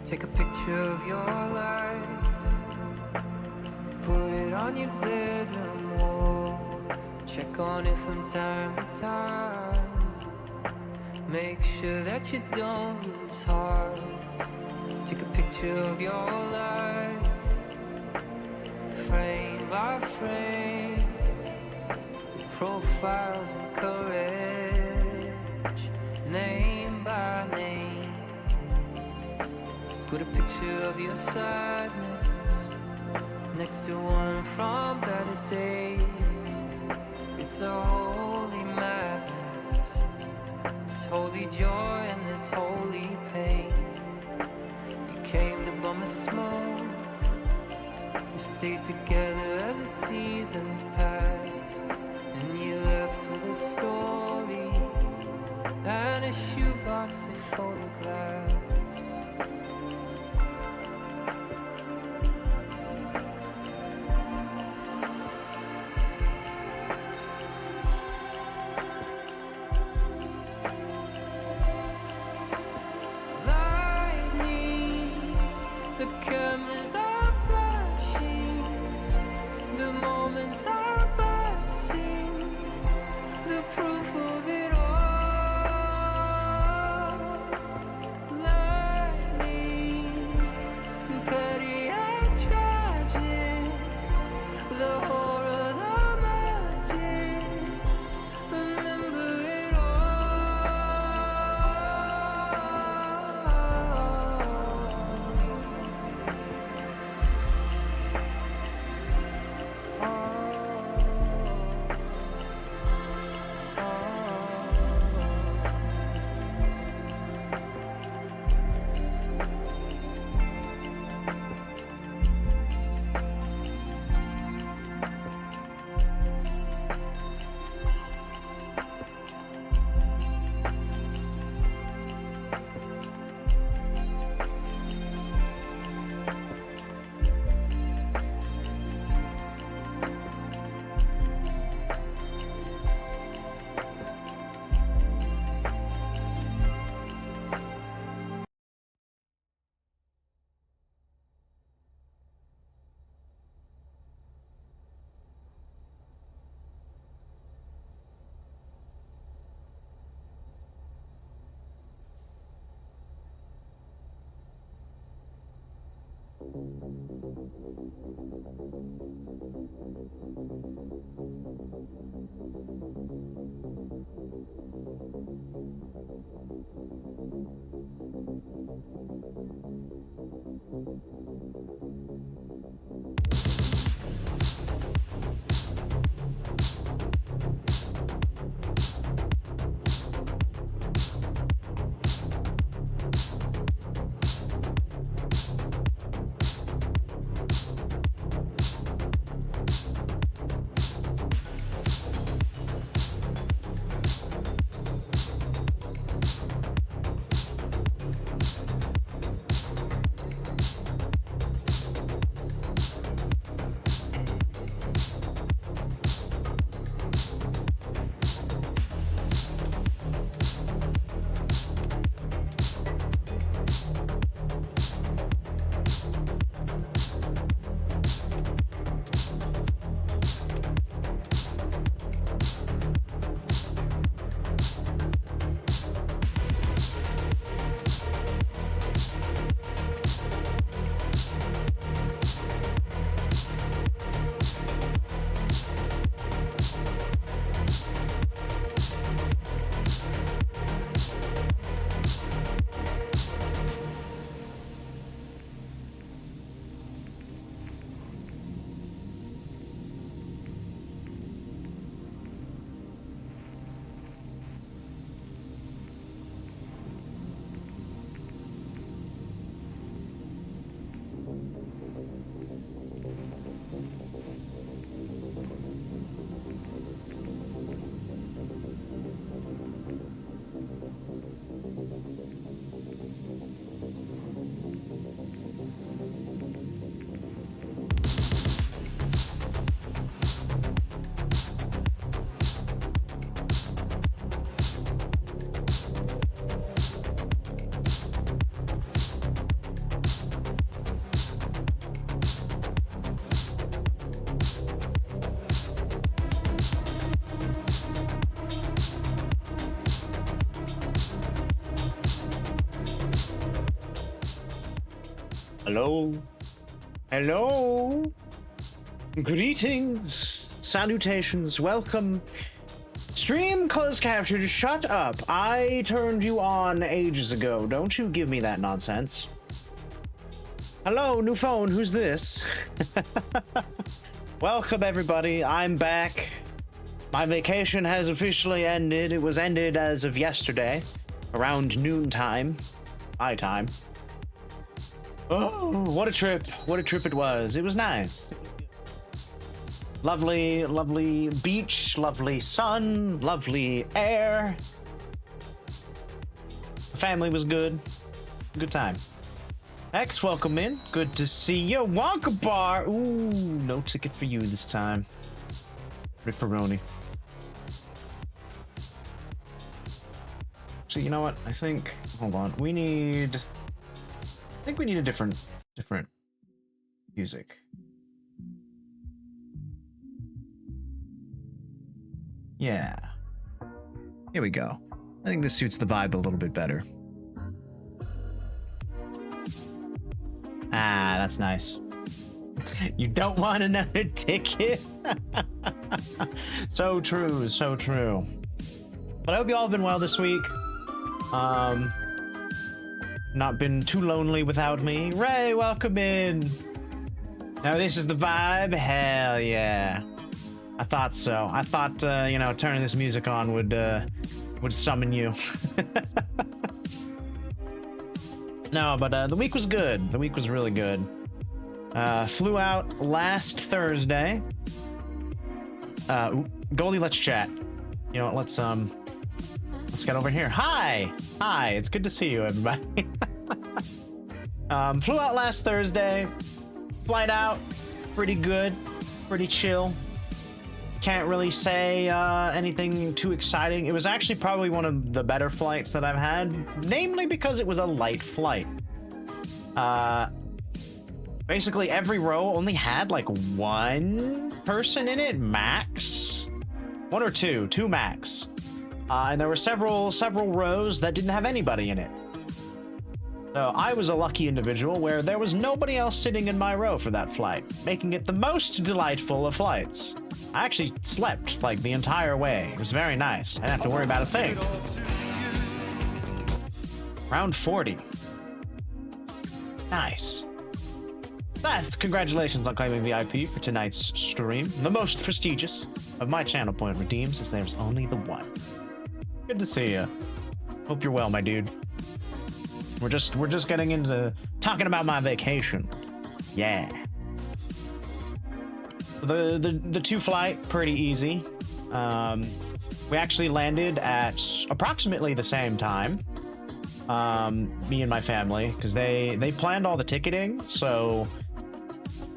Take a picture of your life, put it on your bedroom wall. Check on it from time to time. Make sure that you don't lose heart. Take a picture of your life, frame by frame, the profiles and courage, name by name. Put a picture of your sadness next to one from better days. It's a holy madness, this holy joy and this holy pain. You came to bum a smoke, we stayed together as the seasons passed, and you left with a story and a shoebox of photographs. The cameras are flashing, the moments are passing, the proof of it all. Lightning, petty and tragic, the horror, the magic, remember it all. Hello? Hello? Greetings, salutations, welcome. Stream closed caption, shut up. I turned you on ages ago. Don't you give me that nonsense. Hello, new phone, who's this? Welcome, everybody. I'm back. My vacation has officially ended. It was ended as of yesterday, around noontime. My time. Oh, what a trip. What a trip it was. It was nice. Lovely, lovely beach, lovely sun, lovely air. The family was good. Good time. X, welcome in. Good to see you. Wonka bar. Ooh, no ticket for you this time. Ripperoni. So you know what? I think. Hold on. We need. I think we need a different music. Yeah. Here we go. I think this suits the vibe a little bit better. Ah, that's nice. You don't want another ticket? So true, so true. But I hope you all have been well this week. Not been too lonely without me. Ray, welcome in. Now this is the vibe? Hell yeah. I thought so. I thought, you know, turning this music on would summon you. No, but the week was good. The week was really good. Flew out last Thursday. Goldie, let's chat. You know what, let's get over here. Hi! Hi, it's good to see you, everybody. Flew out last Thursday. Flight out, pretty good, pretty chill. Can't really say anything too exciting. It was actually probably one of the better flights that I've had, namely because it was a light flight. Basically every row only had like one person in it, max. One or two max. And there were several rows that didn't have anybody in it. So I was a lucky individual where there was nobody else sitting in my row for that flight, making it the most delightful of flights. I actually slept like the entire way. It was very nice. I didn't have to worry about a thing. Round 40. Nice. Seth, congratulations on claiming VIP for tonight's stream. The most prestigious of my channel point redeems, as there's only the one. Good to see you. Hope you're well, my dude. We're just getting into talking about my vacation. Yeah. The two flight, pretty easy. We actually landed at approximately the same time. Me and my family, because they planned all the ticketing, so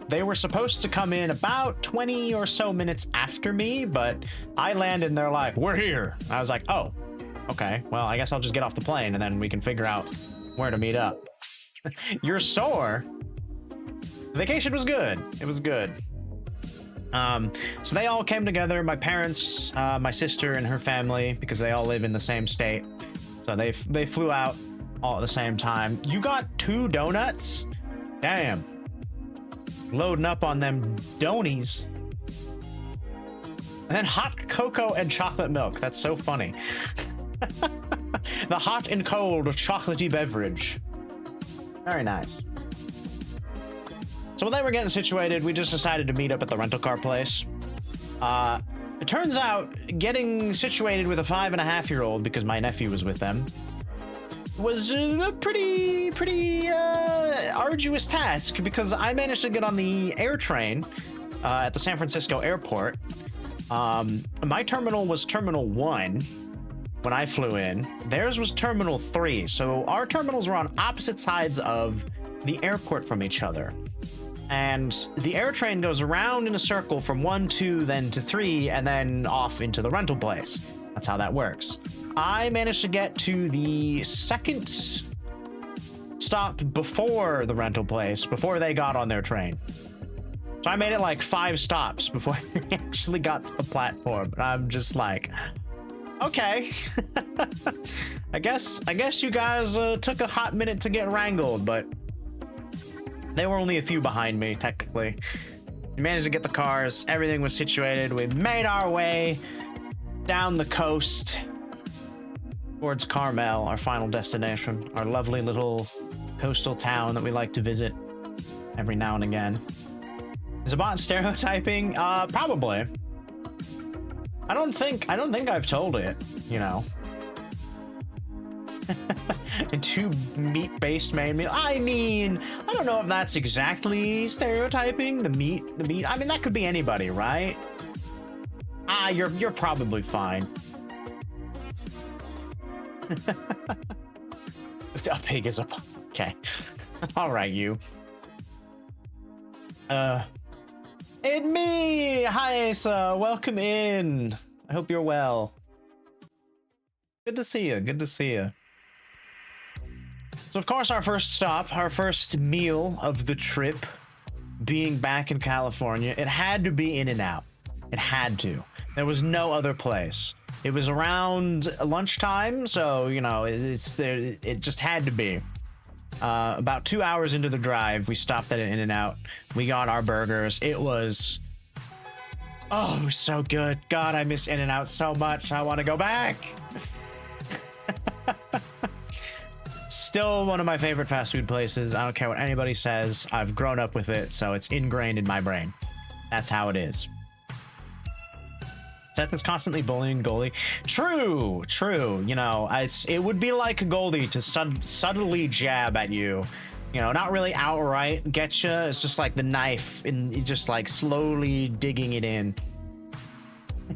they were supposed to come in about 20 or so minutes after me, but I landed and they're like, "We're here." I was like, "Oh, okay. Well, I guess I'll just get off the plane and then we can figure out where to meet up." You're sore. The vacation was good. It was good. So they all came together, my parents, my sister and her family, because they all live in the same state. So they flew out all at the same time. You got 2 donuts? Damn. Loading up on them donies. And then hot cocoa and chocolate milk. That's so funny. The hot and cold chocolatey beverage. Very nice. So while they were getting situated, we just decided to meet up at the rental car place. It turns out getting situated with a 5.5-year-old, because my nephew was with them, was a pretty arduous task, because I managed to get on the air train at the San Francisco airport. My terminal was Terminal 1 when I flew in. Theirs was Terminal 3, so our terminals were on opposite sides of the airport from each other. And the air train goes around in a circle from 1, 2, then to 3, and then off into the rental place. That's how that works. I managed to get to the second stop before the rental place, before they got on their train. So I made it like 5 stops before they actually got to the platform. And I'm just like, okay. I guess you guys took a hot minute to get wrangled, but They were only a few behind me, technically. We managed to get the cars. Everything was situated. We made our way down the coast towards Carmel, our final destination. Our lovely little coastal town that we like to visit every now and again. Is it bot stereotyping? Probably. I don't think I've told it, you know. And two meat-based main meal. I mean, I don't know if that's exactly stereotyping. The meat. I mean, that could be anybody, right? You're probably fine. A pig is a... Okay. All right, you. It's me! Hi, Asa. Welcome in. I hope you're well. Good to see you. Good to see you. So, of course, our first stop, our first meal of the trip, being back in California, it had to be In-N-Out. It had to. There was no other place. It was around lunchtime, so, you know, it just had to be. About 2 hours into the drive, we stopped at an In-N-Out. We got our burgers. It was... Oh, it was so good. God, I miss In-N-Out so much. I want to go back. Still one of my favorite fast food places. I don't care what anybody says. I've grown up with it, so it's ingrained in my brain. That's how it is. Seth is constantly bullying Goldie. True. You know, it would be like Goldie to subtly jab at you. You know, not really outright get you. It's just like the knife and just like slowly digging it in.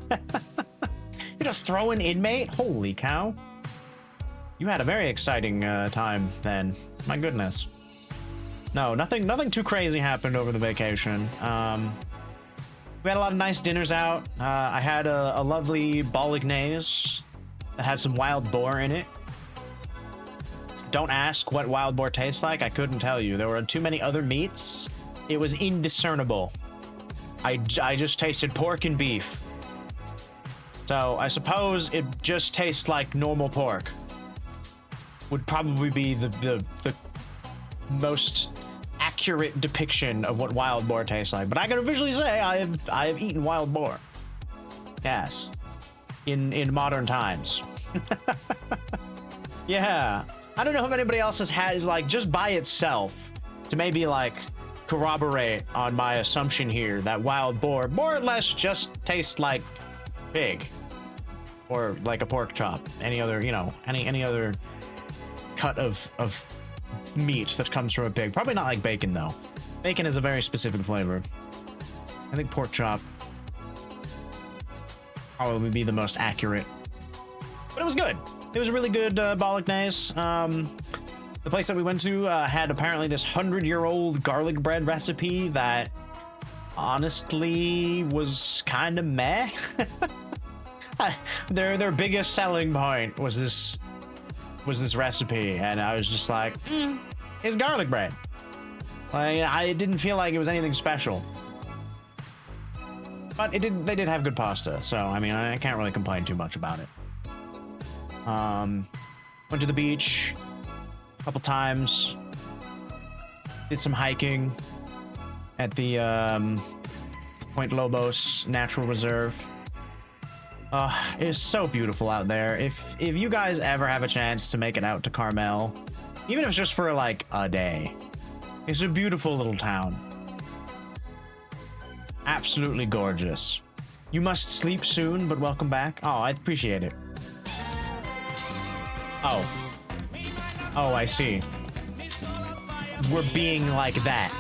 You just throw an inmate? Holy cow. You had a very exciting time then. My goodness. No, nothing too crazy happened over the vacation. We had a lot of nice dinners out. I had a lovely bolognese that had some wild boar in it. Don't ask what wild boar tastes like. I couldn't tell you. There were too many other meats. It was indiscernible. I just tasted pork and beef. So I suppose it just tastes like normal pork. Would probably be the most accurate depiction of what wild boar tastes like. But I can officially say I have eaten wild boar. Yes. In modern times. Yeah. I don't know if anybody else has had, like, just by itself, to maybe, like, corroborate on my assumption here that wild boar more or less just tastes like pig. Or like a pork chop. Any other, you know, any other cut of meat that comes from a pig. Probably not like bacon, though. Bacon is a very specific flavor. I think pork chop probably be the most accurate. But it was good. It was a really good bolognese. The place that we went to had apparently this 100-year-old garlic bread recipe that honestly was kind of meh. Their biggest selling point was this recipe, and I was just like, it's garlic bread. Like, I didn't feel like it was anything special. But they did have good pasta, so I mean, I can't really complain too much about it. Went to the beach a couple times. Did some hiking at the Point Lobos Natural Reserve. It is so beautiful out there. If you guys ever have a chance to make it out to Carmel, even if it's just for like a day, it's a beautiful little town. Absolutely gorgeous. You must sleep soon, but welcome back. Oh, I appreciate it. Oh, I see. We're being like that.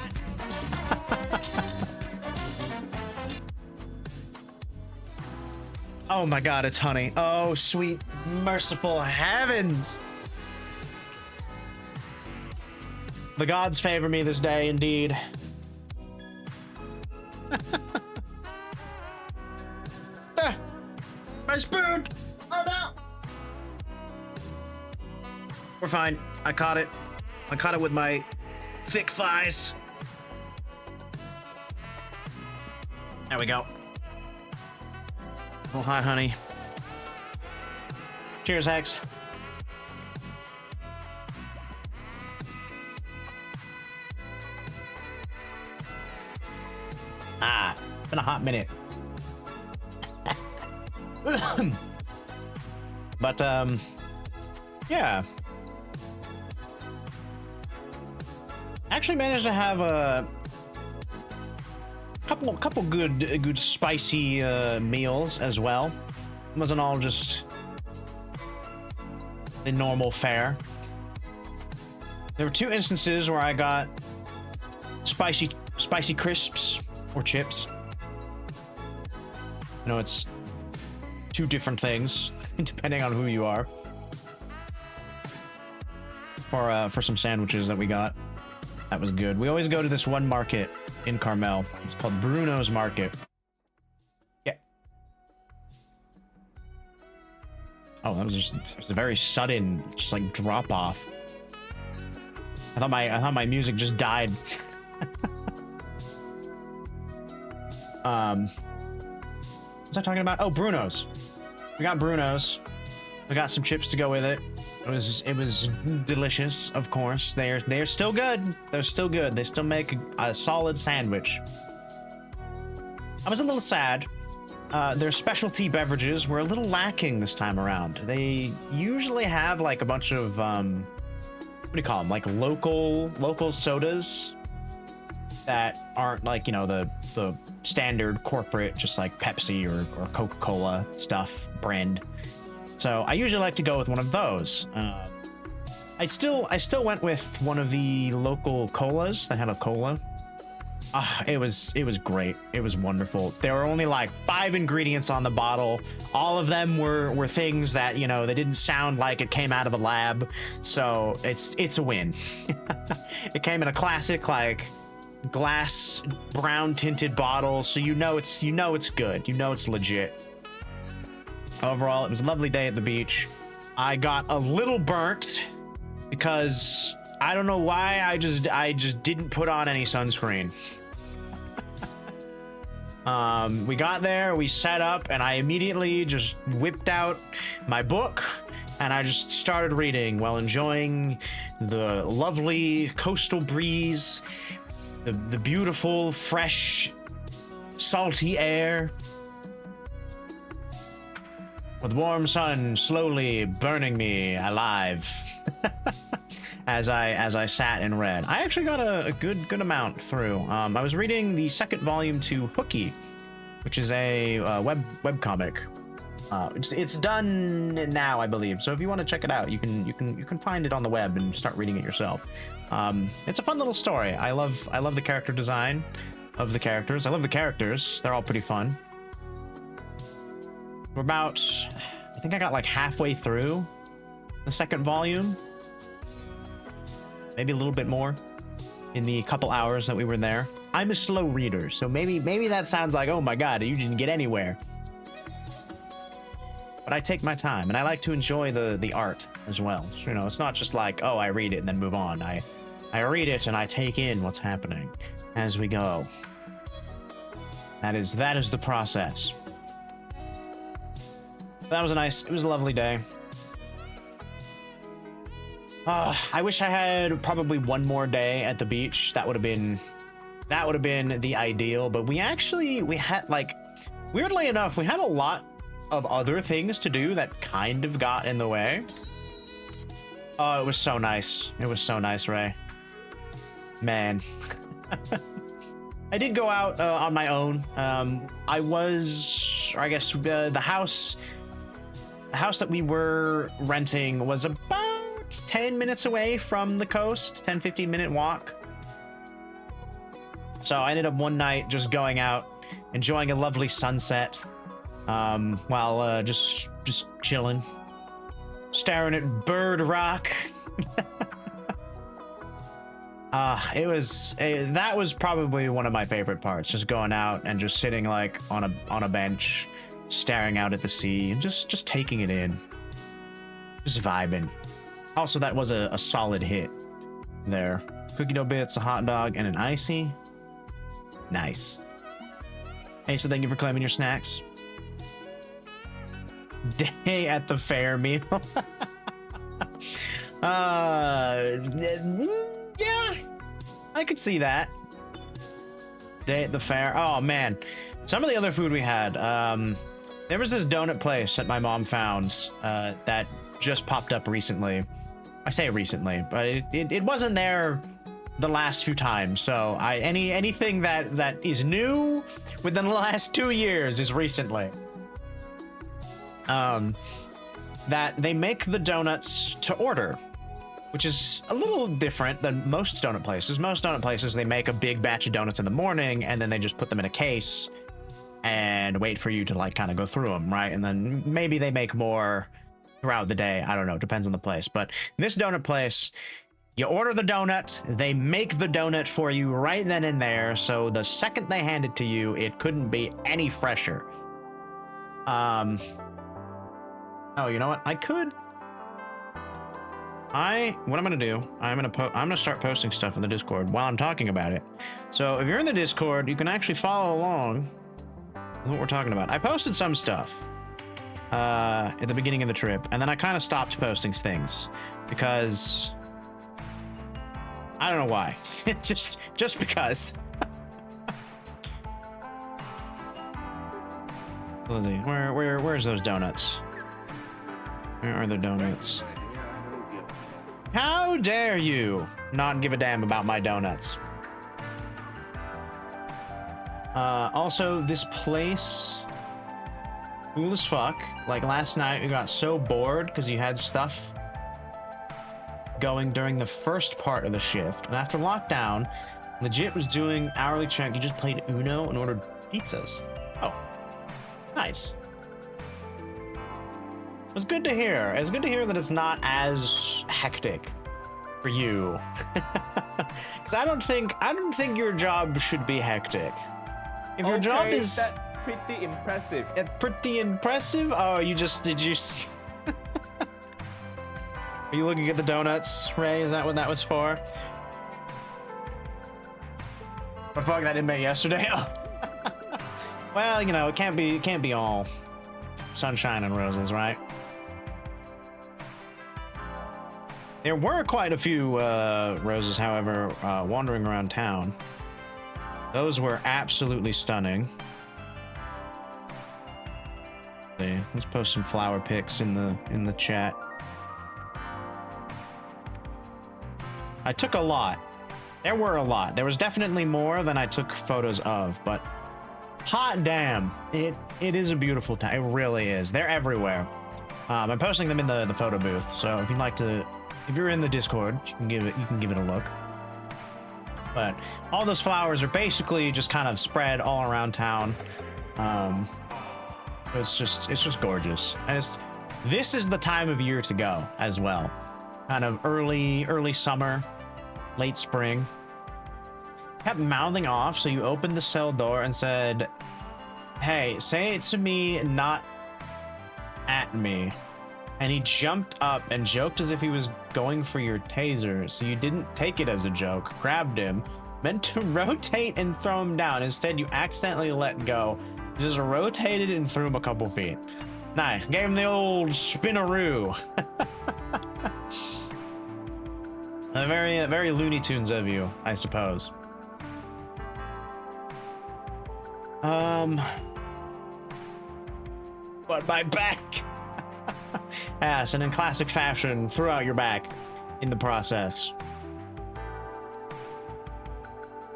Oh my god, it's honey. Oh, sweet, merciful heavens. The gods favor me this day, indeed. My spoon! Oh no! We're fine. I caught it. I caught it with my thick thighs. There we go. Oh, hot honey. Cheers, Hex. been a hot minute. But yeah. Actually managed to have a couple good spicy meals as well. It wasn't all just the normal fare. There were 2 instances where I got spicy crisps or chips. You know, it's 2 different things depending on who you are. For some sandwiches that we got. That was good. We always go to this one market in Carmel. It's called Bruno's Market. Yeah. Oh, that was a very sudden, just like drop off. I thought my music just died. What was I talking about? Oh, Bruno's. We got Bruno's. We got some chips to go with it. It was delicious, of course. They're still good. They're still good. They still make a solid sandwich. I was a little sad. Their specialty beverages were a little lacking this time around. They usually have like a bunch of what do you call them? Like local sodas that aren't like, you know, the standard corporate, just like Pepsi or Coca-Cola stuff brand. So I usually like to go with one of those. I still went with one of the local colas that had a cola. It was great. It was wonderful. There were only like 5 ingredients on the bottle. All of them were things that, you know, they didn't sound like it came out of a lab. So it's a win. It came in a classic like glass brown tinted bottle, so you know it's good. You know it's legit. Overall, it was a lovely day at the beach. I got a little burnt because I don't know why I just didn't put on any sunscreen. We got there, we set up, and I immediately just whipped out my book and I just started reading while enjoying the lovely coastal breeze, the beautiful, fresh, salty air, with warm sun slowly burning me alive. as I sat and read. I actually got a good amount through. I was reading the second volume to Hooky, which is a web comic. It's done now, I believe. So if you want to check it out, you can find it on the web and start reading it yourself. It's a fun little story. I love the character design of the characters. I love the characters. They're all pretty fun. We're about, I think I got like halfway through the second volume. Maybe a little bit more in the couple hours that we were there. I'm a slow reader, so maybe that sounds like, oh my god, you didn't get anywhere. But I take my time, and I like to enjoy the art as well. So, you know, it's not just like, oh, I read it and then move on. I read it and I take in what's happening as we go. That is the process. That was it was a lovely day. I wish I had probably one more day at the beach. That would have been the ideal, but we had, like, weirdly enough, we had a lot of other things to do that kind of got in the way. Oh, it was so nice. It was so nice, Ray. Man. I did go out on my own. I guess the house that we were renting was about 10 minutes away from the coast, 10-15 minute walk. So I ended up one night just going out, enjoying a lovely sunset, while just chilling, staring at Bird Rock. That was probably one of my favorite parts, just going out and just sitting like on a bench, staring out at the sea and just taking it in, just vibing. Also, that was a solid hit there. Cookie dough bits, a hot dog, and an icy. Nice. Hey, so thank you for claiming your snacks. Day at the fair meal. Yeah, I could see that. Day at the fair. Oh man, Some of the other food we had, there was this donut place that my mom found that just popped up recently. I say recently, but it wasn't there the last few times. So anything that is new within the last 2 years is recently. That they make the donuts to order, which is a little different than most donut places. Most donut places, they make a big batch of donuts in the morning and then they just put them in a case and wait for you to like kind of go through them, right? And then maybe they make more throughout the day. I don't know, depends on the place. But in this donut place, you order the donut, they make the donut for you right then and there. So the second they hand it to you, it couldn't be any fresher. Oh, you know what? What I'm gonna do, I'm gonna start posting stuff in the Discord while I'm talking about it. So if you're in the Discord, you can actually follow along with what we're talking about. I posted some stuff at the beginning of the trip, and then I kind of stopped posting things because I don't know why. just because. Let's see. Where's those donuts? Where are the donuts? How dare you not give a damn about my donuts? Also, this place, cool as fuck. Like last night, we got so bored because you had stuff going during the first part of the shift. And after lockdown, legit was doing hourly check. You just played Uno and ordered pizzas. Oh, nice. It's good to hear. It's good to hear that it's not as hectic for you. Because I don't think your job should be hectic. If your job is that's pretty impressive. Pretty impressive. Oh, did you? Are you looking at the donuts, Ray? Is that what that was for? What the fuck that didn't make yesterday? Well, you know, it can't be all sunshine and roses, right? There were quite a few roses, however, wandering around town. Those were absolutely stunning. Let's post some flower pics in the chat. I took a lot. There were a lot. There was definitely more than I took photos of, but hot damn, it is a beautiful town. It really is. They're everywhere. I'm posting them in the photo booth, so if you'd like to. If you're in the Discord, you can give it a look. But all those flowers are basically just kind of spread all around town. It's just gorgeous, and this is the time of year to go as well. Kind of early summer, late spring. Kept mouthing off, so you opened the cell door and said, "Hey, say it to me, not at me." And he jumped up and joked as if he was going for your taser, so you didn't take it as a joke, grabbed him, meant to rotate and throw him down. Instead, you accidentally let go, just rotated and threw him a couple feet. Nice, gave him the old spinaroo. Very Looney Tunes of you, I suppose. But my back. Yes, and in classic fashion, threw out your back in the process.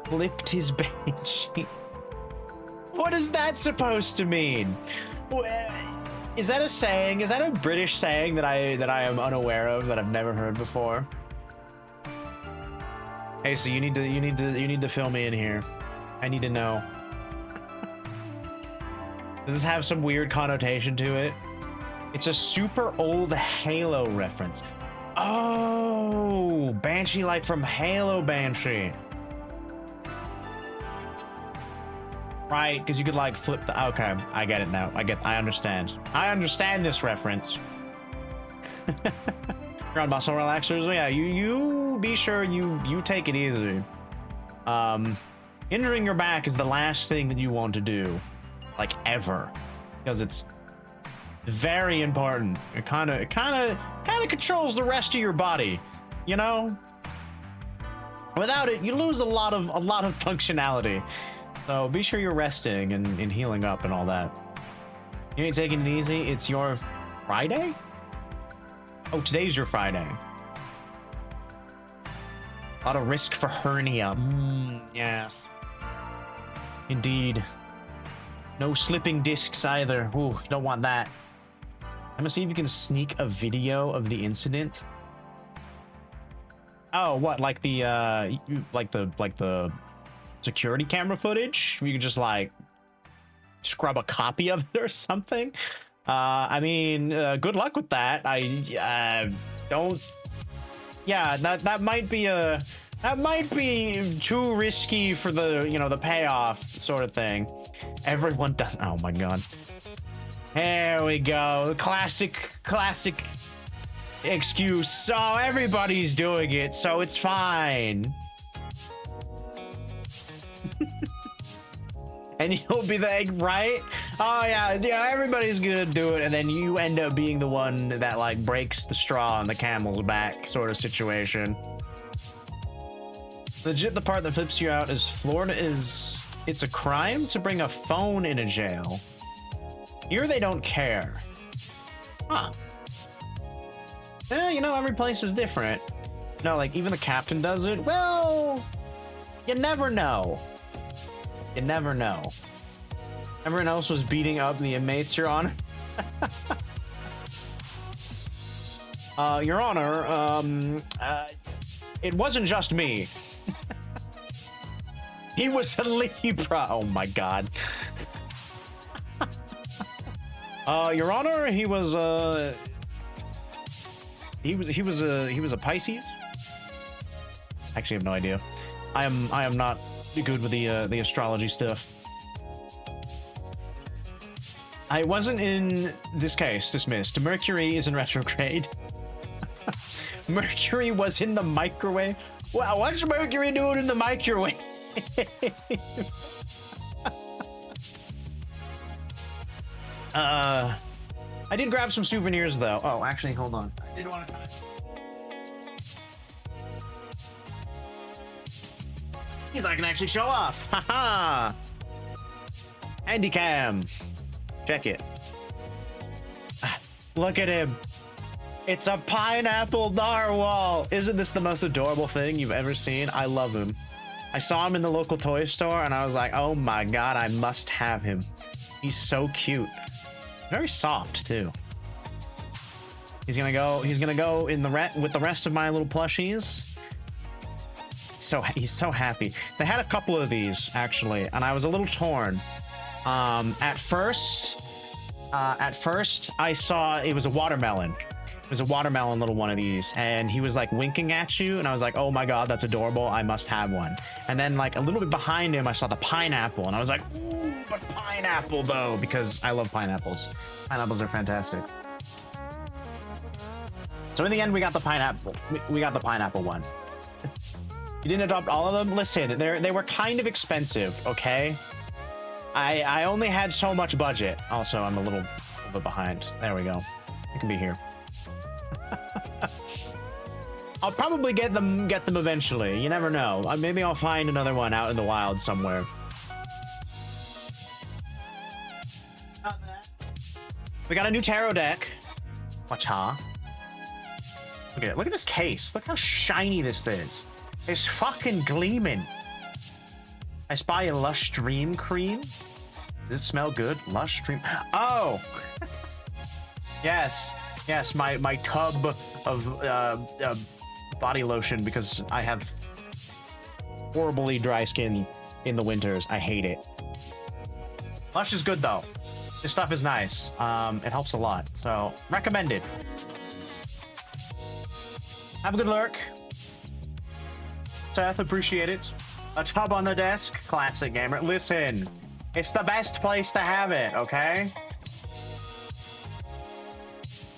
Flipped his banshee. What is that supposed to mean? Is that a saying? Is that a British saying that I am unaware of, that I've never heard before? Hey, so you need to fill me in here. I need to know. Does this have some weird connotation to it? It's a super old Halo reference. Oh, Banshee, like from Halo Banshee. Right, because you could like flip the, okay, I get it now. I understand. I understand this reference. Ground muscle relaxers, yeah, you be sure you take it easy. Injuring your back is the last thing that you want to do, like ever, because it's very important. It kind of controls the rest of your body, you know. Without it, you lose a lot of functionality. So be sure you're resting and healing up and all that. You ain't taking it easy. It's your Friday? Oh, today's your Friday. A lot of risk for hernia. Yes. Indeed. No slipping discs either. Ooh, you don't want that. I'm gonna see if you can sneak a video of the incident. Oh, what? Like the security camera footage? You could just like scrub a copy of it or something. I mean, good luck with that. I don't. Yeah, that might be too risky for the the payoff sort of thing. Everyone does. Oh my god. There we go. Classic excuse. So everybody's doing it, so it's fine. And you'll be like, right? Oh yeah, everybody's gonna do it, and then you end up being the one that like breaks the straw on the camel's back sort of situation. Legit, the part that flips you out is Florida it's a crime to bring a phone in a jail. Here they don't care. Huh. Every place is different. No, like even the captain does it. Well, you never know. You never know. Everyone else was beating up the inmates, Your Honor. Your Honor, it wasn't just me. He was a Libra. Oh my god. Your Honor, he was a Pisces. Actually, I have no idea. I am not good with the astrology stuff. I wasn't in this case. Dismissed. Mercury is in retrograde. Mercury was in the microwave. Wow, what's Mercury doing in the microwave? I did grab some souvenirs though. Oh, actually, hold on. I did want to kind of. These I can actually show off. Haha. Handycam. Check it. Look at him. It's a pineapple narwhal. Isn't this the most adorable thing you've ever seen? I love him. I saw him in the local toy store and I was like, oh my god, I must have him. He's so cute. Very soft too. He's gonna go in with the rest of my little plushies. He's so happy. They had a couple of these actually, and I was a little torn. At first I saw it was a watermelon. It was a watermelon little one of these, and he was like winking at you, and I was like, oh my god, that's adorable. I must have one. And then like a little bit behind him, I saw the pineapple, and I was like, ooh, but pineapple though, because I love pineapples. Pineapples are fantastic. So in the end, we got the pineapple. We got the pineapple one. You didn't adopt all of them? Listen, they were kind of expensive, okay? I only had so much budget. Also, I'm a little bit behind. There we go. You can be here. I'll probably get them eventually. You never know. Maybe I'll find another one out in the wild somewhere. We got a new tarot deck. Watcha. Look at it. Look at this case. Look how shiny this is. It's fucking gleaming. I spy a Lush Dream Cream. Does it smell good? Lush Dream. Oh! Yes. Yes, my tub of body lotion, because I have horribly dry skin in the winters. I hate it. Lush is good though. This stuff is nice. It helps a lot. So, recommended. Have a good lurk. Seth, appreciate it. A tub on the desk. Classic gamer. Listen, it's the best place to have it, okay?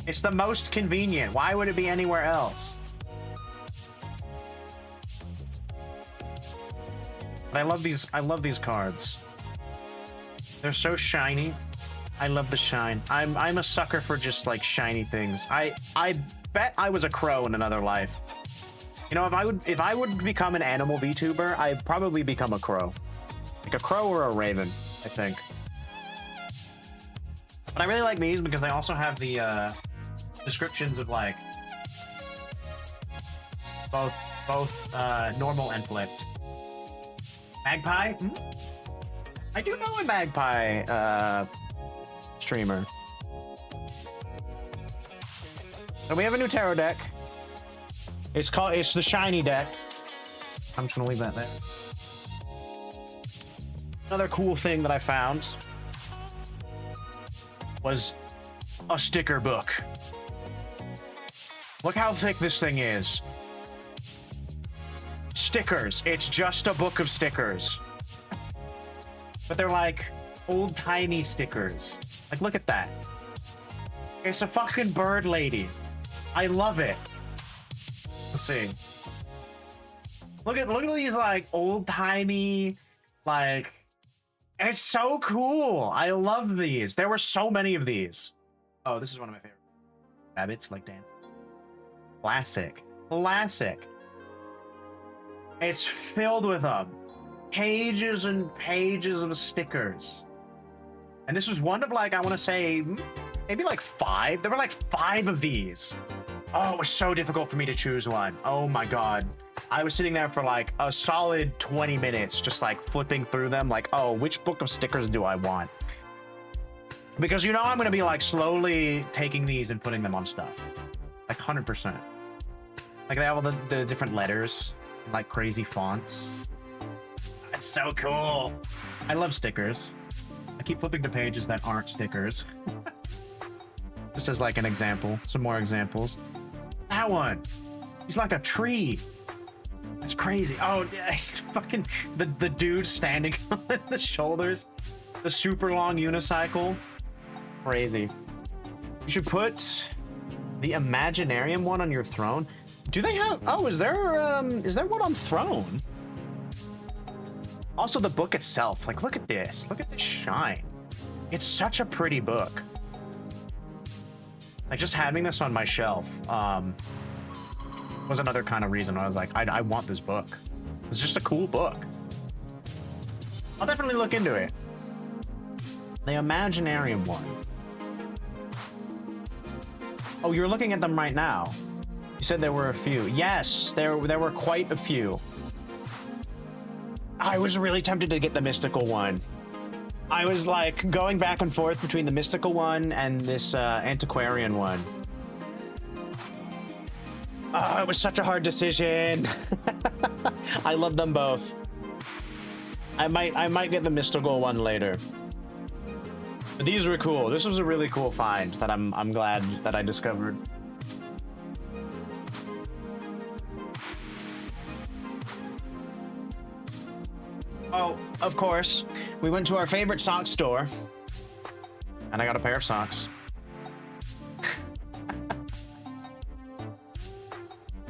It's the most convenient. Why would it be anywhere else? But I love these cards. They're so shiny. I love the shine. I'm a sucker for just like shiny things. I bet I was a crow in another life. You know, if I would become an animal VTuber, I'd probably become a crow. Like a crow or a raven, I think. But I really like these because they also have the descriptions of like both normal and flipped. Magpie? I do know a magpie streamer. So we have a new tarot deck. It's the shiny deck. I'm just gonna leave that there. Another cool thing that I found was a sticker book. Look how thick this thing is. Stickers. It's just a book of stickers. But they're like old-timey stickers. Like, look at that. It's a fucking bird lady. I love it. Let's see. Look at these like old-timey, like, and it's so cool. I love these. There were so many of these. Oh, this is one of my favorite. Rabbits like dancing. Classic. Classic. It's filled with them. Pages and pages of stickers. And this was one of like, I want to say, maybe like 5. There were like 5 of these. Oh, it was so difficult for me to choose one. Oh my god. I was sitting there for like a solid 20 minutes, just like flipping through them, like, oh, which book of stickers do I want? Because you know I'm gonna be like slowly taking these and putting them on stuff. Like 100%. Like they have all the different letters, like crazy fonts. It's so cool. I love stickers. I keep flipping to pages that aren't stickers. This is like an example, some more examples. That one, he's like a tree. That's crazy. Oh, it's fucking the dude standing on the shoulders, the super long unicycle. Crazy. You should put the Imaginarium one on your throne. Do they have? Oh, is there one on throne? Also, the book itself. Like, look at this. Look at this shine. It's such a pretty book. Like, just having this on my shelf was another kind of reason I was like, I want this book. It's just a cool book. I'll definitely look into it. The Imaginarium one. Oh, you're looking at them right now. You said there were a few. Yes, there were quite a few. I was really tempted to get the mystical one. I was like going back and forth between the mystical one and this antiquarian one. Oh, it was such a hard decision. I love them both. I might get the mystical one later. But these were cool. This was a really cool find that I'm glad that I discovered. Oh, of course, we went to our favorite sock store, and I got a pair of socks.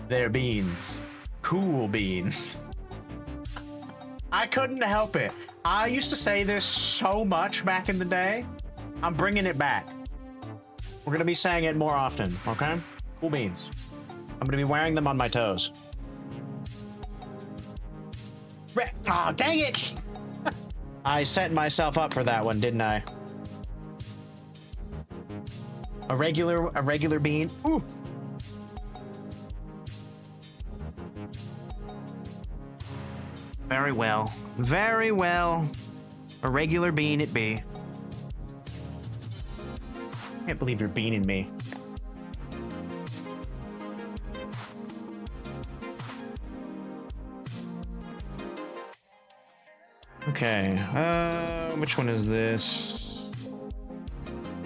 They're beans. Cool beans. I couldn't help it. I used to say this so much back in the day. I'm bringing it back. We're gonna be saying it more often, okay? Cool beans. I'm gonna be wearing them on my toes. Oh, dang it! I set myself up for that one, didn't I? A regular bean. Ooh. Very well. Very well. A regular bean it be. Can't believe you're beaning me. Okay, which one is this?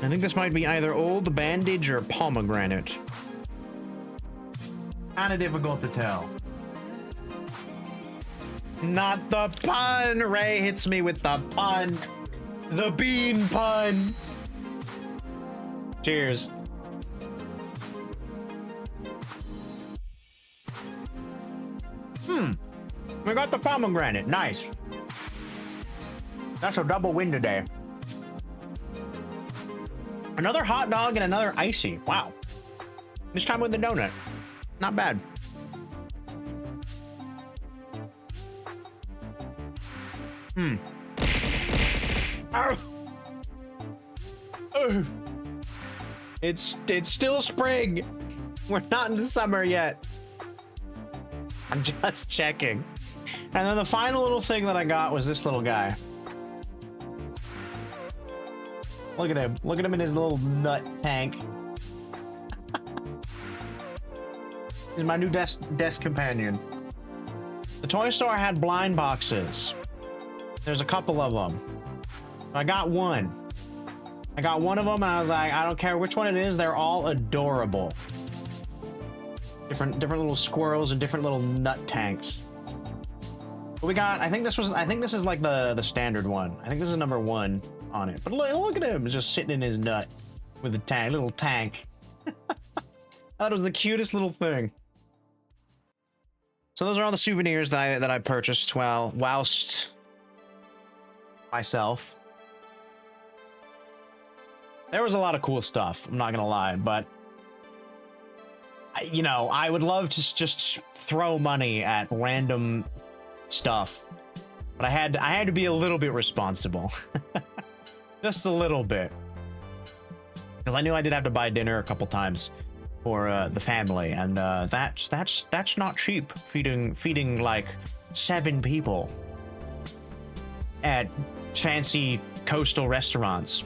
I think this might be either Old Bandage or Pomegranate. Kinda difficult to tell. Not the pun! Ray hits me with the pun! The bean pun! Cheers. We got the pomegranate. Nice. That's a double win today. Another hot dog and another icy. Wow. This time with the donut. Not bad. Arr! Ugh. It's still spring. We're not into summer yet. I'm just checking. And then the final little thing that I got was this little guy. Look at him. Look at him in his little nut tank. He's my new desk companion. The toy store had blind boxes. There's a couple of them. I got one. I got one of them and I was like, I don't care which one it is, they're all adorable. Different little squirrels and different little nut tanks. But we got, I think this is like the standard one. I think this is number 1 on it. But look at him, he's just sitting in his nut with a little tank. That was the cutest little thing. So those are all the souvenirs that I purchased whilst myself. There was a lot of cool stuff, I'm not gonna lie, but you know, I would love to just throw money at random stuff, but I had to be a little bit responsible. Just a little bit. Because I knew I did have to buy dinner a couple times for the family, and that's not cheap, feeding like 7 people at fancy coastal restaurants.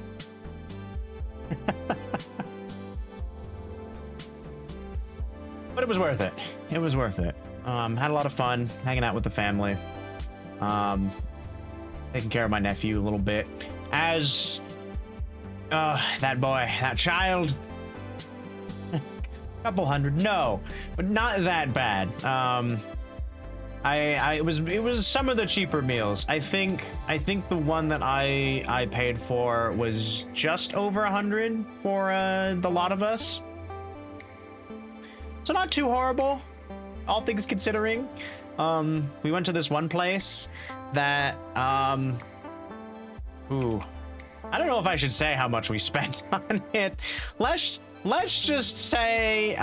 But it was worth it. It was worth it. Had a lot of fun hanging out with the family. Taking care of my nephew a little bit. As that boy, that child. Couple hundred, no, but not that bad. It was some of the cheaper meals. I think the one that I paid for was just over 100 for the lot of us. So not too horrible, all things considering. We went to this one place that ooh, I don't know if I should say how much we spent on it. Let's just say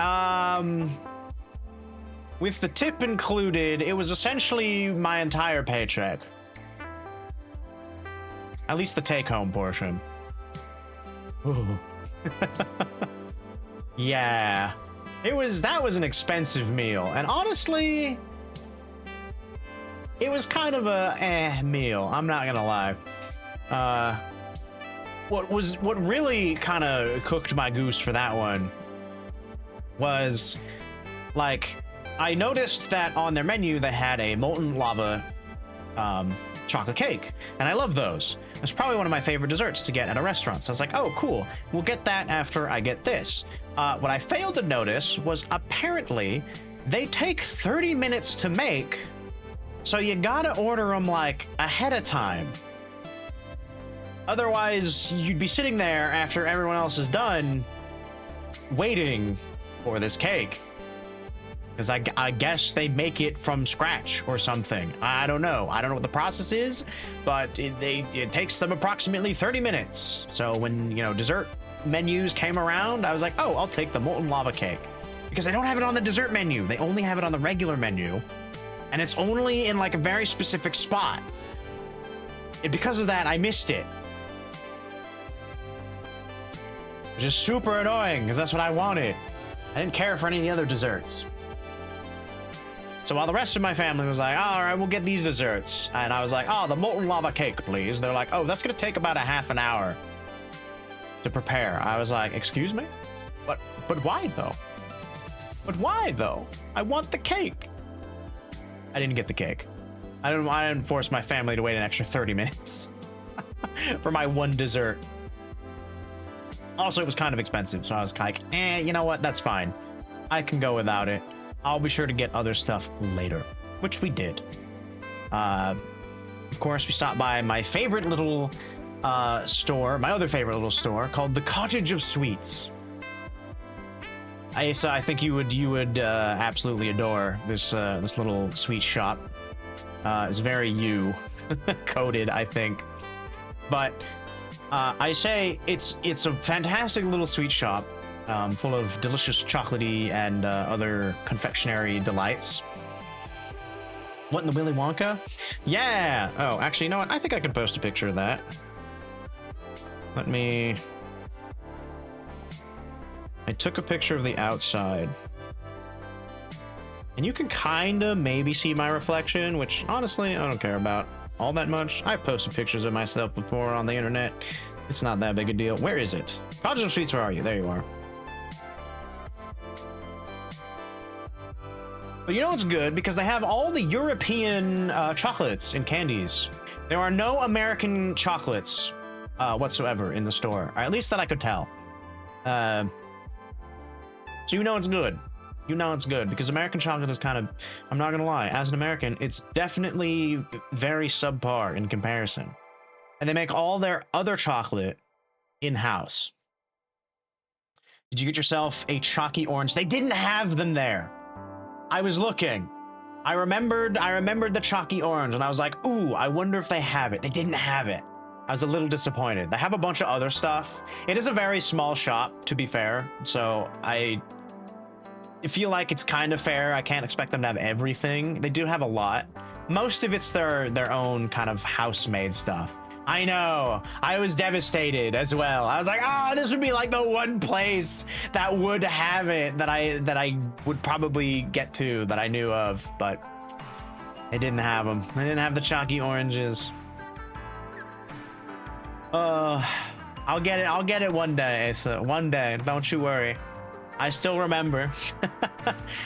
with the tip included, it was essentially my entire paycheck. At least the take-home portion. Ooh. Yeah. That was an expensive meal. And honestly, it was kind of a meal. I'm not gonna lie. What really kind of cooked my goose for that one was, like, I noticed that on their menu they had a molten lava chocolate cake, and I love those. It's probably one of my favorite desserts to get at a restaurant. So I was like, oh, cool. We'll get that after I get this. What I failed to notice was apparently they take 30 minutes to make, so you gotta order them like ahead of time. Otherwise, you'd be sitting there after everyone else is done, waiting for this cake. Because I guess they make it from scratch or something. I don't know. I don't know what the process is, but it takes them approximately 30 minutes. So when, you know, dessert menus came around, I was like, oh, I'll take the molten lava cake. Because they don't have it on the dessert menu. They only have it on the regular menu. And it's only in like a very specific spot. And because of that, I missed it. Which is super annoying, because that's what I wanted. I didn't care for any of the other desserts. So while the rest of my family was like, all right, we'll get these desserts. And I was like, oh, the molten lava cake, please. They're like, oh, that's going to take about a half an hour to prepare. I was like, excuse me? But why, though? But why, though? I want the cake. I didn't get the cake. I didn't force my family to wait an extra 30 minutes for my one dessert. Also, it was kind of expensive, so I was like, you know what? That's fine. I can go without it. I'll be sure to get other stuff later, which we did. Of course, we stopped by my favorite little store, my other favorite little store, called the Cottage of Sweets. Asa, I think you would absolutely adore this little sweet shop. It's very you coded, I think, but. I say it's a fantastic little sweet shop, full of delicious chocolatey and other confectionery delights. What in the Willy Wonka? Yeah! Oh, actually, you know what? I think I can post a picture of that. Let me... I took a picture of the outside. And you can kind of maybe see my reflection, which honestly, I don't care about all that much. I've posted pictures of myself before on the internet. It's not that big a deal. Where is it? Cottage Sweets, where are you? There you are. But you know what's good? Because they have all the European chocolates and candies. There are no American chocolates whatsoever in the store, or at least that I could tell. So you know it's good. You know it's good, because American chocolate is kind of, I'm not gonna lie, as an American, it's definitely very subpar in comparison. And they make all their other chocolate in-house. Did you get yourself a chalky orange? They didn't have them there. I was looking. I remembered the chalky orange, and I was like, ooh, I wonder if they have it. They didn't have it. I was a little disappointed. They have a bunch of other stuff. It is a very small shop, to be fair, so I feel like it's kind of fair. I can't expect them to have everything. They do have a lot. Most of it's their own kind of house-made stuff. I know. I was devastated as well. I was like, oh, this would be like the one place that would have it that I would probably get to, that I knew of, but they didn't have them. They didn't have the chalky oranges. I'll get it. I'll get it one day, Asa. One day. Don't you worry. I still remember.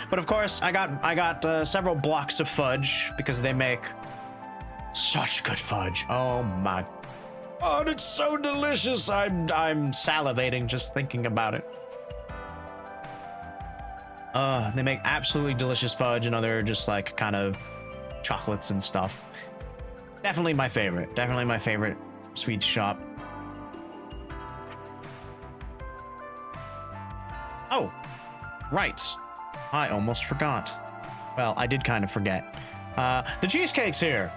But of course, I got several blocks of fudge because they make such good fudge. Oh my God, it's so delicious. I'm salivating just thinking about it. They make absolutely delicious fudge and other just like kind of chocolates and stuff. Definitely my favorite. Definitely my favorite sweets shop. Oh, right. I almost forgot. Well, I did kind of forget. The cheesecake's here.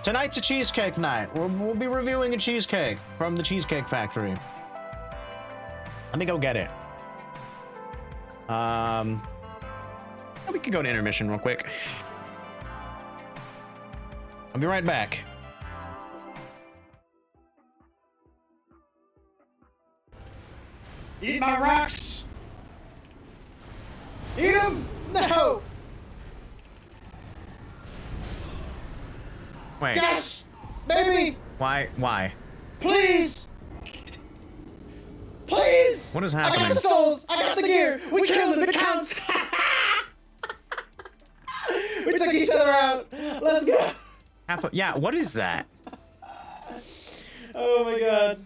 Tonight's a cheesecake night. We'll be reviewing a cheesecake from the Cheesecake Factory. Let me go get it. We could go to intermission real quick. I'll be right back. Eat my rocks! Eat them! No! Wait. Yes! Baby! Why? Please! Please! What is I happening? got the souls! I got the gear! We killed them! It counts! We took each other out! Let's go! Yeah, what is that? Oh my god.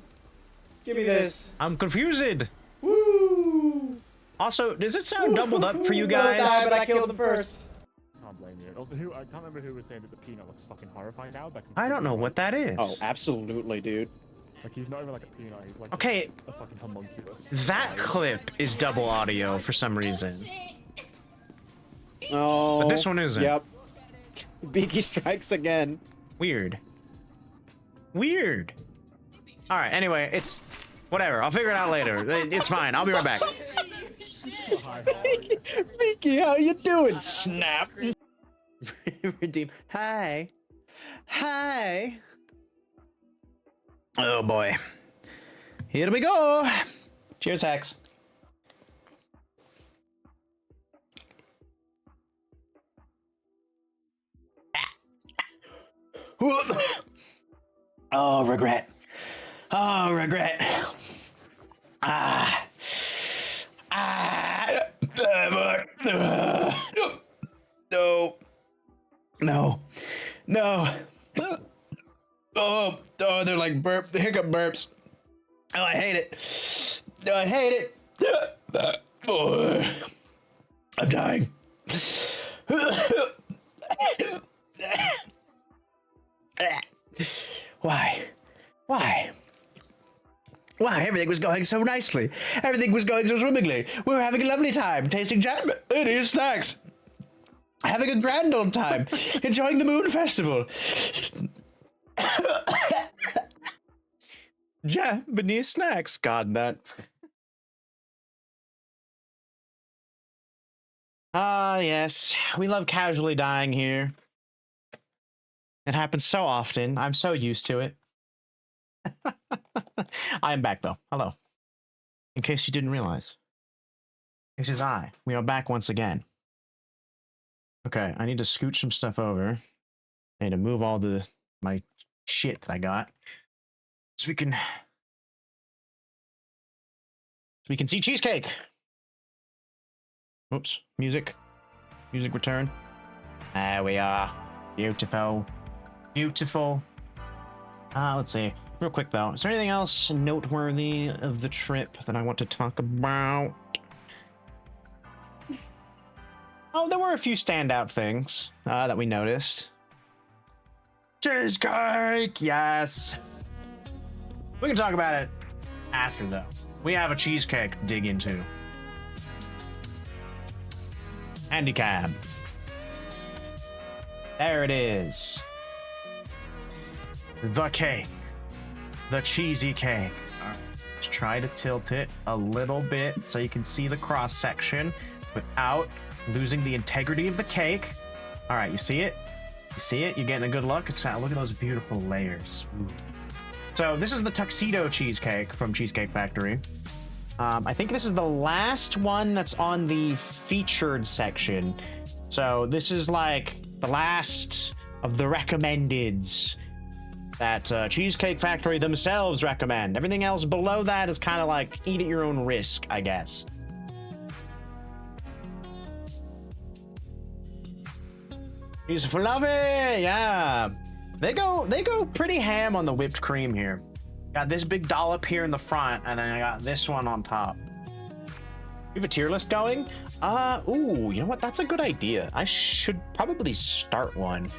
Give me this. I'm confused. Woo! Also, does it sound doubled up for you They'll die, guys? but I killed them first. Can't blame you. Also, I can't remember who was saying that the peanut looks fucking horrifying now. I don't know what that is. Oh, absolutely, dude. Like, he's not even like a peanut. He's like Okay, a fucking homunculus. that clip is double audio for some reason. Oh. But this one isn't. Yep. Beaky strikes again. Weird. Weird. All right, anyway, it's whatever. I'll figure it out later. It's fine. I'll be right back. Beaky, how you doing? Snap. Redeem. Hi. Hi. Oh boy. Here we go. Cheers, Hex. Oh, regret. Oh, regret. No. No. No. Oh, they're like hiccup burps. Oh, I hate it. Oh, I hate it. Oh, I'm dying. Why? Why? Why? Everything was going so nicely. Everything was going so swimmingly. We were having a lovely time, tasting Japanese snacks. Having a grand old time. Enjoying the Moon Festival. Japanese snacks. God, that. Ah, yes. We love casually dying here. It happens so often. I'm so used to it. I am back though. Hello. In case you didn't realize. This is I. We are back once again. Okay, I need to scooch some stuff over. I need to move all my shit that I got. So we can see cheesecake. Oops, music. Music return. There we are. Beautiful. Beautiful. Let's see. Real quick though, is there anything else noteworthy of the trip that I want to talk about? Oh, there were a few standout things that we noticed. Cheesecake, yes. We can talk about it after though. We have a cheesecake to dig into. Handicap. There it is. The cake. The cheesy cake. All right. Let's try to tilt it a little bit so you can see the cross section without losing the integrity of the cake. All right, you see it? You see it? You're getting a good look? Look at those beautiful layers. Ooh. So this is the tuxedo cheesecake from Cheesecake Factory. I think this is the last one that's on the featured section. So this is like the last of the recommendeds that Cheesecake Factory themselves recommend. Everything else below that is kind of like eat at your own risk, I guess. He's fluffy, yeah. They go pretty ham on the whipped cream here. Got this big dollop here in the front, and then I got this one on top. We have a tier list going? Ooh, you know what? That's a good idea. I should probably start one.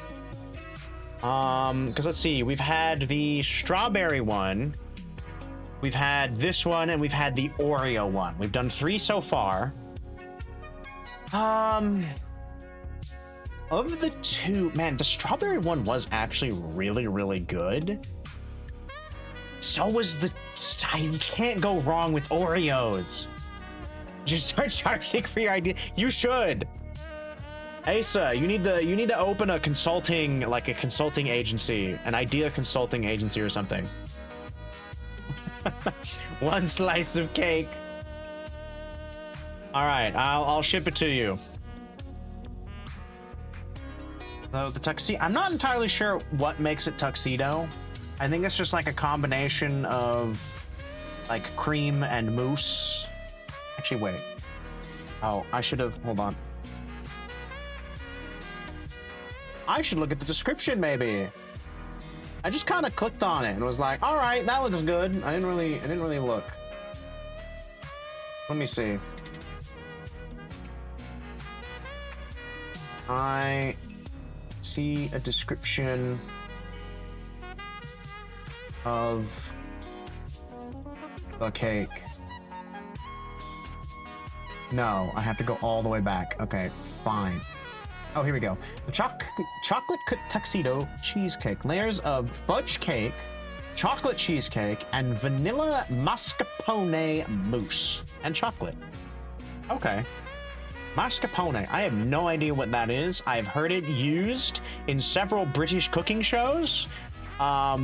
Because let's see, we've had the strawberry one, we've had this one, and we've had the Oreo one. We've done 3 so far. Of the 2, man, the strawberry one was actually really, really good. So was the, you can't go wrong with Oreos. Just start charging for your idea. You should. Asa, you need to open a consulting agency, an idea consulting agency or something. 1 slice of cake. All right, I'll ship it to you. So the tuxedo, I'm not entirely sure what makes it tuxedo. I think it's just like a combination of like cream and mousse. Actually, wait. Oh, I should have, hold on. I should look at the description maybe. I just kind of clicked on it and was like, all right, that looks good. I didn't really look. Let me see. I see a description of the cake. No, I have to go all the way back. Okay, fine. Oh, here we go. The chocolate tuxedo cheesecake. Layers of fudge cake, chocolate cheesecake, and vanilla mascarpone mousse. And chocolate. Okay. Mascarpone. I have no idea what that is. I've heard it used in several British cooking shows. So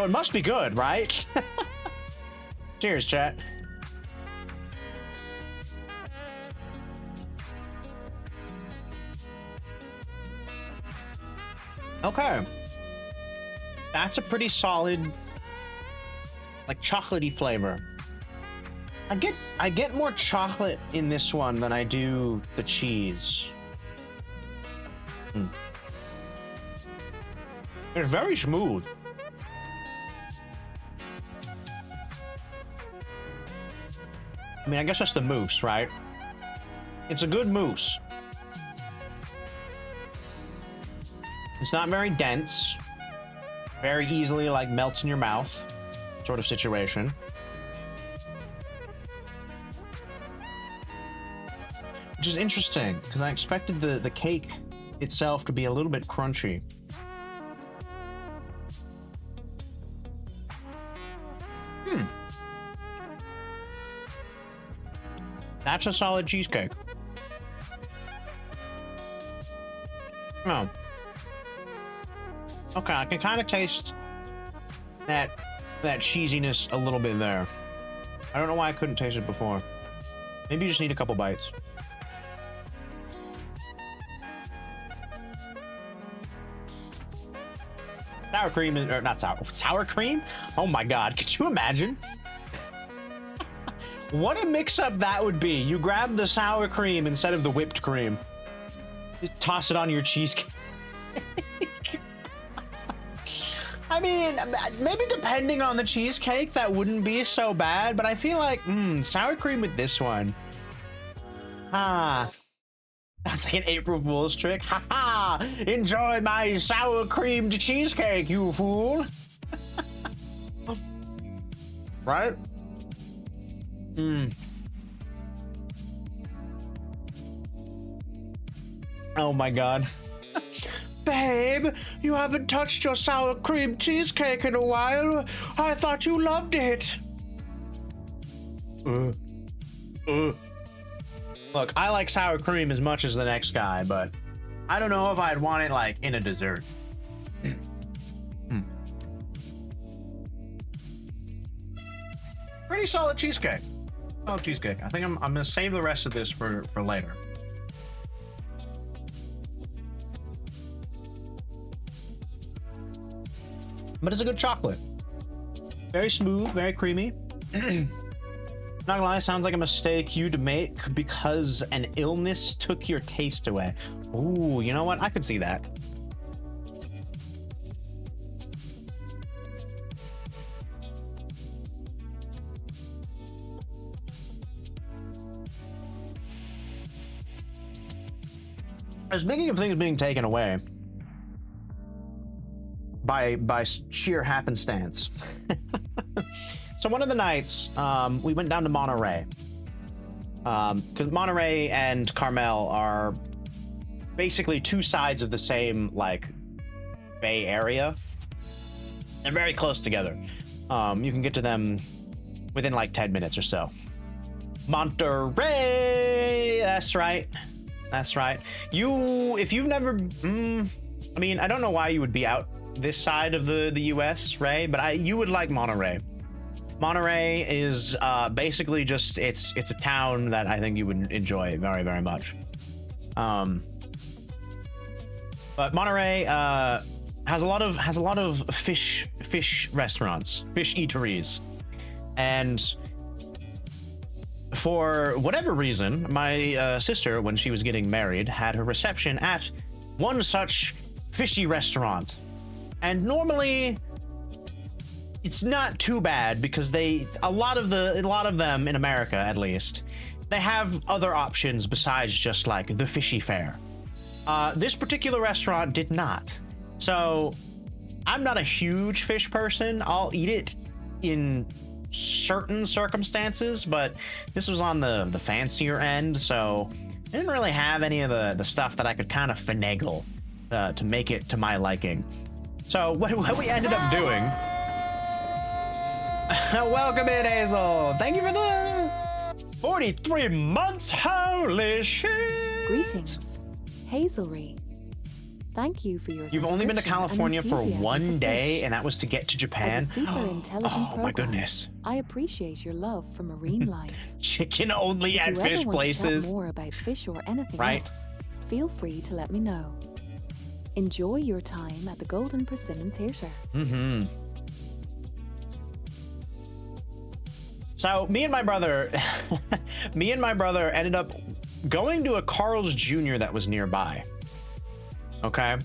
it must be good, right? Cheers, chat. Okay. That's a pretty solid, like, chocolatey flavor. I get more chocolate in this one than I do the cheese. It's very smooth. I mean, I guess that's the mousse, right? It's a good mousse. It's not very dense. Very easily, like, melts in your mouth sort of situation. Which is interesting, because I expected the cake itself to be a little bit crunchy. That's a solid cheesecake. Oh. Okay, I can kind of taste that cheesiness a little bit there. I don't know why I couldn't taste it before. Maybe you just need a couple bites. Sour cream is, or not sour cream? Oh my god, could you imagine? What a mix-up that would be. You grab the sour cream instead of the whipped cream. Just toss it on your cheesecake. I mean, maybe depending on the cheesecake, that wouldn't be so bad, but I feel like, sour cream with this one. That's like an April Fool's trick. Ha ha! Enjoy my sour creamed cheesecake, you fool! Right? Oh my god. Babe, you haven't touched your sour cream cheesecake in a while. I thought you loved it. Look, I like sour cream as much as the next guy, but I don't know if I'd want it like in a dessert. Pretty solid cheesecake. Solid cheesecake. I think I'm gonna save the rest of this for later. But it's a good chocolate. Very smooth, very creamy. Not gonna lie, sounds like a mistake you'd make because an illness took your taste away. Ooh, you know what? I could see that. Speaking of things being taken away by sheer happenstance. So one of the nights, we went down to Monterey. Because Monterey and Carmel are basically two sides of the same, like, Bay Area. They're very close together. You can get to them within, like, 10 minutes or so. Monterey! That's right. That's right. If you've never... I mean, I don't know why you would be out this side of the US, Ray, but you would like Monterey. Monterey is basically just it's a town that I think you would enjoy very, very much. But Monterey has a lot of fish restaurants, fish eateries, and for whatever reason, my sister, when she was getting married, had her reception at one such fishy restaurant. And normally, it's not too bad because a lot of them in America, at least, they have other options besides just like the fishy fare. This particular restaurant did not. So I'm not a huge fish person. I'll eat it in certain circumstances, but this was on the fancier end, so I didn't really have any of the stuff that I could kind of finagle to make it to my liking. So what we ended up doing... Welcome in, Hazel! Thank you for the 43 months! Holy shit! Greetings, Hazelry. Thank you for your You've only been to subscription and California for enthusiasm one for day, fish. and that was to get to Japan? As a super intelligent Oh program, my goodness. I appreciate your love for marine life. Chicken only at If you fish ever want to places. chat more about fish or anything Right. else, feel free to let me know. Enjoy your time at the Golden Persimmon Theatre. So me and my brother ended up going to a Carl's Jr. that was nearby. Okay,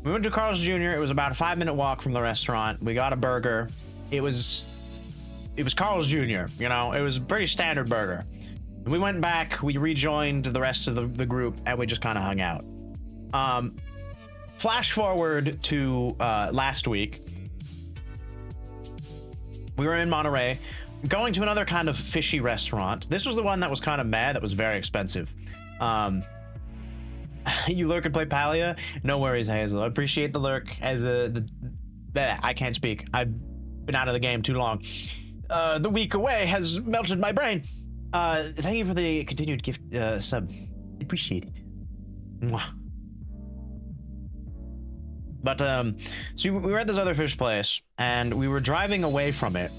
we went to Carl's Jr. It was about a 5-minute walk from the restaurant. We got a burger. It was Carl's Jr. You know, it was a pretty standard burger. And we went back. We rejoined the rest of the group, and we just kind of hung out. Flash forward to last week. We were in Monterey, going to another kind of fishy restaurant. This was the one that was kind of mad, that was very expensive. You lurk and play Palia? No worries, Hazel. I appreciate the lurk. As I can't speak. I've been out of the game too long. The week away has melted my brain. Thank you for the continued gift sub. Appreciate it. Mwah. But so we were at this other fish place, and we were driving away from it.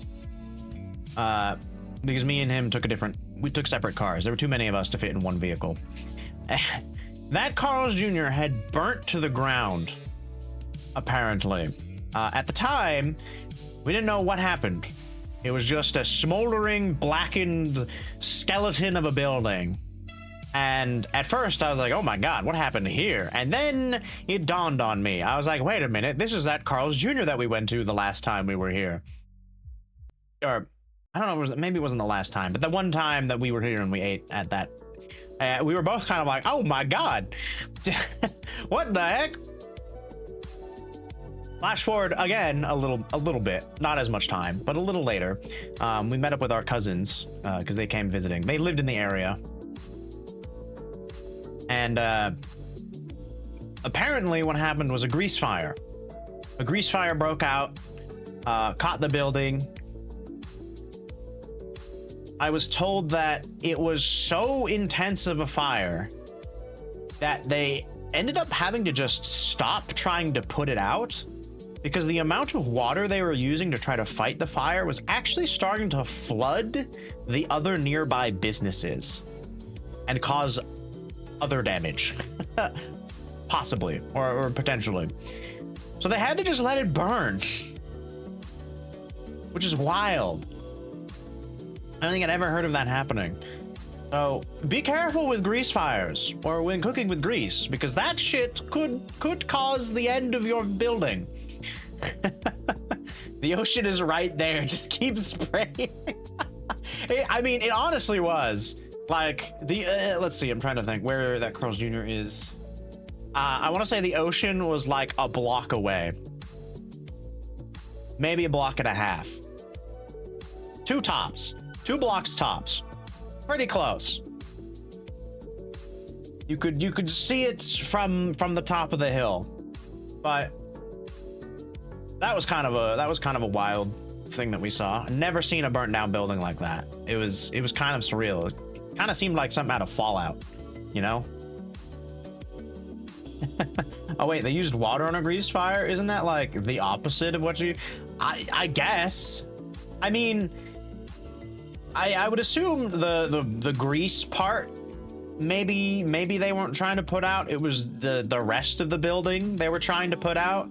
Because me and him we took separate cars. There were too many of us to fit in one vehicle. That Carl's Jr. had burnt to the ground, apparently. At the time, we didn't know what happened. It was just a smoldering, blackened skeleton of a building. And at first I was like, oh my god, what happened here? And then it dawned on me. I was like, wait a minute, this is that Carl's Jr. that we went to the last time we were here. Or, I don't know, maybe it wasn't the last time, but the one time that we were here and we ate at that. We were both kind of like, oh my god. What the heck? Flash forward again a little bit, not as much time, but a little later. We met up with our cousins because they came visiting. They lived in the area. And apparently what happened was a grease fire. A grease fire broke out, caught the building. I was told that it was so intense of a fire that they ended up having to just stop trying to put it out because the amount of water they were using to try to fight the fire was actually starting to flood the other nearby businesses and cause other damage. Possibly, or potentially. So they had to just let it burn. Which is wild. I don't think I'd ever heard of that happening. So be careful with grease fires or when cooking with grease, because that shit could cause the end of your building. The ocean is right there. Just keep spraying. I mean, it honestly was. Like, let's see, I'm trying to think where that Carl's Jr. is. I want to say the ocean was like a block away. Maybe a block and a half. 2 tops. 2 blocks tops. Pretty close. You could see it from the top of the hill. But that was kind of a wild thing that we saw. Never seen a burnt down building like that. It was kind of surreal. It kind of seemed like something out of Fallout, you know? Oh wait, they used water on a grease fire? Isn't that like the opposite of what I guess. I mean, I would assume the grease part, maybe they weren't trying to put out. It was the rest of the building they were trying to put out.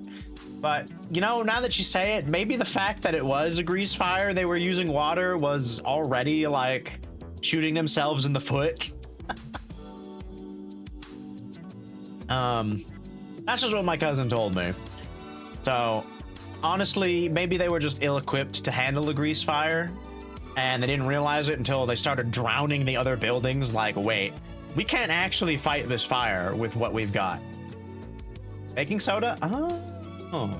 But, you know, now that you say it, maybe the fact that it was a grease fire, they were using water, was already, like, shooting themselves in the foot. That's just what my cousin told me. So, honestly, maybe they were just ill-equipped to handle a grease fire, and they didn't realize it until they started drowning the other buildings. Like, wait, we can't actually fight this fire with what we've got. Baking soda? Oh.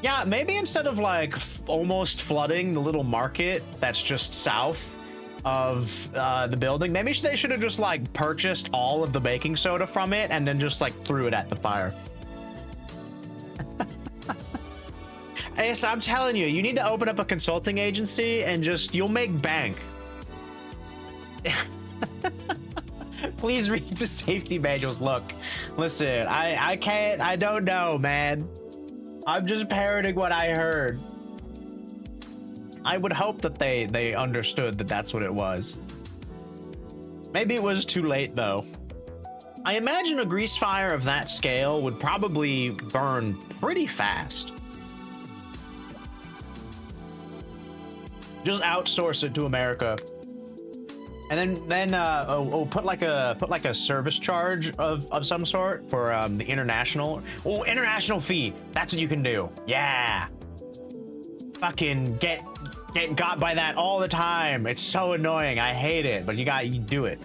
Yeah, maybe instead of like almost flooding the little market that's just south of the building, maybe they should have just like purchased all of the baking soda from it and then just like threw it at the fire. Yes, I'm telling you, you need to open up a consulting agency and you'll make bank. Please read the safety manuals. Look, listen, I don't know, man. I'm just parroting what I heard. I would hope that they understood that that's what it was. Maybe it was too late, though. I imagine a grease fire of that scale would probably burn pretty fast. Just outsource it to America. And then put like a service charge of some sort for the international fee. That's what you can do. Yeah. Fucking get got by that all the time. It's so annoying. I hate it, but you do it.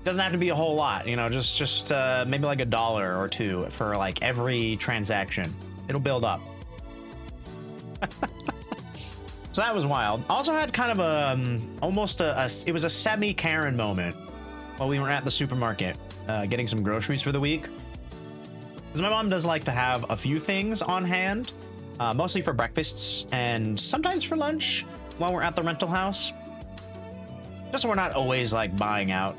Doesn't have to be a whole lot, you know, just maybe like $1 or $2 for like every transaction. It'll build up. So that was wild. Also had kind of it was a semi-Karen moment while we were at the supermarket getting some groceries for the week. Because my mom does like to have a few things on hand, mostly for breakfasts and sometimes for lunch while we're at the rental house. Just so we're not always like buying out.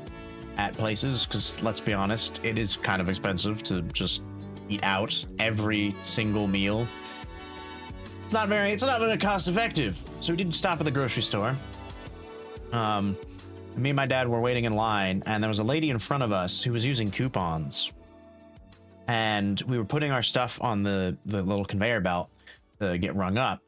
at places, because let's be honest, it is kind of expensive to just eat out every single meal. It's not very cost effective. So we did stop at the grocery store. Me and my dad were waiting in line, and there was a lady in front of us who was using coupons. And we were putting our stuff on the little conveyor belt to get rung up.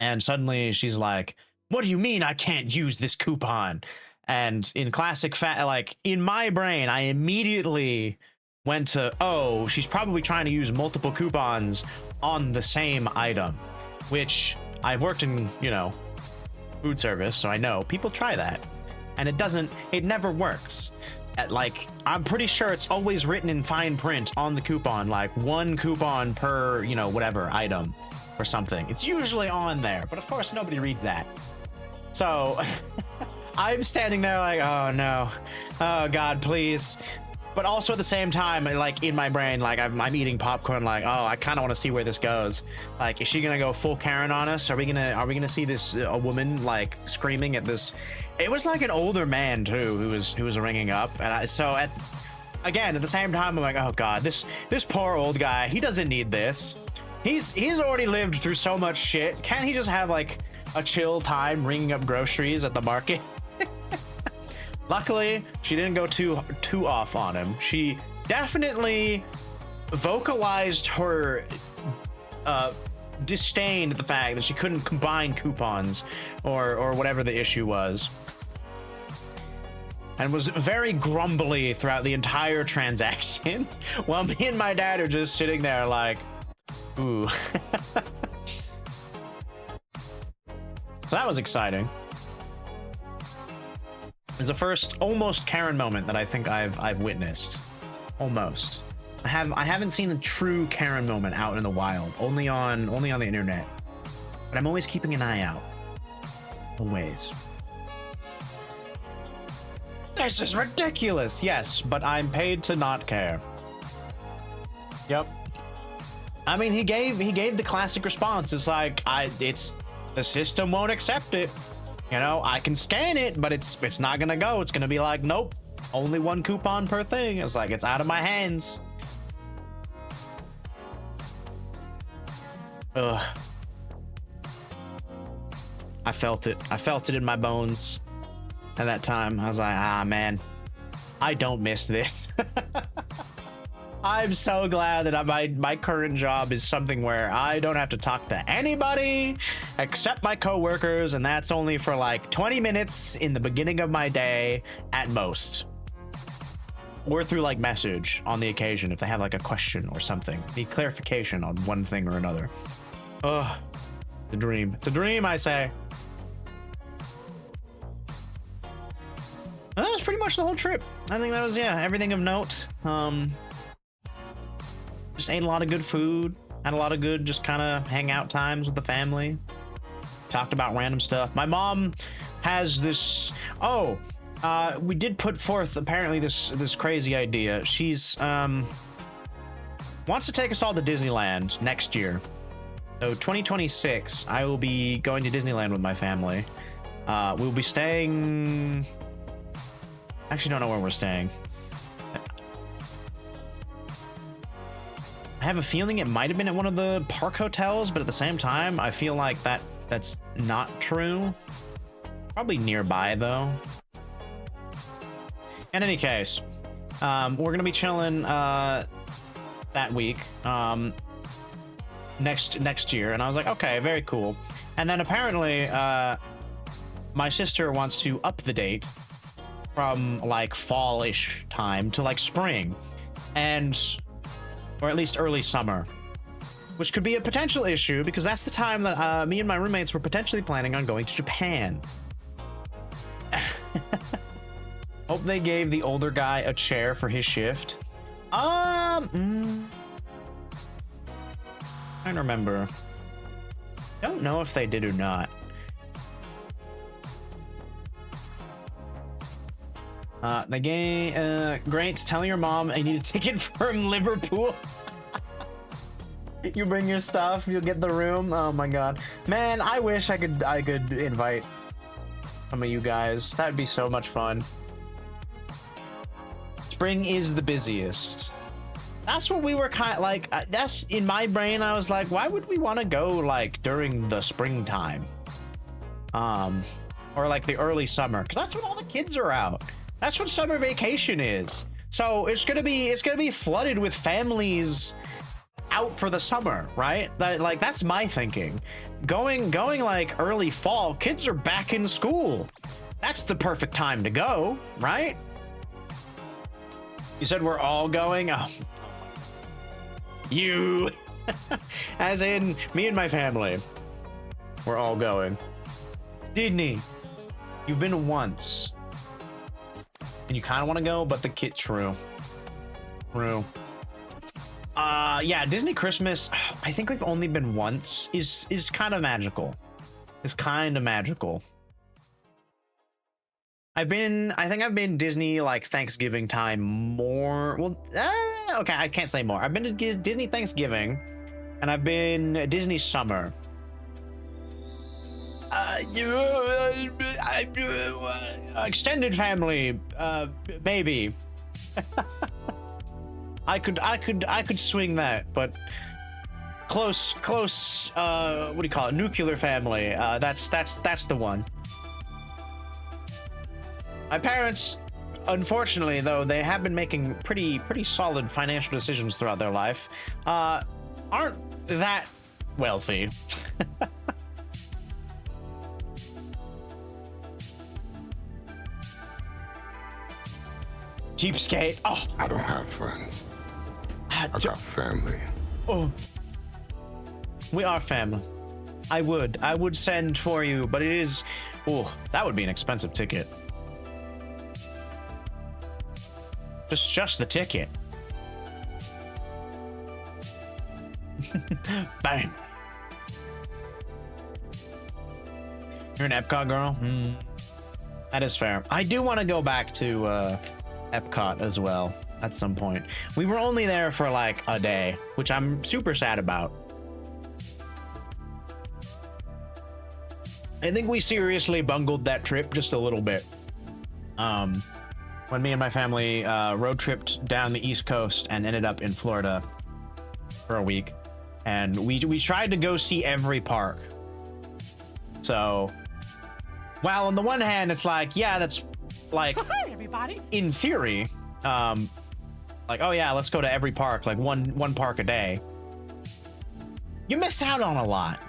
And suddenly she's like, "What do you mean I can't use this coupon?" And in classic like in my brain, I immediately went to, oh, she's probably trying to use multiple coupons on the same item, which I've worked in, you know, food service, so I know people try that, and it never works. Like, I'm pretty sure it's always written in fine print on the coupon, like 1 coupon per, you know, whatever item or something. It's usually on there, but of course nobody reads that. So I'm standing there like, oh no, oh God, please. But also at the same time, like in my brain, like I'm eating popcorn, like, oh, I kind of want to see where this goes. Like, is she gonna go full Karen on us? Are we gonna see this a woman like screaming at this? It was like an older man too who was ringing up, and at the same time, I'm like, oh God, this poor old guy, he doesn't need this. He's already lived through so much shit. Can't he just have like a chill time ringing up groceries at the market? Luckily, she didn't go too off on him. She definitely vocalized her disdain at the fact that she couldn't combine coupons or whatever the issue was, and was very grumbly throughout the entire transaction, while me and my dad are just sitting there like, ooh. So that was exciting. It's the first almost Karen moment that I think I've witnessed. Almost. I haven't seen a true Karen moment out in the wild, only on the internet. But I'm always keeping an eye out. Always. This is ridiculous. Yes, but I'm paid to not care. Yep. I mean, he gave the classic response. It's like, the system won't accept it. You know, I can scan it, but it's not gonna go. It's gonna be like, nope, only 1 coupon per thing. It's like, it's out of my hands. Ugh. I felt it. I felt it in my bones at that time. I was like, ah, man, I don't miss this. I'm so glad that my current job is something where I don't have to talk to anybody except my coworkers, and that's only for like 20 minutes in the beginning of my day at most. Or through like message on the occasion if they have like a question or something. Need clarification on one thing or another. Ugh. It's a dream. It's a dream, I say. And that was pretty much the whole trip. I think that was, yeah, everything of note. Just ate a lot of good food, had a lot of good just kind of hangout times with the family, talked about random stuff. My mom has this, we did put forth apparently this crazy idea. She's wants to take us all to Disneyland next year. So 2026, I will be going to Disneyland with my family. We'll be staying, I actually don't know where we're staying. I have a feeling it might have been at one of the park hotels, but at the same time, I feel like that's not true. Probably nearby, though. In any case, we're gonna be chilling that week next year, and I was like, okay, very cool. And then apparently, my sister wants to up the date from like fall-ish time to like spring, or at least early summer, which could be a potential issue because that's the time that me and my roommates were potentially planning on going to Japan. Hope they gave the older guy a chair for his shift. Trying to remember. Don't know if they did or not. Great, tell your mom I need a ticket from Liverpool. You bring your stuff, you'll get the room. Oh my god. Man, I wish I could invite some of you guys. That'd be so much fun. spring is the busiest. That's what we were kind of like. That's in my brain. I was like, why would we want to go like during the springtime? Or like the early summer, because that's when all the kids are out. That's what summer vacation is. So it's gonna be flooded with families out for the summer, right? That's my thinking. Going like early fall, kids are back in school. That's the perfect time to go, right? You said we're all going? Oh. You, as in me and my family, we're all going. Disney, you've been once, and you kind of want to go, but the kid, true. Yeah, Disney Christmas, I think we've only been once, is kind of magical. It's kind of magical. I think I've been Disney like Thanksgiving time more. Well, okay, I can't say more. I've been to Disney Thanksgiving, and I've been Disney summer. Extended family, baby. I could swing that, but close. What do you call it? Nuclear family. That's the one. My parents, unfortunately, though, they have been making pretty solid financial decisions throughout their life. Aren't that wealthy. Cheapskate. Oh, I don't have friends. I got family. Oh, we are family. I would send for you, but it is. Oh, that would be an expensive ticket. Just the ticket. Bang. You're an Epcot girl? That is fair. I do want to go back to Epcot as well at some point. We were only there for like a day, which I'm super sad about. I think we seriously bungled that trip just a little bit. When me and my family road tripped down the East Coast and ended up in Florida for a week, and we tried to go see every park. So, while on the one hand it's like, yeah, that's like, hi everybody. In theory, like, oh yeah, let's go to every park, like one park a day. You miss out on a lot.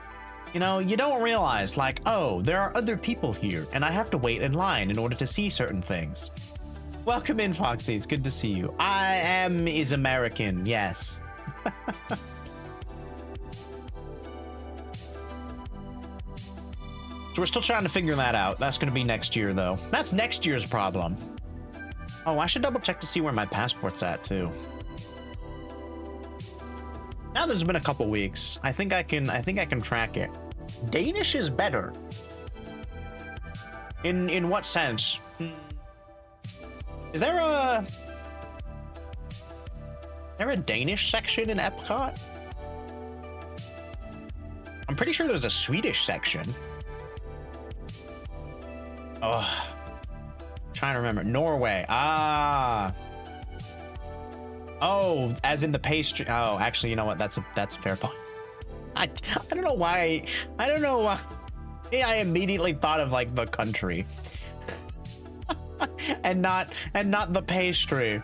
You know, you don't realize like, oh, there are other people here, and I have to wait in line in order to see certain things. Welcome in, Foxy. It's good to see you. I am is American, yes. So we're still trying to figure that out. That's going to be next year, though. That's next year's problem. Oh, I should double check to see where my passport's at, too. Now there's been a couple weeks. I think I can track it. Danish is better. In what sense? Is there a Danish section in Epcot? I'm pretty sure there's a Swedish section. Oh, trying to remember. Norway. Ah. Oh, as in the pastry. Oh, actually, you know what? That's a fair point. I don't know why. I don't know why. I immediately thought of like the country. and not the pastry.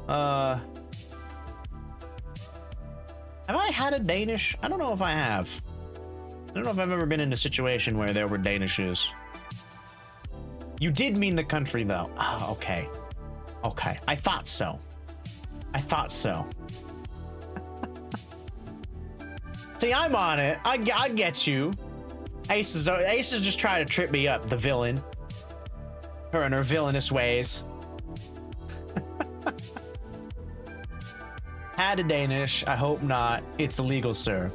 Have I had a Danish? I don't know if I have. I don't know if I've ever been in a situation where there were Danishes. You did mean the country, though. Oh, okay. Okay. I thought so. See, I'm on it. I get you. Ace is just trying to trip me up, the villain. Her and her villainous ways. Had a Danish. I hope not. It's illegal, sir.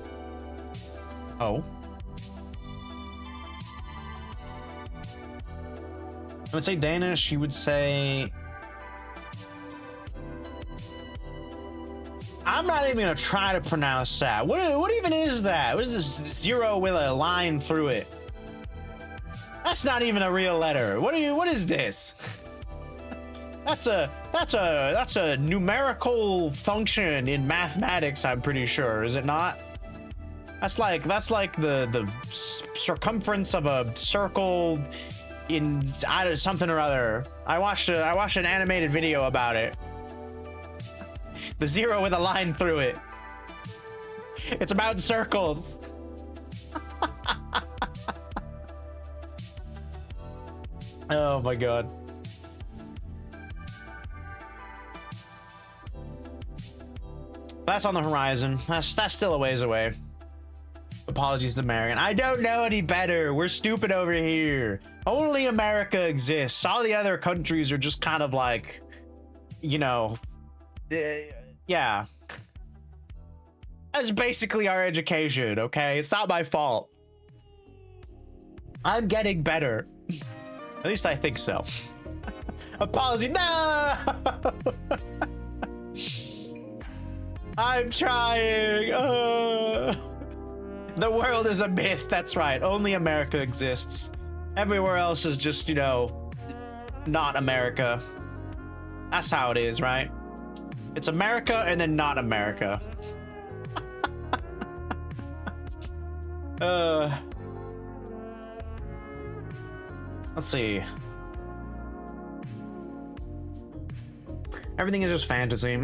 Oh. I would say Danish. You would say... I'm not even gonna try to pronounce that. What even is that? What is this zero with a line through it? That's not even a real letter. What is this? That's a numerical function in mathematics, I'm pretty sure, is it not? That's like the circumference of a circle in something or other. I watched an animated video about it. The zero with a line through it. It's about circles. Oh my god. That's on the horizon. That's still a ways away. Apologies to American. I don't know any better. We're stupid over here. Only America exists. All the other countries are just kind of like, you know, yeah. That's basically our education, okay? It's not my fault. I'm getting better. At least I think so. Apology. No! I'm trying. The world is a myth. That's right. Only America exists. Everywhere else is just, you know, not America. That's how it is, right? It's America and then not America. Let's see. Everything is just fantasy.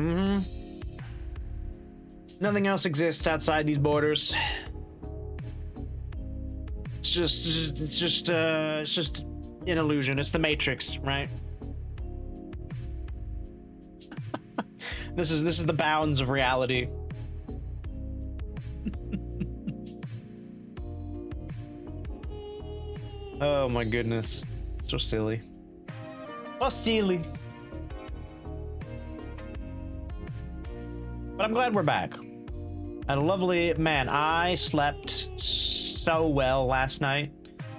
Nothing else exists outside these borders. It's just an illusion. It's the Matrix, right? This is the bounds of reality. Oh my goodness. So silly. So silly. But I'm glad we're back. And a lovely man, I slept so well last night,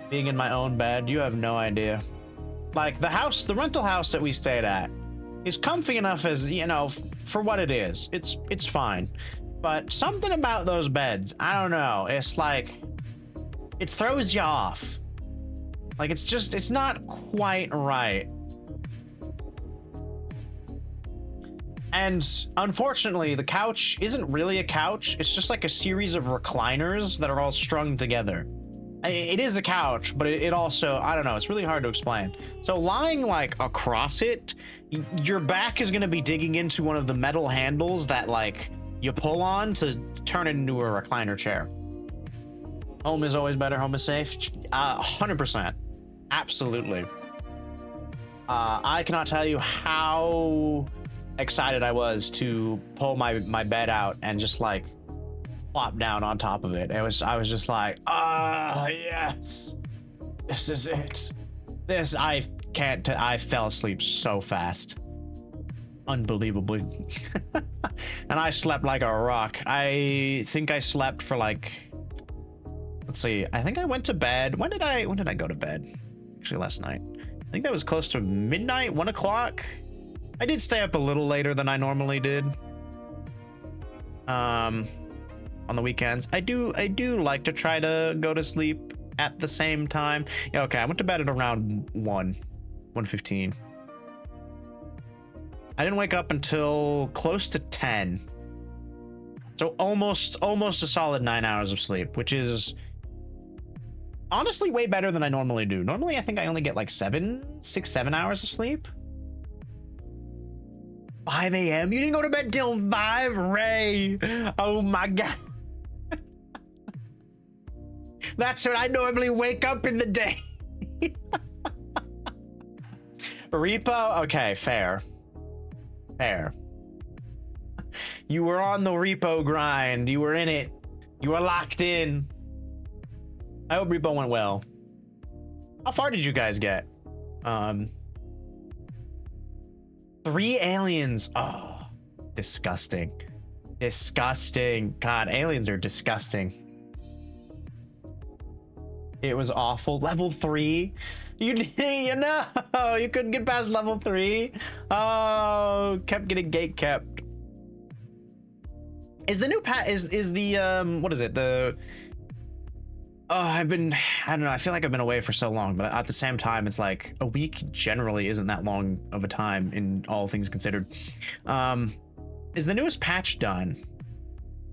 being in my own bed. You have no idea. Like the rental house that we stayed at is comfy enough as, you know, for what it is. It's fine. But something about those beds, I don't know. It's like, it throws you off. Like it's not quite right. And unfortunately, the couch isn't really a couch. It's just like a series of recliners that are all strung together. It is a couch, but it also, I don't know, it's really hard to explain. So lying like across it, your back is going to be digging into one of the metal handles that like you pull on to turn it into a recliner chair. Home is always better. Home is safe. 100%. Absolutely. I cannot tell you how excited I was to pull my bed out and just like plop down on top of it. I was just like, yes, this is it. I fell asleep so fast, unbelievably. And I slept like a rock. I think I slept for like, let's see, I think I went to bed. When did I go to bed? Actually, last night. I think that was close to midnight, 1 o'clock. I did stay up a little later than I normally did. On the weekends. I do like to try to go to sleep at the same time. Yeah, okay, I went to bed at around 1:15. I didn't wake up until close to 10. So almost a solid 9 hours of sleep, which is honestly way better than I normally do. Normally, I think I only get like 7 hours of sleep. 5 a.m.? You didn't go to bed till 5, Ray. Oh my god. That's when I normally wake up in the day. Repo? Okay, fair. Fair. You were on the repo grind. You were in it. You were locked in. I hope repo went well. How far did you guys get? 3 aliens. Oh, disgusting. Disgusting. God, aliens are disgusting. It was awful. Level 3. You know, you couldn't get past level 3. Oh, kept getting gate kept. Is the new is the what is it? The I don't know, I feel like I've been away for so long, but at the same time, it's like a week generally isn't that long of a time in all things considered. Is the newest patch done?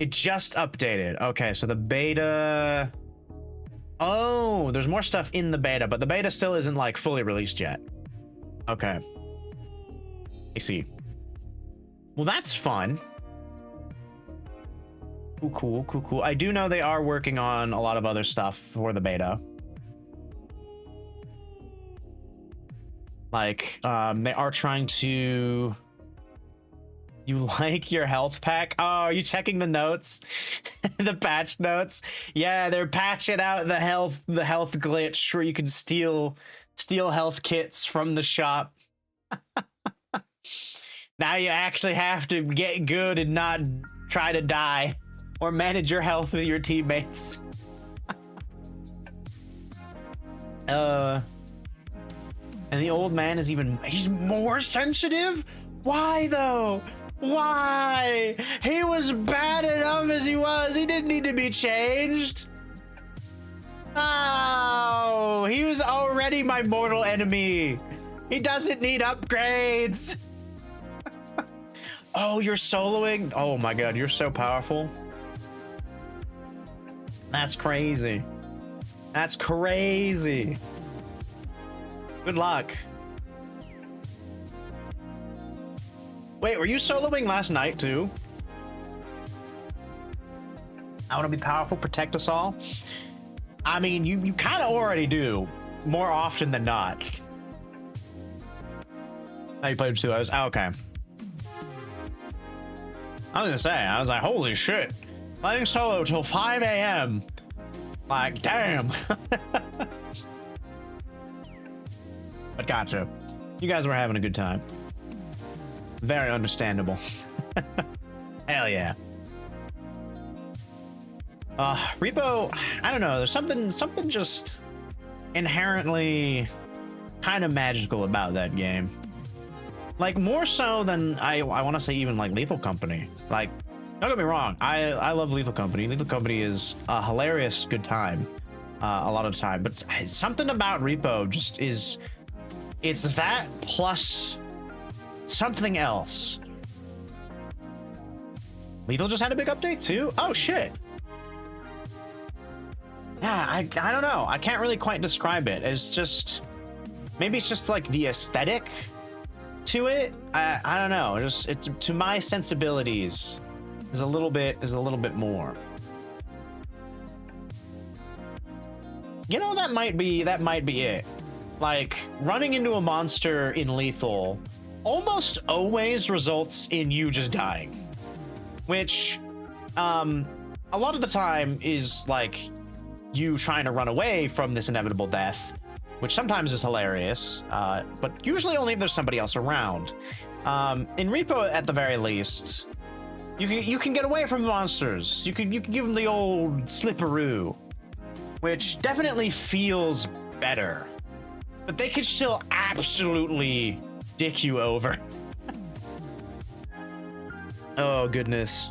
It just updated. Okay, so the beta... Oh, there's more stuff in the beta, but the beta still isn't like fully released yet. Okay. I see. Well, that's fun. Cool. I do know they are working on a lot of other stuff for the beta. Like, they are trying to... You like your health pack? Oh, are you checking the notes? The patch notes? Yeah, they're patching out the health glitch where you can steal health kits from the shop. Now you actually have to get good and not try to die or manage your health with your teammates. And the old man he's more sensitive? Why though? Why? He was bad enough as he was. He didn't need to be changed. Oh, he was already my mortal enemy. He doesn't need upgrades. Oh, you're soloing? Oh my god, you're so powerful. That's crazy. That's crazy. Good luck. Wait, were you soloing last night too? I want to be powerful, protect us all. I mean, you kind of already do, more often than not. Oh, you played 2 hours? Oh, okay. I was gonna say, I was like, holy shit. Playing solo till 5 a.m. Like, damn. But gotcha. You guys were having a good time. Very understandable. Hell yeah. Repo, I don't know, there's something just inherently kind of magical about that game. Like, more so than I want to say even like Lethal Company. Like, don't get me wrong, I love Lethal Company. Lethal Company is a hilarious good time a lot of the time, but something about Repo just is, it's that plus something else. Lethal just had a big update too? Oh shit. Yeah, I don't know. I can't really quite describe it. It's just, maybe it's just like the aesthetic to it. I don't know. It's to my sensibilities is a little bit more. You know, that might be it. Like, running into a monster in Lethal almost always results in you just dying, which a lot of the time is like you trying to run away from this inevitable death, which sometimes is hilarious, but usually only if there's somebody else around. In Repo, at the very least, you can get away from monsters. You can give them the old slipperoo, which definitely feels better, but they can still absolutely dick you over. Oh goodness.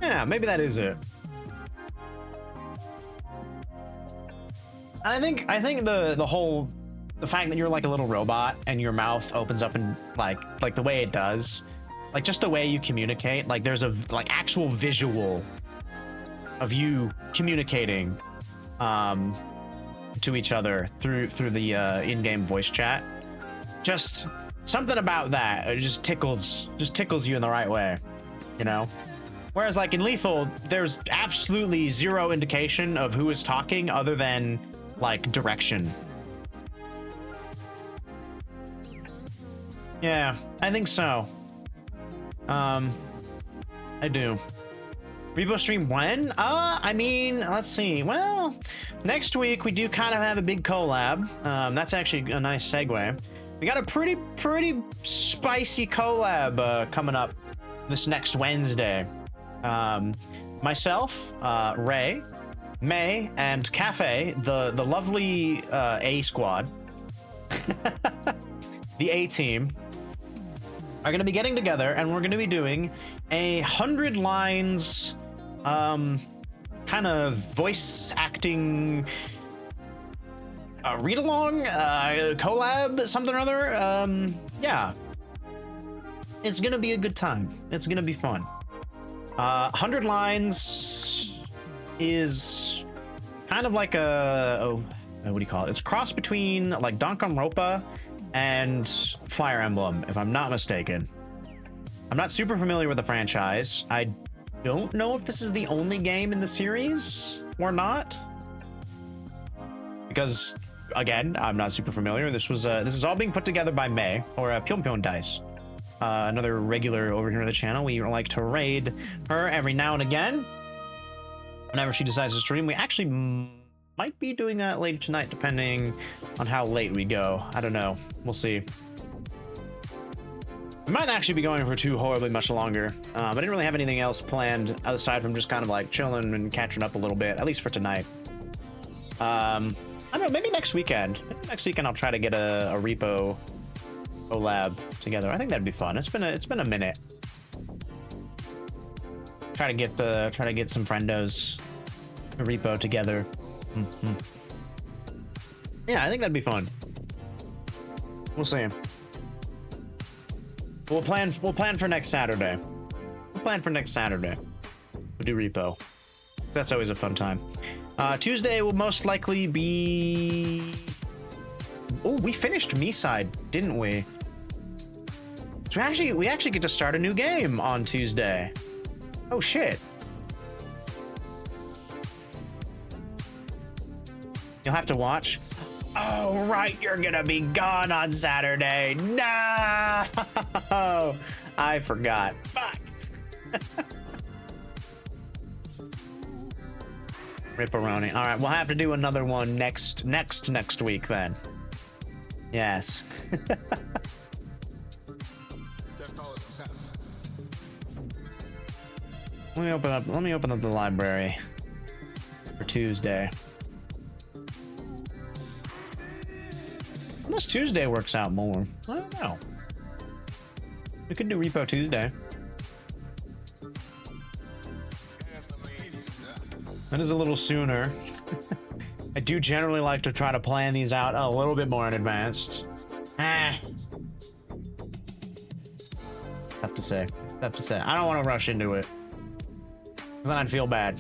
Yeah, maybe that is it. And I think the fact that you're like a little robot and your mouth opens up and like the way it does, like just the way you communicate, like there's a like actual visual of you communicating to each other through the in-game voice chat. Just something about that, it just tickles you in the right way, you know? Whereas like in Lethal, there's absolutely zero indication of who is talking other than like direction. Yeah, I think so. I do. Repo stream when? I mean, let's see. Well, next week we do kind of have a big collab. That's actually a nice segue. We got a pretty spicy collab coming up this next Wednesday. Myself, Ray, May, and Cafe, the lovely A squad, the A team, are going to be getting together, and we're going to be doing 100 lines kind of voice acting read along, collab, something or other. Yeah, it's gonna be a good time. It's gonna be fun. 100 lines is kind of like what do you call it? It's a cross between like Danganronpa and Fire Emblem, if I'm not mistaken. I'm not super familiar with the franchise. I don't know if this is the only game in the series or not, because again, I'm not super familiar. This is all being put together by May, or Pyong Pyong Dice, another regular over here on the channel. We like to raid her every now and again whenever she decides to stream. We actually might be doing that later tonight, depending on how late we go. I don't know. We'll see. We might actually be going for too horribly much longer. I didn't really have anything else planned aside from just kind of like chilling and catching up a little bit, at least for tonight. I don't know, maybe next weekend. Maybe next weekend I'll try to get a repo collab together. I think that'd be fun. It's been a minute. Try to get some friendos repo together. Yeah, I think that'd be fun. We'll see. We'll plan for next Saturday. We'll do repo. That's always a fun time. Tuesday will most likely be... Oh, we finished Me-Side, didn't we? So we actually get to start a new game on Tuesday. Oh shit. You'll have to watch. Oh, right, you're gonna be gone on Saturday. No! I forgot. Fuck. Ripperoni. All right, we'll have to do another one next week then. Yes. Let me open up the library for Tuesday. Unless Tuesday works out more. I don't know. We could do Repo Tuesday. That is a little sooner. I do generally like to try to plan these out a little bit more in advance. Tough to say. I don't want to rush into it, then I'd feel bad.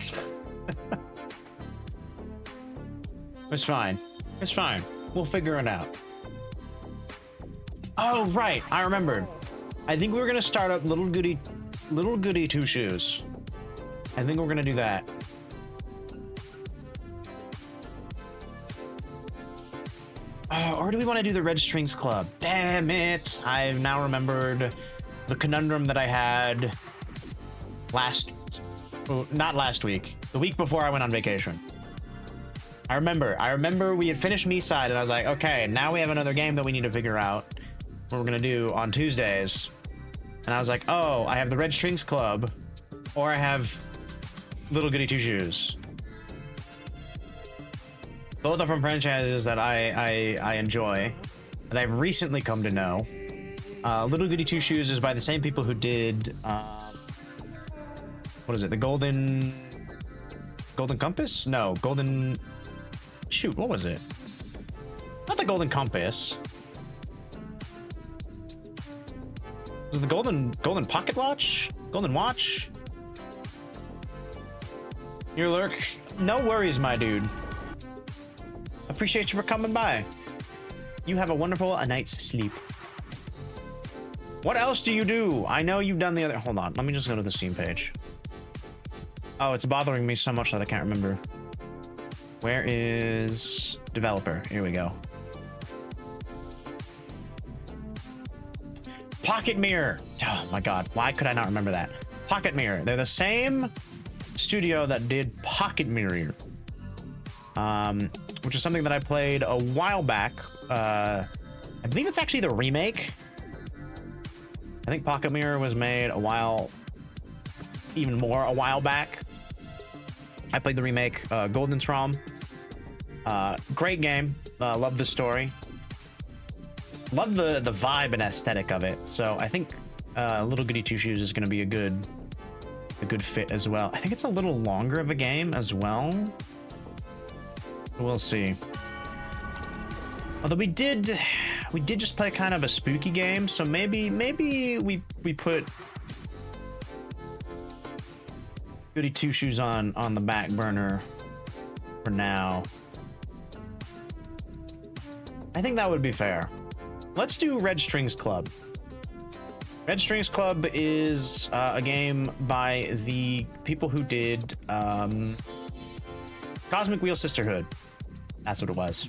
It's fine. We'll figure it out. Oh, right. I remembered. I think we were gonna start up Little Goody Two Shoes. I think we're gonna do that. Or do we want to do the Red Strings Club? Damn it! I've now remembered the conundrum that I had not last week, the week before I went on vacation. I remember we had finished Me-Side and I was like, okay, now we have another game that we need to figure out what we're gonna do on Tuesdays. And I was like, oh, I have the Red Strings Club, or I have Little Goody Two Shoes. Both are from franchises that I enjoy, that I've recently come to know. Little Goody Two Shoes is by the same people who did, what is it? The Golden Compass? No, shoot, what was it? Not the Golden Compass. Was it the Golden Pocket Watch? Golden Watch? Your lurk. No worries, my dude. Appreciate you for coming by. You have a wonderful night's sleep. What else do you do? I know you've done the other... Hold on, let me just go to the Steam page. Oh, it's bothering me so much that I can't remember. Where is developer? Here we go. Pocket Mirror. Oh my god, why could I not remember that? Pocket Mirror. They're the same studio that did Pocket Mirror. Which is something that I played a while back. I believe it's actually the remake. I think Pocket Mirror was made a while back. I played the remake, Golden Strom. Great game. Love the story. Love the vibe and aesthetic of it. So I think Little Goody Two Shoes is going to be a good a good fit as well. I think it's a little longer of a game as well. We'll see. Although we did just play kind of a spooky game, so maybe we put Goody Two Shoes on the back burner for now. I think that would be fair. Let's do Red Strings Club. Red Strings Club is a game by the people who did Cosmic Wheel Sisterhood. That's what it was.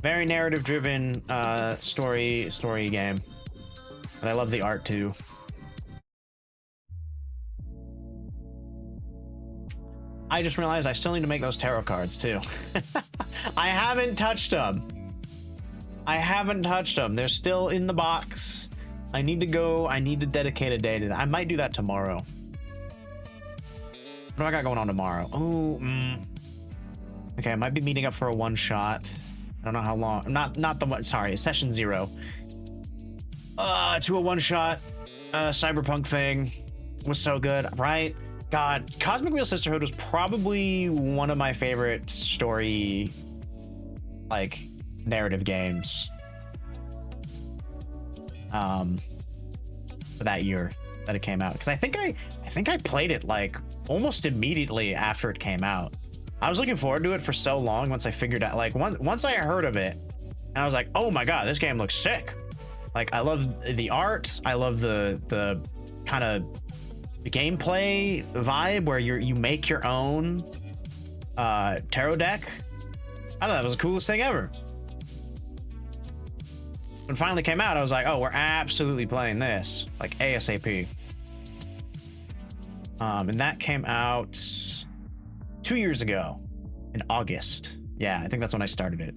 Very narrative-driven story game. And I love the art too. I just realized I still need to make those tarot cards too. I haven't touched them. They're still in the box. I need to dedicate a day to that. I might do that tomorrow. What do I got going on tomorrow? Oh, okay, I might be meeting up for a one-shot. I don't know how long. Not the one. Sorry, session 0. To a one-shot cyberpunk thing was so good, right? God, Cosmic Wheel Sisterhood was probably one of my favorite story, like, narrative games. For that year that it came out, because I think I played it like almost immediately after it came out. I was looking forward to it for so long. Once I figured out, like, once I heard of it, and I was like, oh my god, this game looks sick. Like, I love the art. I love the kind of gameplay vibe where you make your own tarot deck. I thought that was the coolest thing ever. When it finally came out, I was like, oh, we're absolutely playing this, like, ASAP. And that came out 2 years ago in August. Yeah, I think that's when I started it.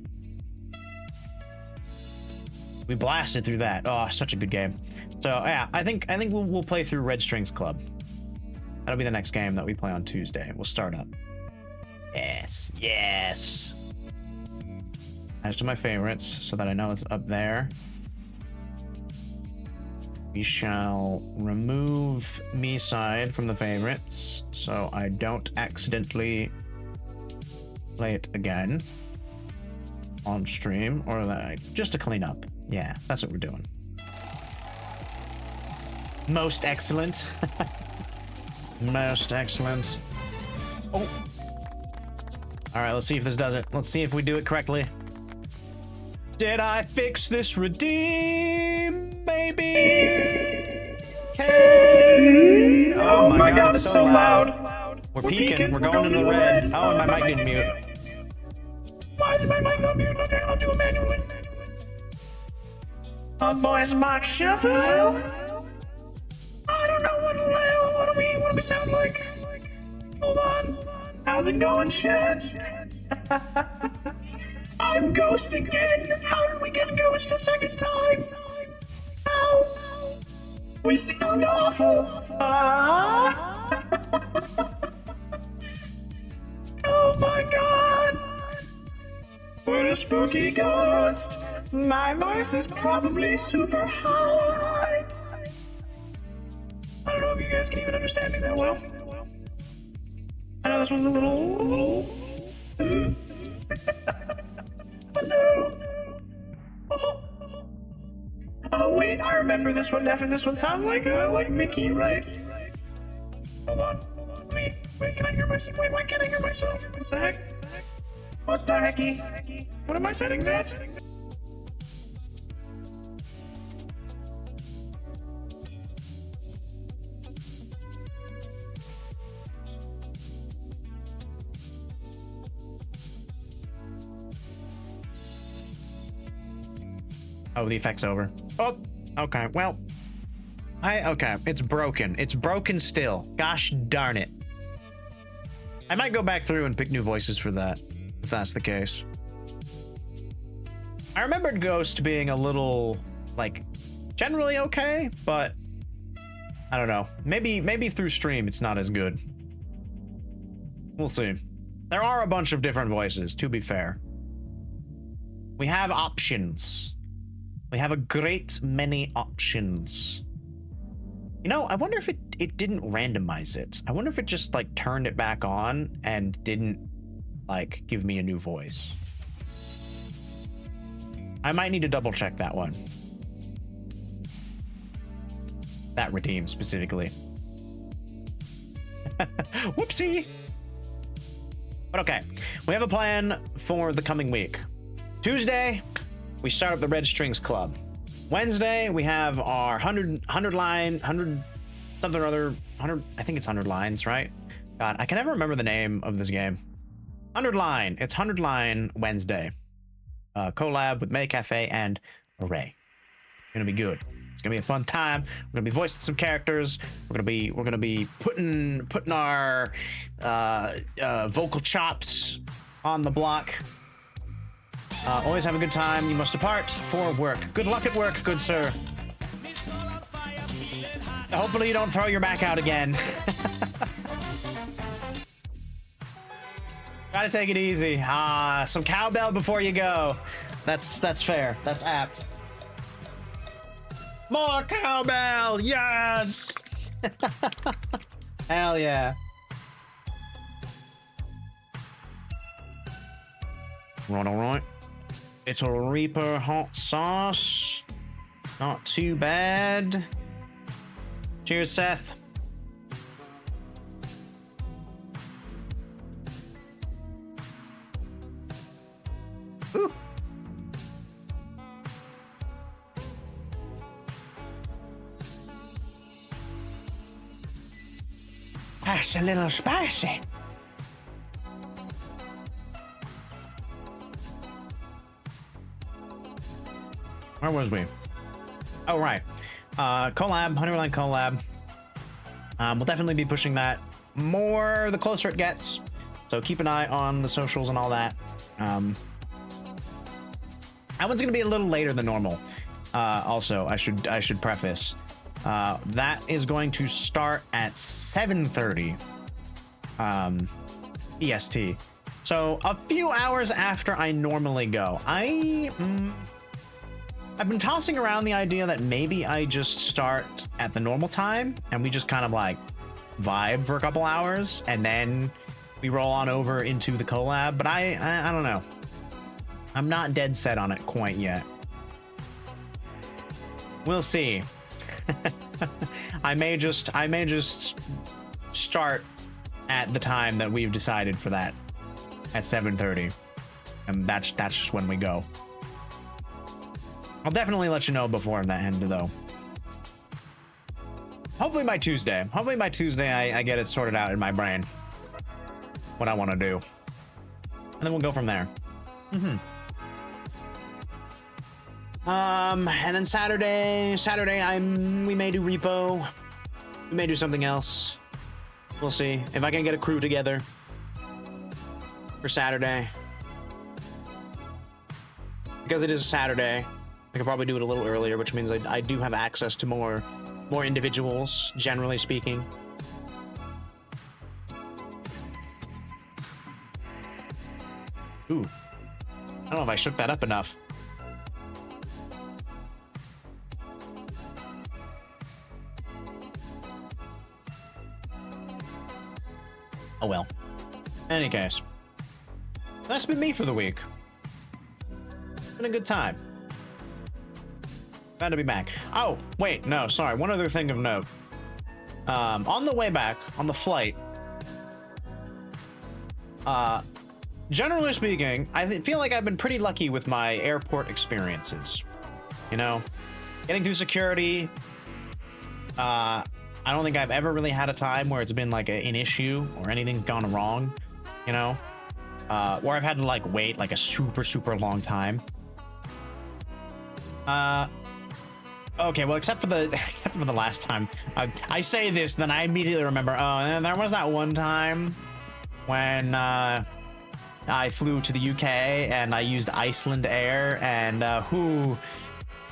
We blasted through that. Oh, such a good game. So yeah, I think we'll play through Red Strings Club. That'll be the next game that we play on Tuesday. We'll start up. Yes. Add to my favorites so that I know it's up there. We shall remove me side from the favorites so I don't accidentally play it again on stream, or just to clean up. Yeah, that's what we're doing. Most excellent. Most excellent. Oh. All right, let's see if this does it. Let's see if we do it correctly. Did I fix this redeem, baby? Okay. Oh my god, it's so loud. We're peeking. We're going into the red. Oh, and my mic didn't mute. Why did my mic not mute? Okay, I'll do it manually. Boys, Mark Shuffle. I don't know what do we sound like? Hold on. How's it going, Chad? I'm Ghost again. How did we get Ghost a second time? How? We sound awful. Oh my god. What a spooky ghost. My voice is probably super high. I don't know if you guys can even understand me that well. I know this one's a little. Hello. Oh wait, I remember this one. Definitely, this one sounds like Mickey, right? Hold on. Wait, can I hear myself? Wait, why can't I hear myself? What the heck? What the hecky? What are my settings at? Oh, the effect's over. Oh, okay. Well, okay. It's broken. It's broken still. Gosh darn it. I might go back through and pick new voices for that, if that's the case. I remembered Ghost being a little, like, generally okay, but I don't know. Maybe through stream it's not as good. We'll see. There are a bunch of different voices, to be fair. We have options. We have a great many options. You know, I wonder if it didn't randomize it. I wonder if it just like turned it back on and didn't like give me a new voice. I might need to double check that one. That redeem specifically. Whoopsie. But okay, we have a plan for the coming week. Tuesday, we start up the Red Strings Club. Wednesday, we have our 100 line, 100 something or other, 100, I think it's 100 lines, right? God, I can never remember the name of this game. 100 line, it's 100 line Wednesday. Collab with May Cafe and Array. Gonna be good. It's gonna be a fun time. We're gonna be voicing some characters. We're gonna be putting our vocal chops on the block. Always have a good time. You must depart for work. Good luck at work, good sir. Hopefully you don't throw your back out again. Gotta take it easy. Some cowbell before you go. That's fair. That's apt. More cowbell! Yes! Hell yeah. Alright. It's a Reaper hot sauce. Not too bad. Cheers, Seth. Ooh. That's a little spicy. Where was we? Oh, right. Collab, Honeyland collab. We'll definitely be pushing that more the closer it gets. So keep an eye on the socials and all that. That one's gonna be a little later than normal. Also, I should preface. That is going to start at 7:30 EST. So a few hours after I normally go. I've been tossing around the idea that maybe I just start at the normal time and we just kind of like vibe for a couple hours and then we roll on over into the collab, but I don't know. I'm not dead set on it quite yet. We'll see. I may just start at the time that we've decided for that at 7:30, and that's just when we go. I'll definitely let you know before that end, though. Hopefully by Tuesday. I get it sorted out in my brain what I want to do, and then we'll go from there. And then Saturday, we may do repo. We may do something else. We'll see if I can get a crew together for Saturday. Because it is a Saturday, I could probably do it a little earlier, which means I do have access to more individuals, generally speaking. Ooh. I don't know if I shook that up enough. Oh well. In any case, that's been me for the week. Been a good time. Glad to be back. Oh, wait, no, sorry. One other thing of note. On the way back, on the flight, generally speaking, I feel like I've been pretty lucky with my airport experiences. You know, getting through security, I don't think I've ever really had a time where it's been like an issue or anything's gone wrong, you know, where I've had to like wait like a super long time. Okay, well, except for the last time, I say this, then I immediately remember. Oh, and there was that one time when I flew to the UK and I used Iceland Air, and I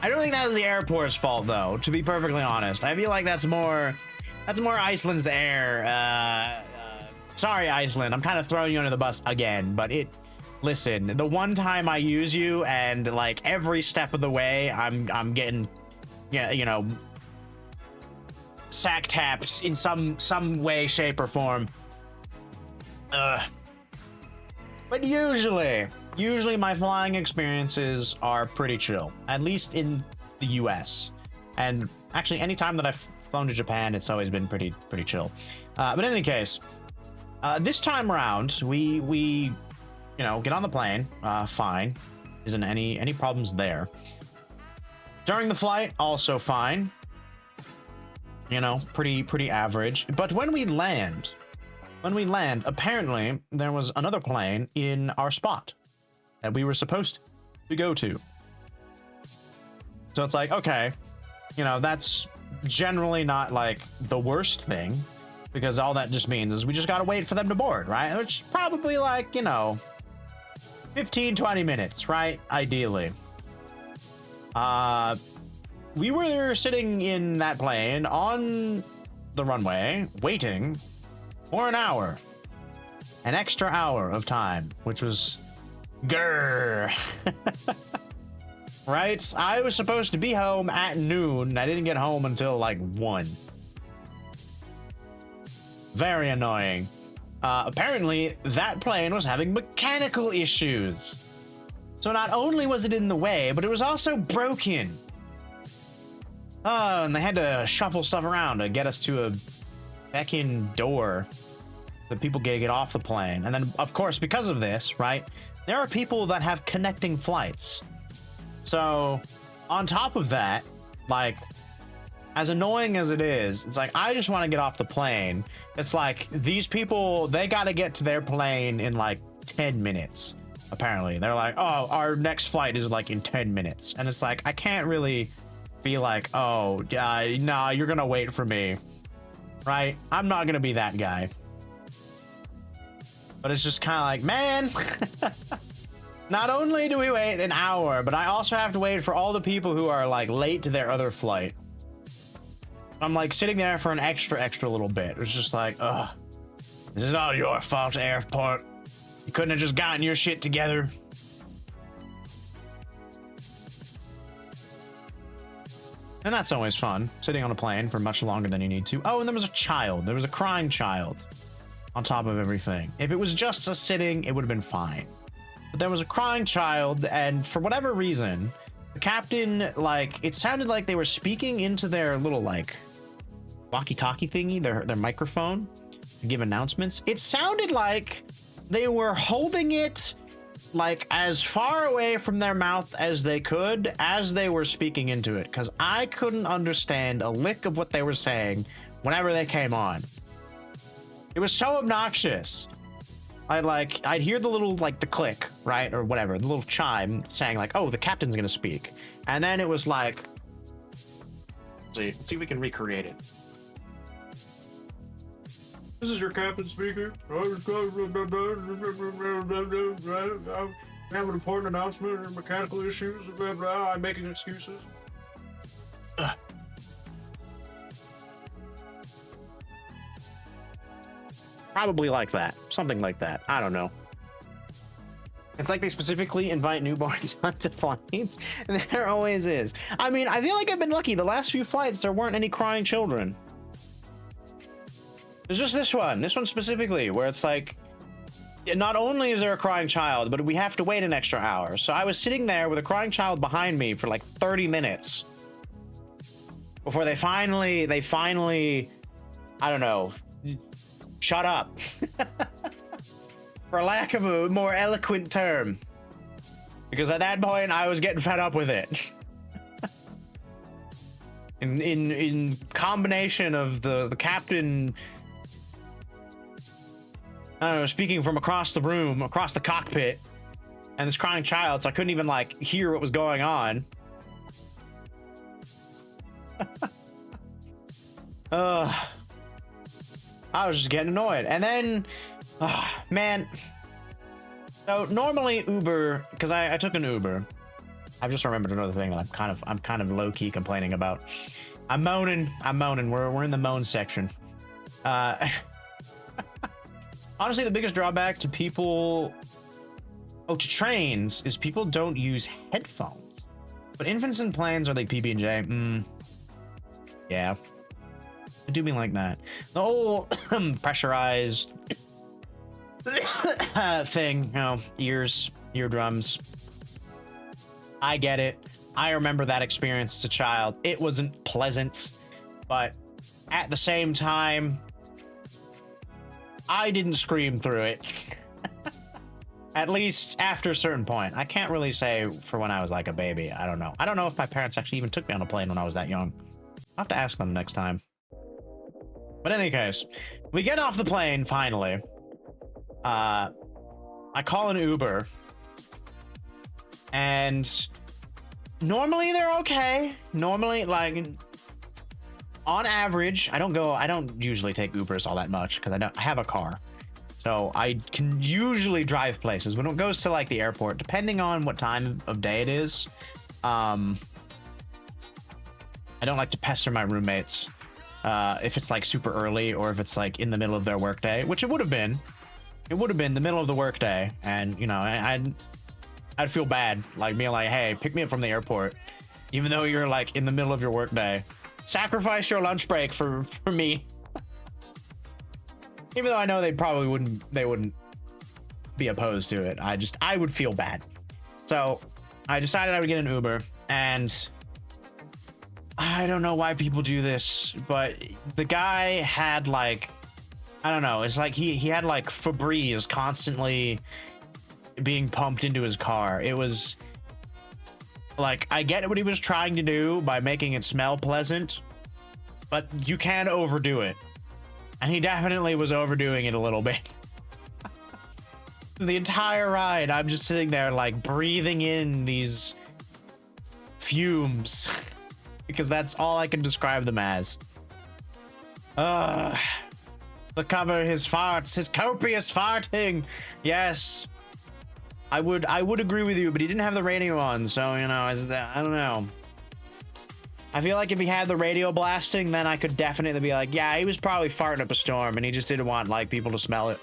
don't think that was the airport's fault, though. To be perfectly honest, I feel like that's more Iceland's Air. Sorry, Iceland. I'm kind of throwing you under the bus again, but listen, the one time I use you, and like every step of the way, I'm getting, yeah, you know, nutsack tapped in some way, shape, or form. But usually my flying experiences are pretty chill, at least in the US. And actually, anytime that I've flown to Japan, it's always been pretty chill. But in any case, this time around, we get on the plane, fine. Isn't any problems there. During the flight, also fine. Pretty average. But when we land, apparently there was another plane in our spot that we were supposed to go to. So it's like, okay, that's generally not like the worst thing, because all that just means is we just gotta wait for them to board, right? Which is probably like, 15-20 minutes, right? Ideally. We were sitting in that plane on the runway, waiting for an hour. An extra hour of time, which was grrr. Right? I was supposed to be home at noon. I didn't get home until like 1. Very annoying. Apparently, that plane was having mechanical issues. So not only was it in the way, but it was also broken. And they had to shuffle stuff around to get us to a back-in door that people get off the plane. And then, of course, because of this, right, there are people that have connecting flights. So, on top of that, like, as annoying as it is, it's like, I just want to get off the plane. It's like, these people, they got to get to their plane in, like, 10 minutes, apparently. They're like, oh, our next flight is, like, in 10 minutes. And it's like, I can't really be like, oh, nah, you're gonna wait for me, right? I'm not gonna be that guy. But it's just kind of like, man, not only do we wait an hour, but I also have to wait for all the people who are like late to their other flight. I'm like sitting there for an extra little bit. It's just like, ugh, this is all your fault, airport. You couldn't have just gotten your shit together. And that's always fun, sitting on a plane for much longer than you need to. Oh, and there was a child. There was a crying child on top of everything. If it was just a sitting, it would have been fine. But there was a crying child, and for whatever reason, the captain, like, it sounded like they were speaking into their little, like, walkie-talkie thingy, their microphone, to give announcements. It sounded like they were holding it like as far away from their mouth as they could as they were speaking into it, because I couldn't understand a lick of what they were saying whenever they came on. It was so obnoxious. I'd hear the little, like, the click, right, or whatever, the little chime saying like, oh, the captain's gonna speak, and then it was like, let's see if we can recreate it. This is your captain speaker. I have an important announcement and mechanical issues. I'm making excuses. Probably like that. Something like that. I don't know. It's like they specifically invite newborns onto flights. And there always is. I mean, I feel like I've been lucky. The last few flights, there weren't any crying children. There's just this one specifically, where it's like, not only is there a crying child, but we have to wait an extra hour. So I was sitting there with a crying child behind me for like 30 minutes before they finally, I don't know, shut up. For lack of a more eloquent term. Because at that point, I was getting fed up with it. in combination of the captain, I don't know, speaking from across the room, across the cockpit, and this crying child, so I couldn't even, like, hear what was going on. I was just getting annoyed. And then, man. So normally Uber, because I took an Uber. I've just remembered another thing that I'm kind of low-key complaining about. I'm moaning. We're in the moan section. Honestly, the biggest drawback to to trains is people don't use headphones. But infants and planes are like PB&J. Yeah. do me like that? The whole pressurized thing, you know, eardrums. I get it. I remember that experience as a child. It wasn't pleasant, but at the same time, I didn't scream through it. At least after a certain point. I can't really say for when I was like a baby. I don't know. I don't know if my parents actually even took me on a plane when I was that young. I'll have to ask them next time. But in any case, we get off the plane finally. I call an Uber. And normally they're okay. Normally, like, on average, I don't usually take Ubers all that much because I have a car. So I can usually drive places. When it goes to like the airport, depending on what time of day it is, I don't like to pester my roommates if it's like super early or if it's like in the middle of their workday, which it would have been. It would have been the middle of the workday, and you know, I'd feel bad, like being like, "Hey, pick me up from the airport," even though you're like in the middle of your workday. Sacrifice your lunch break for me. Even though I know they wouldn't be opposed to it. I would feel bad. So I decided I would get an Uber, and I don't know why people do this, but the guy had like, I don't know, it's like he had like Febreze constantly being pumped into his car. It was like, I get what he was trying to do by making it smell pleasant, but you can overdo it. And he definitely was overdoing it a little bit. The entire ride, I'm just sitting there like breathing in these fumes because that's all I can describe them as. To cover his farts, his copious farting. Yes, I would agree with you, but he didn't have the radio on, so you know, I don't know. I feel like if he had the radio blasting, then I could definitely be like, yeah, he was probably farting up a storm and he just didn't want like people to smell it.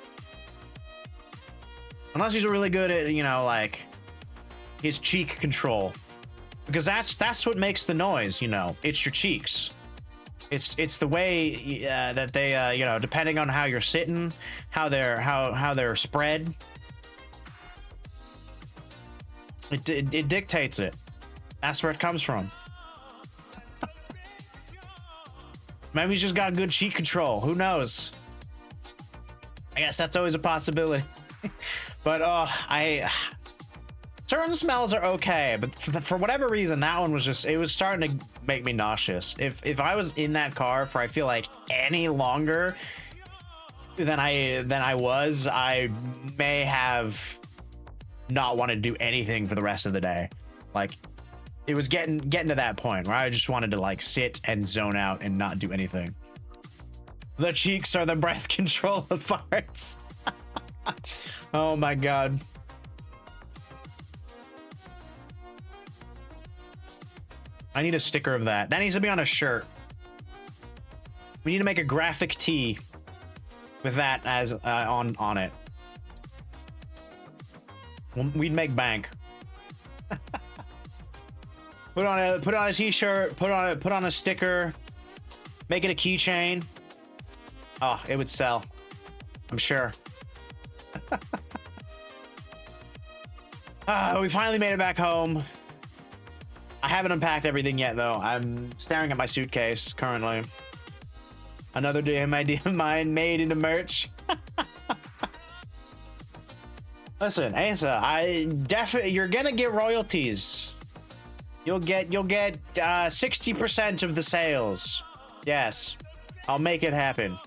Unless he's really good at, you know, like his cheek control, because that's what makes the noise, you know. It's your cheeks. It's the way that they you know, depending on how you're sitting, how they're spread. It dictates it. That's where it comes from. Maybe he's just got good cheek control. Who knows? I guess that's always a possibility. But certain smells are okay, but for whatever reason, that one was just, it was starting to make me nauseous. If I was in that car for, I feel like, any longer than I was, I may have not wanted to do anything for the rest of the day. Like, it was getting to that point where I just wanted to like sit and zone out and not do anything. The cheeks are the breath control of farts. Oh my god. I need a sticker of that. That needs to be on a shirt. We need to make a graphic tee with that as on it. We'd make bank. Put on a t-shirt, put on a sticker, make it a keychain. Oh, it would sell, I'm sure. We finally made it back home. I haven't unpacked everything yet, though. I'm staring at my suitcase currently. Another day of mine made into merch. Listen, Asa, you're gonna get royalties. You'll get 60% of the sales. Yes, I'll make it happen.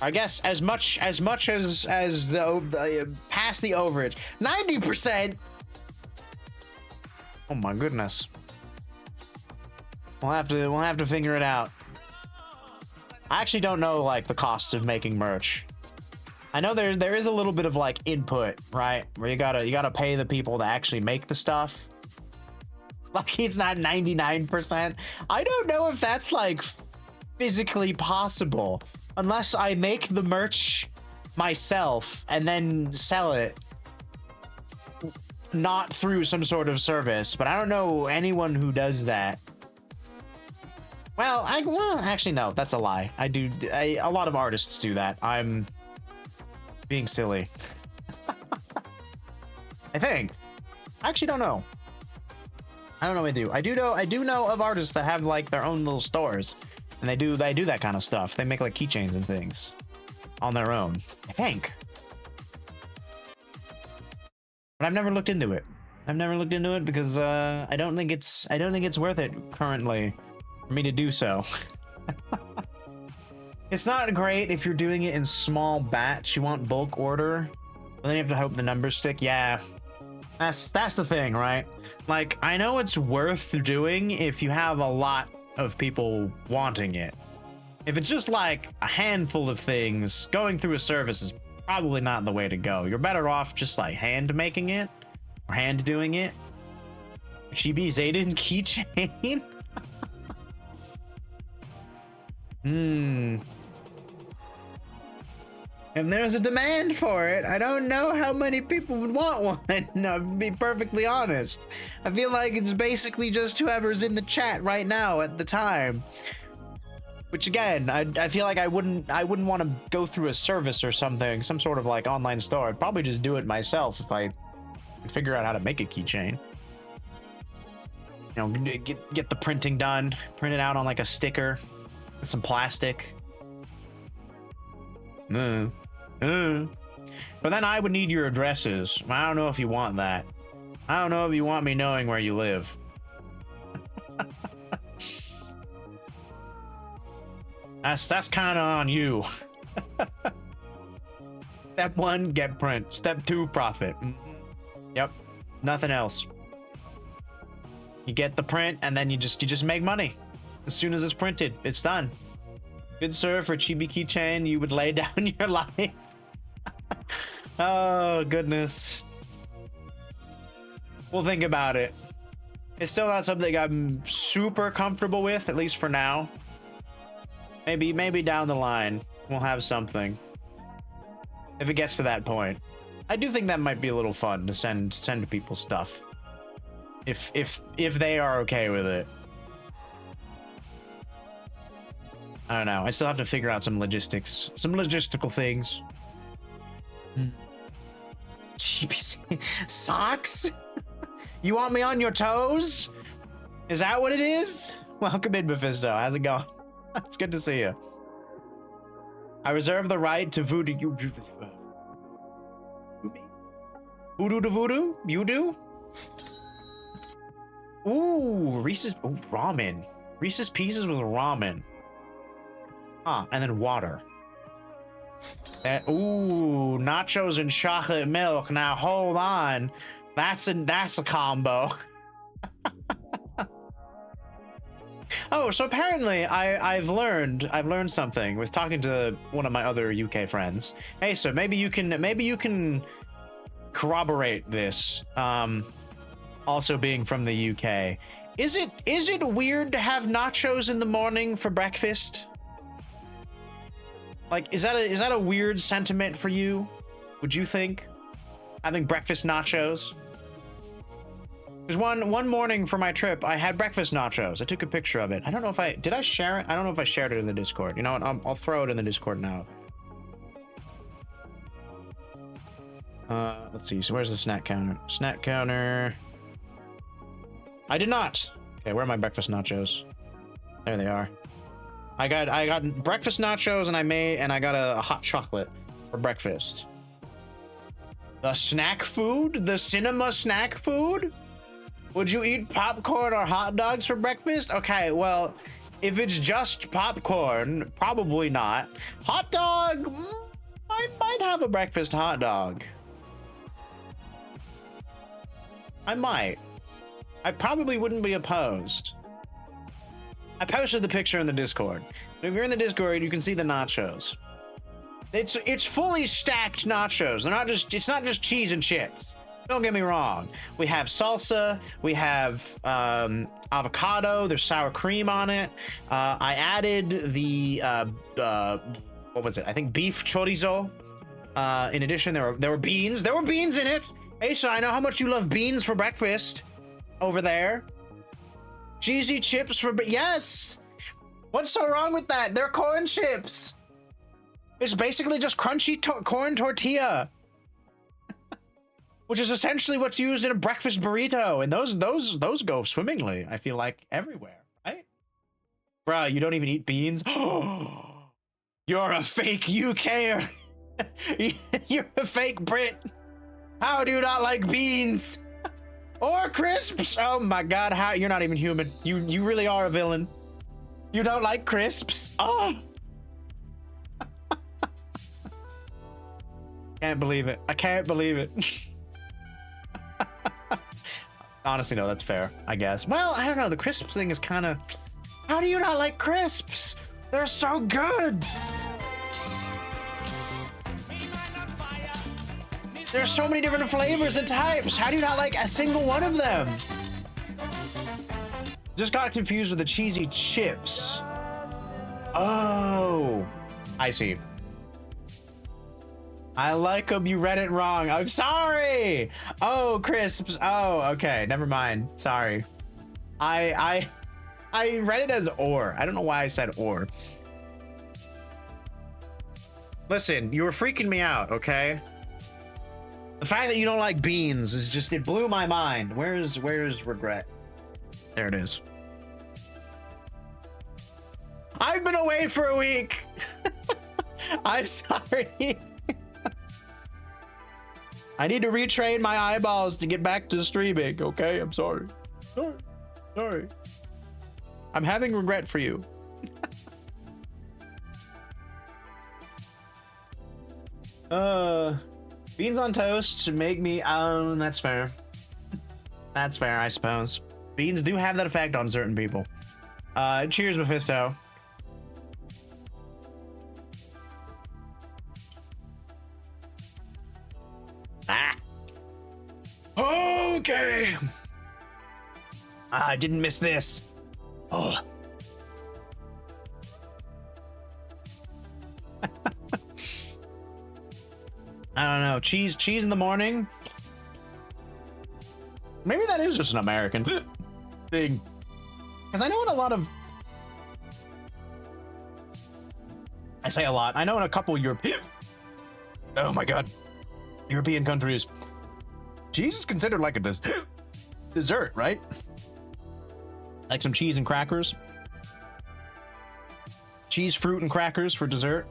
I guess as much as the past the overage, 90%. Oh my goodness. We'll have to figure it out. I actually don't know like the cost of making merch. I know there is a little bit of like input, right? Where you gotta pay the people to actually make the stuff. Lucky it's not 99%. I don't know if that's like physically possible unless I make the merch myself and then sell it, not through some sort of service. But I don't know anyone who does that. Well, actually no, that's a lie. A lot of artists do that. I'm being silly. I think. I actually don't know. I don't know what they do. I do know of artists that have like their own little stores, and they do that kind of stuff. They make like keychains and things on their own. I think. But I've never looked into it. I've never looked into it because I don't think it's worth it currently for me to do so. It's not great if you're doing it in small batch. You want bulk order, but then you have to hope the numbers stick. Yeah, that's the thing, right? Like, I know it's worth doing if you have a lot of people wanting it. If it's just like a handful of things, going through a service is probably not the way to go. You're better off just like hand making it or hand doing it. Chibi Zayden keychain. And there's a demand for it. I don't know how many people would want one. No, to be perfectly honest. I feel like it's basically just whoever's in the chat right now at the time. Which again, I feel like I wouldn't want to go through a service or something, some sort of like online store. I'd probably just do it myself if I could figure out how to make a keychain. You know, get the printing done, print it out on like a sticker, with some plastic. But then I would need your addresses. I don't know if you want that. I don't know if you want me knowing where you live. That's kind of on you. Step 1, get print. Step 2, profit. Yep. Nothing else. You get the print and then you just make money. As soon as it's printed, it's done. Good sir, for Chibi Keychain, you would lay down your life. Oh, goodness. We'll think about it. It's still not something I'm super comfortable with, at least for now. Maybe down the line, we'll have something. If it gets to that point. I do think that might be a little fun to send people stuff. If they are okay with it. I don't know. I still have to figure out some logistical things. Jeeps. Socks? You want me on your toes? Is that what it is? Welcome in, Mephisto. How's it going? It's good to see you. I reserve the right to voodoo. Voodoo to voodoo? You do? Ooh, Reese's. Ooh, ramen. Reese's Pieces with ramen. And then water. Ooh, nachos and chocolate milk. Now hold on, that's a combo. Oh, so apparently I've learned something with talking to one of my other UK friends. Hey, so maybe you can corroborate this. Also being from the UK, is it weird to have nachos in the morning for breakfast? Like, is that a weird sentiment for you? Would you think? Having breakfast nachos? Because one morning for my trip, I had breakfast nachos. I took a picture of it. I don't know if did I share it? I don't know if I shared it in the Discord. You know what? I'll throw it in the Discord now. Let's see. So where's the snack counter? Snack counter. I did not. Okay, where are my breakfast nachos? There they are. I got breakfast nachos and I got a hot chocolate for breakfast. The snack food? The cinema snack food? Would you eat popcorn or hot dogs for breakfast? Okay, well, if it's just popcorn, probably not. Hot dog? I might have a breakfast hot dog. I might. I probably wouldn't be opposed. I posted the picture in the Discord. If you're in the Discord, you can see the nachos. It's fully stacked nachos. It's not just cheese and chips. Don't get me wrong. We have salsa. We have avocado. There's sour cream on it. I added the what was it? I think beef chorizo. In addition, there were beans. There were beans in it. Hey, so I know how much you love beans for breakfast over there. Cheesy chips for yes. What's so wrong with that? They're corn chips. It's basically just crunchy corn tortilla, which is essentially what's used in a breakfast burrito, and those go swimmingly. I feel like everywhere, right? Bruh, you don't even eat beans. You're a fake UKer. You're a fake Brit. How do you not like beans or crisps? Oh my God, how you're not even human. You really are a villain. You don't like crisps? Oh. Can't believe it. I can't believe it. Honestly, no, that's fair, I guess. Well, I don't know. The crisps thing is kind of... How do you not like crisps? They're so good. There's so many different flavors and types. How do you not like a single one of them? Just got confused with the cheesy chips. Oh, I see. I like them. You read it wrong. I'm sorry. Oh, crisps. Oh, okay. Never mind. Sorry. I read it as or. I don't know why I said or. Listen, you were freaking me out, okay? The fact that you don't like beans is just, it blew my mind. Where's regret? There it is. I've been away for a week. I'm sorry. I need to retrain my eyeballs to get back to streaming, okay? I'm sorry. Sorry. I'm having regret for you. Beans on toast make me, that's fair. That's fair, I suppose. Beans do have that effect on certain people. Cheers, Mephisto. Ah. Okay. I didn't miss this. Oh. I don't know. Cheese in the morning. Maybe that is just an American thing. Because I know in a lot of... I say a lot. I know in a couple European... Oh my God. European countries. Cheese is considered like a dessert, right? Like some cheese and crackers. Cheese, fruit, and crackers for dessert.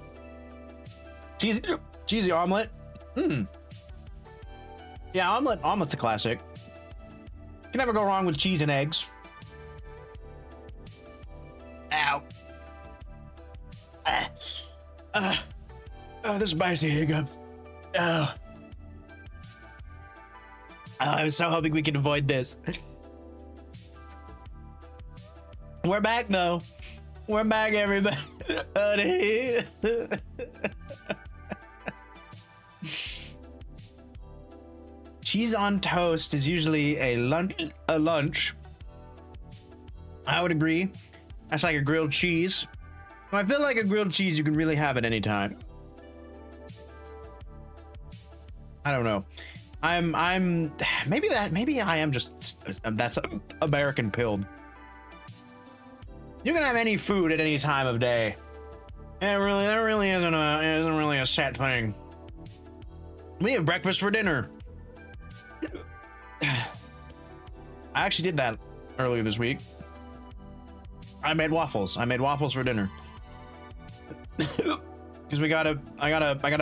Cheesy omelet. Yeah, omelet's a classic. Can never go wrong with cheese and eggs. Ow. Oh, the spicy hiccup. Oh. I'm so hoping we can avoid this. We're back, though. We're back, everybody. Cheese on toast is usually a lunch. I would agree. That's like a grilled cheese. I feel like a grilled cheese you can really have at any time. I don't know. Maybe I am just that's American pilled. You can have any food at any time of day. There really isn't a set thing. We have breakfast for dinner. I actually did that earlier this week. I made waffles. I made waffles for dinner. Because I got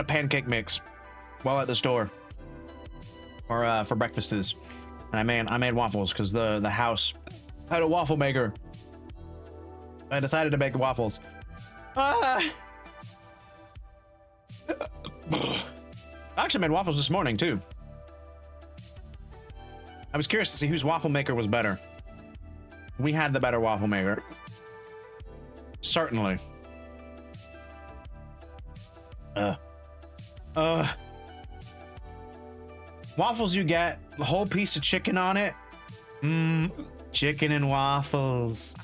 a pancake mix while at the store. Or for breakfasts. And I made waffles because the house had a waffle maker. I decided to make waffles. I actually made waffles this morning too. I was curious to see whose waffle maker was better. We had the better waffle maker. Certainly. Waffles you get, the whole piece of chicken on it. Chicken and waffles.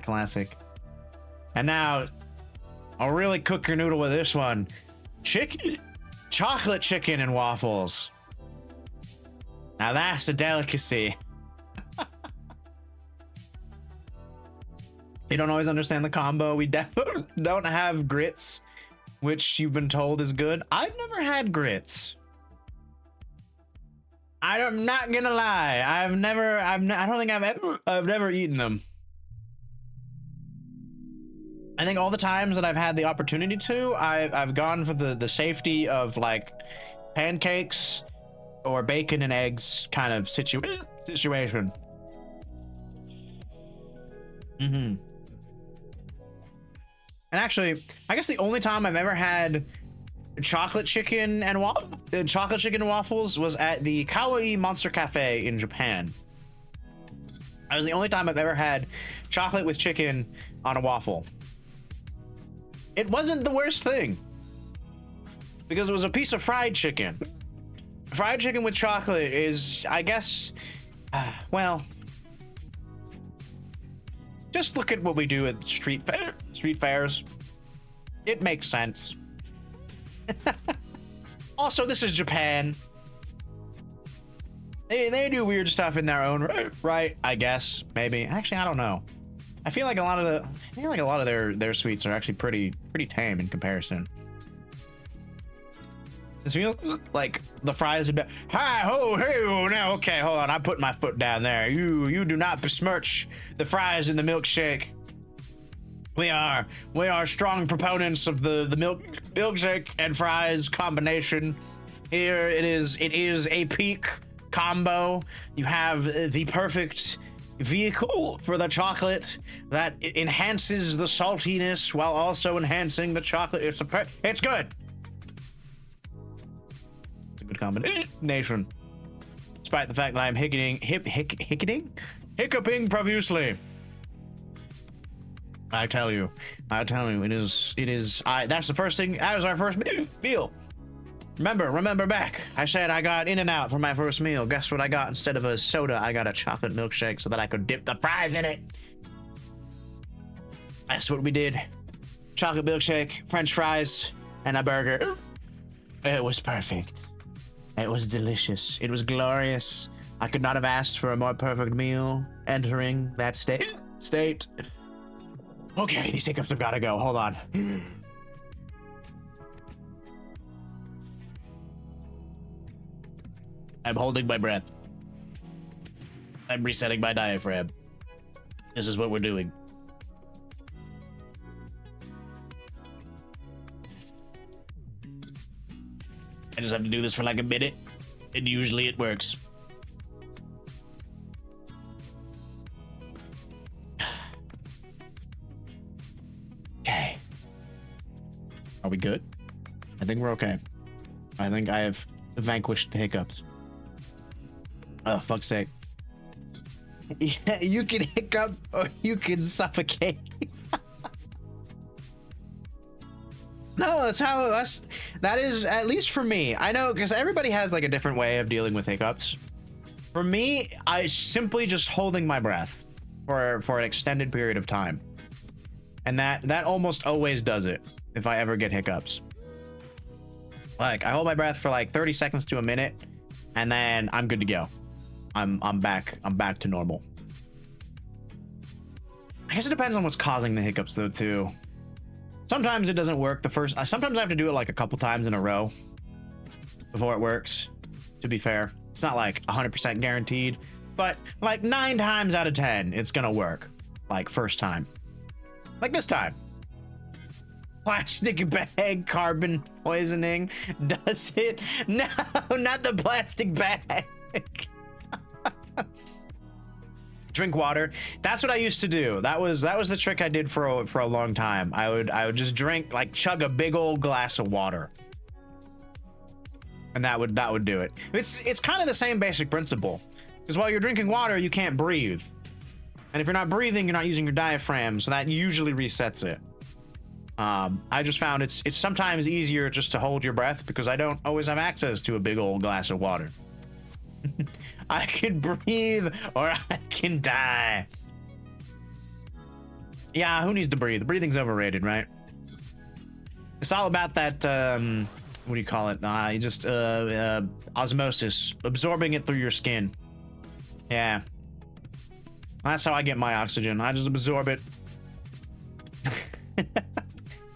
Classic. And now, I'll really cook your noodle with this one. Chocolate chicken and waffles. Now that's a delicacy. You don't always understand the combo. We definitely don't have grits, which you've been told is good. I've never had grits. I'm not gonna lie. I don't think I've never eaten them. I think all the times that I've had the opportunity to, I've gone for the safety of like pancakes or bacon and eggs kind of situation. And actually, I guess the only time I've ever had chocolate chicken and waffles was at the Kawaii Monster Cafe in Japan. That was the only time I've ever had chocolate with chicken on a waffle. It wasn't the worst thing because it was a piece of fried chicken. Fried chicken with chocolate is, I guess, well, just look at what we do at street fairs. It makes sense. Also, this is Japan. They do weird stuff in their own right, I guess. Maybe. Actually, I don't know. I feel like a lot of their sweets are actually pretty tame in comparison. This feels like the fries have been, hi ho hey oh, now okay, hold on, I'm putting my foot down there. You do not besmirch the fries in the milkshake. We are strong proponents of the milkshake and fries combination. Here it is a peak combo. You have the perfect vehicle for the chocolate that enhances the saltiness while also enhancing the chocolate. It's good. It's a good combination. Despite the fact that I'm hiccuping profusely. I tell you, it is. That's the first thing. That was our first meal. Remember back. I said I got In-N-Out for my first meal. Guess what I got instead of a soda? I got a chocolate milkshake so that I could dip the fries in it. That's what we did. Chocolate milkshake, French fries, and a burger. It was perfect. It was delicious. It was glorious. I could not have asked for a more perfect meal entering that state. Okay, these hiccups have got to go. Hold on. I'm holding my breath. I'm resetting my diaphragm. This is what we're doing. I just have to do this for like a minute, and usually it works. Okay. Are we good? I think we're okay. I think I have vanquished the hiccups. Oh, fuck's sake. Yeah, you can hiccup or you can suffocate. No, that is, at least for me. I know, because everybody has like a different way of dealing with hiccups. For me, I simply just holding my breath for an extended period of time. And that almost always does it if I ever get hiccups. Like, I hold my breath for like 30 seconds to a minute, and then I'm good to go. I'm back to normal. I guess it depends on what's causing the hiccups though too. Sometimes it doesn't work sometimes I have to do it like a couple times in a row before it works, to be fair. It's not like 100% guaranteed, but like 9 times out of 10 it's gonna work, like first time. Like this time. Plastic bag carbon poisoning. Does it? No, not the plastic bag. Drink water. That's what I used to do. That was the trick I did for a long time. I would just drink, like, chug a big old glass of water, and that would do it. It's kind of the same basic principle, because while you're drinking water, you can't breathe, and if you're not breathing, you're not using your diaphragm, so that usually resets it. I just found it's sometimes easier just to hold your breath because I don't always have access to a big old glass of water. I can breathe or I can die. Yeah, who needs to breathe? Breathing's overrated, right? It's all about that, what do you call it? You just, osmosis, absorbing it through your skin. Yeah. That's how I get my oxygen. I just absorb it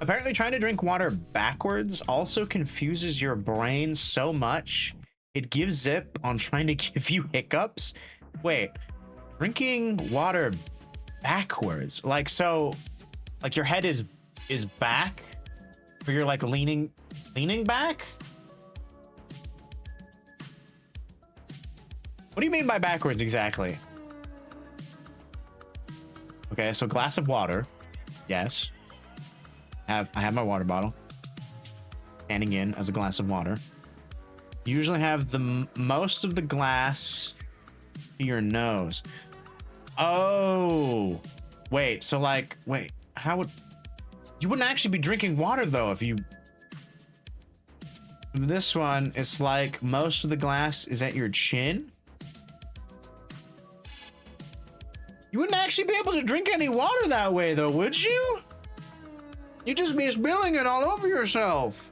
Apparently trying to drink water backwards also confuses your brain so much it gives zip on trying to give you hiccups. Wait, drinking water backwards, like, so like your head is back, or you're like leaning back? What do you mean by backwards exactly? Okay, so glass of water. Yes. I have my water bottle. Standing in as a glass of water. You usually have the most of the glass to your nose. Oh. Wait, so like, wait, how would... You wouldn't actually be drinking water though if you... This one, it's like most of the glass is at your chin. You wouldn't actually be able to drink any water that way though, would you? You'd just be spilling it all over yourself.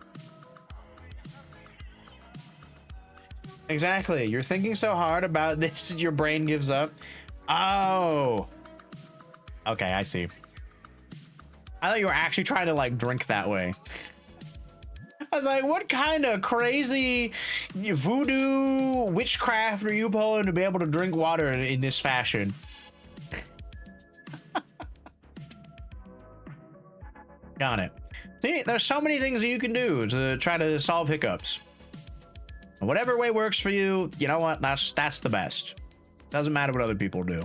Exactly. You're thinking so hard about this, your brain gives up. Oh. Okay, I see. I thought you were actually trying to like drink that way. I was like, what kind of crazy voodoo witchcraft are you pulling to be able to drink water in this fashion? Got it. See, there's so many things that you can do to try to solve hiccups. Whatever way works for you, you know what? That's the best. Doesn't matter what other people do.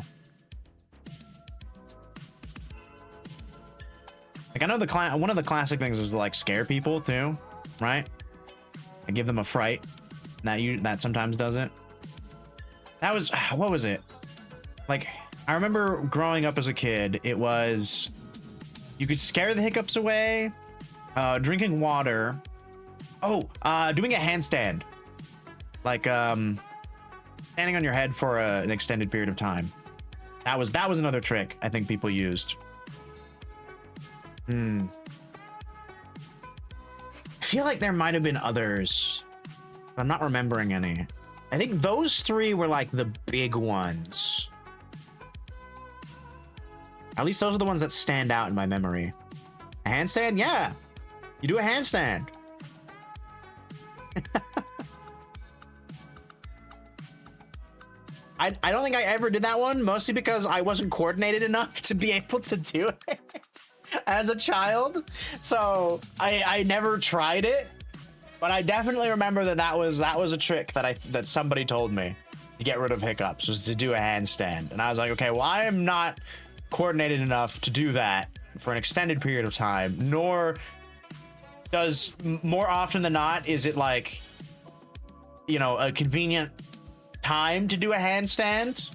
Like, I know one of the classic things is to, like, scare people too, right? And give them a fright. That sometimes does it. That was, what was it? Like, I remember growing up as a kid, it was, you could scare the hiccups away, drinking water. Oh, doing a handstand. Like, standing on your head for an extended period of time. That was another trick I think people used. I feel like there might have been others, but I'm not remembering any. I think those three were like the big ones. At least those are the ones that stand out in my memory. A handstand? Yeah. You do a handstand. I don't think I ever did that one, mostly because I wasn't coordinated enough to be able to do it as a child. So I never tried it, but I definitely remember that was a trick that somebody told me to get rid of hiccups, was to do a handstand. And I was like, okay, well, I am not coordinated enough to do that for an extended period of time, nor does, more often than not, is it like, you know, a convenient time to do a handstand.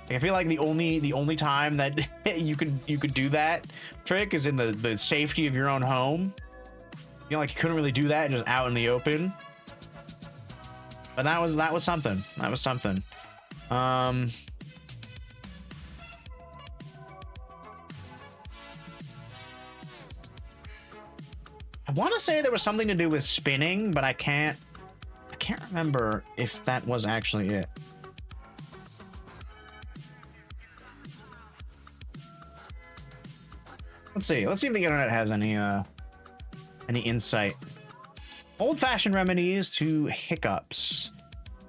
Like, I feel like the only time that you could do that trick is in the safety of your own home. You know, like, you couldn't really do that just out in the open. But that was something. That was something. I want to say there was something to do with spinning, but I can't remember if that was actually it. Let's see if the internet has any insight. Old-fashioned remedies to hiccups.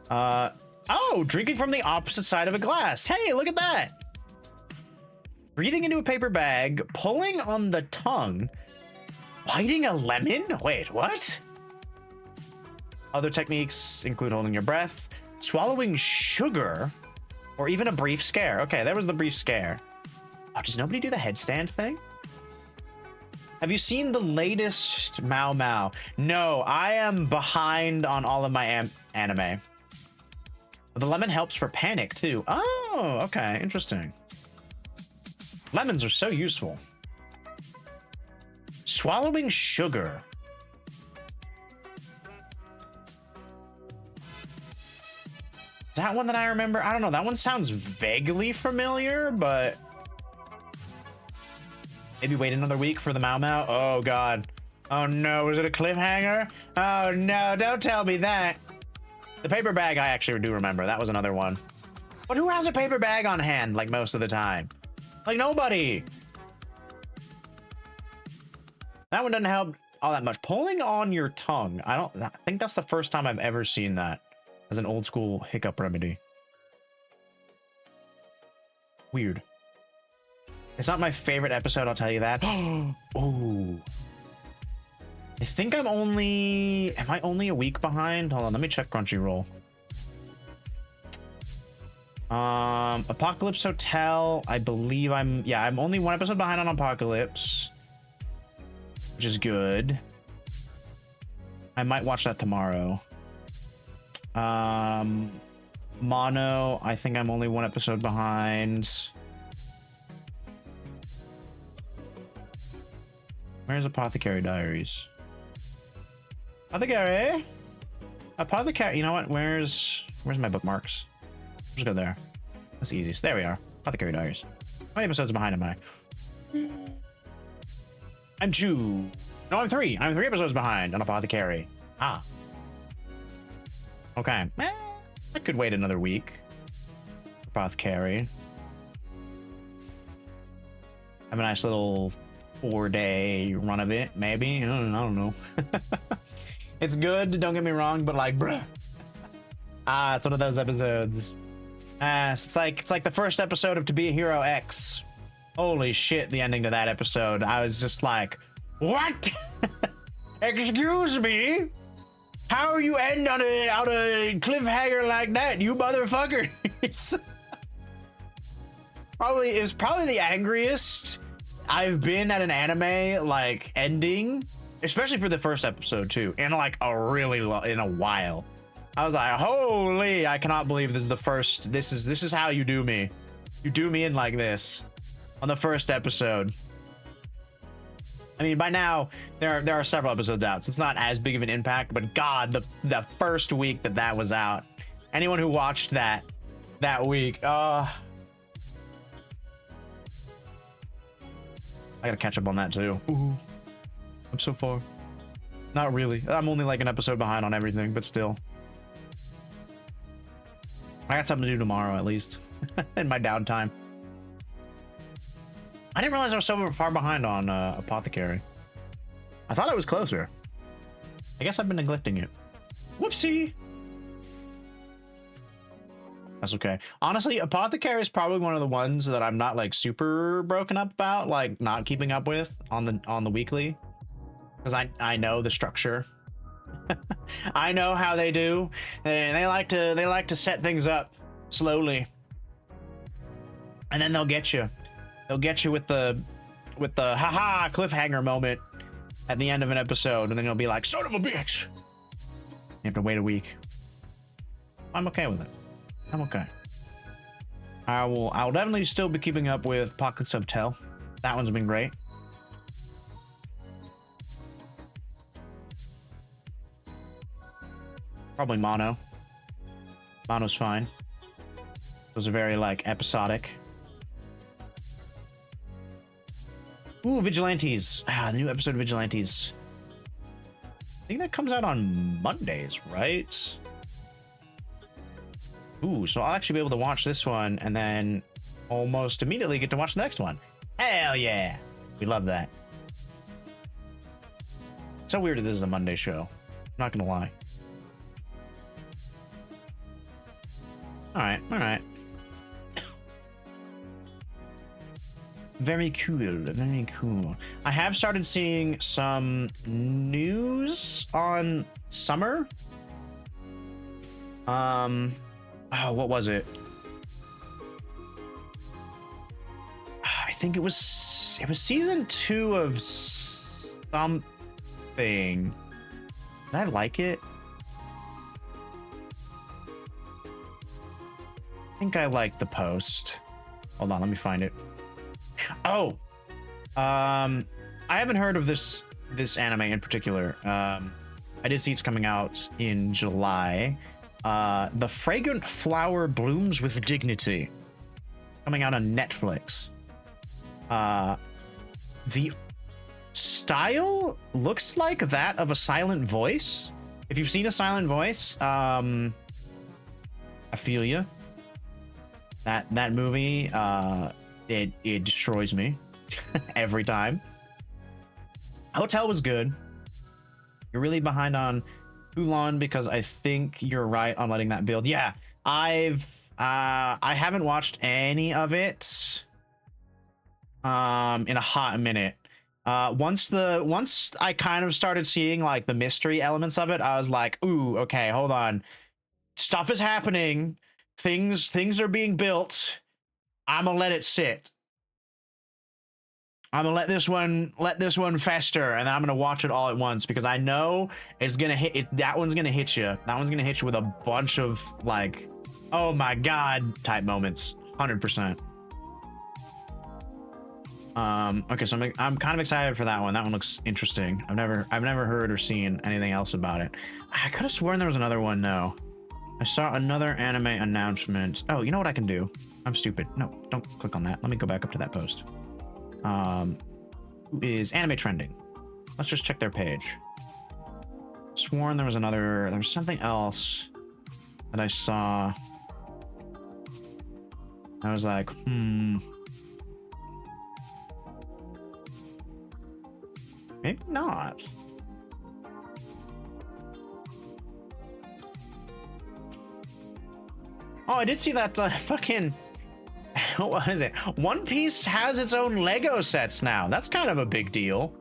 Oh, drinking from the opposite side of a glass. Hey, look at that. Breathing into a paper bag, pulling on the tongue, biting a lemon? Wait, what? Other techniques include holding your breath, swallowing sugar, or even a brief scare. Okay, there was the brief scare. Oh, does nobody do the headstand thing? Have you seen the latest Mao Mao? No, I am behind on all of my anime. The lemon helps for panic too. Oh, okay, interesting. Lemons are so useful. Swallowing sugar. That one that I remember, I don't know. That one sounds vaguely familiar, but maybe wait another week for the Mao Mao. Oh God. Oh no, was it a cliffhanger? Oh no, don't tell me that. The paper bag I actually do remember. That was another one. But who has a paper bag on hand like most of the time? Like nobody. That one doesn't help all that much. Pulling on your tongue. I think that's the first time I've ever seen that as an old school hiccup remedy. Weird. It's not my favorite episode, I'll tell you that. Oh. I think am I only a week behind? Hold on, let me check Crunchyroll. Apocalypse Hotel, I believe I'm only one episode behind on Apocalypse, which is good. I might watch that tomorrow. Mono, I think I'm only one episode behind. Where's Apothecary Diaries? Apothecary? Apothecary, you know what? Where's my bookmarks? Just go there. That's the easiest. There we are. Apothecary Diaries. How many episodes behind am I? I'm 2. No, I'm 3. I'm 3 episodes behind on Apothecary. Ah. Okay. I could wait another week. Apothecary. Have a nice little 4-day run of it, maybe. I don't know. It's good, don't get me wrong, but like, bruh. It's one of those episodes. It's like the first episode of To Be a Hero X. Holy shit, the ending to that episode. I was just like, what? Excuse me? How you end on a cliffhanger like that, you motherfucker? It's probably the angriest I've been at an anime like ending, especially for the first episode too, in like in a while. I was like, holy, I cannot believe this is the first. This is how you do me. You do me in like this on the first episode. I mean, by now there are several episodes out, so it's not as big of an impact, but God, the first week that was out, anyone who watched that week, I gotta catch up on that too. Ooh, I'm so far. Not really. I'm only like an episode behind on everything, but still. I got something to do tomorrow at least in my downtime. I didn't realize I was so far behind on Apothecary. I thought I was closer. I guess I've been neglecting it. Whoopsie. That's okay. Honestly, Apothecary is probably one of the ones that I'm not like super broken up about, like not keeping up with on the weekly, because I know the structure. I know how they do, and they like to set things up slowly, and then they'll get you. They'll get you with the haha cliffhanger moment at the end of an episode, and then you'll be like, son of a bitch. You have to wait a week. I'm okay with it. I'm okay. I'll definitely still be keeping up with Apocalypse Hotel. That one's been great. Probably Mono. Mono's fine. Those are very like episodic. Ooh, Vigilantes. The new episode of Vigilantes. I think that comes out on Mondays, right? Ooh, so I'll actually be able to watch this one and then almost immediately get to watch the next one. Hell yeah. We love that. So weird that this is a Monday show. I'm not gonna lie. Alright. Very cool, very cool. I have started seeing some news on Summer. Oh, what was it? I think it was season 2 of something. Did I like it? I think I liked the post. Hold on, let me find it. Oh, I haven't heard of this anime in particular. I did see it's coming out in July. The Fragrant Flower Blooms with Dignity, coming out on Netflix. The style looks like that of a Silent Voice. If you've seen a Silent Voice, I feel you. That movie, it destroys me every time. Hotel was good. You're really behind on Hulan because I think you're right on letting that build. Yeah, I haven't watched any of it in a hot minute. Once I kind of started seeing like the mystery elements of it, I was like, ooh, okay, hold on. Stuff is happening. Things are being built. I'm gonna let it sit. I'm gonna let this one fester, and then I'm gonna watch it all at once because I know it's gonna hit it. That one's gonna hit you. That one's gonna hit you with a bunch of like, oh my god type moments. 100%. Okay, so I'm kind of excited for that one. That one looks interesting. I've never heard or seen anything else about it. I could have sworn there was another one though. I saw another anime announcement. Oh, you know what I can do? I'm stupid. No, don't click on that. Let me go back up to that post. Who is anime trending? Let's just check their page. Sworn there was something else that I saw. I was like, maybe not. Oh, I did see that fucking... What is it? One Piece has its own Lego sets now. That's kind of a big deal.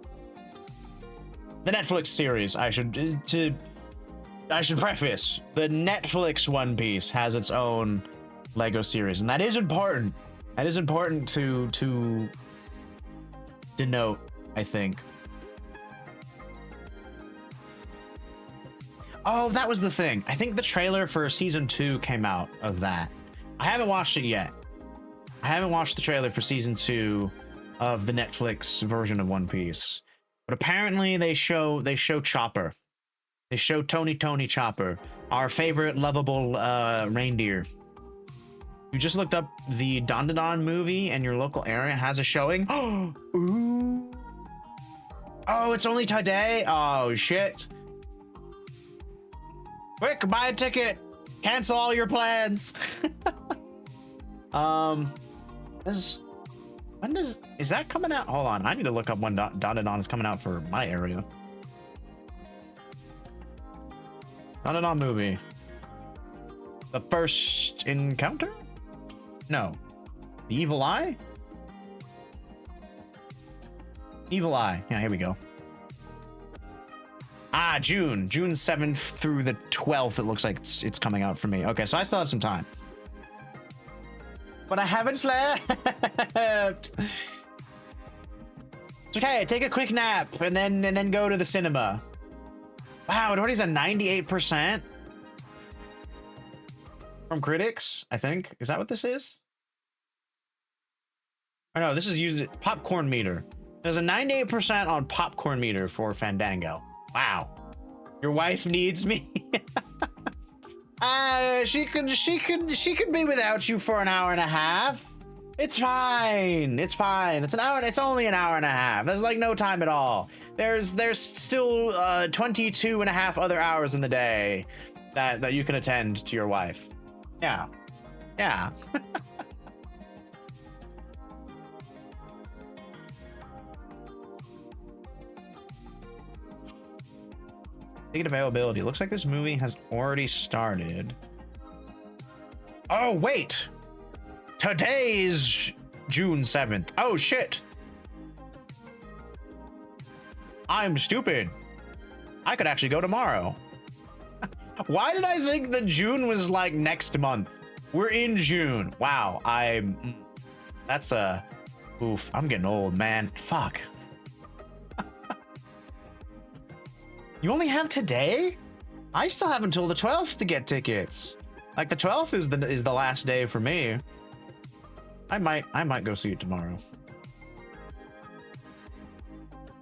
The Netflix series, I should preface. The Netflix One Piece has its own Lego series, and that is important. That is important to denote, I think. Oh, that was the thing. I think the trailer for season 2 came out of that. I haven't watched it yet. I haven't watched the trailer for season 2 of the Netflix version of One Piece. But apparently they show Chopper. They show Tony Chopper, our favorite lovable reindeer. You just looked up the Dandadan movie and your local area has a showing. Ooh. Oh, it's only today? Oh, shit. Quick, buy a ticket. Cancel all your plans. Is that coming out? Hold on, I need to look up when Dandadan is coming out for my area. Dandadan movie. The First Encounter? No. The Evil Eye? Evil Eye. Yeah, here we go. Ah, June 7th through the 12th. It looks like it's coming out for me. Okay, so I still have some time. But I haven't slept. It's okay. Take a quick nap and then go to the cinema. Wow, it already a 98% from critics. I think is that what this is? Oh no, this is used popcorn meter. There's a 98% on popcorn meter for Fandango. Wow, your wife needs me. She could be without you for an hour and a half. It's fine. It's fine. It's an hour. It's only an hour and a half. There's like no time at all. There's still 22 and a half other hours in the day that you can attend to your wife. Yeah. Yeah. Ticket availability. Looks like this movie has already started. Oh, wait. Today's June 7th. Oh, shit. I'm stupid. I could actually go tomorrow. Why did I think that June was like next month? We're in June. Wow. That's a... Oof. I'm getting old, man. Fuck. You only have today? I still have until the 12th to get tickets. Like the 12th is the last day for me. I might go see it tomorrow.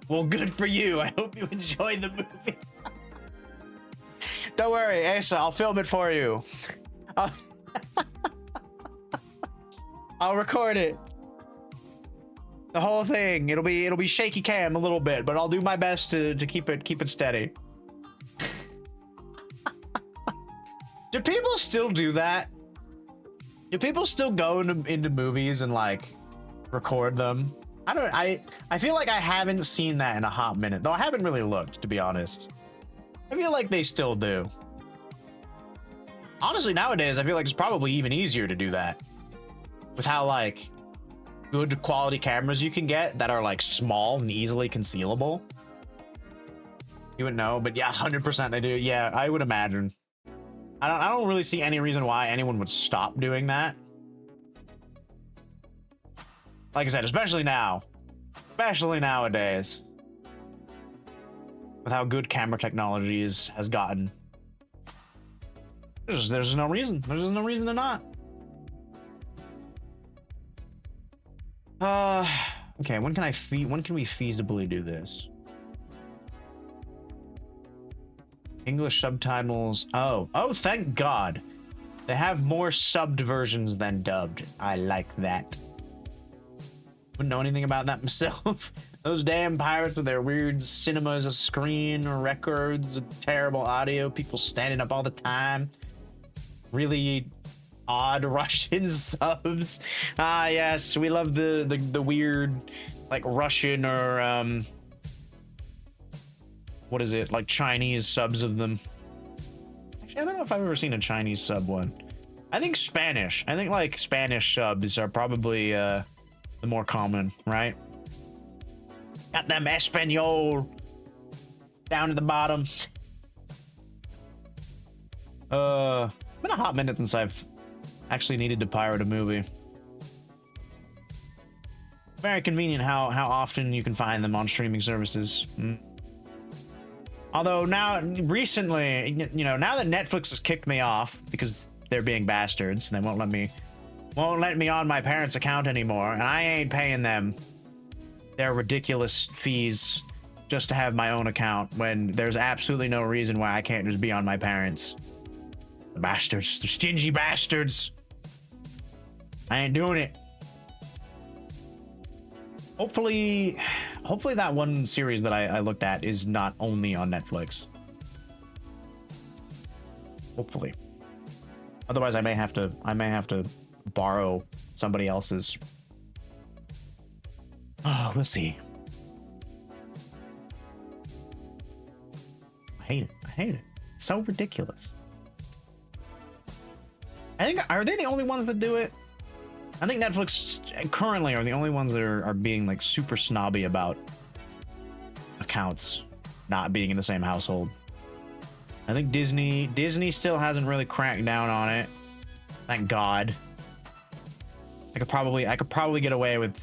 Well, good for you. I hope you enjoy the movie. Don't worry, Asa, I'll film it for you. I'll record it. The whole thing. It'll be shaky cam a little bit, but I'll do my best to keep it steady. Do people still do that? Do people still go into movies and like record them? I feel like I haven't seen that in a hot minute, though I haven't really looked, to be honest. I feel like they still do. Honestly, nowadays, I feel like it's probably even easier to do that. With how, like, good quality cameras you can get that are, like, small and easily concealable. You wouldn't know, but yeah, 100% they do. Yeah, I would imagine. I don't really see any reason why anyone would stop doing that. Like I said, especially now. Especially nowadays. With how good camera technology has gotten. There's no reason. There's no reason to not. Okay, when can we feasibly do this? English subtitles. Oh, thank God. They have more subbed versions than dubbed. I like that. Wouldn't know anything about that myself. Those damn pirates with their weird cinemas, a screen, records, terrible audio, people standing up all the time. Really odd Russian subs. Ah, yes, we love the weird, like, Russian or what is it, like Chinese subs of them. Actually, I don't know if I've ever seen a Chinese sub one. I think Spanish. I think like Spanish subs are probably the more common, right? Got them Espanol down at the bottom. Been a hot minute since I've actually needed to pirate a movie. Very convenient how often you can find them on streaming services. Although now, recently, you know, now that Netflix has kicked me off because they're being bastards and they won't let me on my parents' account anymore, and I ain't paying them their ridiculous fees just to have my own account when there's absolutely no reason why I can't just be on my parents'. The bastards, the stingy bastards. I ain't doing it. Hopefully that one series that I looked at is not only on Netflix. Hopefully. Otherwise, I may have to borrow somebody else's. Oh, we'll see. I hate it. It's so ridiculous. I think, are they the only ones that do it? I think Netflix currently are the only ones that are being like super snobby about accounts not being in the same household. I think Disney still hasn't really cracked down on it. Thank God. I could probably get away with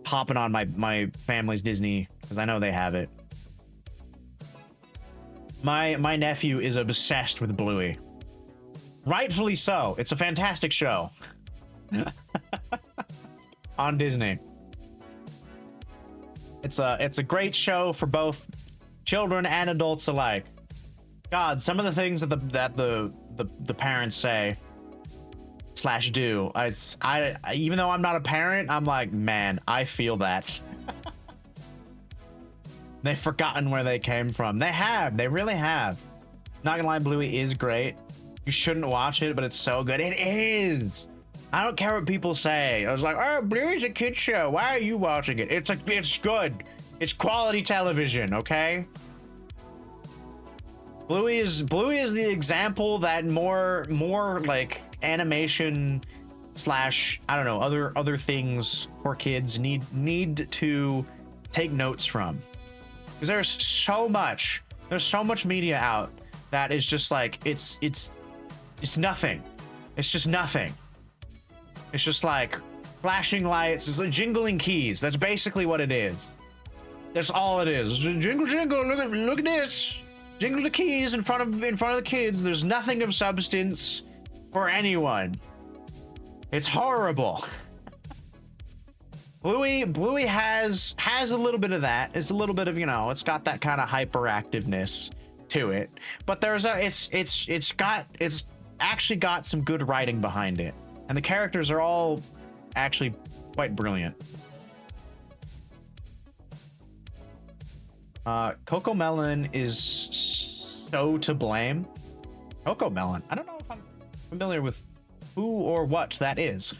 hopping on my family's Disney because I know they have it. My nephew is obsessed with Bluey. Rightfully so. It's a fantastic show. On Disney. It's a great show for both children and adults alike. God, some of the things that the parents say / do, I even though I'm not a parent, I'm like, man, I feel that. They've forgotten where they came from. They really have. Not gonna lie, Bluey is great. You shouldn't watch it, but it's so good. It is. I don't care what people say. I was like, oh, Bluey's a kid's show. Why are you watching it? It's good. It's quality television, okay? Bluey is the example that more like animation / I don't know, other things for kids need to take notes from. Because there's so much media out that is just like it's nothing. It's just nothing. It's just like flashing lights. It's like jingling keys. That's basically what it is. That's all it is. Jingle, jingle. Look at this. Jingle the keys in front of the kids. There's nothing of substance for anyone. It's horrible. Bluey has a little bit of that. It's a little bit of, you know, it's got that kind of hyperactiveness to it. But it's actually got some good writing behind it. And the characters are all actually quite brilliant. Coco Melon is so to blame. Coco Melon. I don't know if I'm familiar with who or what that is.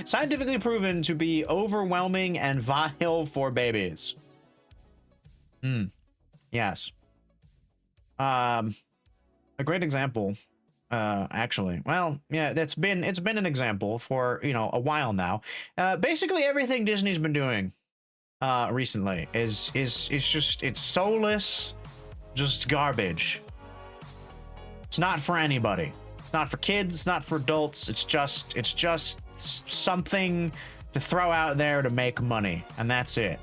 Scientifically proven to be overwhelming and vile for babies. Yes. A great example, actually. Well, yeah, it's been an example for, you know, a while now. Basically everything Disney's been doing recently is just, it's soulless, just garbage. It's not for anybody. It's not for kids, it's not for adults. It's just something to throw out there to make money, and that's it.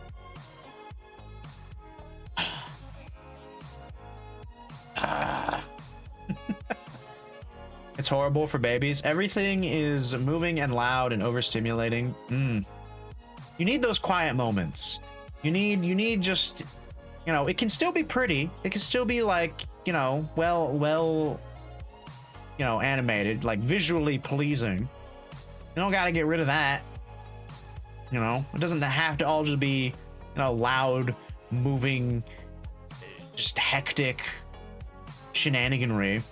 It's horrible for babies. Everything is moving and loud and overstimulating. You need those quiet moments. You need just, you know, it can still be pretty. It can still be like, you know, well, you know, animated, like visually pleasing. You don't gotta get rid of that. You know, it doesn't have to all just be, you know, loud, moving, just hectic shenaniganry.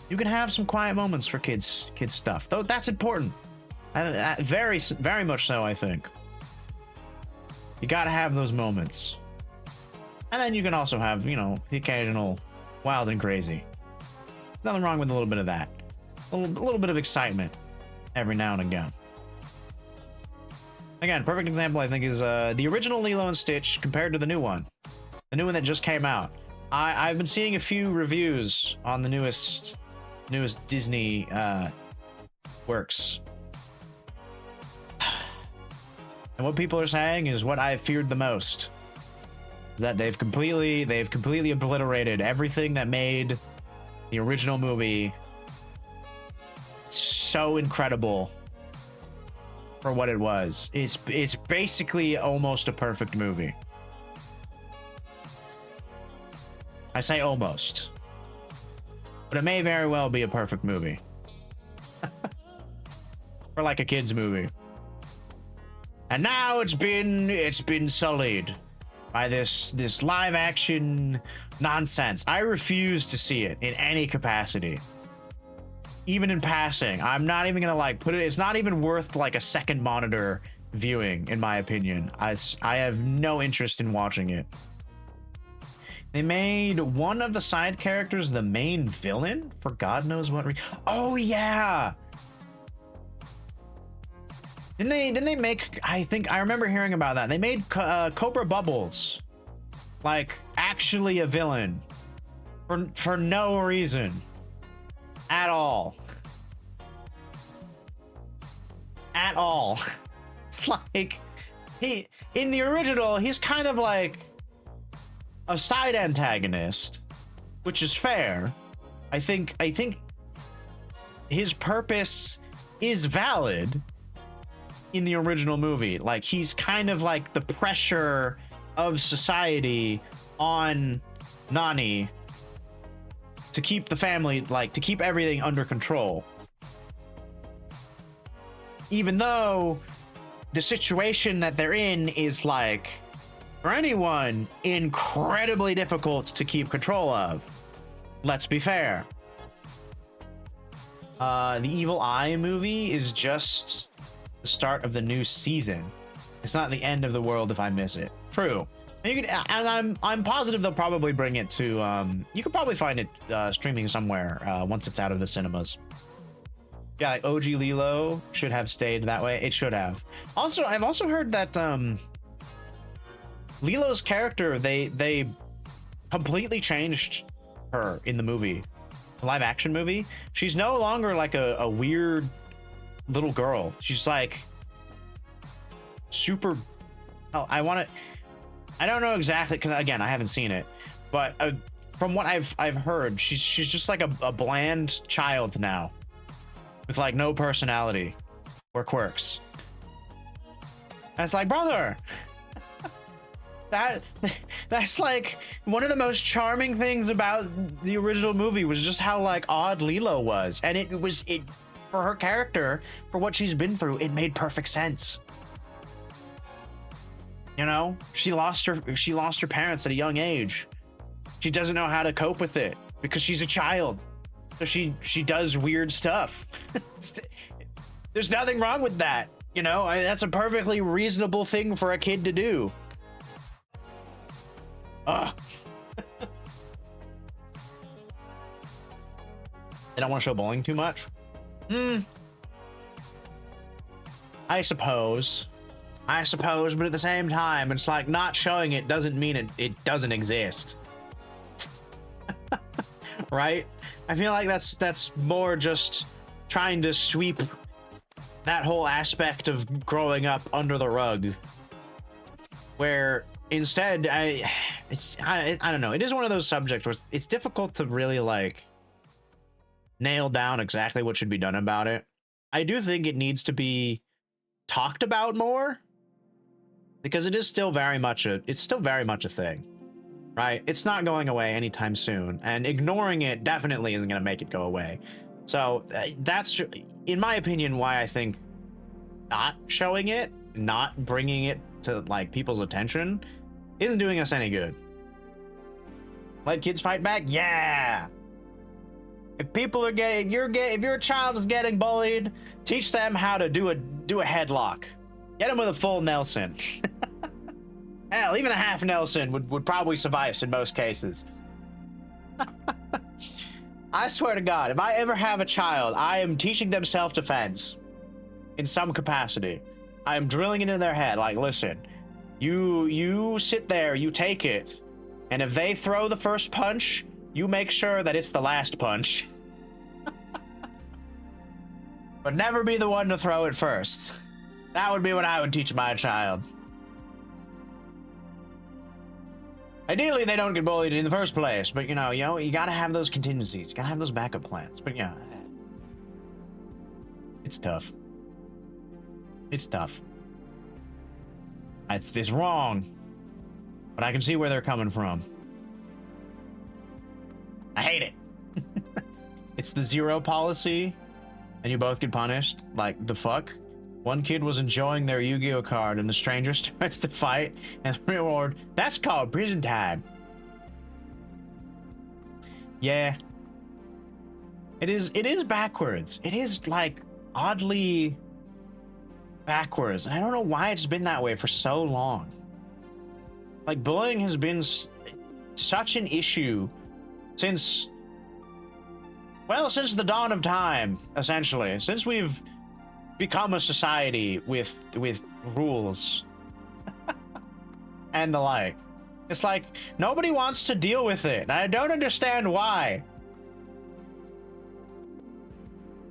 You can have some quiet moments for kids stuff, though. That's important. Very much so, I think. You gotta have those moments. And then you can also have, you know, the occasional wild and crazy. Nothing wrong with a little bit of that. A little bit of excitement every now and again. Again, perfect example, I think, is the original Lilo and Stitch compared to the new one. The new one that just came out. I've been seeing a few reviews on the newest Disney works. And what people are saying is what I feared the most. That they've completely obliterated everything that made the original movie so incredible for what it was. It's basically almost a perfect movie. I say almost. But it may very well be a perfect movie. Or like a kid's movie. And now it's been sullied by this live action nonsense. I refuse to see it in any capacity. Even in passing. I'm not even gonna like put it, it's not even worth like a second monitor viewing, in my opinion. I have no interest in watching it. They made one of the side characters the main villain for God knows what reason. Oh yeah. Didn't they make, I think I remember hearing about that. They made Cobra Bubbles like actually a villain for no reason at all. At all. It's like in the original, he's kind of like a side antagonist, which is fair. I think his purpose is valid in the original movie. Like, he's kind of like the pressure of society on Nani to keep the family, like, to keep everything under control. Even though the situation that they're in is, like, for anyone, incredibly difficult to keep control of. Let's be fair. The Evil Eye movie is just the start of the new season. It's not the end of the world if I miss it. True. And, and I'm positive they'll probably bring it to, you could probably find it streaming somewhere once it's out of the cinemas. Yeah, like OG Lilo should have stayed that way. It should have. Also, I've also heard that Lilo's character, they completely changed her in the movie, the live action movie. She's no longer like a weird little girl. She's like super, I don't know exactly, because again, I haven't seen it, but from what I've heard, she's just like a bland child now with like no personality or quirks. And it's like, brother, that's like one of the most charming things about the original movie was just how like odd Lilo was, and it for her character, for what she's been through, it made perfect sense. You know, she lost her parents at a young age. She doesn't know how to cope with it because she's a child, so she does weird stuff. There's nothing wrong with that. You know, that's a perfectly reasonable thing for a kid to do. Ugh. They don't want to show bullying too much? I suppose, but at the same time, it's like not showing it doesn't mean it doesn't exist. Right? I feel like that's more just trying to sweep that whole aspect of growing up under the rug. Where instead, I don't know. It is one of those subjects where it's difficult to really like nail down exactly what should be done about it. I do think it needs to be talked about more because it is still very much a thing, right? It's not going away anytime soon, and ignoring it definitely isn't going to make it go away. So that's, in my opinion, why I think not showing it, not bringing it to like people's attention isn't doing us any good. Let kids fight back? Yeah. If people are getting, if your child is getting bullied, teach them how to do a headlock. Get them with a full Nelson. Hell, even a half Nelson would probably suffice in most cases. I swear to God, if I ever have a child, I am teaching them self-defense in some capacity. I am drilling it in their head. Like, listen, you sit there, you take it, and if they throw the first punch, you make sure that it's the last punch. But never be the one to throw it first. That would be what I would teach my child. Ideally, they don't get bullied in the first place, but you gotta have those contingencies. You gotta have those backup plans. But yeah, it's tough. It's tough. It's wrong, but I can see where they're coming from. I hate it. It's the zero policy, and you both get punished. Like, the fuck? One kid was enjoying their Yu-Gi-Oh card, and the stranger starts to fight, and the reward, that's called prison time. Yeah. It is backwards. It is, like, oddly backwards. I don't know why it's been that way for so long. Like, bullying has been such an issue since the dawn of time, essentially. Since we've become a society with rules and the like. It's like nobody wants to deal with it. I don't understand why.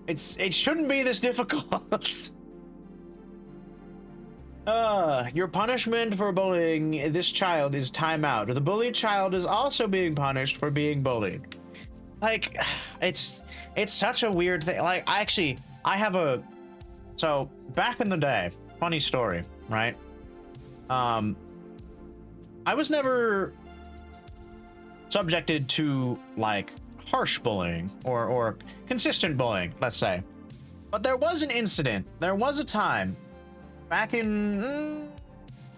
It shouldn't be this difficult. Your punishment for bullying this child is timeout. The bullied child is also being punished for being bullied. Like, it's such a weird thing. Like, I have a... So, back in the day, funny story, right? I was never subjected to, like, harsh bullying or consistent bullying, let's say. But there was an incident. There was a time back in...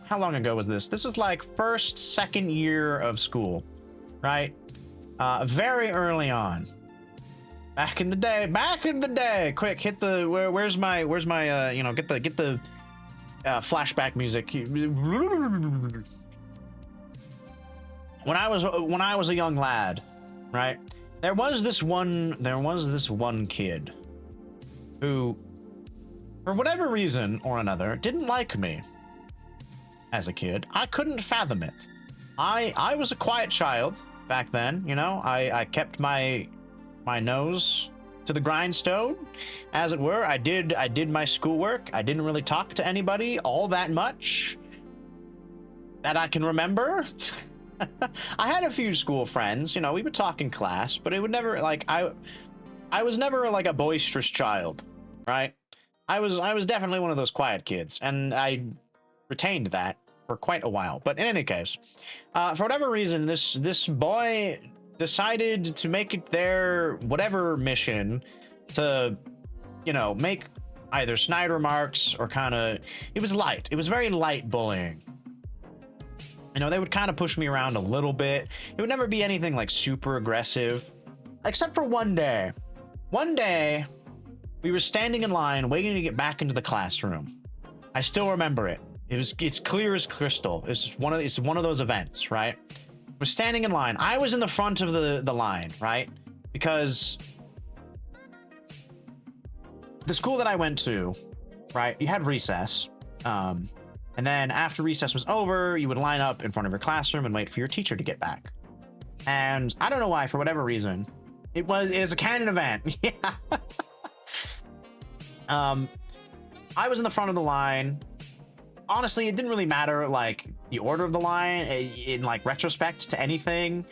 how long ago was this? This was, like, second year of school, right? Very early on. Back in the day. Quick, hit the where's my get the flashback music. When I was a young lad, right? There was this one kid who, for whatever reason or another, didn't like me as a kid. I couldn't fathom it. I was a quiet child back then, I kept my nose to the grindstone, as it were. I did my schoolwork. I didn't really talk to anybody all that much that I can remember. I had a few school friends, we would talk in class, but it would never, like, I was never like a boisterous child, right? I was definitely one of those quiet kids, and I retained that for quite a while. But in any case, for whatever reason, this boy decided to make it their whatever mission to, make either snide remarks or it was very light bullying. They would kind of push me around a little bit. It would never be anything like super aggressive, except for one day. We were standing in line waiting to get back into the classroom. I still remember it. It's clear as crystal. It's one of those events, right? We're standing in line. I was in the front of the line, right? Because the school that I went to, right, you had recess. And then after recess was over, you would line up in front of your classroom and wait for your teacher to get back. And I don't know why, for whatever reason, it was a canon event. Yeah. I was in the front of the line. Honestly, it didn't really matter, like, the order of the line in like retrospect to anything.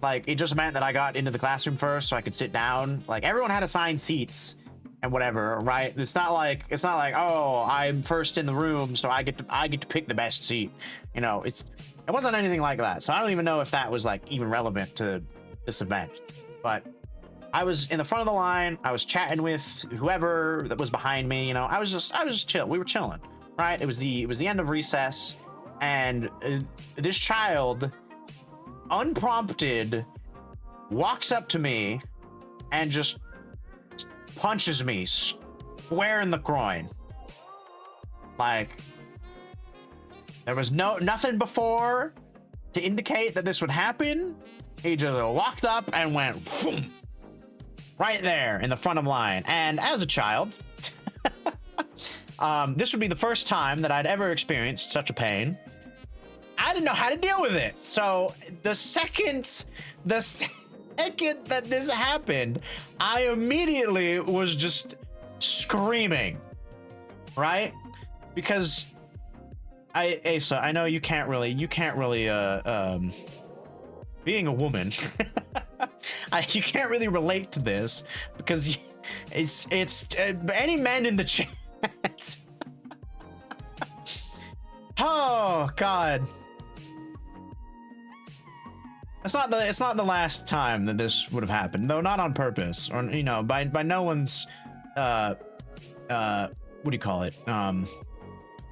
Like, it just meant that I got into the classroom first so I could sit down. Like, everyone had assigned seats and whatever, right? It's not like, oh, I'm first in the room, so I get to pick the best seat. You know, it wasn't anything like that. So I don't even know if that was like even relevant to this event. But I was in the front of the line. I was chatting with whoever that was behind me. You know, I was just chill. We were chilling, right? It was the end of recess, and this child, unprompted, walks up to me and just punches me square in the groin. Like, there was nothing before to indicate that this would happen. He just walked up and went whoom, right there in the front of line. And as a child, this would be the first time that I'd ever experienced such a pain. I didn't know how to deal with it. So the second that this happened, I immediately was just screaming, right? Because Asa, I know you can't really being a woman, you can't really relate to this because it's any men in the chat. Oh God. It's not the last time that this would have happened, though not on purpose, or you know, by no one's what do you call it?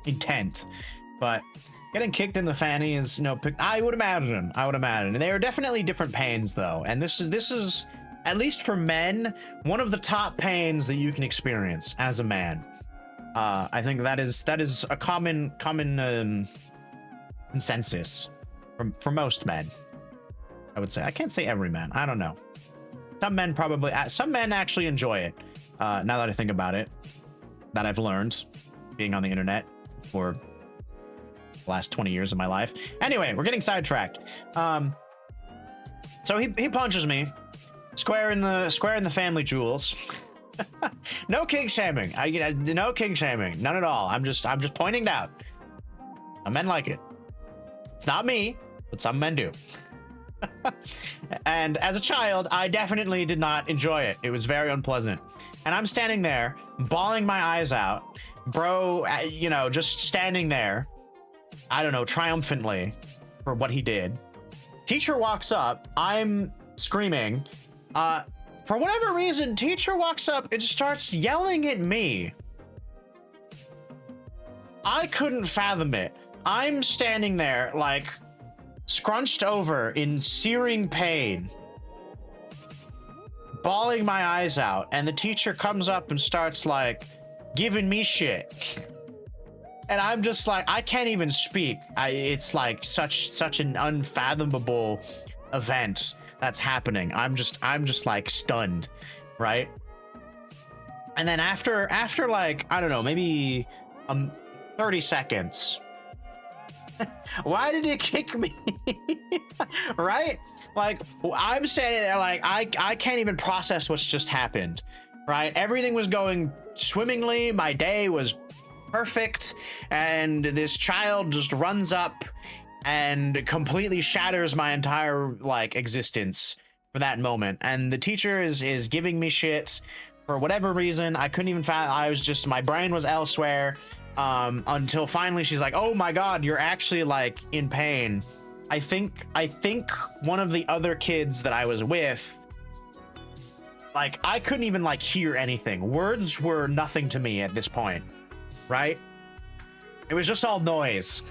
Intent. But getting kicked in the fanny is, you know, I would imagine. And they are definitely different pains though. And this is at least for men, one of the top pains that you can experience as a man. I think that is a common consensus for most men. I would say. I can't say every man. I don't know. Some men actually enjoy it. Now that I think about it, that I've learned being on the internet for the last 20 years of my life. Anyway, we're getting sidetracked. So he punches me square in the family jewels. No king shaming. No king shaming. None at all. I'm just pointing it out. Some men like it. It's not me, but some men do. And as a child, I definitely did not enjoy it. It was very unpleasant. And I'm standing there, bawling my eyes out, bro, you know, just standing there, I don't know, triumphantly for what he did. Teacher walks up, I'm screaming. For whatever reason, teacher walks up and starts yelling at me. I couldn't fathom it. I'm standing there, like, scrunched over in searing pain, bawling my eyes out, and the teacher comes up and starts like giving me shit, and I'm just like, I can't even speak. It's like such an unfathomable event that's happening. I'm just like stunned, right? And then after like, I don't know, maybe 30 seconds. Why did he kick me? Right? Like, I'm standing there like, I can't even process what's just happened, right? Everything was going swimmingly. My day was perfect. And this child just runs up and completely shatters my entire, like, existence for that moment. And the teacher is giving me shit for whatever reason. I couldn't even my brain was elsewhere. Until finally she's like, oh my God, you're actually like in pain. I think one of the other kids that I was with, like, I couldn't even like hear anything. Words were nothing to me at this point, right? It was just all noise.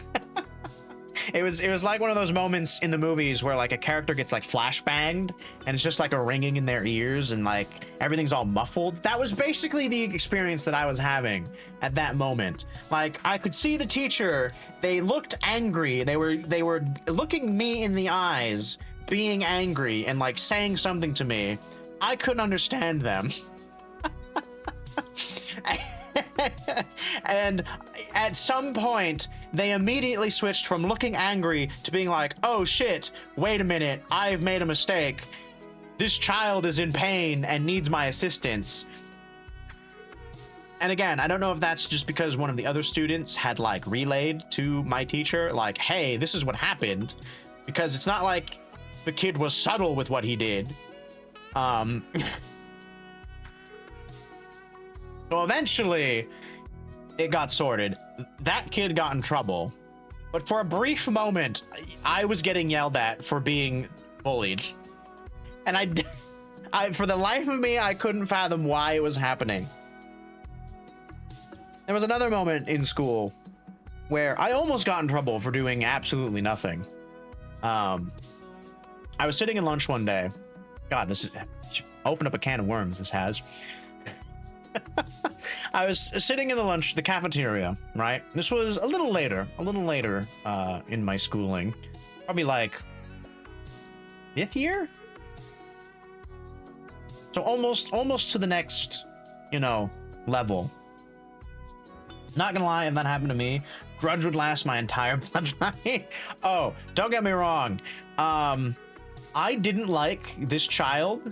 it was like one of those moments in the movies where like a character gets like flashbanged and it's just like a ringing in their ears and like everything's all muffled. That was basically the experience that I was having at that moment. Like I could see the teacher, they looked angry, they were looking me in the eyes, being angry and like saying something to me. I couldn't understand them. And at some point, they immediately switched from looking angry to being like, oh shit, wait a minute, I've made a mistake. This child is in pain and needs my assistance. And again, I don't know if that's just because one of the other students had like relayed to my teacher, like, hey, this is what happened. Because it's not like the kid was subtle with what he did. So eventually, it got sorted. That kid got in trouble. But for a brief moment, I was getting yelled at for being bullied. And I for the life of me, I couldn't fathom why it was happening. There was another moment in school where I almost got in trouble for doing absolutely nothing. I was sitting in lunch one day. God, this is... Open up a can of worms, this has. I was sitting in the cafeteria, right? This was a little later in my schooling. Probably like 5th year? So almost to the next, level. Not gonna lie, if that happened to me, grudge would last my entire bloodline. Oh, don't get me wrong. I didn't like this child,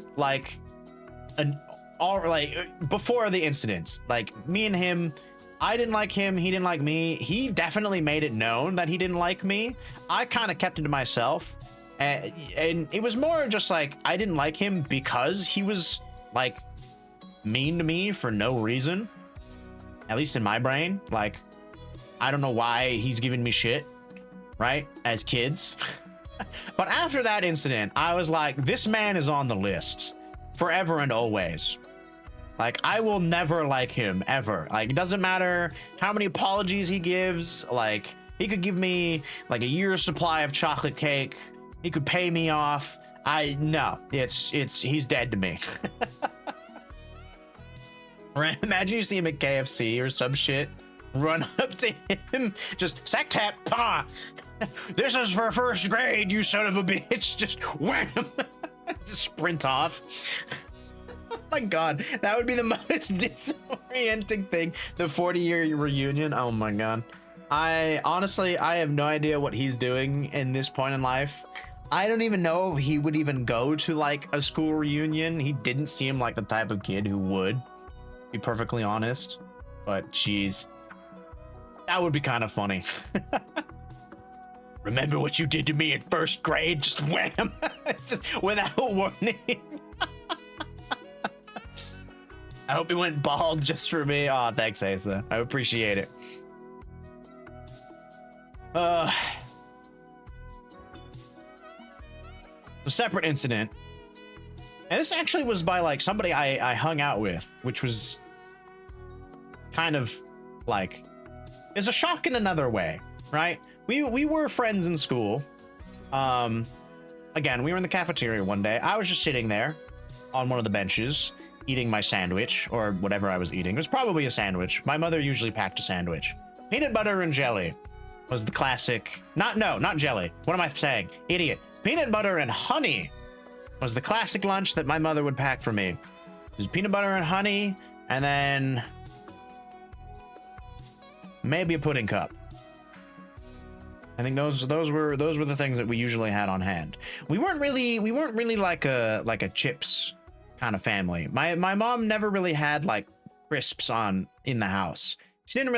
before the incident. Like, me and him, I didn't like him, he didn't like me. He definitely made it known that he didn't like me. I kind of kept it to myself. And it was more just like, I didn't like him because he was, like, mean to me for no reason. At least in my brain. Like, I don't know why he's giving me shit, right? As kids. But after that incident, I was like, this man is on the list. Forever and always. Like, I will never like him, ever. Like, it doesn't matter how many apologies he gives. Like, he could give me, like, a year's supply of chocolate cake. He could pay me off. No, he's dead to me. Right? Imagine you see him at KFC or some shit. Run up to him. Just, sack tap, pa! This is for first grade, you son of a bitch. Just wham! Just sprint off. Oh my god, that would be the most disorienting thing. The 40-year reunion. Oh my god. I have no idea what he's doing in this point in life. I don't even know if he would even go to like a school reunion. He didn't seem like the type of kid who would, to be perfectly honest. But geez, that would be kind of funny. Remember what you did to me in first grade? Just wham! Just without warning. I hope he went bald just for me. Oh, thanks, Asa. I appreciate it. A separate incident. And this actually was by like somebody I hung out with, which was kind of like, it's a shock in another way, right? We were friends in school. Again, we were in the cafeteria one day. I was just sitting there on one of the benches eating my sandwich or whatever I was eating. It was probably a sandwich. My mother usually packed a sandwich. Peanut butter and jelly was the classic. Not jelly. What am I saying? Idiot. Peanut butter and honey was the classic lunch that my mother would pack for me. It was peanut butter and honey, and then maybe a pudding cup. I think those were the things that we usually had on hand. We weren't really like a chips kind of family. My mom never really had like crisps in the house. She didn't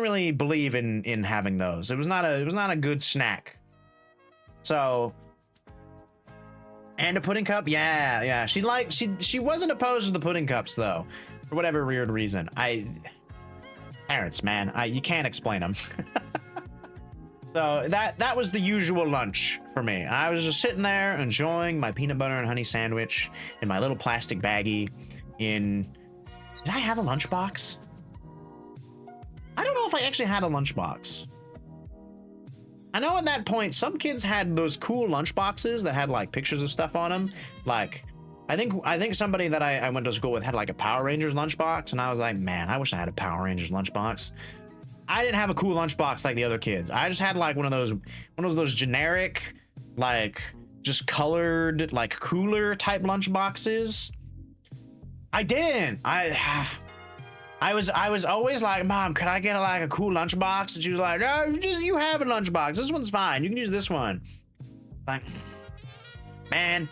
really believe in having those. It was not a good snack. So, and a pudding cup, yeah. She wasn't opposed to the pudding cups though, for whatever weird reason. Parents, man, you can't explain them. So that was the usual lunch for me. I was just sitting there enjoying my peanut butter and honey sandwich in my little plastic baggie. Did I have a lunchbox? I don't know if I actually had a lunchbox. I know at that point some kids had those cool lunch boxes that had like pictures of stuff on them. Like, I think somebody that I went to school with had like a Power Rangers lunchbox, and I was like, man, I wish I had a Power Rangers lunchbox. I didn't have a cool lunchbox like the other kids. I just had like one of those generic, like just colored, like cooler type lunchboxes. I didn't. I was always like, Mom, could I get like a cool lunchbox? And she was like, oh, you have a lunchbox. This one's fine. You can use this one. Like, man,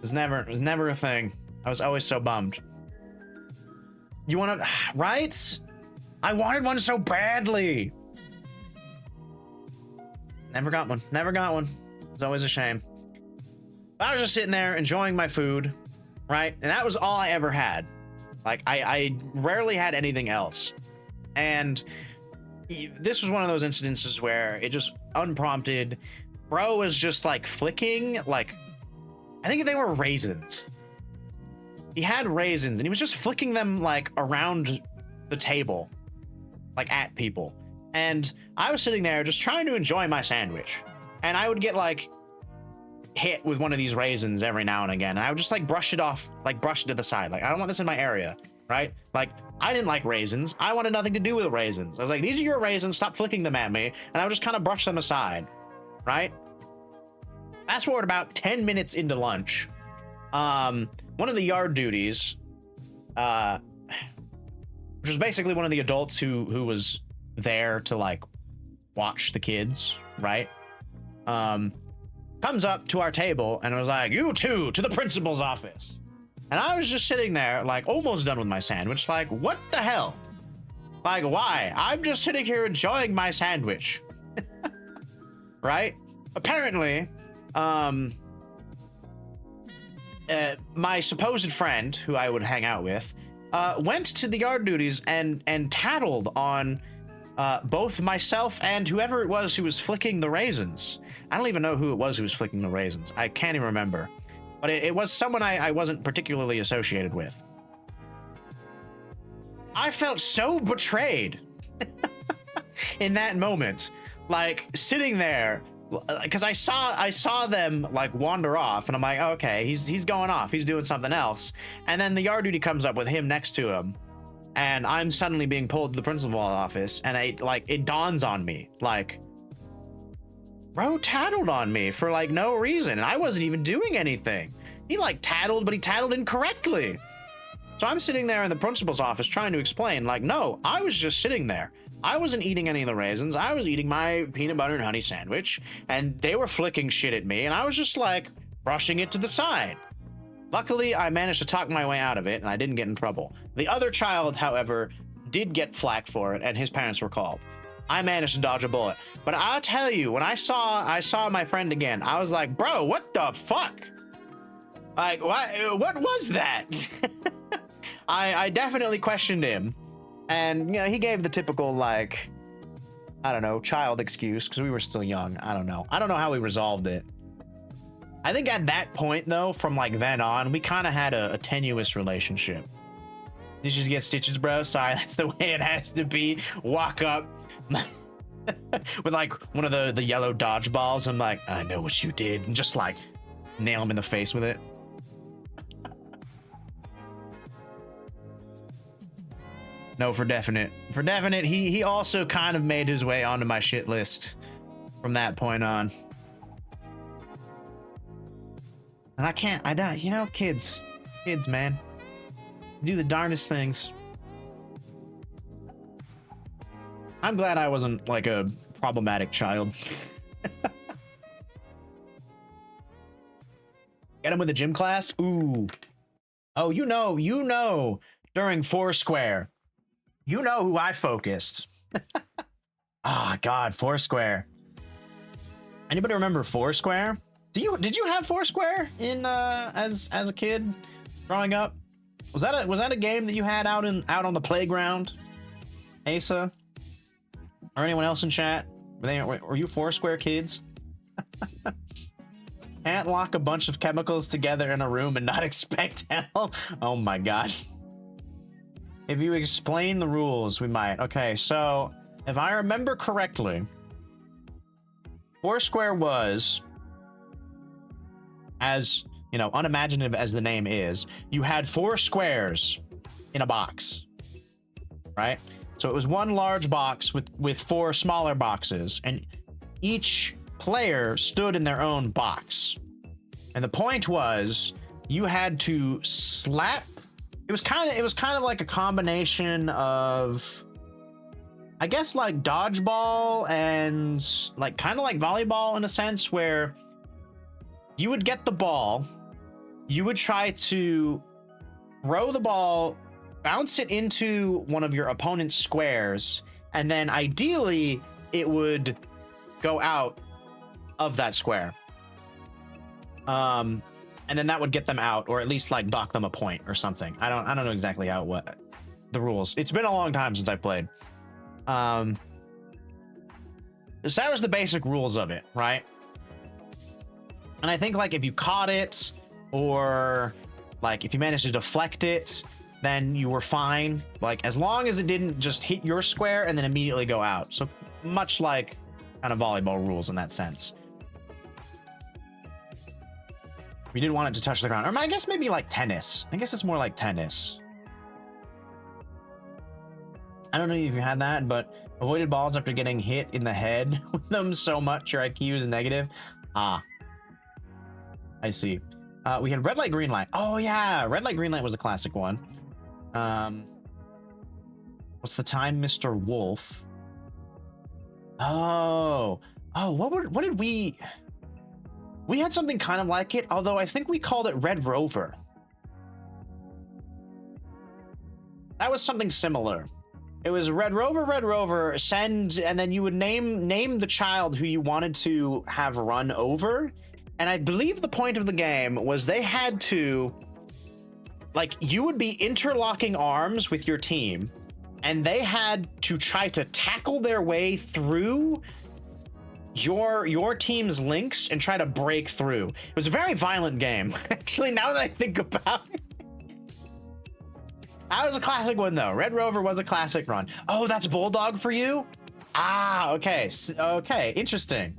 it was never a thing. I was always so bummed. You want to, right? I wanted one so badly. Never got one. Never got one. It's always a shame. I was just sitting there enjoying my food, right? And that was all I ever had. Like, I rarely had anything else. And this was one of those instances where it just unprompted, bro was just like flicking, like, I think they were raisins. He had raisins and he was just flicking them like around the table, like at people. And I was sitting there just trying to enjoy my sandwich. And I would get like hit with one of these raisins every now and again. And I would just like brush it off, like brush it to the side. Like, I don't want this in my area, right? Like, I didn't like raisins. I wanted nothing to do with raisins. I was like, these are your raisins, stop flicking them at me. And I would just kind of brush them aside, right? Fast forward about 10 minutes into lunch. One of the yard duties, which was basically one of the adults who was there to like watch the kids, right? Comes up to our table and was like, you two, to the principal's office. And I was just sitting there, like, almost done with my sandwich, like, what the hell? Like, why? I'm just sitting here enjoying my sandwich. Right? Apparently, my supposed friend, who I would hang out with, went to the yard duties and tattled on both myself and whoever it was who was flicking the raisins. I don't even know who it was who was flicking the raisins. I can't even remember. But it was someone I wasn't particularly associated with. I felt so betrayed in that moment. Like, sitting there, because I saw them like wander off, and I'm like, okay, he's going off. He's doing something else. And then the yard duty comes up with him next to him. And I'm suddenly being pulled to the principal's office, and it dawns on me, like, bro tattled on me for like no reason, and I wasn't even doing anything. He like tattled, but he tattled incorrectly. So I'm sitting there in the principal's office trying to explain, like, no, I was just sitting there. I wasn't eating any of the raisins. I was eating my peanut butter and honey sandwich, and they were flicking shit at me, and I was just like brushing it to the side. Luckily, I managed to talk my way out of it, and I didn't get in trouble. The other child, however, did get flack for it, and his parents were called. I managed to dodge a bullet. But I'll tell you, when I saw my friend again, I was like, bro, what the fuck? Like, what was that? I definitely questioned him. And, you know, he gave the typical, like, I don't know, child excuse, because we were still young. I don't know how we resolved it. I think at that point, though, from like then on, we kind of had a tenuous relationship. Did you just get stitches, bro? Sorry, that's the way it has to be. Walk up with like one of the yellow dodgeballs. I'm like, I know what you did. And just like nail him in the face with it. No, for definite. For definite, he also kind of made his way onto my shit list from that point on. And I don't, you know, kids, man, do the darndest things. I'm glad I wasn't like a problematic child. Get him with a gym class? Ooh. Oh, you know, during Foursquare, you know who I focused. Ah, God, Foursquare. Anybody remember Foursquare? Did you have Foursquare in as a kid growing up? Was that a game that you had out on the playground? Asa? Or anyone else in chat? Were you Foursquare kids? Can't lock a bunch of chemicals together in a room and not expect hell? Oh my god. If you explain the rules, we might. Okay, so if I remember correctly, Foursquare was, as you know, unimaginative as the name is, you had 4 squares in a box, right? So it was one large box with 4 smaller boxes, and each player stood in their own box. And the point was, you had to slap. It was kind of like a combination of, I guess, like dodgeball and like kind of like volleyball in a sense, where you would get the ball, you would try to throw the ball, bounce it into one of your opponent's squares, and then ideally it would go out of that square. And then that would get them out, or at least like dock them a point or something. I don't know exactly what the rules. It's been a long time since I played. So that was the basic rules of it, right? And I think like if you caught it, or like if you managed to deflect it, then you were fine. Like as long as it didn't just hit your square and then immediately go out. So much like kind of volleyball rules in that sense. We didn't want it to touch the ground. Or I guess maybe like tennis. I guess it's more like tennis. I don't know if you had that, but avoided balls after getting hit in the head with them so much your IQ is negative. Ah. I see. We had red light, green light. Oh yeah, red light, green light was a classic one. What's the time, Mr. Wolf? Oh, what did we? We had something kind of like it, although I think we called it Red Rover. That was something similar. It was Red Rover, send, and then you would name the child who you wanted to have run over. And I believe the point of the game was they had to, like, you would be interlocking arms with your team, and they had to try to tackle their way through your team's links and try to break through. It was a very violent game. Actually, now that I think about it. That was a classic one, though. Red Rover was a classic run. Oh, that's Bulldog for you? Ah, okay. Okay, interesting.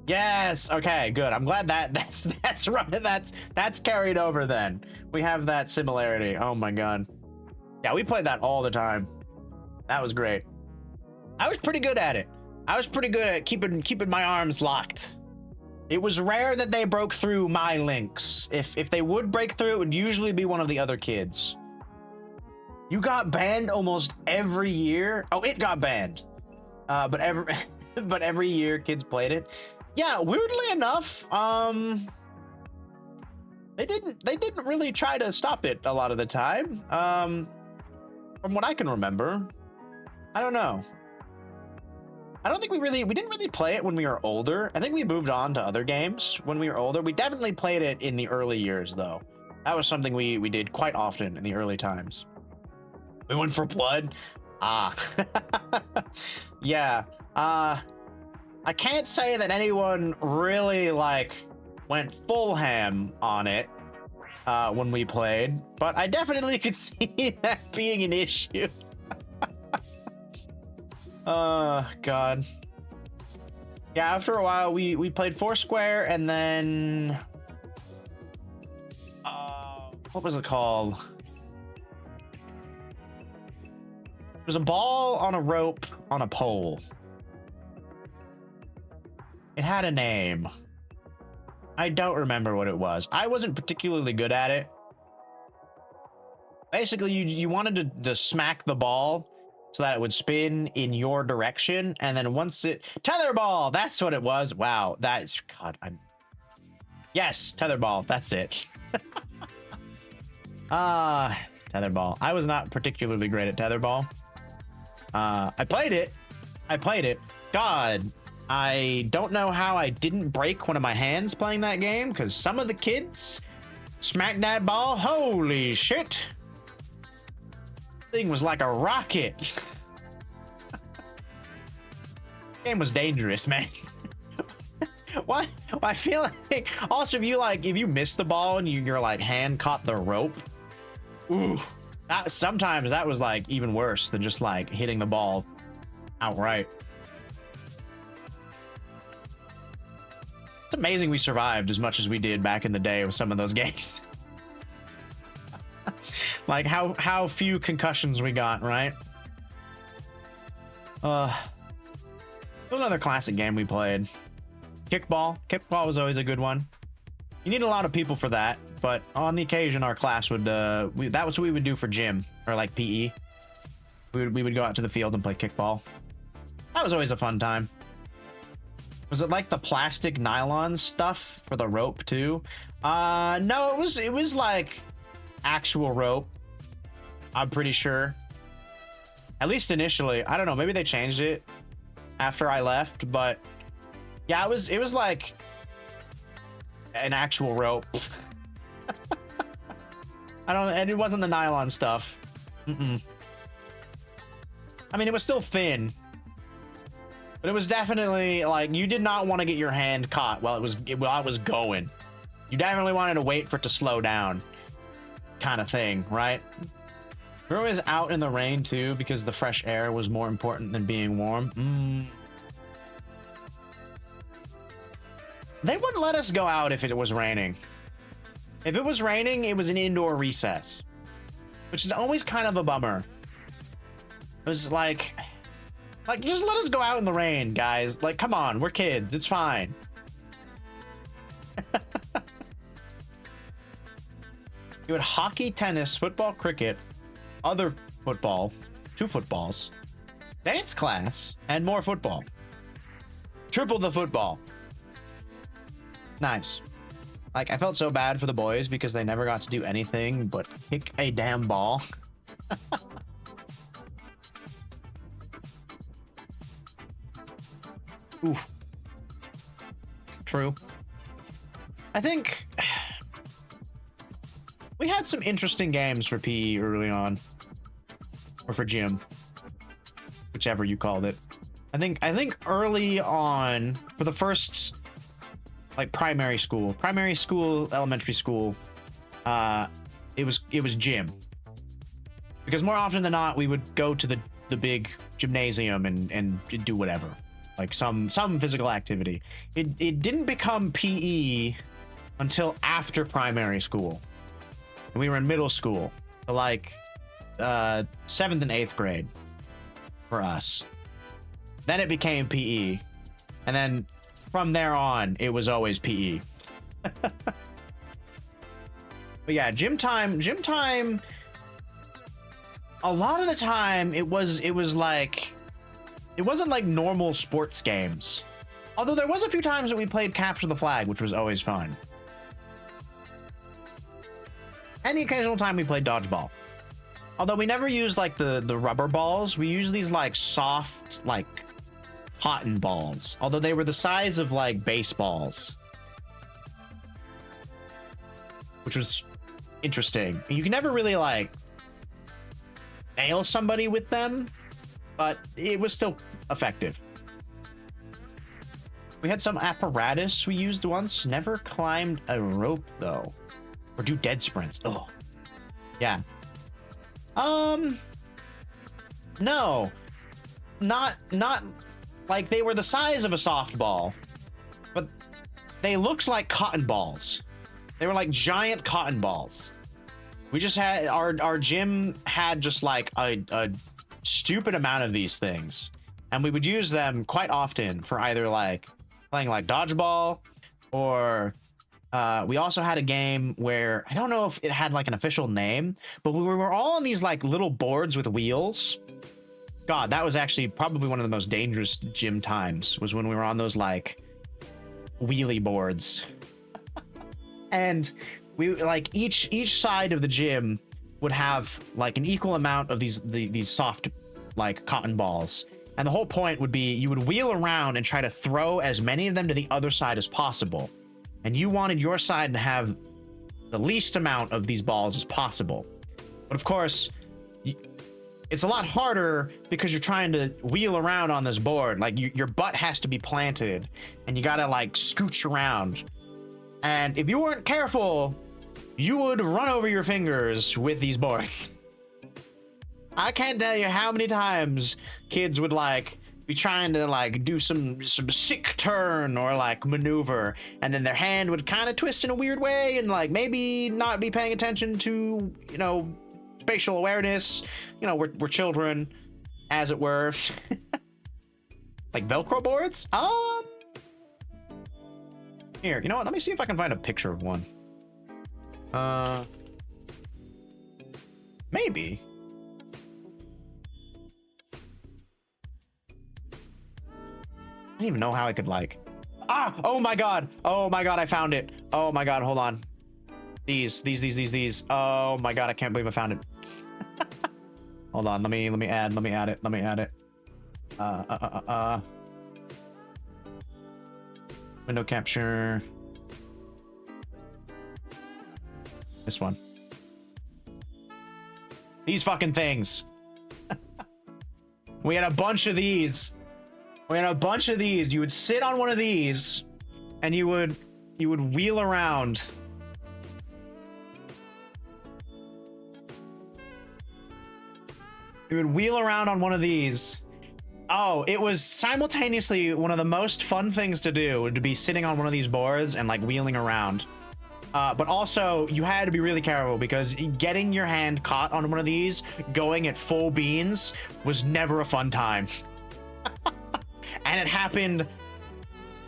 Yes, okay, good. I'm glad that's right. That's carried over then. We have that similarity. Oh my god. Yeah, we played that all the time. That was great. I was pretty good at it. I was pretty good at keeping my arms locked. It was rare that they broke through my links. If they would break through, it would usually be one of the other kids. You got banned almost every year. Oh, it got banned. But every year kids played it. Yeah, weirdly enough, they didn't really try to stop it a lot of the time. From what I can remember. I don't know. I don't think we didn't really play it when we were older. I think we moved on to other games when we were older. We definitely played it in the early years, though. That was something we did quite often in the early times. We went for blood. Ah. Yeah. I can't say that anyone really, like, went full ham on it when we played, but I definitely could see that being an issue. Oh, God. Yeah, after a while, we played Foursquare, and then... what was it called? It was a ball on a rope on a pole. It had a name. I don't remember what it was. I wasn't particularly good at it. Basically, you wanted to smack the ball so that it would spin in your direction, and then once tetherball, that's what it was. Wow, that is, God, yes, tetherball, that's it. Tetherball. I was not particularly great at tetherball. I played it. God, I don't know how I didn't break one of my hands playing that game, because some of the kids smacked that ball. Holy shit. Thing was like a rocket. Game was dangerous, man. Why? I feel like also if you missed the ball and your like hand caught the rope, ooh, sometimes that was like even worse than just like hitting the ball outright. It's amazing we survived as much as we did back in the day with some of those games. Like how few concussions we got, right? Another classic game we played. Kickball. Kickball was always a good one. You need a lot of people for that, but on the occasion our class would that was what we would do for gym or like PE. We would go out to the field and play kickball. That was always a fun time. Was it like the plastic nylon stuff for the rope too? No, it was like actual rope. I'm pretty sure. At least initially. I don't know, maybe they changed it after I left, but yeah, it was like an actual rope. And it wasn't the nylon stuff. I mean, it was still thin, but it was definitely like you did not want to get your hand caught while it was going. You definitely wanted to wait for it to slow down, kind of thing, right? We're always out in the rain too because the fresh air was more important than being warm. They wouldn't let us go out if it was raining. If it was raining, it was an indoor recess, which is always kind of a bummer. It was like just let us go out in the rain, guys. Like, come on, we're kids. It's fine. You had hockey, tennis, football, cricket, other football, 2 footballs, dance class, and more football. Triple the football. Nice. Like, I felt so bad for the boys because they never got to do anything but kick a damn ball. Oof. True. I think we had some interesting games for PE early on, or for gym, whichever you called it. I think early on, for the first like primary school, elementary school, it was gym, because more often than not we would go to the big gymnasium and do whatever, like some physical activity. It didn't become PE until after primary school. And we were in middle school, so like 7th and 8th grade for us. Then it became PE, and then from there on it was always PE. But yeah, gym time, a lot of the time it was like, it wasn't like normal sports games. Although there was a few times that we played capture the flag, which was always fun. And the occasional time we played dodgeball. Although we never used like the rubber balls, we used these like soft, like cotton balls. Although they were the size of like baseballs. Which was interesting. You can never really like nail somebody with them, but it was still effective. We had some apparatus we used once. Never climbed a rope though. Or do dead sprints. Oh. Yeah. No. Not like they were the size of a softball, but they looked like cotton balls. They were like giant cotton balls. We just had our gym had just like a stupid amount of these things, and we would use them quite often for either like playing like dodgeball, or we also had a game where I don't know if it had like an official name, but we were all on these like little boards with wheels. God, that was actually probably one of the most dangerous gym times, was when we were on those like wheelie boards. And we like each side of the gym would have like an equal amount of these soft like cotton balls. And the whole point would be you would wheel around and try to throw as many of them to the other side as possible. And you wanted your side to have the least amount of these balls as possible. But of course, it's a lot harder because you're trying to wheel around on this board. Like your butt has to be planted and you gotta like scooch around. And if you weren't careful, you would run over your fingers with these boards. I can't tell you how many times kids would like be trying to like do some sick turn or like maneuver, and then their hand would kind of twist in a weird way and like maybe not be paying attention to, you know, spatial awareness. You know, we're children, as it were. Like Velcro boards? Here, you know what? Let me see if I can find a picture of one. Maybe. I don't even know how I could like... Ah! Oh my god! Oh my god, I found it! Oh my god, hold on. These. Oh my god, I can't believe I found it. Hold on, let me add it. Window capture. This one. These fucking things. We had a bunch of these. You would sit on one of these and you would wheel around. You would wheel around on one of these. Oh, it was simultaneously one of the most fun things to do, to be sitting on one of these boards and like wheeling around. But also you had to be really careful because getting your hand caught on one of these going at full beans was never a fun time. And it happened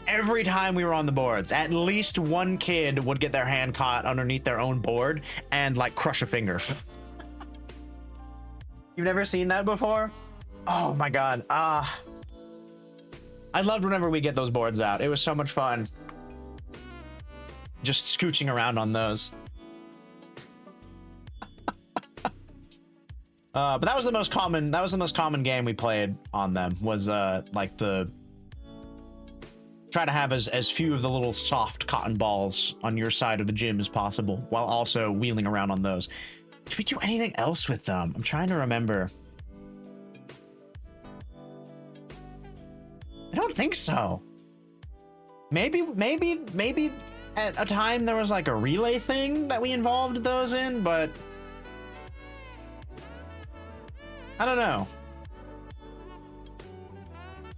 every time we were on the boards. At least one kid would get their hand caught underneath their own board and like crush a finger. You've never seen that before? Oh my god. I loved whenever we get those boards out. It was so much fun. Just scooching around on those. But that was the most common game we played on them, was like the try to have as few of the little soft cotton balls on your side of the gym as possible while also wheeling around on those. Did we do anything else with them? I'm trying to remember. I don't think so. Maybe at a time there was like a relay thing that we involved those in, but I don't know.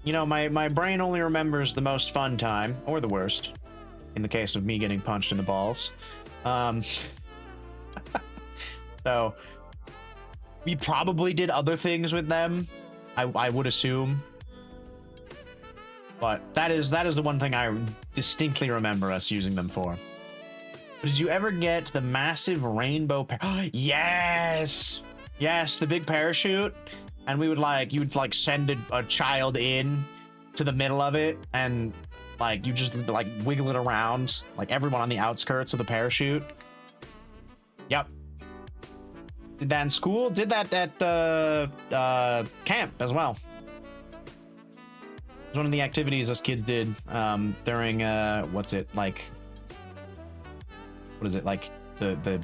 You know, my brain only remembers the most fun time, or the worst, in the case of me getting punched in the balls. So we probably did other things with them, I would assume. But that is the one thing I distinctly remember us using them for. Did you ever get the massive rainbow Yes! Yes, the big parachute. And we would like, you would like send a child in to the middle of it, and like you just like wiggle it around, like everyone on the outskirts of the parachute. Yep. Did that in school, did that at camp as well. It was one of the activities us kids did during what's it like? What is it like? The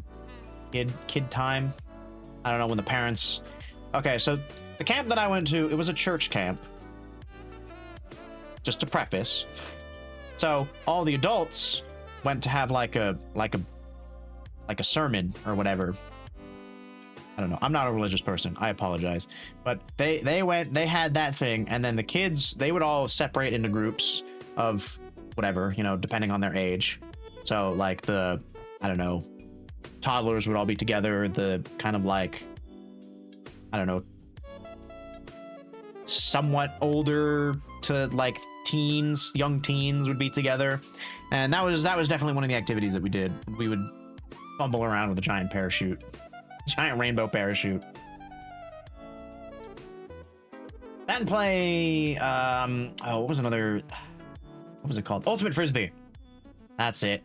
kid time? I don't know, when the parents. Okay, so the camp that I went to, it was a church camp. Just to preface. So all the adults went to have like a sermon or whatever. I don't know. I'm not a religious person. I apologize. But they had that thing, and then the kids, they would all separate into groups of whatever, you know, depending on their age. So like the, I don't know, toddlers would all be together, the kind of like, I don't know, somewhat older to like teens, young teens would be together. And that was definitely one of the activities that we did. We would fumble around with a giant parachute. Giant rainbow parachute. That and play, oh, what was it called? Ultimate Frisbee. That's it.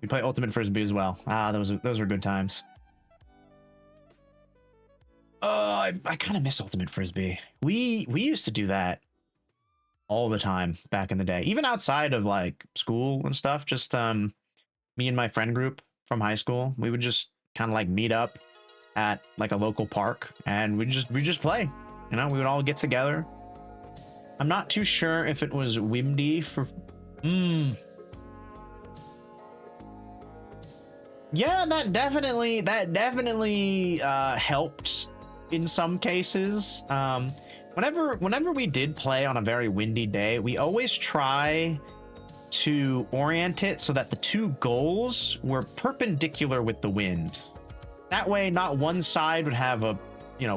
We play Ultimate Frisbee as well. Ah, those were good times. I kind of miss Ultimate Frisbee. We used to do that all the time back in the day, even outside of like school and stuff. Just me and my friend group from high school, we would just kind of like meet up at like a local park, and we just play. You know, we would all get together. I'm not too sure if it was Wimdy for. Yeah, that definitely helped in some cases. whenever we did play on a very windy day, we always try to orient it so that the two goals were perpendicular with the wind. That way, not one side would have a,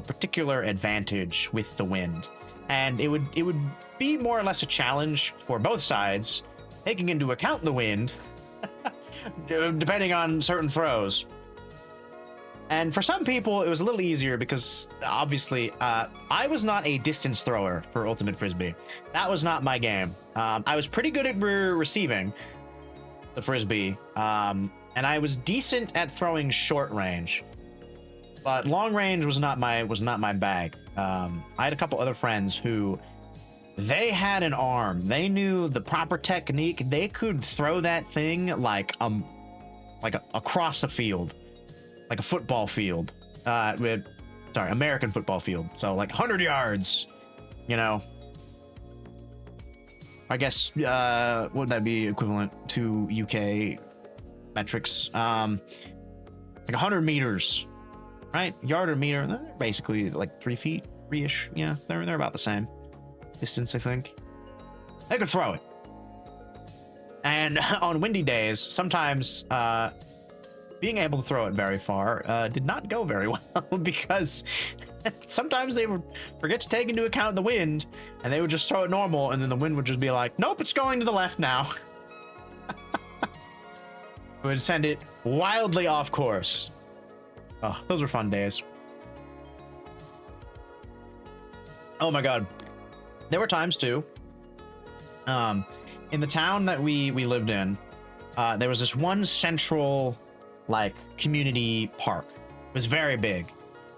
particular advantage with the wind, and it would be more or less a challenge for both sides, taking into account the wind, depending on certain throws. And for some people, it was a little easier because, obviously, I was not a distance thrower for Ultimate Frisbee. That was not my game. I was pretty good at receiving the Frisbee, and I was decent at throwing short range. But long range was not my bag. I had a couple other friends who, they had an arm. They knew the proper technique. They could throw that thing like across the field, like a football field. American football field. So like 100 yards. I guess what would that be equivalent to UK metrics? Like 100 meters. Right, yard or meter, they're basically like 3 feet, 3-ish. Yeah, they're about the same distance, I think. They could throw it. And on windy days, sometimes being able to throw it very far did not go very well because sometimes they would forget to take into account the wind, and they would just throw it normal, and then the wind would just be like, nope, it's going to the left now. It would send it wildly off course. Oh, those were fun days. Oh my god. There were times too. In the town that we lived in, there was this one central, like, community park. It was very big.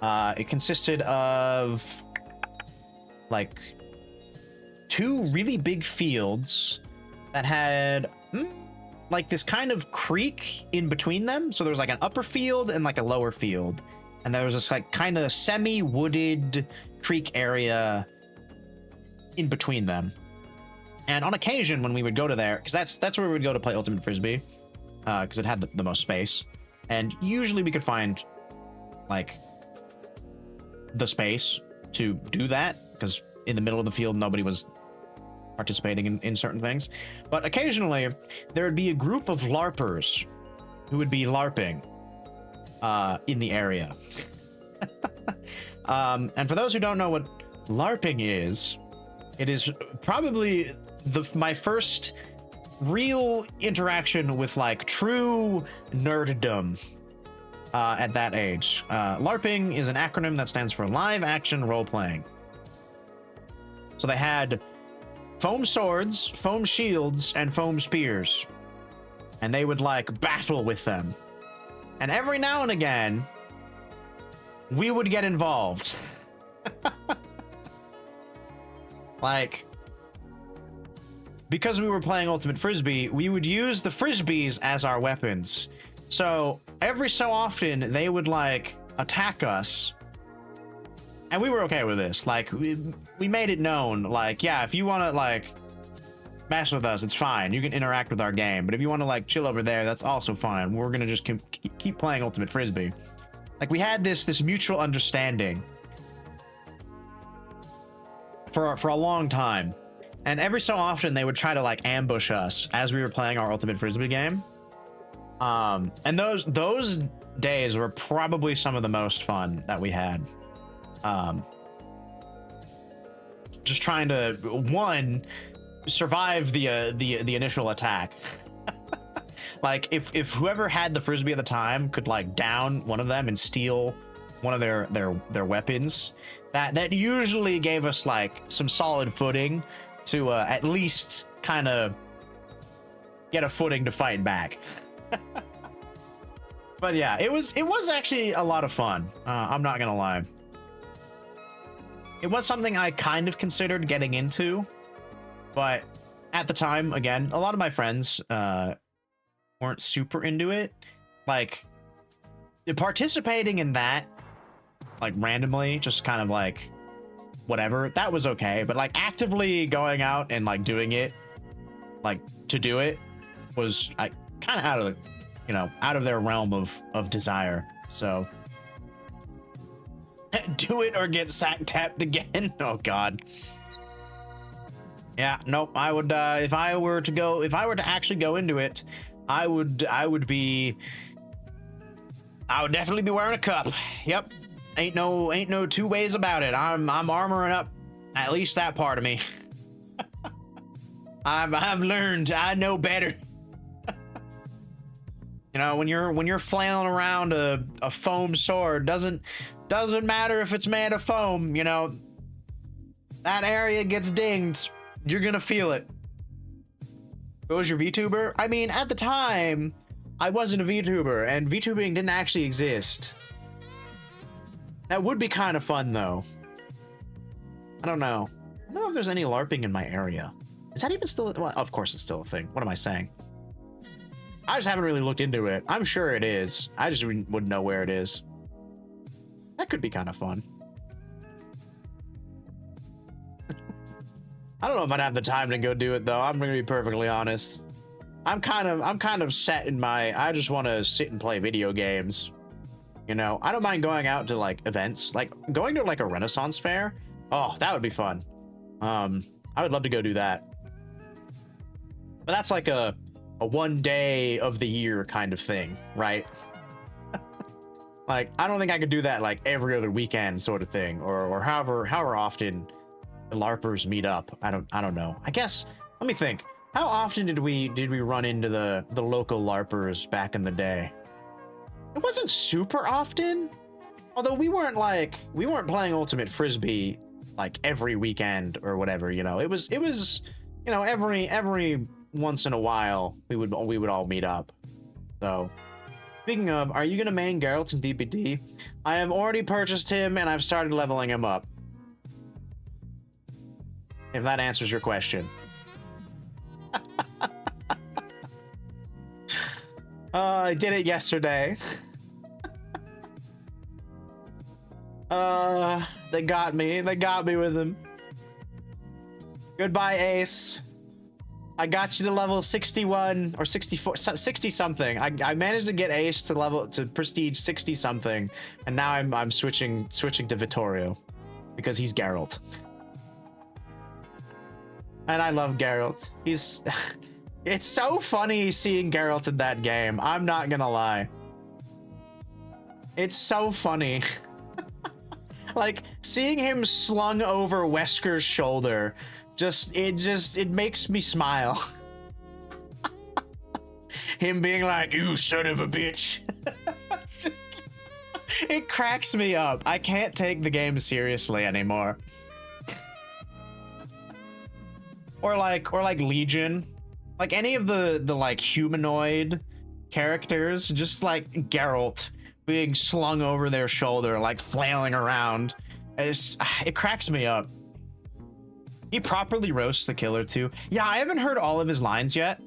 It consisted of, like, 2 really big fields that had like this kind of creek in between them. So there was like an upper field and like a lower field, and there was this like kind of semi-wooded creek area in between them. And on occasion when we would go to there, because that's where we would go to play Ultimate Frisbee, because it had the most space, and usually we could find like the space to do that, because in the middle of the field nobody was participating in certain things. But occasionally there would be a group of LARPers who would be LARPing in the area. And for those who don't know what LARPing is, it is probably my first real interaction with like true nerddom at that age. LARPing is an acronym that stands for live action role playing. So they had foam swords, foam shields, and foam spears, and they would like battle with them. And every now and again, we would get involved. Like, because we were playing Ultimate Frisbee, we would use the Frisbees as our weapons. So every so often, they would like attack us. And we were okay with this. Like, we made it known, like, yeah, if you want to, like, mess with us, it's fine. You can interact with our game. But if you want to, like, chill over there, that's also fine. We're going to just keep playing Ultimate Frisbee. Like, we had this mutual understanding for a long time. And every so often, they would try to, like, ambush us as we were playing our Ultimate Frisbee game. And those days were probably some of the most fun that we had. Just trying to, one, survive the initial attack. Like, if whoever had the Frisbee at the time could like down one of them and steal one of their weapons, that usually gave us like some solid footing to at least kind of get a footing to fight back. But yeah, it was actually a lot of fun. I'm not gonna lie. It was something I kind of considered getting into, but at the time, again, a lot of my friends weren't super into it. Like, participating in that, like, randomly, just kind of like, whatever, that was okay. But, like, actively going out and, like, doing it, like, to do it, was kind of out of the, out of their realm of desire. So, Do it or get sack tapped again. Oh God. Yeah, nope. I would if I were to actually go into it, I would definitely be wearing a cup. Yep. Ain't no two ways about it. I'm armoring up at least that part of me. I've learned. I know better. You know, when you're flailing around a foam sword, doesn't matter if it's made of foam, you know. That area gets dinged. You're gonna feel it. What was your VTuber? I mean, at the time, I wasn't a VTuber, and VTubing didn't actually exist. That would be kind of fun, though. I don't know. I don't know if there's any LARPing in my area. Is that even still? Well, of course it's still a thing. What am I saying? I just haven't really looked into it. I'm sure it is. I just wouldn't know where it is. That could be kind of fun. I don't know if I'd have the time to go do it though. I'm gonna be perfectly honest. I'm kind of set in my. I just want to sit and play video games. You know, I don't mind going out to like events, like going to like a Renaissance fair. Oh, that would be fun. I would love to go do that. But that's like a one day of the year kind of thing, right? Like, I don't think I could do that like every other weekend sort of thing, or however often the LARPers meet up. I don't know. I guess, let me think. How often did we run into the local LARPers back in the day? It wasn't super often. Although we weren't playing Ultimate Frisbee like every weekend or whatever, you know. It was you know, every once in a while we would all meet up. So speaking of, are you gonna main Geralt in DBD? I have already purchased him and I've started leveling him up. If that answers your question. I did it yesterday. They got me with him. Goodbye, Ace. I got you to level 61 or 64, 60 something. I managed to get Ace to prestige 60 something, and now I'm switching to Vittorio because he's Geralt. And I love Geralt. It's so funny seeing Geralt in that game. I'm not gonna lie. It's so funny. Like seeing him slung over Wesker's shoulder, it makes me smile. Him being like, "You son of a bitch." It cracks me up. I can't take the game seriously anymore. Or like Legion. Like any of the like humanoid characters, just like Geralt being slung over their shoulder, like flailing around. It cracks me up. He properly roasts the killer too. Yeah, I haven't heard all of his lines yet,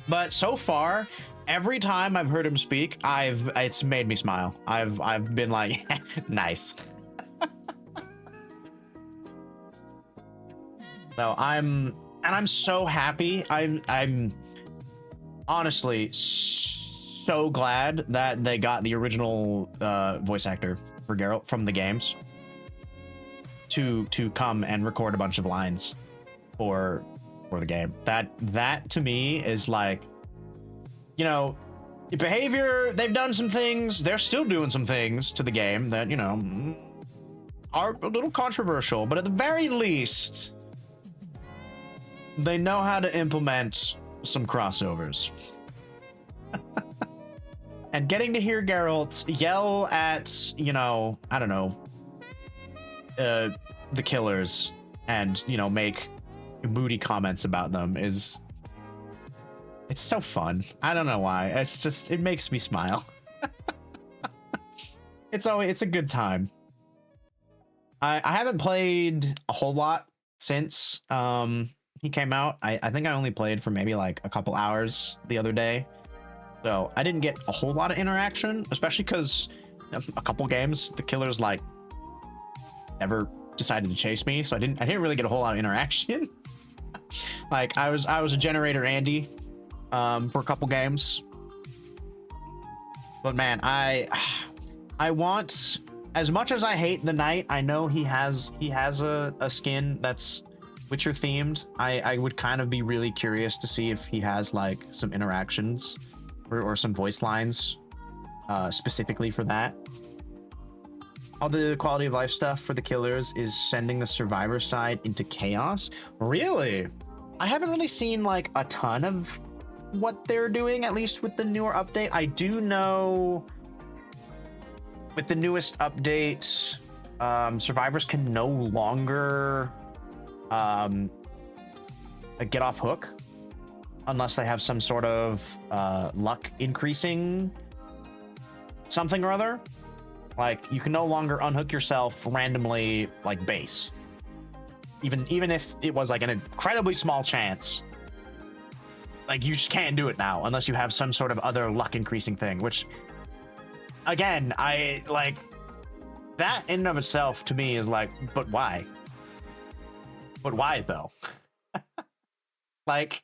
but so far, every time I've heard him speak, it's made me smile. I've been like, nice. No, I'm so happy. I'm honestly so glad that they got the original voice actor for Geralt from the games to come and record a bunch of lines for the game. That to me is like, you know, behavior. They've done some things. They're still doing some things to the game that, you know, are a little controversial, but at the very least, they know how to implement some crossovers. And getting to hear Geralt yell at, you know, I don't know, the killers and, you know, make moody comments about them it's so fun. I don't know why. It makes me smile. It's a good time. I haven't played a whole lot since he came out. I think I only played for maybe like a couple hours the other day. So I didn't get a whole lot of interaction, especially because a couple games, the killers like never decided to chase me. So I didn't really get a whole lot of interaction. Like I was a generator Andy for a couple games. But man, I want as much as I hate the knight, I know he has a skin that's Witcher themed. I would kind of be really curious to see if he has like some interactions or some voice lines specifically for that. All the quality of life stuff for the killers is sending the survivor side into chaos. Really? I haven't really seen like a ton of what they're doing, at least with the newer update. I do know with the newest update, survivors can no longer get off hook unless they have some sort of luck increasing something or other. Like, you can no longer unhook yourself randomly, like base. Even if it was like an incredibly small chance. Like, you just can't do it now unless you have some sort of other luck increasing thing, which, again, I like that in and of itself to me is like, but why? But why though? Like,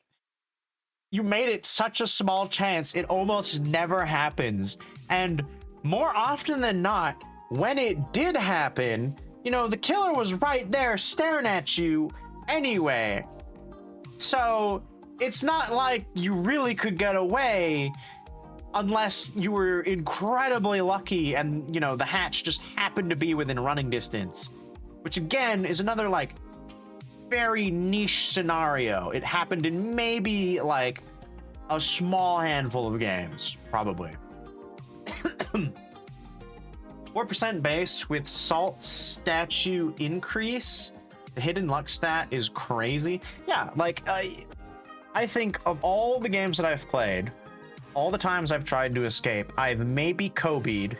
you made it such a small chance, it almost never happens. And more often than not, when it did happen, you know, the killer was right there staring at you anyway. So it's not like you really could get away unless you were incredibly lucky and, you know, the hatch just happened to be within running distance. Which again is another like very niche scenario. It happened in maybe like a small handful of games, probably. 4% base with salt statue increase. The hidden luck stat is crazy. Yeah, like I think of all the games that I've played, all the times I've tried to escape, I've maybe Kobe'd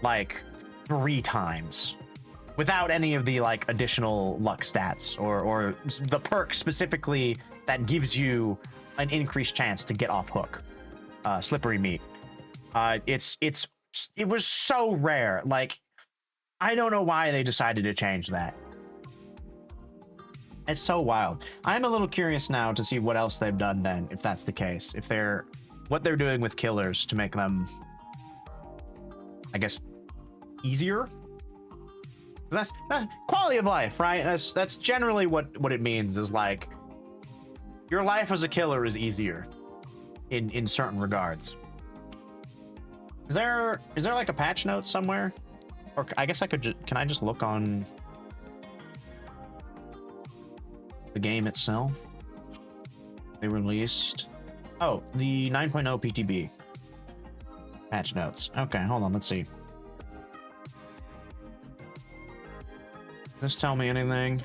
like 3 times without any of the like additional luck stats or the perk specifically that gives you an increased chance to get off hook. Slippery meat. It was so rare. Like, I don't know why they decided to change that. It's so wild. I'm a little curious now to see what else they've done then, if that's the case. If they're what they're doing with killers to make them, I guess, easier. That's quality of life, right? That's generally what it means, is like your life as a killer is easier in certain regards. Is there like a patch note somewhere? Or I guess I could can I just look on the game itself? They released, oh, the 9.0 PTB patch notes. Okay, hold on, let's see. Does this tell me anything?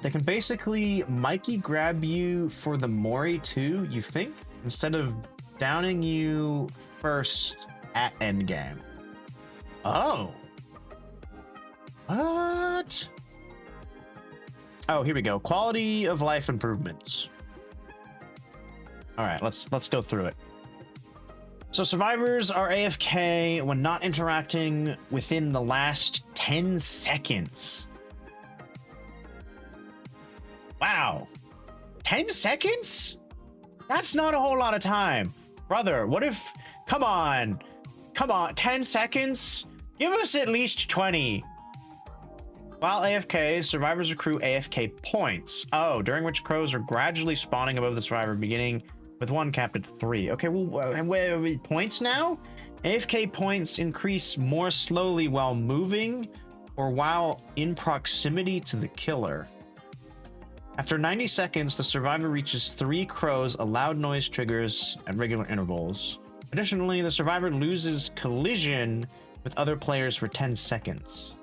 They can basically Mikey grab you for the Mori too, you think? Instead of downing you first at endgame. Oh. What? Oh, here we go. Quality of life improvements. All right, let's go through it. So survivors are AFK when not interacting within the last 10 seconds. Wow. 10 seconds? That's not a whole lot of time. Brother, what if... Come on. 10 seconds? Give us at least 20. While AFK, survivors accrue AFK points. Oh, during which crows are gradually spawning above the survivor, beginning with one capped at 3. Okay, well, points now? AFK points increase more slowly while moving or while in proximity to the killer. After 90 seconds, the survivor reaches 3 crows, a loud noise triggers at regular intervals. Additionally, the survivor loses collision with other players for 10 seconds.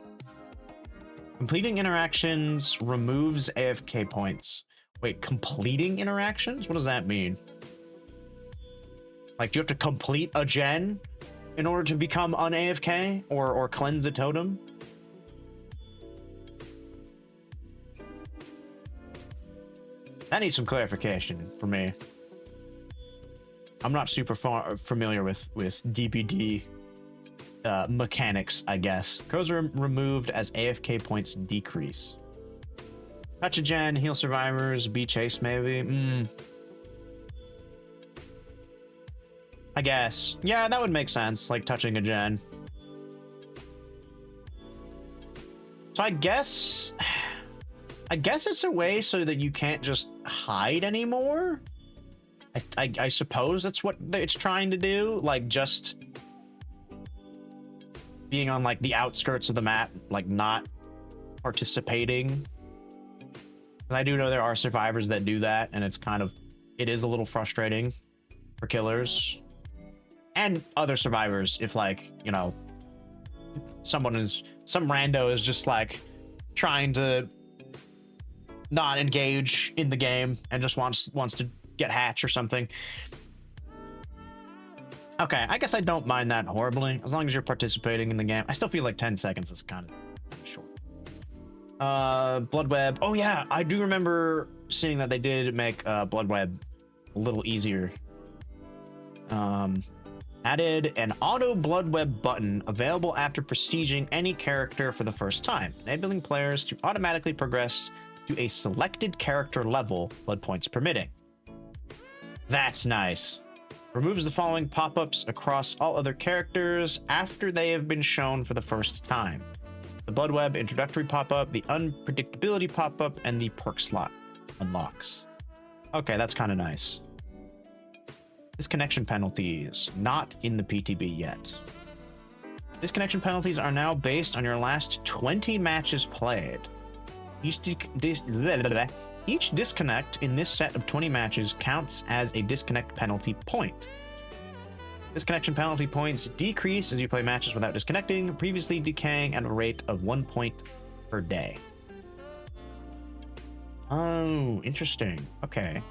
Completing interactions removes AFK points. Wait, completing interactions? What does that mean? Like, do you have to complete a gen in order to become un-AFK or cleanse a totem? That needs some clarification for me. I'm not super familiar with DPD mechanics, I guess. Crows are removed as AFK points decrease. Touch a gen, heal survivors, be chased maybe. I guess. Yeah, that would make sense, like touching a gen. So I guess it's a way so that you can't just hide anymore. I suppose that's what it's trying to do, like just being on like the outskirts of the map, like not participating. And I do know there are survivors that do that, and it is a little frustrating for killers and other survivors if, like, you know, some rando is just like trying to not engage in the game and just wants to get hatch or something. Okay, I guess I don't mind that horribly as long as you're participating in the game. I still feel like 10 seconds is kind of short. Blood web. Oh yeah, I do remember seeing that they did make blood web a little easier. Added an auto blood web button available after prestiging any character for the first time, enabling players to automatically progress to a selected character level, blood points permitting. That's nice. Removes the following pop-ups across all other characters after they have been shown for the first time: the blood web introductory pop-up, the unpredictability pop-up, and the perk slot unlocks. Okay, that's kind of nice. Disconnection penalties, not in the PTB yet. Disconnection penalties are now based on your last 20 matches played. Each disconnect in this set of 20 matches counts as a disconnect penalty point. Disconnection penalty points decrease as you play matches without disconnecting, previously decaying at a rate of 1 point per day. Oh, interesting. Okay.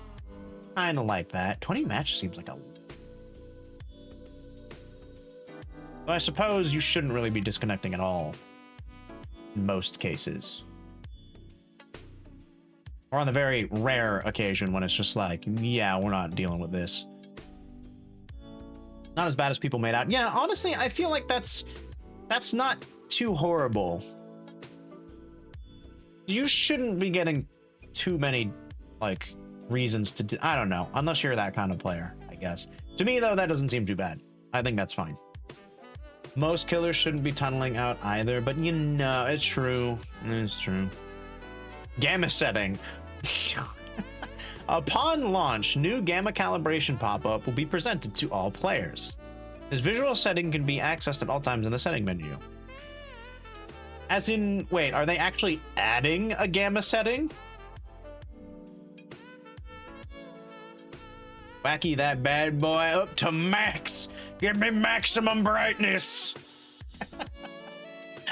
Kind of like that. 20 matches seems like a... Well, I suppose you shouldn't really be disconnecting at all in most cases. Or on the very rare occasion when it's just like, yeah, we're not dealing with this. Not as bad as people made out. Yeah, honestly, I feel like that's not too horrible. You shouldn't be getting too many, like, reasons to do... I don't know. Unless you're that kind of player, I guess. To me, though, that doesn't seem too bad. I think that's fine. Most killers shouldn't be tunneling out either, but you know, it's true. It's true. Gamma setting. Upon launch, new gamma calibration pop-up will be presented to all players. This visual setting can be accessed at all times in the setting menu. As in, wait, are they actually adding a gamma setting? Wacky that bad boy up to max. Give me maximum brightness.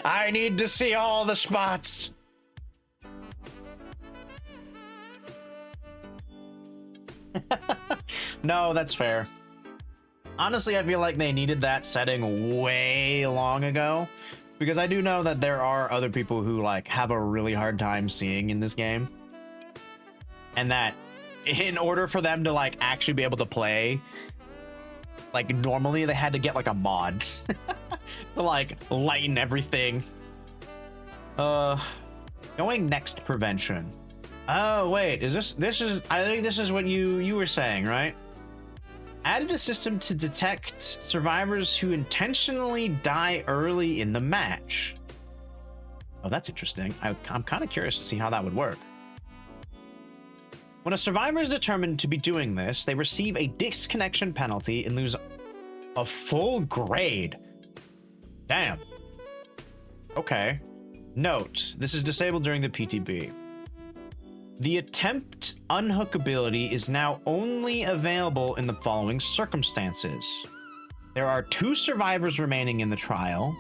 I need to see all the spots. No, that's fair. Honestly, I feel like they needed that setting way long ago, because I do know that there are other people who like have a really hard time seeing in this game, and that in order for them to like actually be able to play like normally, they had to get like a mod to like lighten everything. Going next, prevention. Oh wait, is this is I think this is what you were saying, right? Added a system to detect survivors who intentionally die early in the match. Oh, that's interesting. I'm kind of curious to see how that would work. When a survivor is determined to be doing this, they receive a disconnection penalty and lose a full grade. Damn. Okay. Note, this is disabled during the PTB. The attempt unhook ability is now only available in the following circumstances. There are 2 survivors remaining in the trial.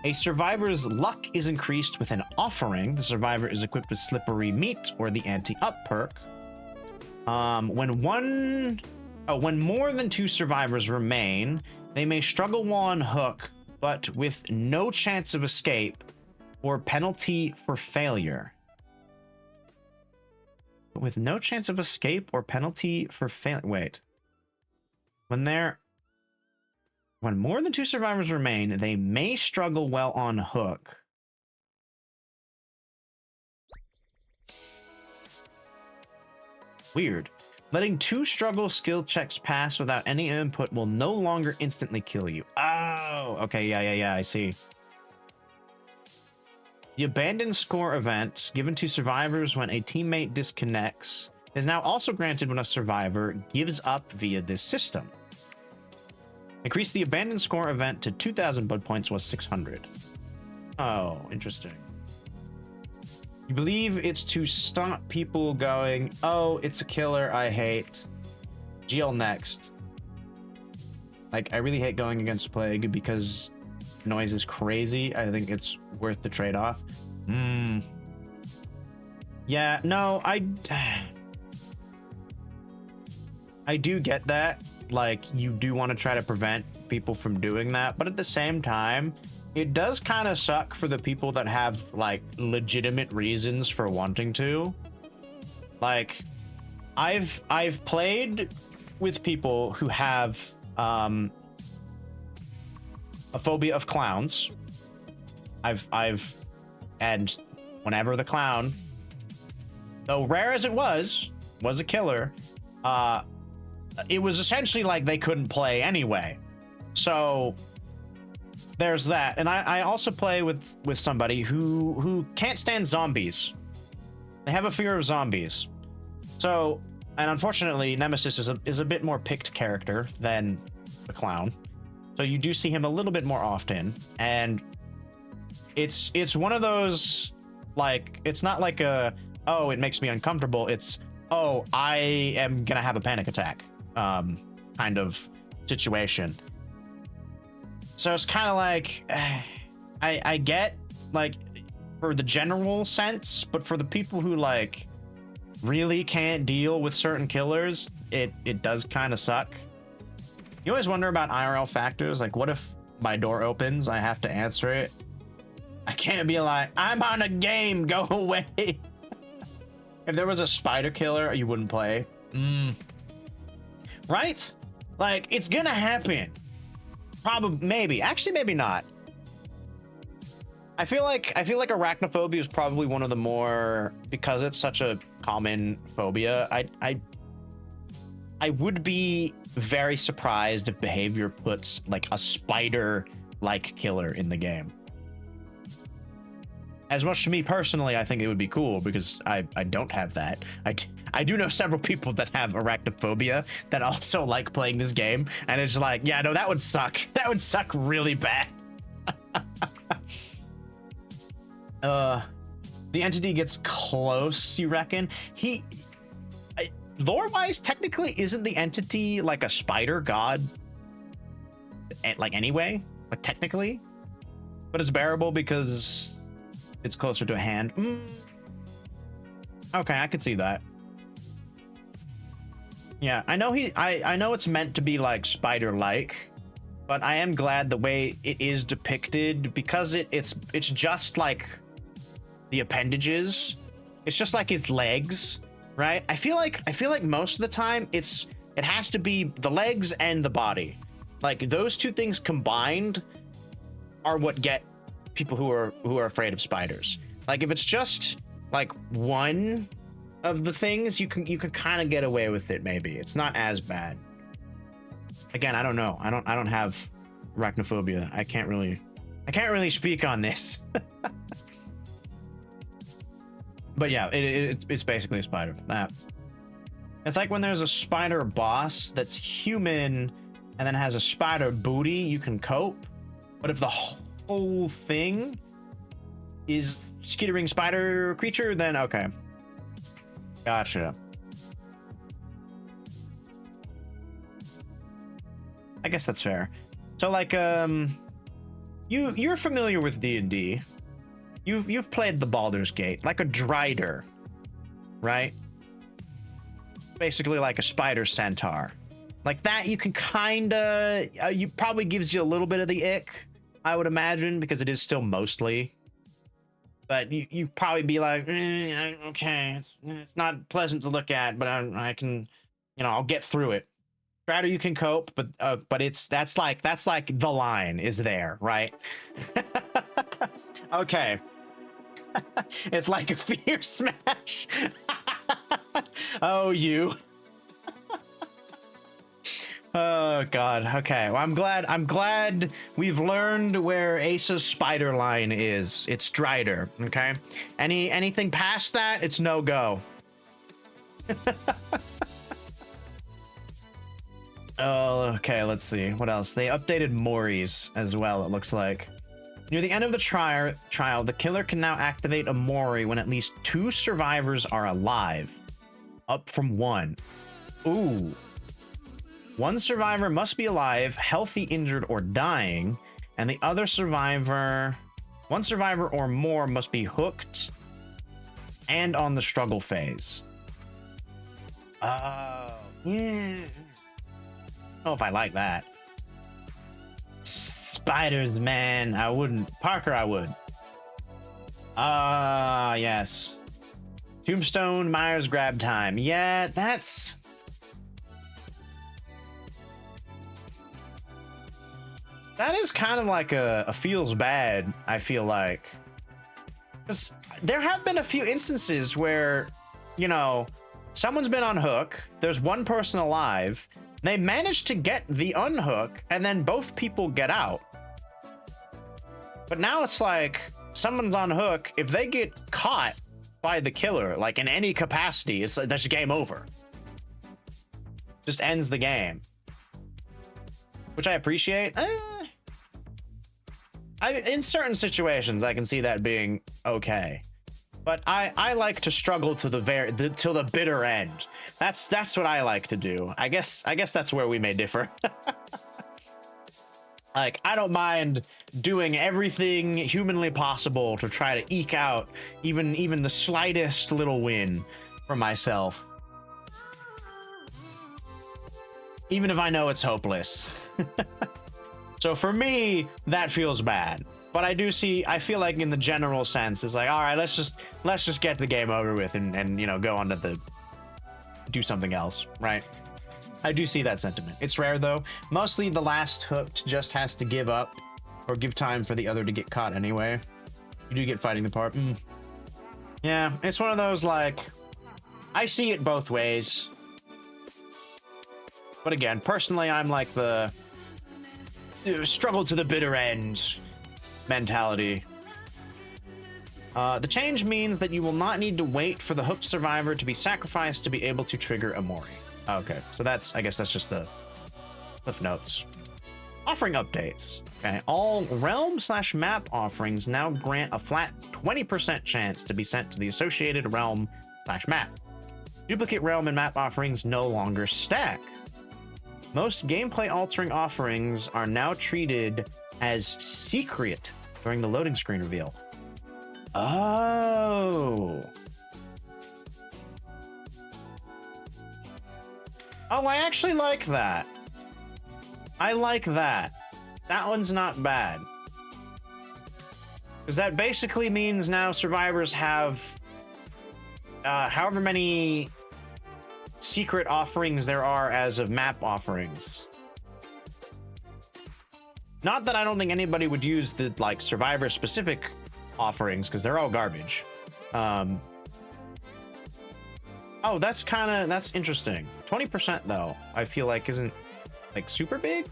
A survivor's luck is increased with an offering. The survivor is equipped with slippery meat or the anti-up perk. When more than 2 survivors remain, they may struggle while on hook, but with no chance of escape or penalty for failure. With no chance of escape or penalty for failure. Wait. When more than 2 survivors remain, they may struggle while on hook. Weird. Letting 2 struggle skill checks pass without any input will no longer instantly kill you. Oh, okay, yeah, I see. The abandoned score event given to survivors when a teammate disconnects is now also granted when a survivor gives up via this system. Increase the abandoned score event to 2,000 blood points was 600. Oh, interesting. You believe it's to stop people going, oh, it's a killer I hate. GL next. Like, I really hate going against Plague because noise is crazy. I think it's worth the trade-off. Yeah, no, I do get that. Like, you do want to try to prevent people from doing that, but at the same time, it does kind of suck for the people that have, like, legitimate reasons for wanting to. Like, I've played with people who have a phobia of clowns. And whenever the clown, though rare as it was a killer, it was essentially like they couldn't play anyway. So there's that. And I also play with somebody who can't stand zombies. They have a fear of zombies. So, and unfortunately, Nemesis is a bit more picked character than the clown. So you do see him a little bit more often. And it's one of those, like, it's not like a, oh, it makes me uncomfortable. It's, oh, I am gonna have a panic attack kind of situation. So it's kind of like, I get, like, for the general sense, but for the people who, like, really can't deal with certain killers, it does kind of suck. You always wonder about IRL factors, like, what if my door opens, I have to answer it? I can't be like, I'm on a game, go away. If there was a spider killer, you wouldn't play. Right? Like, it's gonna happen. Probably, maybe. Actually, maybe not. I feel like arachnophobia is probably one of the more, because it's such a common phobia. I would be very surprised if Behavior puts, like, a spider-like killer in the game. As much to me personally, I think it would be cool because I don't have that. I do know several people that have arachnophobia that also like playing this game, and it's like, yeah, no, that would suck. That would suck really bad. The entity gets close, you reckon? Lore-wise, technically, isn't the entity like a spider god? Like, anyway? Like, technically? But it's bearable because it's closer to a hand. Okay, I could see that. Yeah, I know I know it's meant to be like spider-like, but I am glad the way it is depicted, because it's just like the appendages. It's just like his legs, right? I feel like most of the time it has to be the legs and the body. Like, those two things combined are what get people who are afraid of spiders. Like, if it's just like one of the things, you can kind of get away with it. Maybe it's not as bad. Again, I don't know. I don't have arachnophobia. I can't really speak on this. But yeah, it's basically a spider. It's like when there's a spider boss that's human and then has a spider booty, you can cope. But if the whole thing is skittering spider creature, then okay. Gotcha. I guess that's fair. So, like, you're familiar with D&D. You've played the Baldur's Gate, like a Drider, right? Basically like a spider centaur. Like that, you can kinda, you probably gives you a little bit of the ick, I would imagine, because it is still mostly. But you probably be like, okay, it's not pleasant to look at, but I can, I'll get through it. Strider, you can cope, but that's like the line is there, right? Okay. It's like a fear smash. Oh, you. Oh god. Okay. Well, I'm glad we've learned where Asa's spider line is. It's Strider. Okay. Anything past that, it's no go. Oh, okay. Let's see. What else? They updated Mori's as well, it looks like. Near the end of the trial, the killer can now activate a Mori when at least 2 survivors are alive. Up from 1. Ooh. 1 survivor must be alive, healthy, injured, or dying, and the other survivor, 1 survivor or more must be hooked and on the struggle phase. Oh, yeah. I don't know if I like that. Spiders, man. I wouldn't. Parker, I would. Ah, yes. Tombstone, Myers, grab time. Yeah, that's... That is kind of like a feels bad, I feel like. 'Cause there have been a few instances where, you know, someone's been on hook, there's 1 person alive, they manage to get the unhook, and then both people get out. But now it's like, someone's on hook, if they get caught by the killer, like in any capacity, it's like, that's game over. Just ends the game. Which I appreciate. In certain situations, I can see that being okay. But I like to struggle to till the bitter end. That's what I like to do. I guess that's where we may differ. Like, I don't mind doing everything humanly possible to try to eke out even the slightest little win for myself. Even if I know it's hopeless. So for me, that feels bad. But I feel like in the general sense, it's like, all right, let's just get the game over with and you know, go on to do something else, right? I do see that sentiment. It's rare though. Mostly the last hooked just has to give up or give time for the other to get caught anyway. You do get fighting the part. Yeah, it's one of those, like, I see it both ways. But again, personally, I'm like the struggle to the bitter end mentality. The change means that you will not need to wait for the hooked survivor to be sacrificed to be able to trigger a Mori. Okay, so I guess that's just the cliff notes. Offering updates. Okay, all realm/map offerings now grant a flat 20% chance to be sent to the associated realm/map. Duplicate realm and map offerings no longer stack. Most gameplay altering offerings are now treated as secret during the loading screen reveal. Oh. Oh, I actually like that. I like that. That one's not bad. Because that basically means now survivors have however many secret offerings there are as of map offerings. Not that I don't think anybody would use the, like, survivor specific offerings, because they're all garbage. Oh, that's interesting. 20% though, I feel like isn't like super big.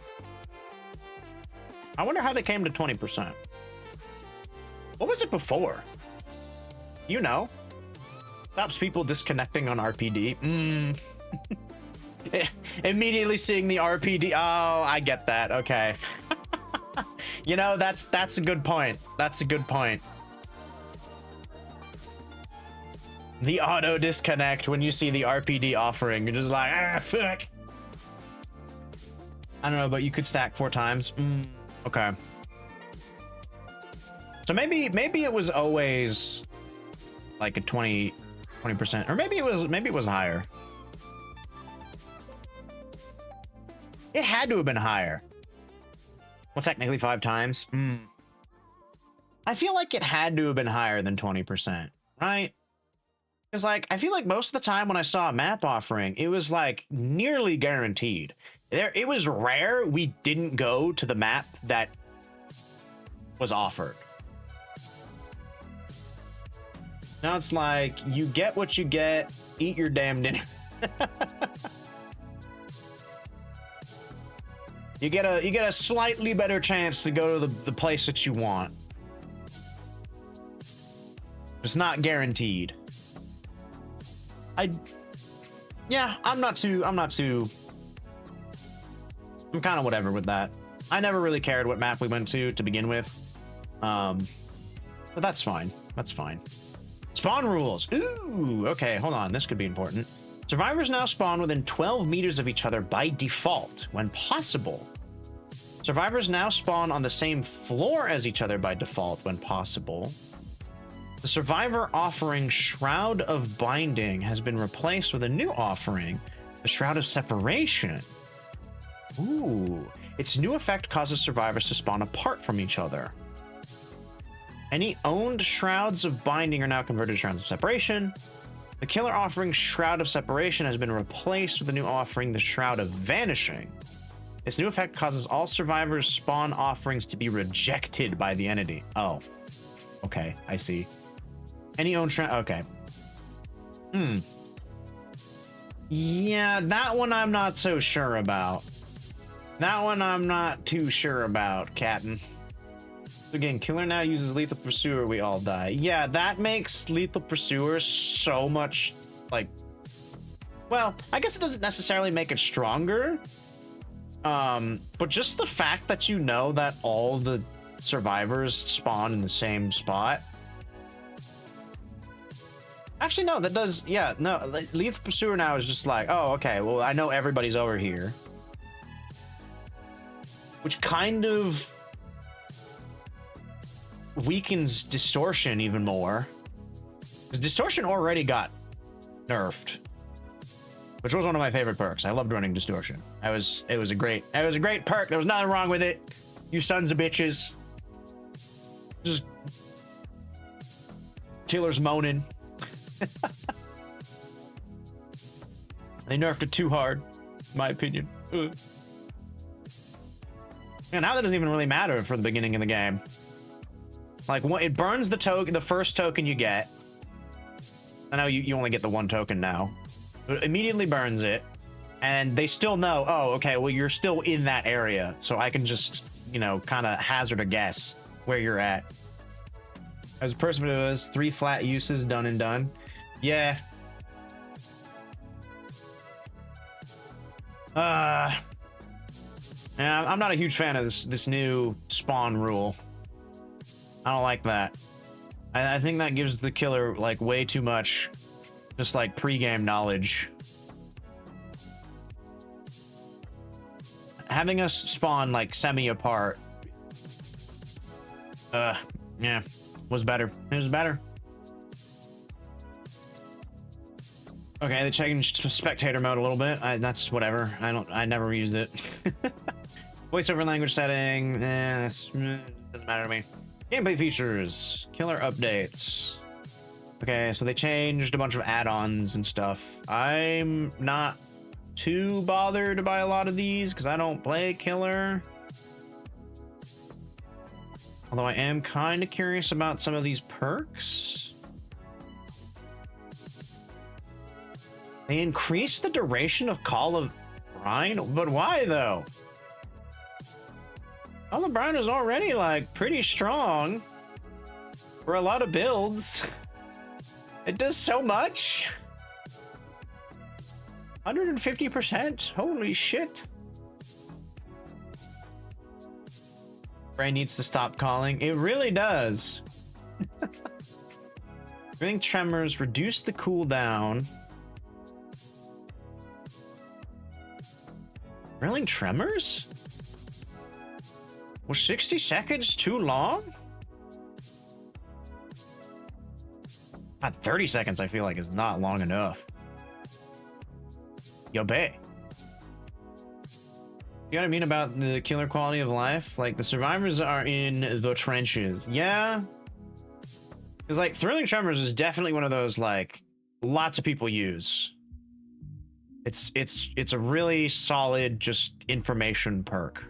I wonder how they came to 20%. What was it before? You know, stops people disconnecting on RPD. Immediately seeing the RPD. Oh, I get that. Okay. You know, that's a good point. That's a good point. The auto disconnect when you see the RPD offering, you're just like, ah, fuck. I don't know, but you could stack 4 times. Okay. So maybe it was always like a 20%, or maybe it was higher. It had to have been higher. Well, technically 5 times. I feel like it had to have been higher than 20%, right? Because, like, I feel like most of the time when I saw a map offering, it was, like, nearly guaranteed. It was rare we didn't go to the map that was offered. Now it's like, you get what you get, eat your damn dinner. You get a slightly better chance to go to the place that you want. It's not guaranteed. Yeah, I'm kind of whatever with that. I never really cared what map we went to begin with. But that's fine. That's fine. Spawn rules. Ooh, okay, hold on. This could be important. Survivors now spawn within 12 meters of each other by default, when possible. Survivors now spawn on the same floor as each other by default, when possible. The survivor offering Shroud of Binding has been replaced with a new offering, the Shroud of Separation. Ooh. Its new effect causes survivors to spawn apart from each other. Any owned Shrouds of Binding are now converted to Shrouds of Separation. The killer offering Shroud of Separation has been replaced with a new offering, the Shroud of Vanishing. This new effect causes all survivors' spawn offerings to be rejected by the entity. Oh. Okay, I see. Any owned Shroud... Okay. Yeah, that one I'm not so sure about. That one I'm not too sure about, Captain. Again, killer now uses Lethal Pursuer, we all die. Yeah, that makes Lethal Pursuer so much, like... Well, I guess it doesn't necessarily make it stronger. But just the fact that you know that all the survivors spawn in the same spot... Actually, no, that does... Yeah, no, Lethal Pursuer now is just like, oh, okay, well, I know everybody's over here. Which kind of... weakens Distortion even more. Because Distortion already got nerfed. Which was one of my favorite perks. I loved running Distortion. It was a great perk. There was nothing wrong with it. You sons of bitches. Just killers moaning. They nerfed it too hard, in my opinion. Ugh. Yeah, now that doesn't even really matter for the beginning of the game. Like, it burns the token, the first token you get. I know you only get the one token now. It immediately burns it. And they still know, oh, okay, well, you're still in that area. So I can just, you know, kind of hazard a guess where you're at. As a person who has 3 flat uses, done and done. Yeah. Yeah, I'm not a huge fan of this new spawn rule. I don't like that. I think that gives the killer, like, way too much, just, like, pre-game knowledge. Having us spawn, like, semi-apart, yeah, was better. It was better. Okay, they changed to spectator mode a little bit. That's whatever. I never used it. Voiceover language setting, doesn't matter to me. Gameplay features, killer updates. Okay, so they changed a bunch of add-ons and stuff. I'm not too bothered by a lot of these because I don't play killer. Although I am kind of curious about some of these perks. They increased the duration of Call of Brine, but why though? Call of Brine is already like pretty strong for a lot of builds. It does so much. 150%. Holy shit. Brain needs to stop calling. It really does. Breathing tremors reduce the cooldown. Thrilling tremors? Was 60 seconds too long? 30 seconds I feel like is not long enough. Yo, bae. You know what I mean about the killer quality of life? Like, the survivors are in the trenches. Yeah. Because, like, Thrilling Tremors is definitely one of those, like, lots of people use. It's a really solid, just information perk.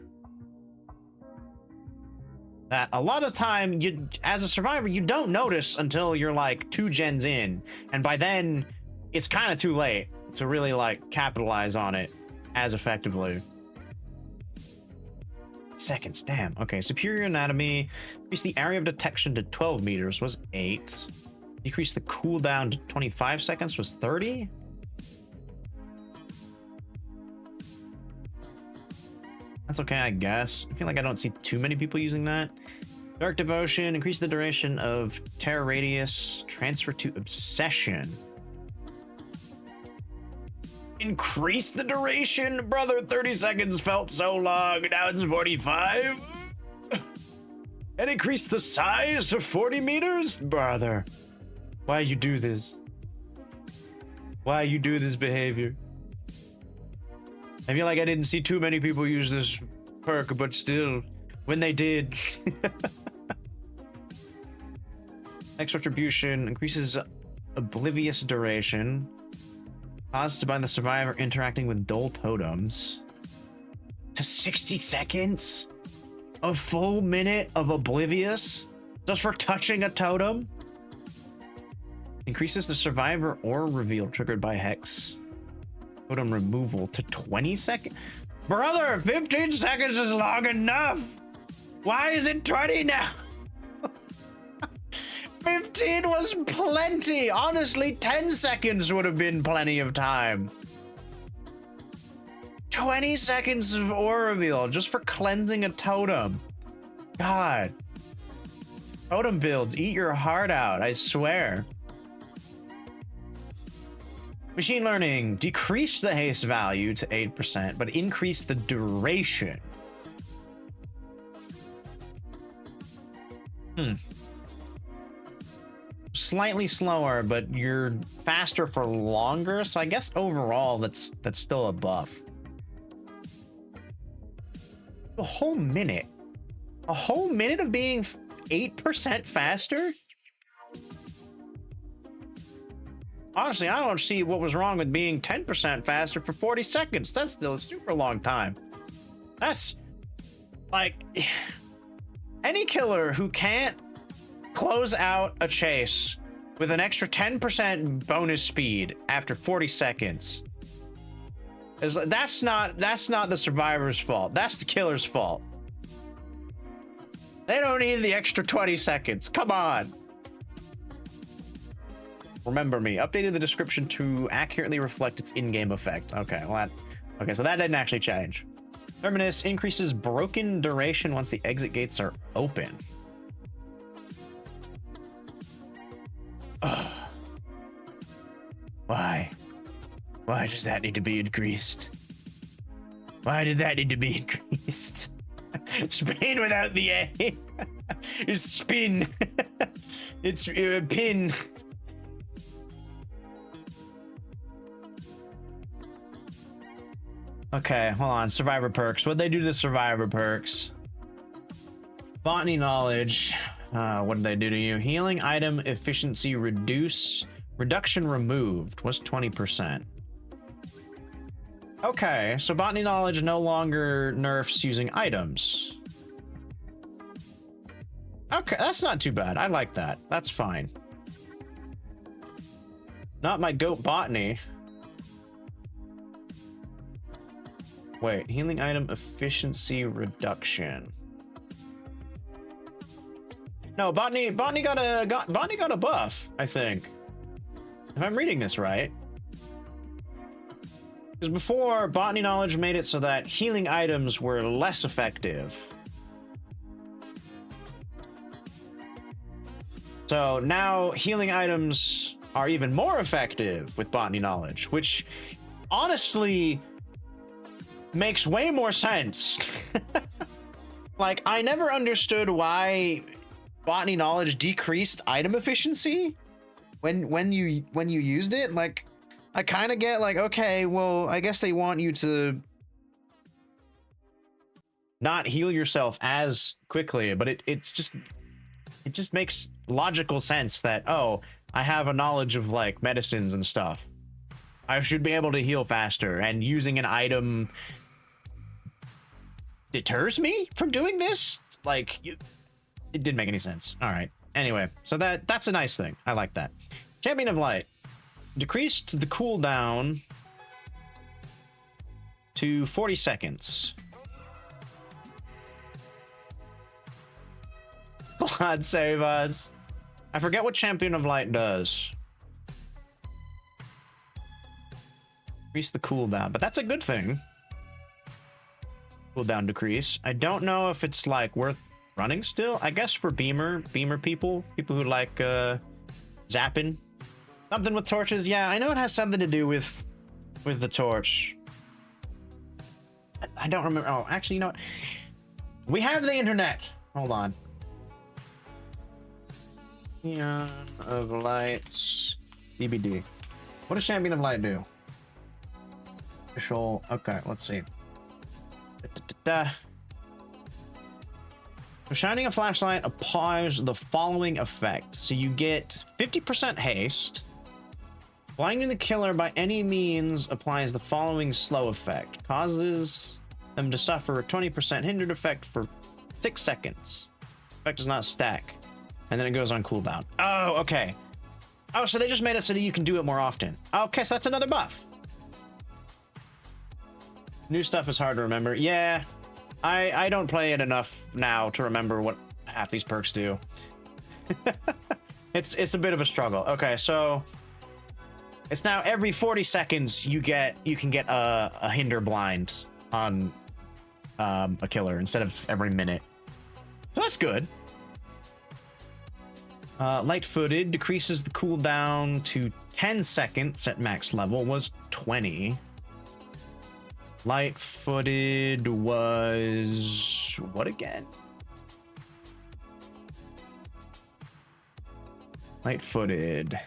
That a lot of time, you, as a survivor, you don't notice until you're, like, 2 gens in. And by then, it's kind of too late to really, like, capitalize on it as effectively. seconds, damn. Okay, superior anatomy. Increase the area of detection to 12 meters was 8. Decrease the cooldown to 25 seconds was 30. That's okay, I guess. I feel like I don't see too many people using that. Dark Devotion. Increase the duration of Terror Radius. Transfer to Obsession. Increase the duration? Brother, 30 seconds felt so long. Now it's 45. And increase the size to 40 meters? Brother, why you do this? Why you do this behavior? I feel like I didn't see too many people use this perk, but still, when they did. Next Retribution increases Oblivious duration. Caused by the survivor interacting with dull totems. To 60 seconds? A full minute of Oblivious? Just for touching a totem? Increases the survivor aura reveal triggered by Hex. Totem removal to 20 seconds? Brother, 15 seconds is long enough! Why is it 20 now? 15 was plenty! Honestly, 10 seconds would have been plenty of time. 20 seconds of aura reveal just for cleansing a totem. God. Totem builds, eat your heart out, I swear. Machine learning. Decrease the haste value to 8%, but increase the duration. Slightly slower, but you're faster for longer, so I guess overall that's still a buff. A whole minute of being 8% faster? Honestly, I don't see what was wrong with being 10% faster for 40 seconds. That's still a super long time. That's like any killer who can't close out a chase with an extra 10% bonus speed after 40 seconds. That's not the survivor's fault. That's the killer's fault. They don't need the extra 20 seconds. Come on. Remember me. Updated the description to accurately reflect its in-game effect. Okay, well so that didn't actually change. Terminus increases broken duration once the exit gates are open. Ugh. Why? Why does that need to be increased? Why did that need to be increased? Spain without the A. It's spin. It's pin. Okay, hold on. Survivor perks. What'd they do to the survivor perks? Botany knowledge. What did they do to you? Healing item efficiency reduction removed was 20%. Okay, so botany knowledge no longer nerfs using items. Okay, that's not too bad. I like that. That's fine. Not my goat botany. Wait, healing item efficiency reduction. No, botany got a buff, I think. If I'm reading this right. Because before, botany knowledge made it so that healing items were less effective. So now healing items are even more effective with botany knowledge, which honestly makes way more sense. Like, I never understood why botany knowledge decreased item efficiency when you used it. Like, I kind of get like, okay, well, I guess they want you to not heal yourself as quickly, but it just makes logical sense that, oh, I have a knowledge of like medicines and stuff. I should be able to heal faster, and using an item deters me from doing this? Like, it didn't make any sense. All right. Anyway, so that's a nice thing. I like that. Champion of Light. Decreased the cooldown to 40 seconds. God save us. I forget what Champion of Light does. Increase the cooldown, but that's a good thing. Cooldown decrease. I don't know if it's like worth running still. I guess for beamer people who like zapping. Something with torches. Yeah, I know it has something to do with the torch. I don't remember. Oh, actually, you know what? We have the internet. Hold on. Champion of Lights DBD. What does Champion of Light do? Official. Okay, let's see. So shining a flashlight applies the following effect. So you get 50% haste. Blinding the killer by any means applies the following slow effect. Causes them to suffer a 20% hindered effect for 6 seconds. Effect does not stack. And then it goes on cooldown. Oh, okay. Oh, so they just made it so that you can do it more often. Okay, so that's another buff. New stuff is hard to remember. Yeah, I don't play it enough now to remember what half these perks do. It's a bit of a struggle. Okay, so it's now every 40 seconds you can get a hinder blind on a killer instead of every minute. So that's good. Light-footed decreases the cooldown to 10 seconds at max level. Was 20. Light-footed was what again? Light-footed.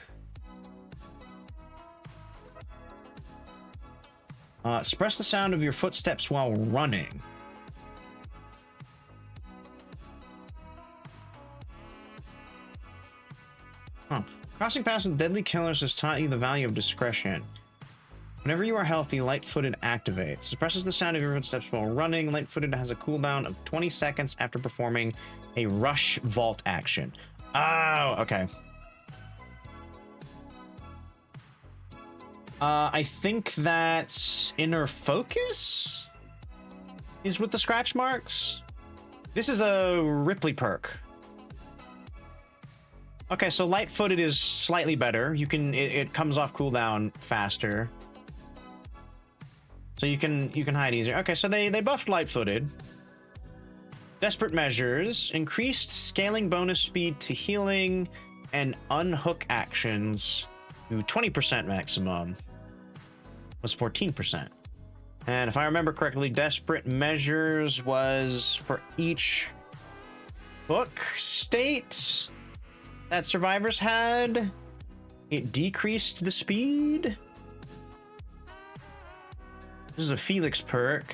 Suppress the sound of your footsteps while running. Huh. Crossing paths with deadly killers has taught you the value of discretion. Whenever you are healthy, light-footed activates. Suppresses the sound of your footsteps while running. Light-footed has a cooldown of 20 seconds after performing a rush vault action. Oh, okay. I think that inner focus is with the scratch marks. This is a Ripley perk. Okay, so light-footed is slightly better. You can it comes off cooldown faster. So you can hide easier. Okay, so they buffed light-footed. Desperate measures increased scaling bonus speed to healing and unhook actions to 20% maximum. Was 14%. And if I remember correctly, desperate measures was for each book state that survivors had. It decreased the speed. This is a Felix perk.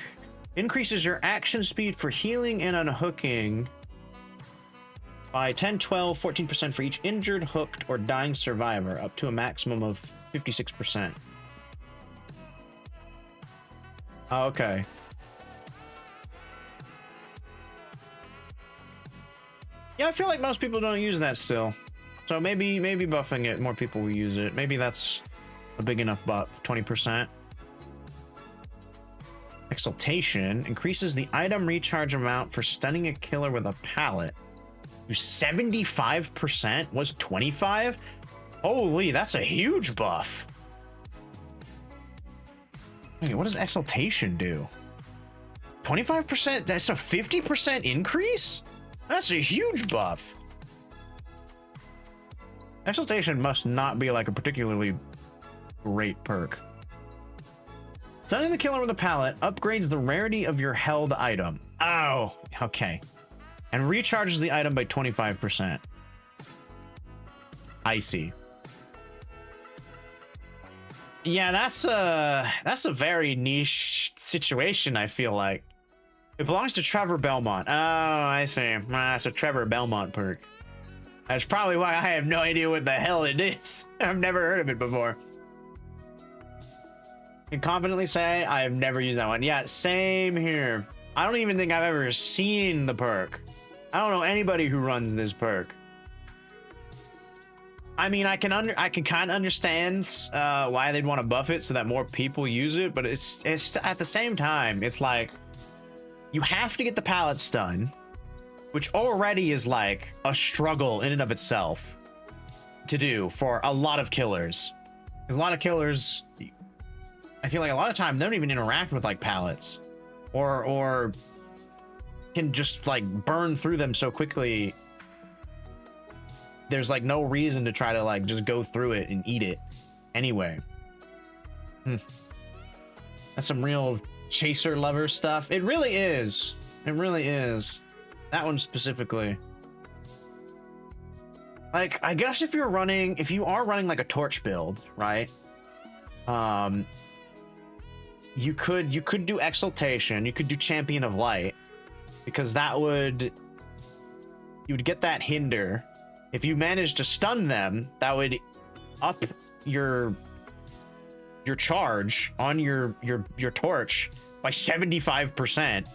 Increases your action speed for healing and unhooking by 10, 12, 14% for each injured, hooked, or dying survivor, up to a maximum of 56%. Okay. Yeah, I feel like most people don't use that still. So maybe buffing it, more people will use it. Maybe that's a big enough buff, 20%. Exaltation increases the item recharge amount for stunning a killer with a pallet to 75%. Was 25? Holy, that's a huge buff. Wait, what does exaltation do? 25%? That's a 50% increase? That's a huge buff. Exaltation must not be like a particularly great perk. Stunning the killer with a pallet upgrades the rarity of your held item. Oh, okay. And recharges the item by 25%. I see. Yeah, that's a very niche situation, I feel like. It belongs to Trevor Belmont. Oh, I see. That's a Trevor Belmont perk. That's probably why I have no idea what the hell it is. I've never heard of it before. I can confidently say I have never used that one. Yeah, same here. I don't even think I've ever seen the perk. I don't know anybody who runs this perk. I mean, I can kind of understand why they'd want to buff it so that more people use it, but it's at the same time, it's like you have to get the pallet stun which already is like a struggle in and of itself to do for a lot of killers. A lot of killers, I feel like a lot of time they don't even interact with like pallets, or can just like burn through them so quickly. There's like no reason to try to like just go through it and eat it anyway. That's some real chaser lover stuff. It really is. It really is. That one specifically. Like, I guess if you are running like a torch build, right? You could do exaltation, you could do champion of light, because you would get that hinder. If you manage to stun them, that would up your charge on your torch by 75%.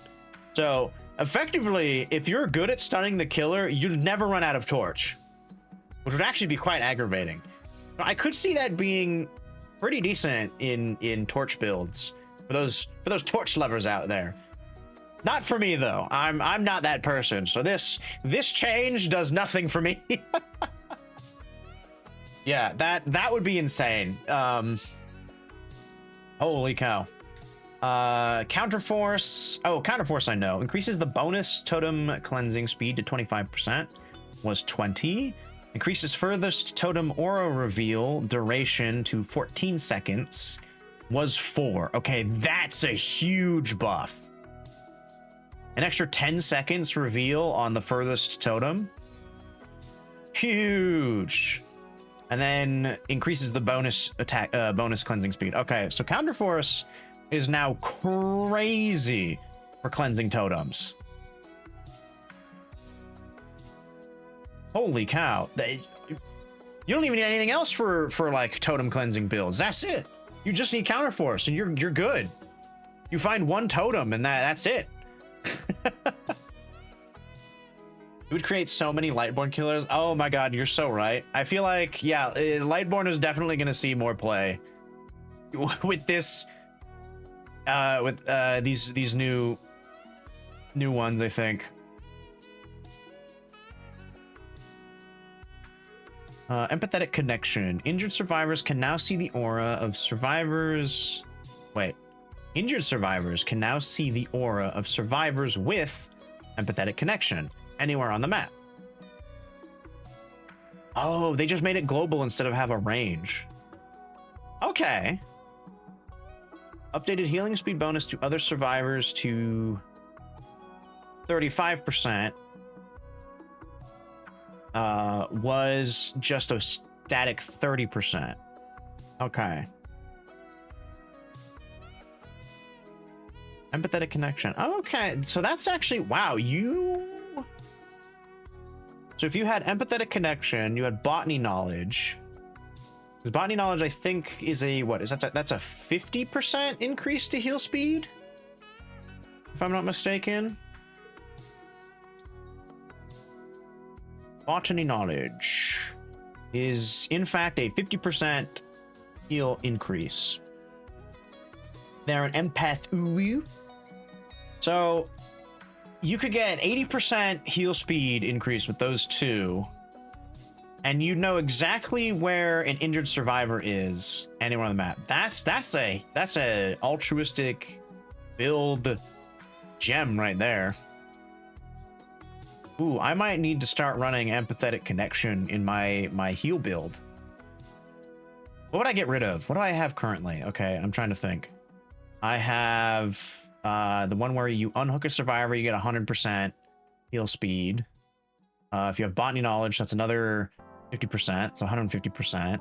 So effectively, if you're good at stunning the killer, you'd never run out of torch, which would actually be quite aggravating. I could see that being pretty decent in torch builds for those torch lovers out there. Not for me though. I'm not that person. So this change does nothing for me. Yeah, that would be insane. Holy cow. Counterforce. Oh, Counterforce I know. Increases the bonus totem cleansing speed to 25%. Was 20. Increases furthest totem aura reveal duration to 14 seconds. Was 4. Okay, that's a huge buff. An extra 10 seconds reveal on the furthest totem. Huge. And then increases the bonus attack, bonus cleansing speed. Okay, so Counterforce is now crazy for cleansing totems. Holy cow. You don't even need anything else for like totem cleansing builds. That's it. You just need Counterforce and you're good. You find one totem and that's it. It would create so many Lightborn killers. Oh my god, you're so right. I feel like, yeah, Lightborn is definitely going to see more play with this, these new ones, I think. Empathetic connection. Injured survivors can now see the aura of survivors. Wait. Injured survivors can now see the aura of survivors with empathetic connection anywhere on the map. Oh, they just made it global instead of have a range. Okay. Updated healing speed bonus to other survivors to 35%. Was just a static 30%. Okay. Empathetic connection. Okay, so that's actually, wow, so if you had empathetic connection, you had botany knowledge. Because botany knowledge, I think, is a, what is that? That's a 50% increase to heal speed? If I'm not mistaken. Botany knowledge is, in fact, a 50% heal increase. They're an empath. Ooh. So you could get 80% heal speed increase with those two, and you know exactly where an injured survivor is anywhere on the map. That's a altruistic build gem right there. Ooh, I might need to start running empathetic connection in my heal build. What would I get rid of? What do I have currently? Okay, I'm trying to think. I have the one where you unhook a survivor, you get 100% heal speed. If you have botany knowledge, that's another 50%, so 150%. If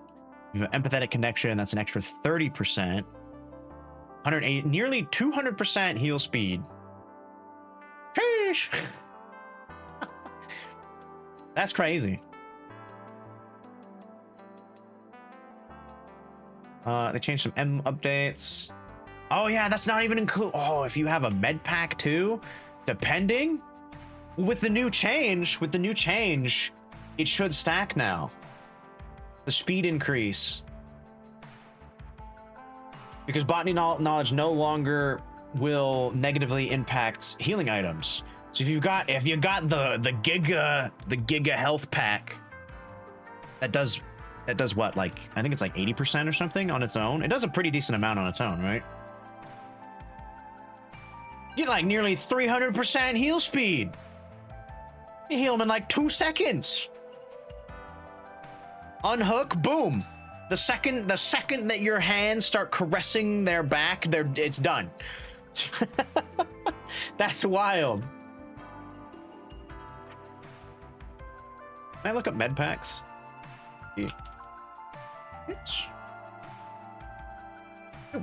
you have empathetic connection, that's an extra 30%. 180, nearly 200% heal speed. Sheesh. That's crazy. They changed some M updates. Oh yeah, that's not even include. Oh, if you have a med pack too, depending with the new change, it should stack now. The speed increase, because botany knowledge no longer will negatively impact healing items. So if you got the Giga health pack, that does what, like, I think it's like 80% or something on its own. It does a pretty decent amount on its own, right? You get like nearly 300% heal speed. You heal them in like 2 seconds. Unhook, boom. The second that your hands start caressing their back, it's done. That's wild. Can I look up med packs? It's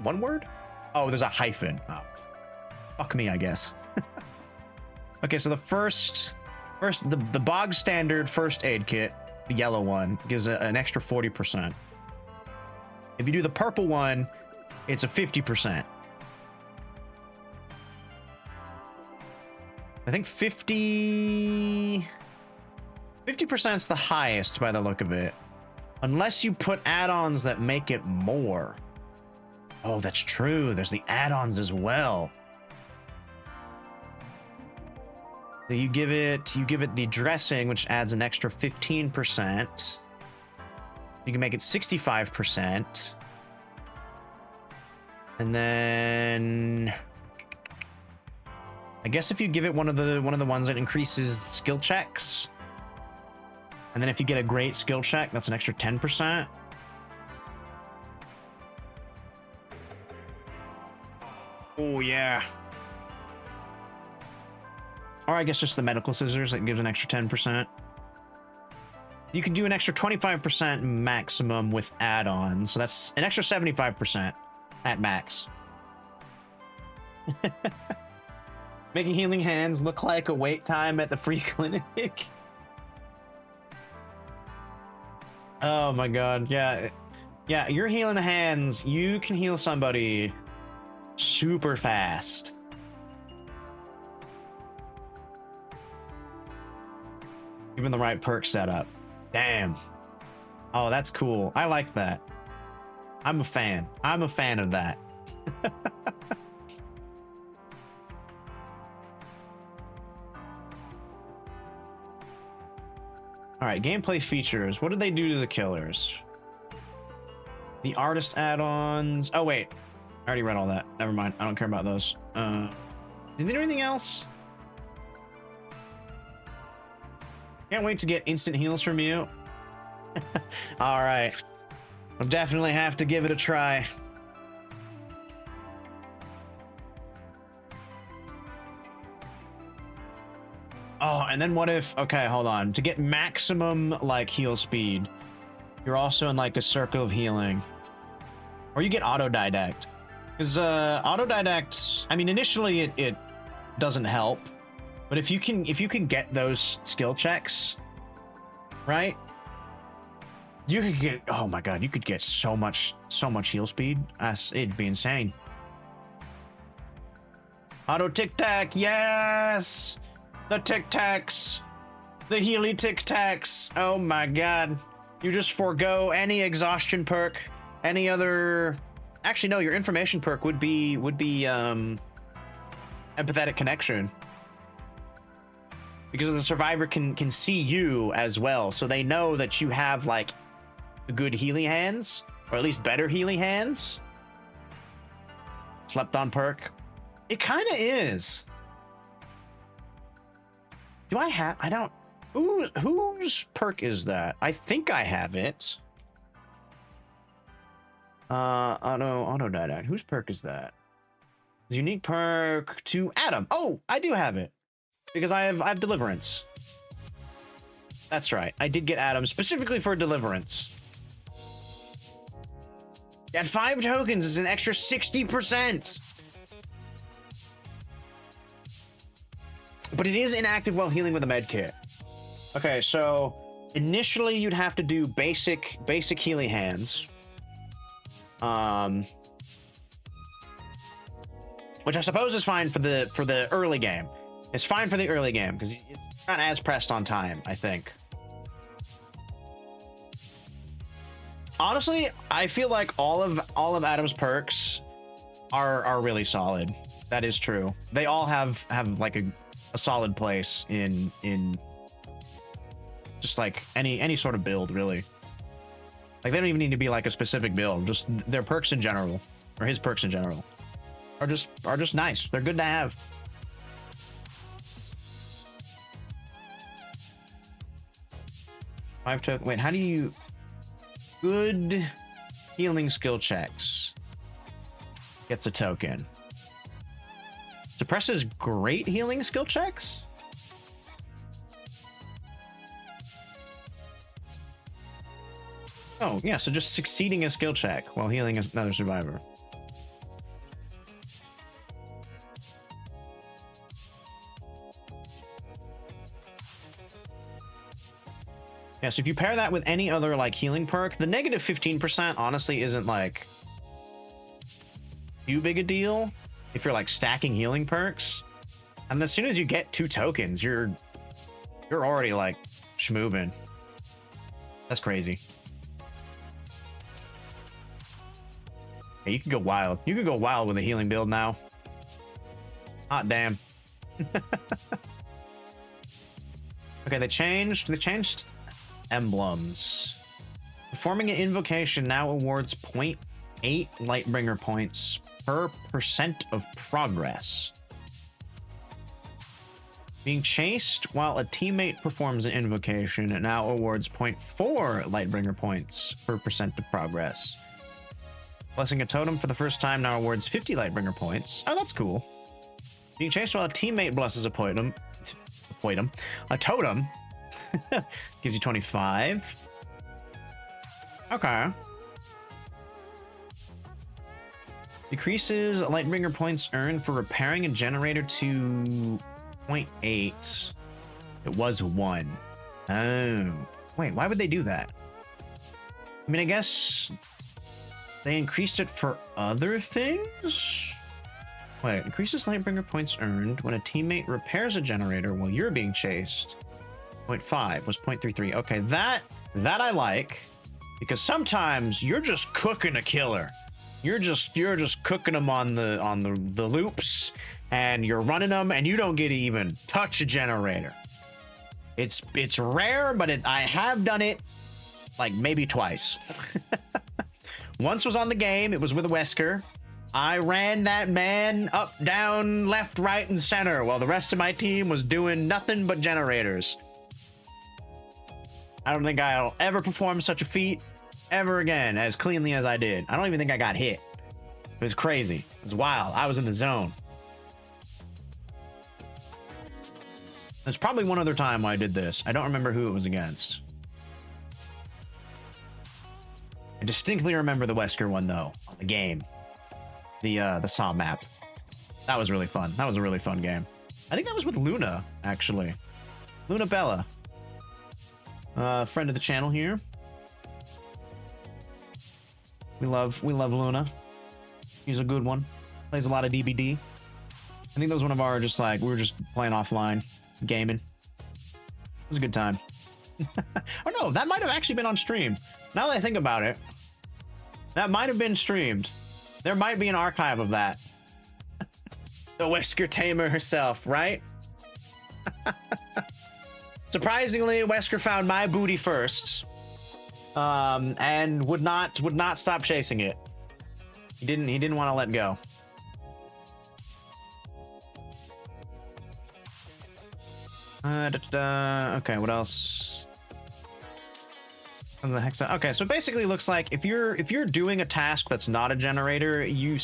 one word? Oh, there's a hyphen. Oh, fuck me, I guess. Okay, so the bog standard first aid kit, the yellow one, gives an extra 40%. If you do the purple one, it's a 50%. I think 50% is the highest by the look of it. Unless you put add-ons that make it more. Oh, that's true. There's the add-ons as well. So you give it the dressing, which adds an extra 15%. You can make it 65%. And then I guess if you give it one of the ones that increases skill checks. And then if you get a great skill check, that's an extra 10%. Oh, yeah. Or I guess just the medical scissors that gives an extra 10%. You can do an extra 25% maximum with add-ons. So that's an extra 75% at max. Making healing hands look like a wait time at the free clinic. Oh my god, yeah. Yeah, your healing hands, you can heal somebody super fast. Given the right perk setup. Damn. Oh, that's cool. I like that. I'm a fan. I'm a fan of that. All right, gameplay features. What did they do to the killers? The artist add-ons. Oh, wait. I already read all that. Never mind. I don't care about those. Did they do anything else? Can't wait to get instant heals from you. All right. I'll definitely have to give it a try. Oh, and then what if... Okay, hold on. To get maximum, like, heal speed, you're also in, like, a circle of healing. Or you get autodidact. Because, autodidact... I mean, initially, it doesn't help. But if you can get those skill checks, right? You could get... Oh, my God. You could get so much heal speed. It'd be insane. Auto tic-tac, yes! The tic-tacs! The Healy tic-tacs! Oh my god. You just forego any exhaustion perk, any other... Actually, no, your information perk would be empathetic connection. Because the survivor can see you as well, so they know that you have, like, good healing hands, or at least better healing hands. Slept on perk. It kind of is. Do I have... I don't... Whose perk is that? I think I have it. Autodidact. Whose perk is that? Unique perk to Adam. Oh, I do have it. Because I have Deliverance. That's right. I did get Adam specifically for Deliverance. At 5 tokens is an extra 60%. But it is inactive while healing with a med kit. Okay, so initially you'd have to do basic healing hands. Which I suppose is fine for the early game. It's fine for the early game because it's not as pressed on time, I think. Honestly, I feel like all of Adam's perks are really solid. That is true. They all have like a a solid place in just like any sort of build, really. Like they don't even need to be like a specific build, just their perks in general, or his perks in general, are just nice. They're good to have. Wait, how do you good healing skill checks gets a token? Suppresses great healing skill checks? Oh, yeah, so just succeeding a skill check while healing another survivor. Yeah, so if you pair that with any other like healing perk, the negative 15% honestly isn't like too big a deal if you're like stacking healing perks. And as soon as you get 2 tokens, you're already like schmoovin'. That's crazy. Yeah, you can go wild. You can go wild with a healing build now. Hot damn. Okay, they changed emblems. Performing an invocation now awards 0.8 Lightbringer points per % of progress. Being chased while a teammate performs an invocation, it now awards 0.4 Lightbringer points per % of progress. Blessing a totem for the first time now awards 50 Lightbringer points. Oh, that's cool. Being chased while a teammate blesses a totem gives you 25. Okay. Decreases Lightbringer points earned for repairing a generator to 0.8. It was 1. Oh. Wait, why would they do that? I mean, I guess they increased it for other things? Wait, increases Lightbringer points earned when a teammate repairs a generator while you're being chased. 0.5 was 0.33. Okay, that I like, because sometimes you're just cooking a killer. You're just cooking them on the loops, and you're running them, and you don't get to even touch a generator. It's rare, but I have done it like maybe twice. Once was on the game. It was with a Wesker. I ran that man up, down, left, right, and center while the rest of my team was doing nothing but generators. I don't think I'll ever perform such a feat ever again as cleanly as I did. I don't even think I got hit. It was crazy. It was wild. I was in the zone. There's probably one other time I did this. I don't remember who it was against. I distinctly remember the Wesker one though, on the game. The Saw map. That was really fun. That was a really fun game. I think that was with Luna, actually. Luna Bella. Friend of the channel here. We love Luna. He's a good one. Plays a lot of DBD. I think that was one of our just like, we were just playing offline, gaming. It was a good time. Oh no, that might have actually been on stream. Now that I think about it, that might have been streamed. There might be an archive of that. The Wesker Tamer herself, right? Surprisingly, Wesker found my booty first, and would not stop chasing it. He didn't want to let go. Okay, what else? Okay, so basically it looks like if you're doing a task that's not a generator, you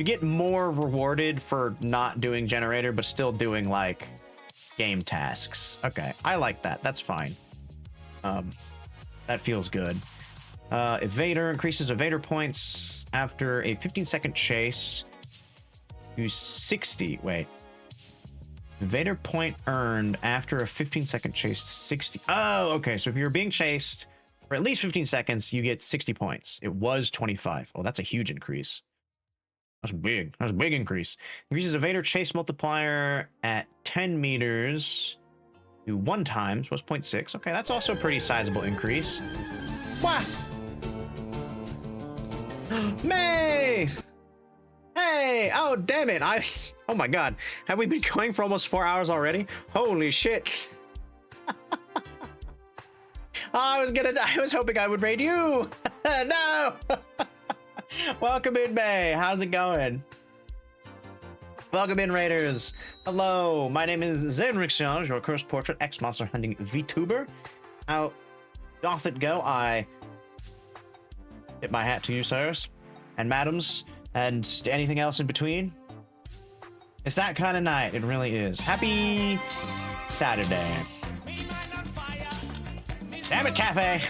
get more rewarded for not doing generator but still doing like game tasks. Okay, I like that. That's fine. That feels good. Evader increases evader points after a 15-second chase to 60. Wait. Evader point earned after a 15-second chase to 60. Oh, okay. So if you're being chased for at least 15 seconds, you get 60 points. It was 25. Oh, that's a huge increase. That's big. That's a big increase. Increases evader chase multiplier at 10 meters to 1 times was 0.6. Okay, that's also a pretty sizable increase. Wah! May! Hey! Hey! Oh, damn it! Oh my god. Have we been going for almost 4 hours already? Holy shit. I was hoping I would raid you. No! Welcome in, May. How's it going? Welcome in, Raiders. Hello, my name is Zenrixion, your cursed portrait ex-monster hunting VTuber. How doth it go? I tip my hat to you, sirs, and madams, and anything else in between. It's that kind of night. It really is. Happy Saturday. Damn it, Cafe!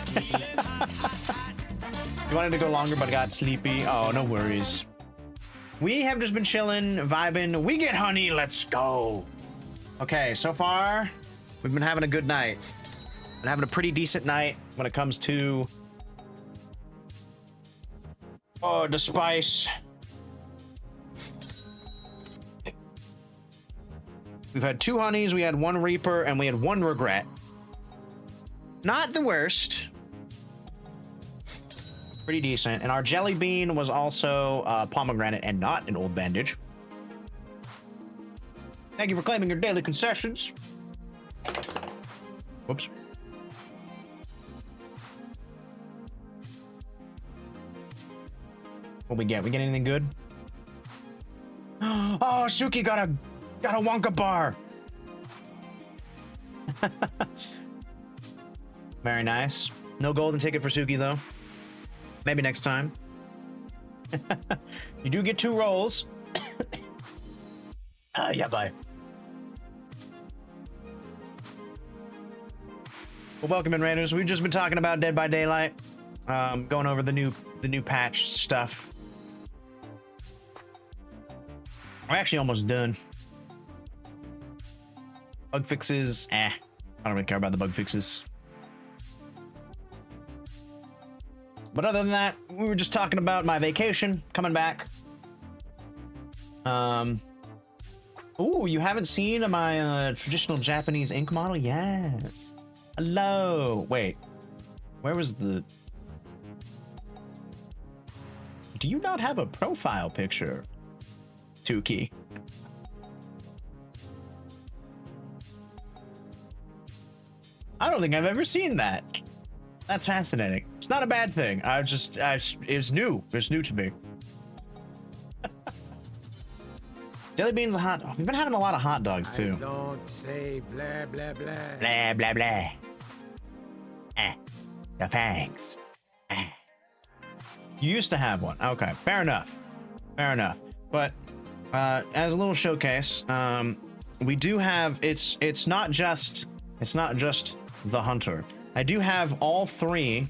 You wanted to go longer, but got sleepy. Oh, no worries. We have just been chilling, vibing. We get honey, let's go. Okay, so far, we've been having a good night. Been having a pretty decent night when it comes to... oh, the spice. We've had 2 honeys, we had 1 reaper, and we had 1 regret. Not the worst. Pretty decent. And our jelly bean was also pomegranate and not an old bandage. Thank you for claiming your daily concessions. Whoops. What we get? We get anything good? Oh, Suki got a Wonka bar. Very nice. No golden ticket for Suki though. Maybe next time. You do get 2 rolls. Yeah, bye. Well, welcome in, Raiders. We've just been talking about Dead by Daylight. Going over the new patch stuff. We're actually almost done. Bug fixes, I don't really care about the bug fixes. But other than that, we were just talking about my vacation, coming back. Ooh, you haven't seen my traditional Japanese ink model? Yes. Hello. Wait, where was the... do you not have a profile picture, Tuki? I don't think I've ever seen that. That's fascinating. It's not a bad thing. It's new. It's new to me. Jelly beans and hot. We've been having a lot of hot dogs too. Don't say blah blah blah. Blah blah blah. The fangs. You used to have one. Okay, fair enough. Fair enough. But as a little showcase, we do have. It's not just the hunter. I do have all 3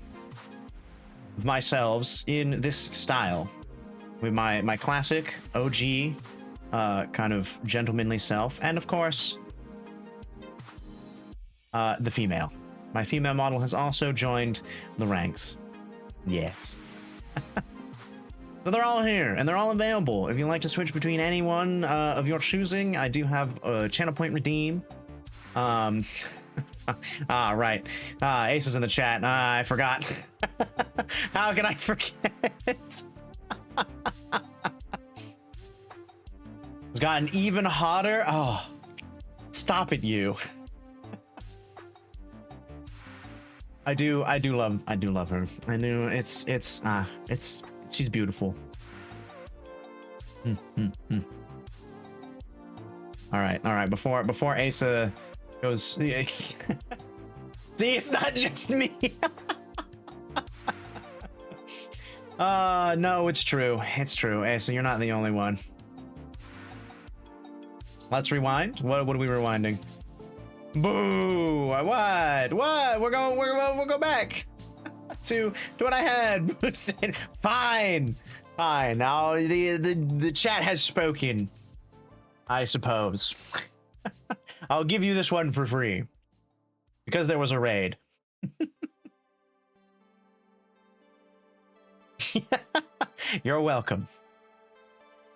of myselves in this style. With my classic OG kind of gentlemanly self, and of course the female. My female model has also joined the ranks. Yes. So they're all here and they're all available. If you'd like to switch between any one of your choosing, I do have a channel point redeem. Right. Ace is in the chat. I forgot. How can I forget? It's gotten even hotter. Oh, stop it, you. I do love her. I knew she's beautiful. All right. Before Asa goes, see, it's not just me. No, it's true. It's true. Asa, you're not the only one. Let's rewind. What are we rewinding? Boo! What? We'll go back to what I had. Fine. Now the chat has spoken, I suppose. I'll give you this one for free because there was a raid. You're welcome.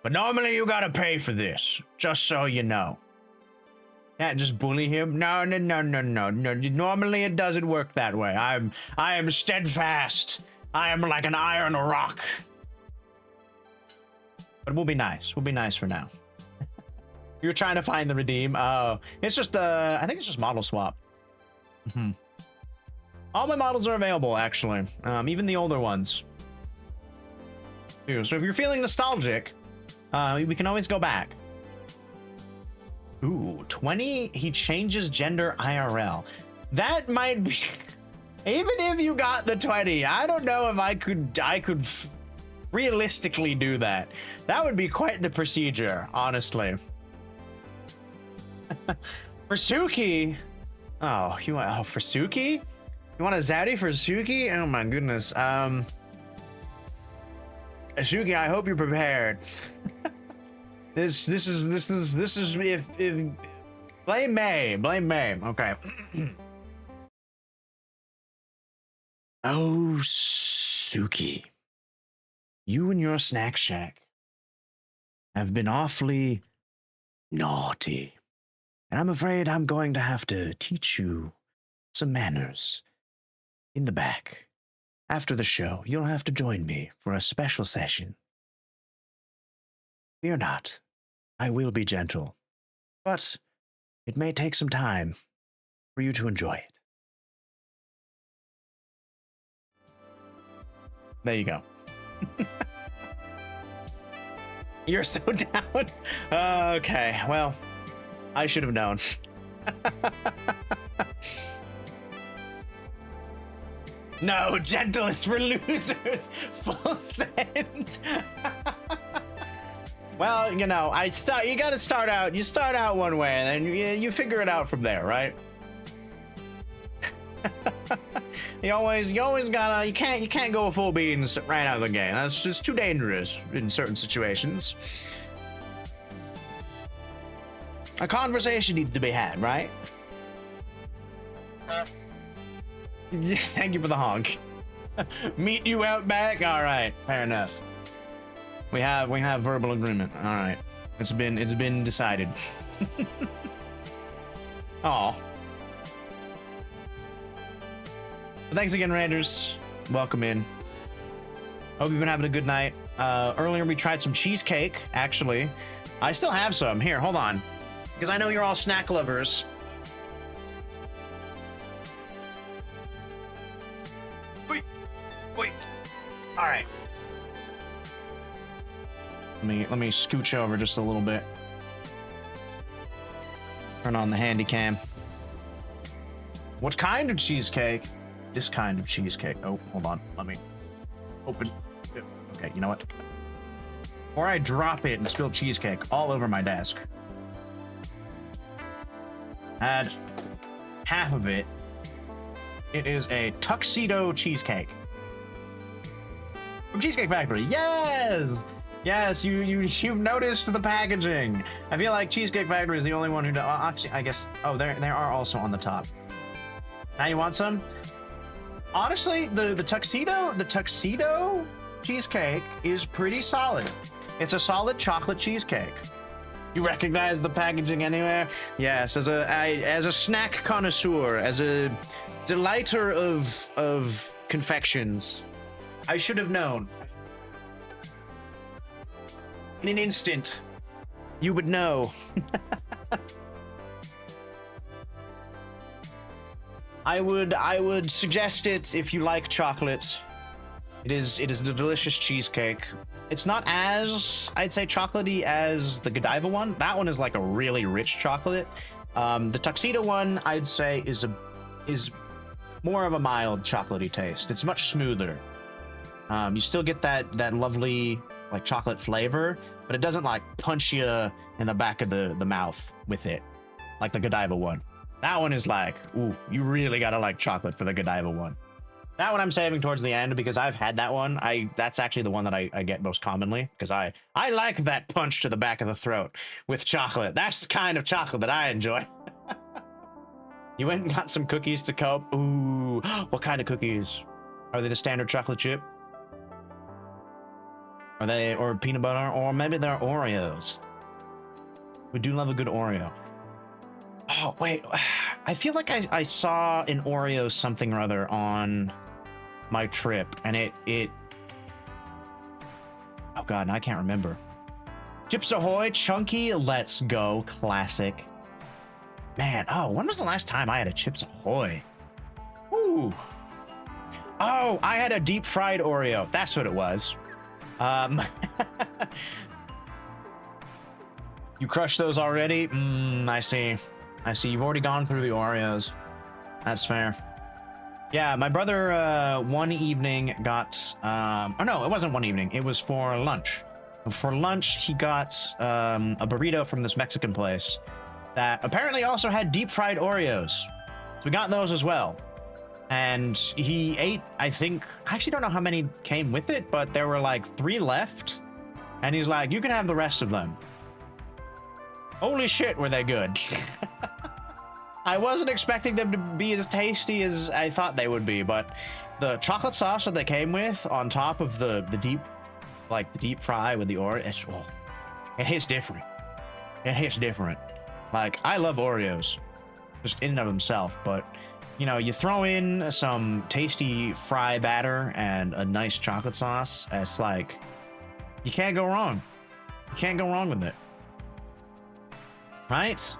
But normally you gotta pay for this, just so you know. Can't just bully him. No. Normally it doesn't work that way. I am steadfast. I am like an iron rock. But we'll be nice. We'll be nice for now. You're trying to find the redeem. Oh, it's just I think it's just model swap. All my models are available, actually. Even the older ones. So if you're feeling nostalgic, we can always go back. Ooh, 20. He changes gender IRL. That might be. Even if you got the 20, I don't know if I could realistically do that. That would be quite the procedure, honestly. For Suki. Oh, you want for Suki? You want a Zaddy for Suki? Oh my goodness. Suki, I hope you're prepared. This is if blame May. Okay. Oh, Suki. You and your snack shack have been awfully naughty. And I'm afraid I'm going to have to teach you some manners in the back. After the show, you'll have to join me for a special session. Fear not, I will be gentle, but it may take some time for you to enjoy it. There you go. You're so down. Okay, well, I should have known. No, gentlest for losers. Full send. Well, you know, you gotta start out. You start out one way, and then you figure it out from there, right? you always gotta. You can't go full beans right out of the game. That's just too dangerous in certain situations. A conversation needs to be had, right? Thank you for the honk. Meet you out back. All right, fair enough. We have verbal agreement. All right, it's been decided. Aw. Thanks again, Rangers. Welcome in. Hope you've been having a good night. Earlier we tried some cheesecake. Actually, I still have some. Here, hold on, because I know you're all snack lovers. Wait. All right. Let me scooch over just a little bit. Turn on the handy cam. What kind of cheesecake? This kind of cheesecake. Oh, hold on. Let me open. Okay, you know what? Before I drop it and spill cheesecake all over my desk. Add half of it. It is a tuxedo cheesecake. From Cheesecake Factory. Yes! Yes, you've noticed the packaging. I feel like Cheesecake Factory is the only one who does. Actually, I guess. Oh, they are also on the top. Now you want some? Honestly, the tuxedo cheesecake is pretty solid. It's a solid chocolate cheesecake. You recognize the packaging anywhere? Yes, as a snack connoisseur, as a delighter of confections, I should have known. In an instant, you would know. I would suggest it if you like chocolate. It is a delicious cheesecake. It's not as, I'd say, chocolatey as the Godiva one. That one is like a really rich chocolate. The Tuxedo one, I'd say, is more of a mild chocolatey taste. It's much smoother. You still get that lovely like chocolate flavor, but it doesn't like punch you in the back of the mouth with it, like the Godiva one. That one is like, ooh, you really gotta like chocolate for the Godiva one. That one I'm saving towards the end because I've had that one. That's actually the one that I get most commonly because I like that punch to the back of the throat with chocolate. That's the kind of chocolate that I enjoy. You went and got some cookies to cope. Ooh, what kind of cookies? Are they the standard chocolate chip? Are they, or peanut butter, or maybe they're Oreos? We do love a good Oreo. Oh, wait. I feel like I saw an Oreo something or other on my trip, and it... Oh, God, I can't remember. Chips Ahoy, chunky, let's go, classic. Man, oh, when was the last time I had a Chips Ahoy? Ooh. Oh, I had a deep fried Oreo. That's what it was. You crushed those already? I see. I see. You've already gone through the Oreos. That's fair. Yeah, my brother, one evening got, oh no, it wasn't one evening. It was for lunch. For lunch, he got a burrito from this Mexican place that apparently also had deep fried Oreos. So we got those as well. And he ate, I think, I actually don't know how many came with it, but there were like 3 left. And he's like, you can have the rest of them. Holy shit, were they good. I wasn't expecting them to be as tasty as I thought they would be, but the chocolate sauce that they came with on top of the deep fry with the Oreo, it hits different. It hits different. Like, I love Oreos, just in and of themselves, but, you know, you throw in some tasty fry batter and a nice chocolate sauce, it's like, you can't go wrong. You can't go wrong with it. Right?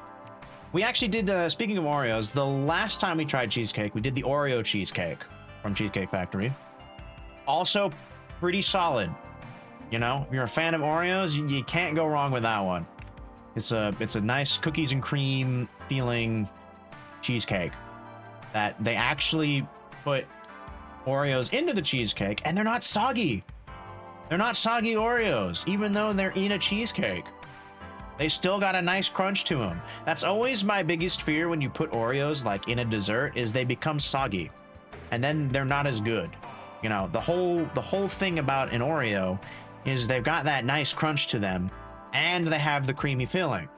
We actually did, speaking of Oreos, the last time we tried cheesecake, we did the Oreo cheesecake from Cheesecake Factory. Also pretty solid. You know, if you're a fan of Oreos, you can't go wrong with that one. It's a nice cookies and cream feeling cheesecake that they actually put Oreos into the cheesecake and they're not soggy. They're not soggy Oreos, even though they're in a cheesecake. They still got a nice crunch to them. That's always my biggest fear when you put Oreos like in a dessert is they become soggy and then they're not as good. You know, the whole thing about an Oreo is they've got that nice crunch to them and they have the creamy filling.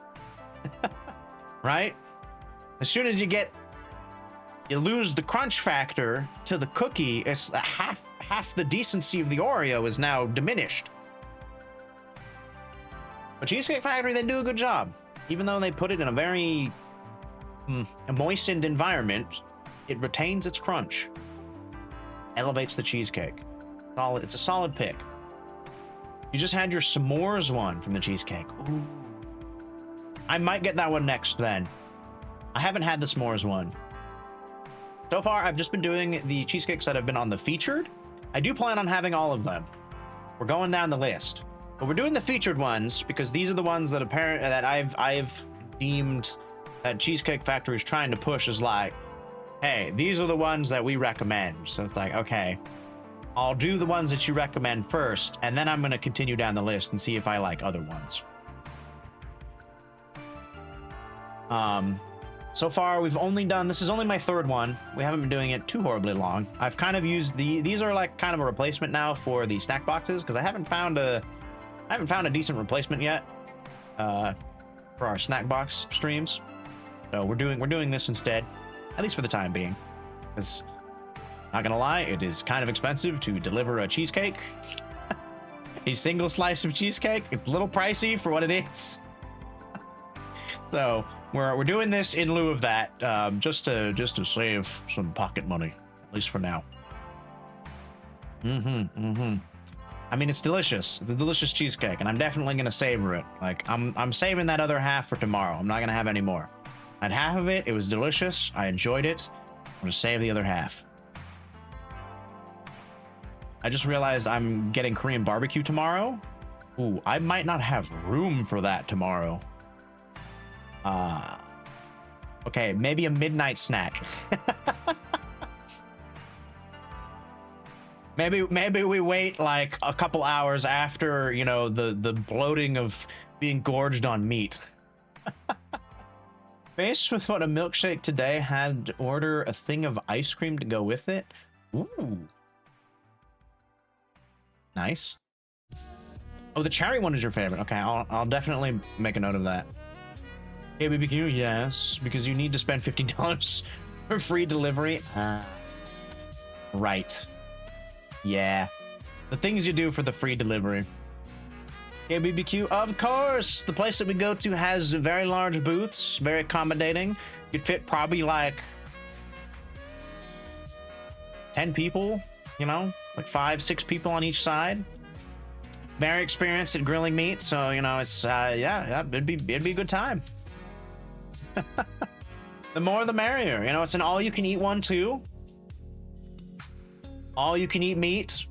Right? As soon as you lose the crunch factor to the cookie, it's half the decency of the Oreo is now diminished. But Cheesecake Factory, they do a good job. Even though they put it in a very moistened environment, it retains its crunch. Elevates the cheesecake. It's a solid pick. You just had your s'mores one from the cheesecake. Ooh. I might get that one next then. I haven't had the s'mores one. So far, I've just been doing the cheesecakes that have been on the featured. I do plan on having all of them. We're going down the list. But we're doing the featured ones because these are the ones that I've deemed that Cheesecake Factory is trying to push as like, hey, these are the ones that we recommend. So it's like, okay, I'll do the ones that you recommend first, and then I'm going to continue down the list and see if I like other ones. So far we've only done, this is only my 3rd one. We haven't been doing it too horribly long. I've kind of used these are like kind of a replacement now for the snack boxes because I haven't found a decent replacement yet for our snack box streams. So we're doing this instead, at least for the time being. Because, not gonna lie, it is kind of expensive to deliver a cheesecake. A single slice of cheesecake. It's a little pricey for what it is. So we're doing this in lieu of that, just to save some pocket money, at least for now. I mean, it's delicious. It's a delicious cheesecake, and I'm definitely gonna savor it. Like, I'm saving that other half for tomorrow. I'm not gonna have any more. I had half of it. It was delicious. I enjoyed it. I'm gonna save the other half. I just realized I'm getting Korean barbecue tomorrow. Ooh, I might not have room for that tomorrow. Okay, maybe a midnight snack. Maybe we wait like a couple hours after, you know, the bloating of being gorged on meat. Faced with what a milkshake today, had to order a thing of ice cream to go with it. Ooh. Nice. Oh, the cherry one is your favorite. Okay, I'll definitely make a note of that. Hey, BBQ, yes, because you need to spend $50 for free delivery. Right. Yeah. The things you do for the free delivery. Hey, BBQ, of course! The place that we go to has very large booths, very accommodating. You'd fit probably like 10 people, you know? Like 5, 6 people on each side. very experienced at grilling meat, so you know it's yeah, it'd be a good time. The more the merrier. You know, it's an all-you-can-eat one too. All-you-can-eat meat.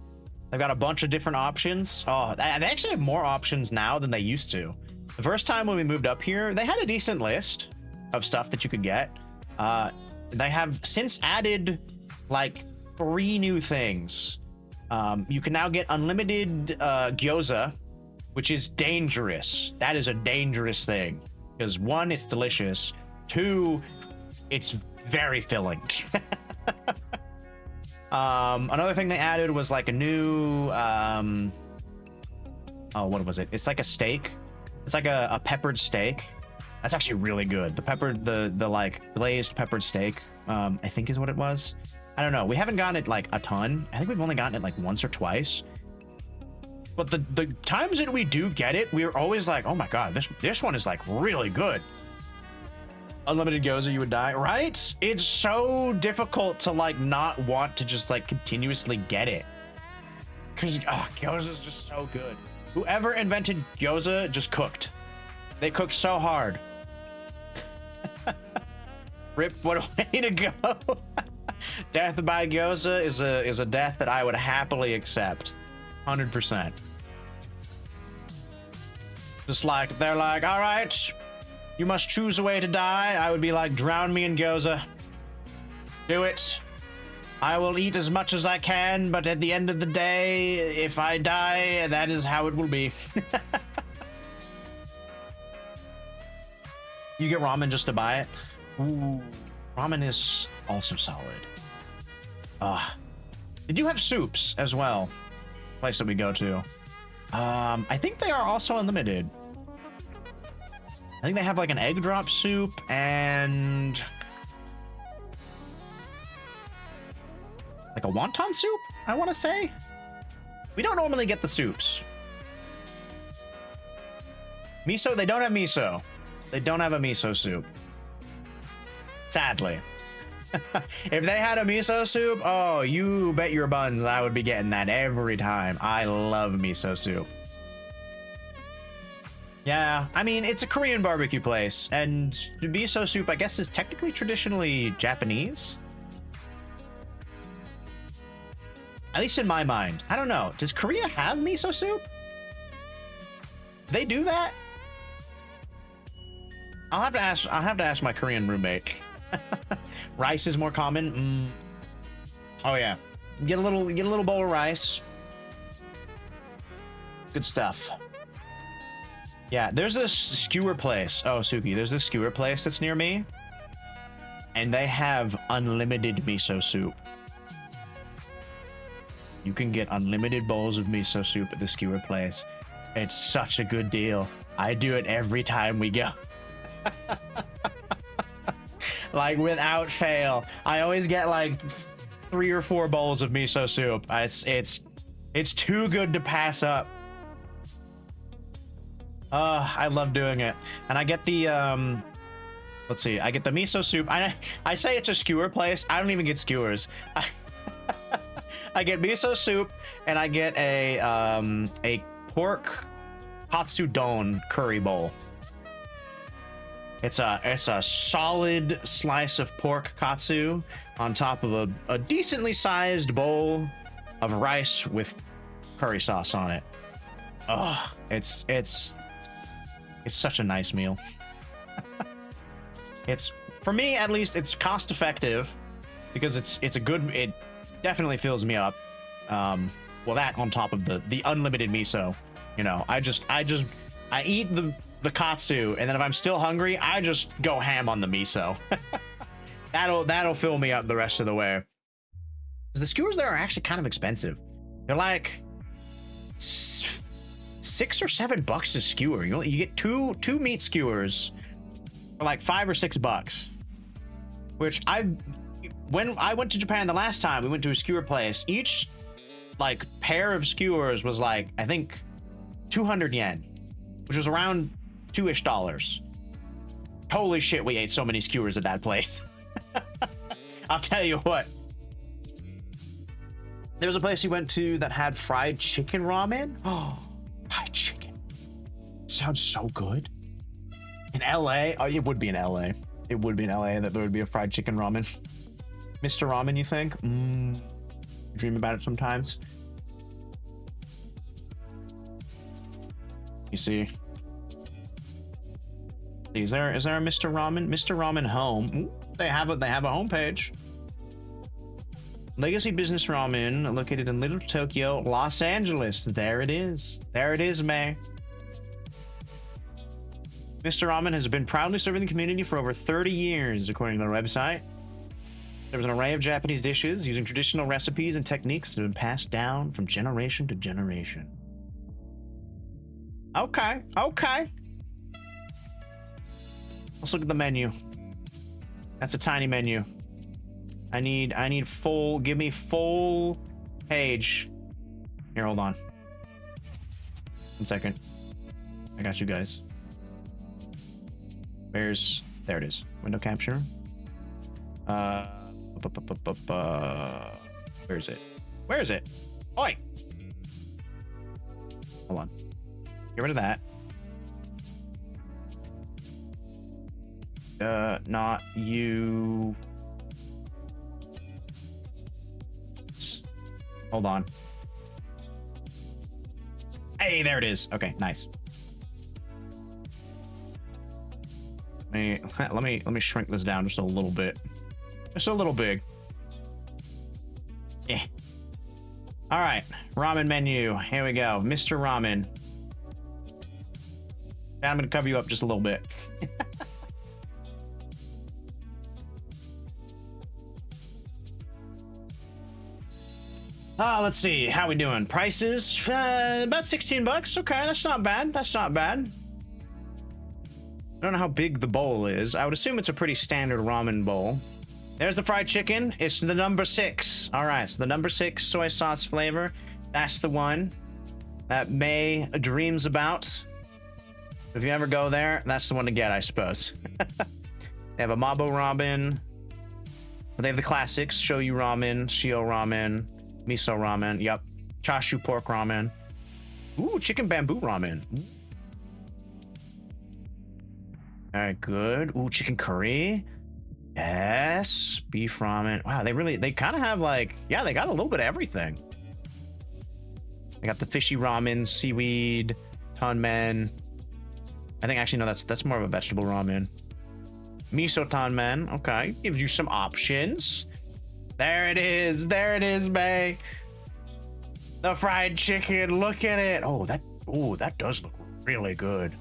They've got a bunch of different options. Oh, they actually have more options now than they used to. The first time when we moved up here, they had a decent list of stuff that you could get. They have since added like 3 new things. You can now get unlimited gyoza, which is dangerous. That is a dangerous thing. Because 1, it's delicious. 2, it's very filling. Another thing they added was like a new oh, what was it? It's like a steak. It's like a peppered steak. That's actually really good. The like glazed peppered steak, I think is what it was. I don't know. We haven't gotten it like a ton. I think we've only gotten it like once or twice. But the times that we do get it, we're always like, oh my god, this one is like really good. Unlimited gyoza, you would die, right? It's so difficult to like not want to just like continuously get it. Cause gyoza is just so good. Whoever invented gyoza just cooked. They cooked so hard. Rip, what a way to go. Death by gyoza is a death that I would happily accept. 100%. Just like, they're like, all right, you must choose a way to die. I would be like, drown me in gyoza. Do it. I will eat as much as I can, but at the end of the day, if I die, that is how it will be. You get ramen just to buy it? Ooh, ramen is also solid. Did you have soups as well? Place that we go to. I think they are also unlimited. I think they have like an egg drop soup and like a wonton soup, I want to say. We don't normally get the soups. Miso, they don't have miso. They don't have a miso soup. Sadly. If they had a miso soup, oh, you bet your buns I would be getting that every time. I love miso soup. Yeah, I mean, it's a Korean barbecue place, and miso soup, I guess, is technically traditionally Japanese. At least in my mind. I don't know. Does Korea have miso soup? They do that? I'll have to ask my Korean roommate. Rice is more common. Oh yeah, get a little bowl of rice. Good stuff. Yeah, there's this skewer place. Oh, Suki, there's this skewer place that's near me, and they have unlimited miso soup. You can get unlimited bowls of miso soup at the skewer place. It's such a good deal. I do it every time we go. Like without fail, I always get like 3 or 4 bowls of miso soup. It's too good to pass up. I love doing it, and I get the let's see, I get the miso soup. I say it's a skewer place. I don't even get skewers. I get miso soup, and I get a pork katsudon curry bowl. It's a solid slice of pork katsu on top of a decently sized bowl of rice with curry sauce on it. Oh, it's such a nice meal. It's, for me at least, it's cost effective because it's a good, it definitely fills me up. Well, that on top of the unlimited miso, you know, I eat the katsu, and then if I'm still hungry, I just go ham on the miso. That'll fill me up the rest of the way. The skewers there are actually kind of expensive. They're like $6 or $7 a skewer. You get two meat skewers for like $5 or $6. Which when I went to Japan the last time, we went to a skewer place. Each like pair of skewers was like, I think 200 yen, which was around $2-ish. Holy shit, we ate so many skewers at that place. I'll tell you what. There was a place we went to that had fried chicken ramen. Oh, Fried chicken. Sounds so good. In LA? Oh, it would be in LA. It would be in LA that there would be a fried chicken ramen. Mr. Ramen, you think? Dream about it sometimes. You see? Is there a Mr. Ramen? Mr. Ramen Home. Ooh, they have a homepage. Legacy Business Ramen, located in Little Tokyo, Los Angeles. There it is. There it is, May. Mr. Ramen has been proudly serving the community for over 30 years, according to their website. There's an array of Japanese dishes using traditional recipes and techniques that have been passed down from generation to generation. Okay, okay. Let's look at the menu. That's a tiny menu. I need full, give me full page. Here, hold on. 1 second. I got you guys. There it is. Window capture. Where is it? Where is it? Oi! Hold on. Get rid of that. Not you. Hold on. Hey, there it is. Okay, nice. Let me shrink this down just a little bit. Just a little big. Yeah. All right, ramen menu. Here we go, Mr. Ramen. I'm gonna cover you up just a little bit. Let's see. How we doing? Prices? About 16 bucks. Okay, that's not bad. That's not bad. I don't know how big the bowl is. I would assume it's a pretty standard ramen bowl. There's the fried chicken. It's the number 6. All right, so the number 6 soy sauce flavor. That's the one that May dreams about. If you ever go there, that's the one to get, I suppose. They have a Mabo ramen. They have the classics: shoyu ramen, shio ramen, miso ramen. Yep, chashu pork ramen. Ooh, chicken bamboo ramen. Ooh. All right, good. Ooh, chicken curry. Yes, beef ramen. Wow, they kind of have like, yeah, they got a little bit of everything. They got the fishy ramen, seaweed, tanmen. I think actually no, that's more of a vegetable ramen. Miso tanmen. Okay, gives you some options. There it is. There it is, May. The fried chicken. Look at it. Oh, that does look really good.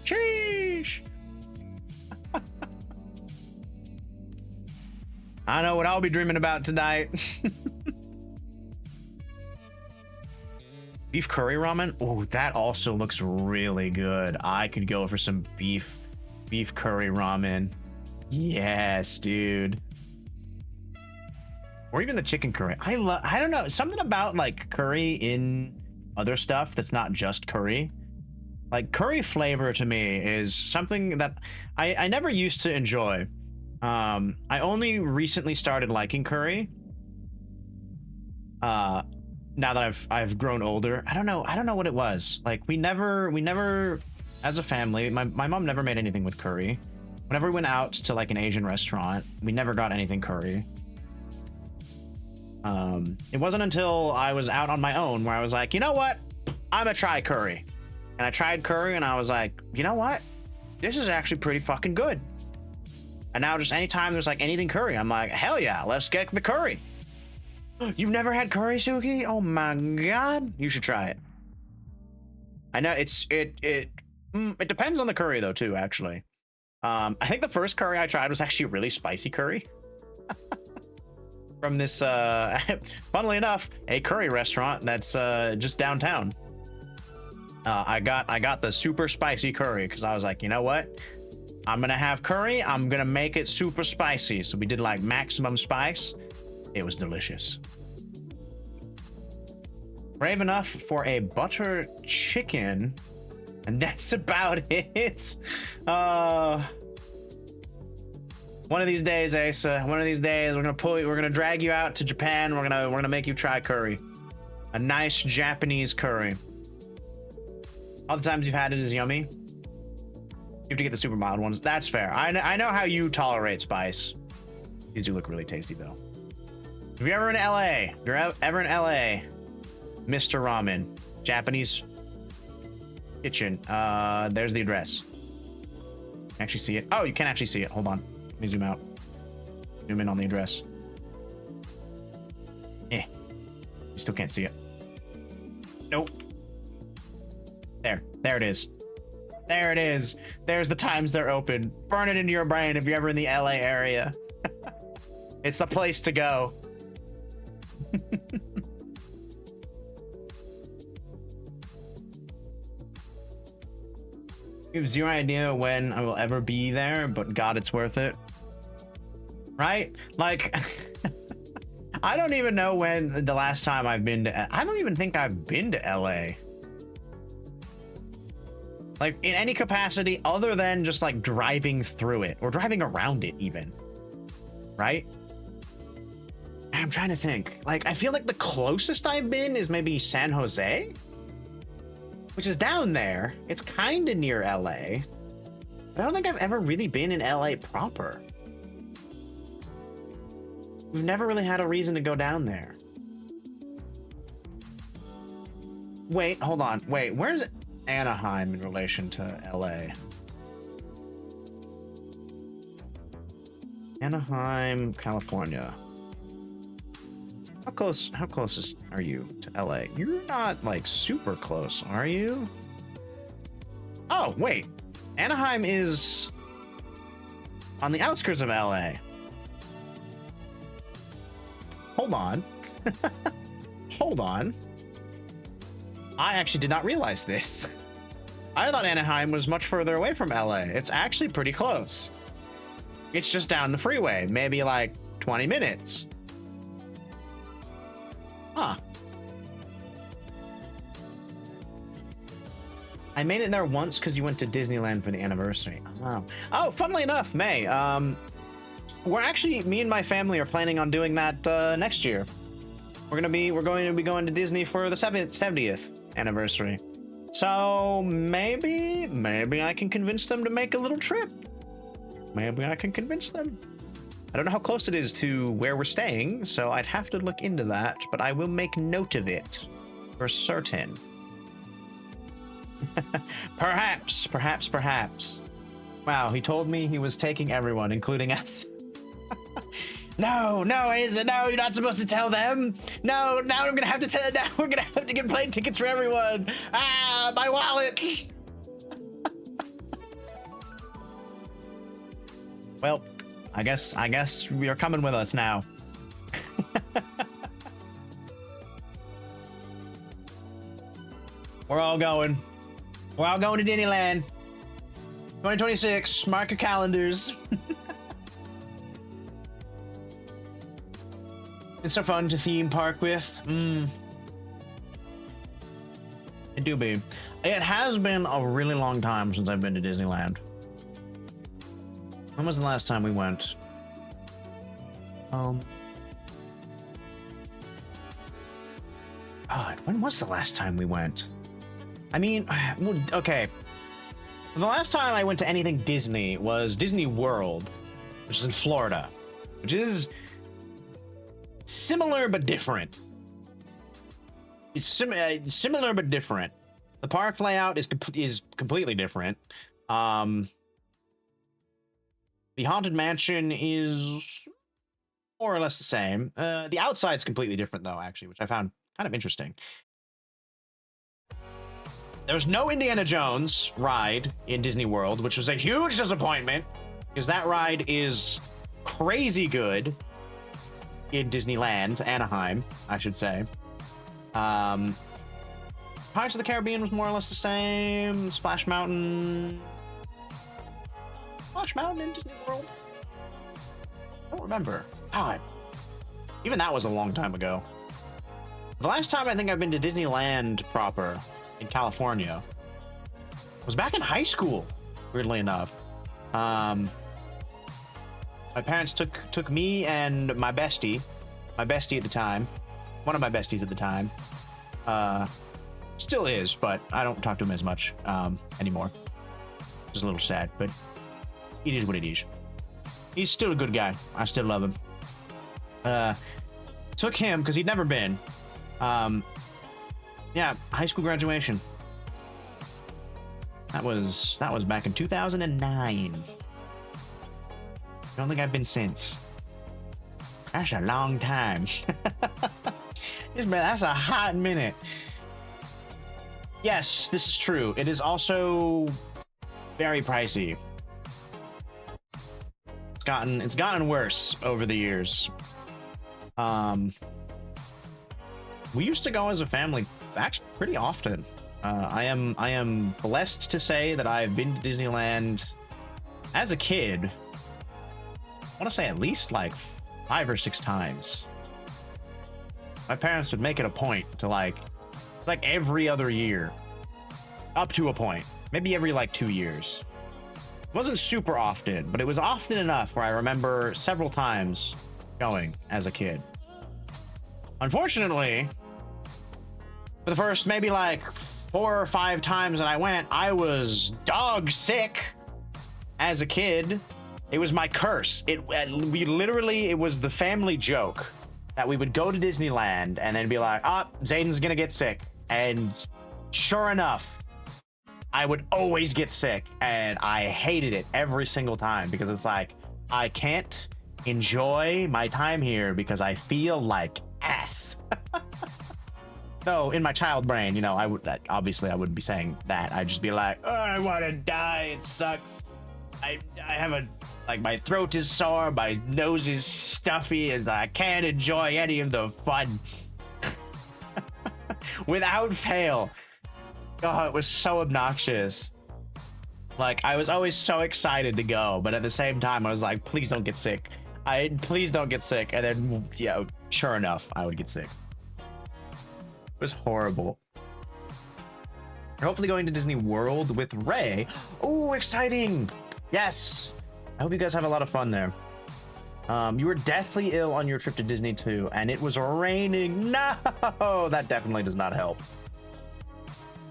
Sheesh. I know what I'll be dreaming about tonight. Beef curry ramen. Oh, that also looks really good. I could go for some beef curry ramen. Yes, dude. Or even the chicken curry. I don't know, something about like curry in other stuff that's not just curry. Like curry flavor to me is something that I never used to enjoy. I only recently started liking curry. Now that I've grown older. I don't know what it was. Like we never as a family, my mom never made anything with curry. Whenever we went out to like an Asian restaurant, we never got anything curry. It wasn't until I was out on my own where I was like, you know what? I'm gonna try curry. And I tried curry and I was like, you know what? This is actually pretty fucking good. And now just anytime there's like anything curry, I'm like, hell yeah, let's get the curry. You've never had curry, Suki? Oh my god. You should try it. I know it depends on the curry though too, actually. I think the first curry I tried was actually a really spicy curry. From this funnily enough, a curry restaurant that's just downtown. I got the super spicy curry because I was like, you know what? I'm gonna have curry, I'm gonna make it super spicy. So we did like maximum spice. It was delicious. Brave enough for a butter chicken, and that's about it. One of these days, Asa, one of these days, we're gonna drag you out to Japan. We're gonna make you try curry, a nice Japanese curry. All the times you've had it is yummy. You have to get the super mild ones. That's fair. I know how you tolerate spice. These do look really tasty, though. If you're ever in LA, if you're ever in LA, Mr. Ramen, Japanese kitchen. There's the address. Actually see it. Oh, you can actually see it. Hold on. Let me zoom out. Zoom in on the address. You still can't see it. Nope. There it is. There it is. There's the times they're open. Burn it into your brain if you're ever in the LA area. It's the place to go. You have zero idea when I will ever be there, but God, it's worth it. Right? Like, I don't even know when the last time I've been to... I don't even think I've been to LA. Like, in any capacity other than just, like, driving through it. Or driving around it, even. Right? I'm trying to think. Like, I feel like the closest I've been is maybe San Jose? Which is down there. It's kind of near LA. But I don't think I've ever really been in LA proper. We've never really had a reason to go down there. Wait, hold on. Wait, where's Anaheim in relation to LA? Anaheim, California. How close are you to LA? You're not like super close, are you? Oh, wait. Anaheim is on the outskirts of LA. Hold on. Hold on. I actually did not realize this. I thought Anaheim was much further away from LA. It's actually pretty close. It's just down the freeway, maybe like 20 minutes. Huh. I made it there once because you went to Disneyland for the anniversary. Oh. Oh, funnily enough, May. We're actually, me and my family are planning on doing that next year. We're going to be going to Disney for the 70th anniversary. So maybe I can convince them to make a little trip. Maybe I can convince them. I don't know how close it is to where we're staying, so I'd have to look into that, but I will make note of it for certain. Perhaps. Wow, he told me he was taking everyone, including us. No, you're not supposed to tell them. No, now I'm gonna have to tell. Now we're gonna have to get plane tickets for everyone. Ah, my wallet. Well, I guess you're coming with us now. We're all going to Disneyland. 2026. Mark your calendars. It's so fun to theme park with. It do be. It has been a really long time since I've been to Disneyland. When was the last time we went? God, when was the last time we went? I mean, okay. The last time I went to anything Disney was Disney World, which is in Florida, which is similar but different. It's similar but different. The park layout is completely different. The Haunted Mansion is more or less the same. The outside's completely different, though, actually, which I found kind of interesting. There's no Indiana Jones ride in Disney World, which was a huge disappointment, because that ride is crazy good in Disneyland, Anaheim, I should say. Pirates of the Caribbean was more or less the same. Splash Mountain in Disney World? I don't remember. God. Even that was a long time ago. The last time I think I've been to Disneyland proper in California was back in high school, weirdly enough. My parents took me and my bestie at the time, one of my besties at the time, Still is, but I don't talk to him as much anymore. It's a little sad, but it is what it is. He's still a good guy. I still love him. Took him because he'd never been. Yeah, high school graduation. That was back in 2009. Don't think I've been since. That's a long time. That's a hot minute. Yes, this is true. It is also very pricey. It's gotten worse over the years. We used to go as a family actually pretty often. I am blessed to say that I've been to Disneyland as a kid. I want to say at least like 5 or 6 times. My parents would make it a point to like every other year, up to a point, maybe every like 2 years. It wasn't super often, but it was often enough where I remember several times going as a kid. Unfortunately, for the first maybe like 4 or 5 times that I went, I was dog sick as a kid. It was my curse. It was the family joke that we would go to Disneyland and then be like, Zayden's gonna get sick. And sure enough, I would always get sick, and I hated it every single time because it's like, I can't enjoy my time here because I feel like ass. So in my child brain, you know, I wouldn't be saying that. I'd just be like, oh, I want to die. It sucks. I have my throat is sore, my nose is stuffy, and I can't enjoy any of the fun. Without fail. Oh, it was so obnoxious. Like, I was always so excited to go, but at the same time, I was like, please don't get sick. Please don't get sick. And then, yeah, sure enough, I would get sick. It was horrible. We're hopefully going to Disney World with Ray. Oh, exciting! Yes! I hope you guys have a lot of fun there. You were deathly ill on your trip to Disney too, and it was raining. No! That definitely does not help.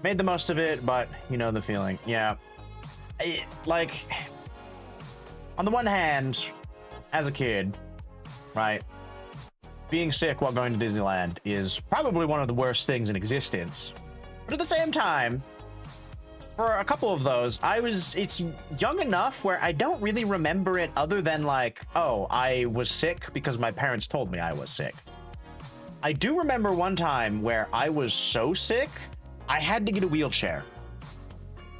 Made the most of it, but you know the feeling. Yeah. On the one hand, as a kid, right, being sick while going to Disneyland is probably one of the worst things in existence. But at the same time, for a couple of those, it's young enough where I don't really remember it other than like, oh, I was sick because my parents told me I was sick. I do remember one time where I was so sick, I had to get a wheelchair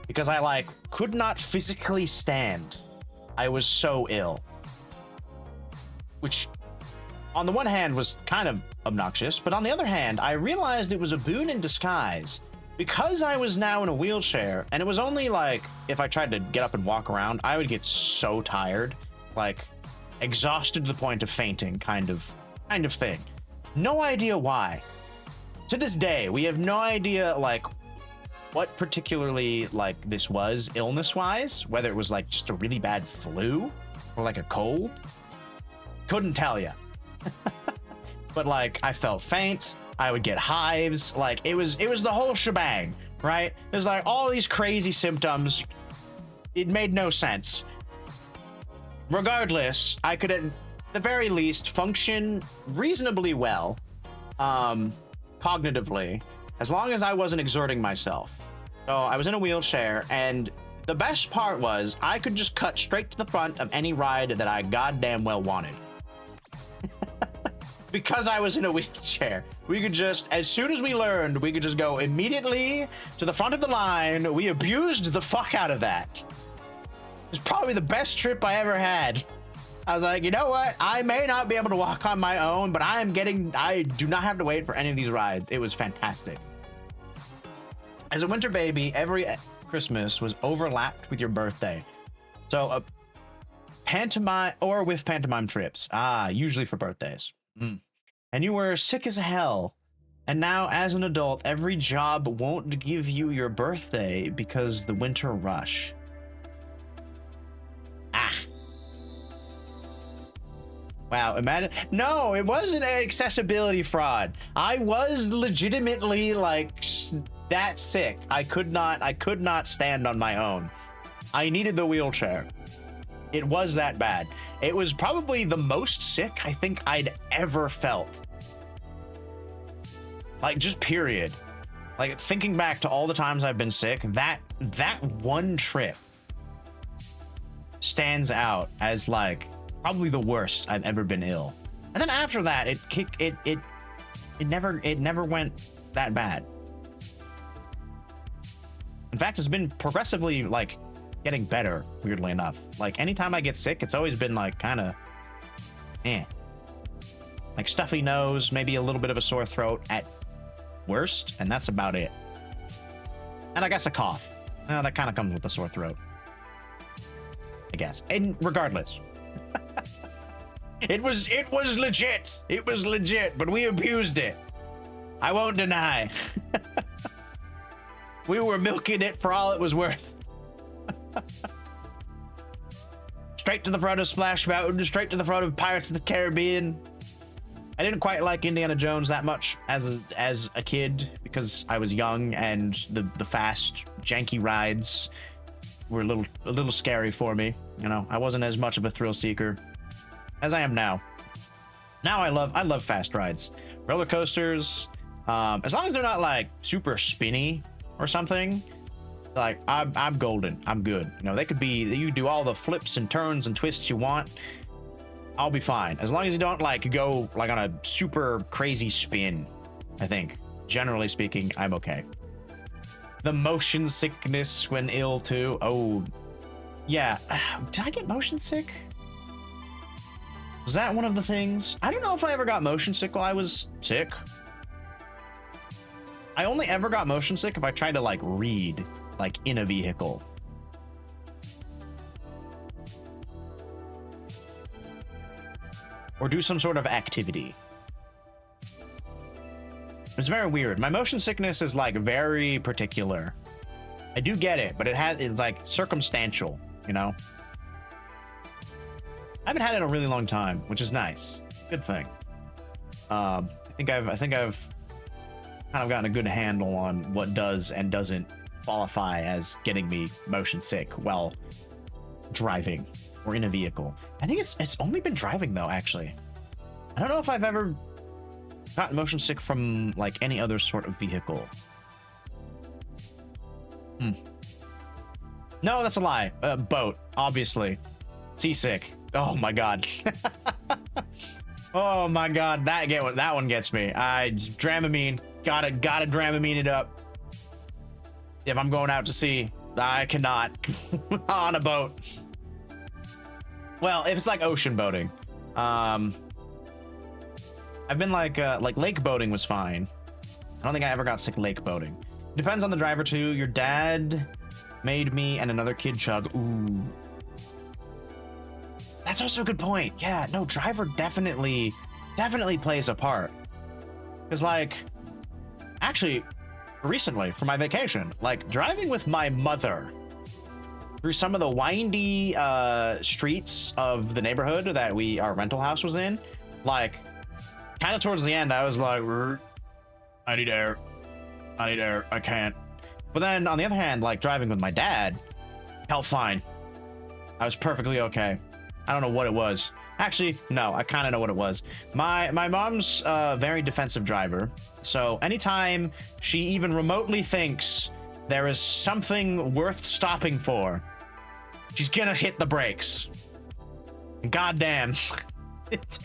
because I could not physically stand. I was so ill. Which on the one hand was kind of obnoxious, but on the other hand, I realized it was a boon in disguise because I was now in a wheelchair, and it was only like if I tried to get up and walk around, I would get so tired, like exhausted to the point of fainting kind of thing. No idea why. To this day, we have no idea what particularly this was illness-wise, whether it was just a really bad flu or a cold. Couldn't tell you. But I felt faint, I would get hives, it was the whole shebang, right? It was all these crazy symptoms. It made no sense. Regardless, I could at the very least function reasonably well, cognitively, as long as I wasn't exerting myself. So I was in a wheelchair, and the best part was I could just cut straight to the front of any ride that I goddamn well wanted. Because I was in a wheelchair, we could just, as soon as we learned, we could just go immediately to the front of the line. We abused the fuck out of that. It was probably the best trip I ever had. I was like, you know what? I may not be able to walk on my own, but I do not have to wait for any of these rides. It was fantastic. As a winter baby, every Christmas was overlapped with your birthday. So pantomime or with pantomime trips. Usually for birthdays. And you were sick as hell. And now as an adult, every job won't give you your birthday because the winter rush. Wow, imagine. No, it wasn't an accessibility fraud. I was legitimately that sick. I could not stand on my own. I needed the wheelchair. It was that bad. It was probably the most sick I think I'd ever felt. Like, just period. Like, thinking back to all the times I've been sick, that one trip stands out as like probably the worst I've ever been ill. And then after that, it never went that bad. In fact, it's been progressively like getting better, weirdly enough. Like, anytime I get sick, it's always been like kind of like stuffy nose, maybe a little bit of a sore throat at worst, and that's about it. And I guess a cough. That kind of comes with the sore throat, I guess. And regardless, it was legit. It was legit, but we abused it. I won't deny. We were milking it for all it was worth. Straight to the front of Splash Mountain, straight to the front of Pirates of the Caribbean. I didn't quite like Indiana Jones that much as a kid because I was young and the fast, janky rides were a little scary for me. You know, I wasn't as much of a thrill seeker as I am now. Now I love fast rides, roller coasters. As long as they're not like super spinny or something, like I'm golden. I'm good. You know, they could be. You do all the flips and turns and twists you want. I'll be fine as long as you don't like go like on a super crazy spin. I think, generally speaking, I'm okay. The motion sickness when ill too. Oh, yeah. Did I get motion sick? Was that one of the things? I don't know if I ever got motion sick while I was sick. I only ever got motion sick if I tried to like read like in a vehicle. Or do some sort of activity. It's very weird. My motion sickness is like very particular. I do get it, but it's like circumstantial, you know? I haven't had it in a really long time, which is nice. Good thing. I think I've kind of gotten a good handle on what does and doesn't qualify as getting me motion sick while driving or in a vehicle. I think it's only been driving though, actually. I don't know if I've ever gotten motion sick from like any other sort of vehicle. No, that's a lie. Boat, obviously. Seasick. Oh my god. Oh my god, that one gets me. Dramamine. Gotta Dramamine it up. If I'm going out to sea, I cannot on a boat. Well, if it's like ocean boating, I've been like lake boating was fine. I don't think I ever got sick lake boating. Depends on the driver too. Your dad made me and another kid chug. Ooh, that's also a good point. Yeah, no, driver definitely plays a part. Cause like, actually, recently for my vacation, like driving with my mother through some of the windy streets of the neighborhood that our rental house was in, like kind of towards the end, I was like, I need air, I can't. But then on the other hand, like driving with my dad, felt fine. I was perfectly okay. I don't know what it was. Actually, no, I kind of know what it was. My mom's a very defensive driver, so anytime she even remotely thinks there is something worth stopping for, she's gonna hit the brakes. Goddamn. It's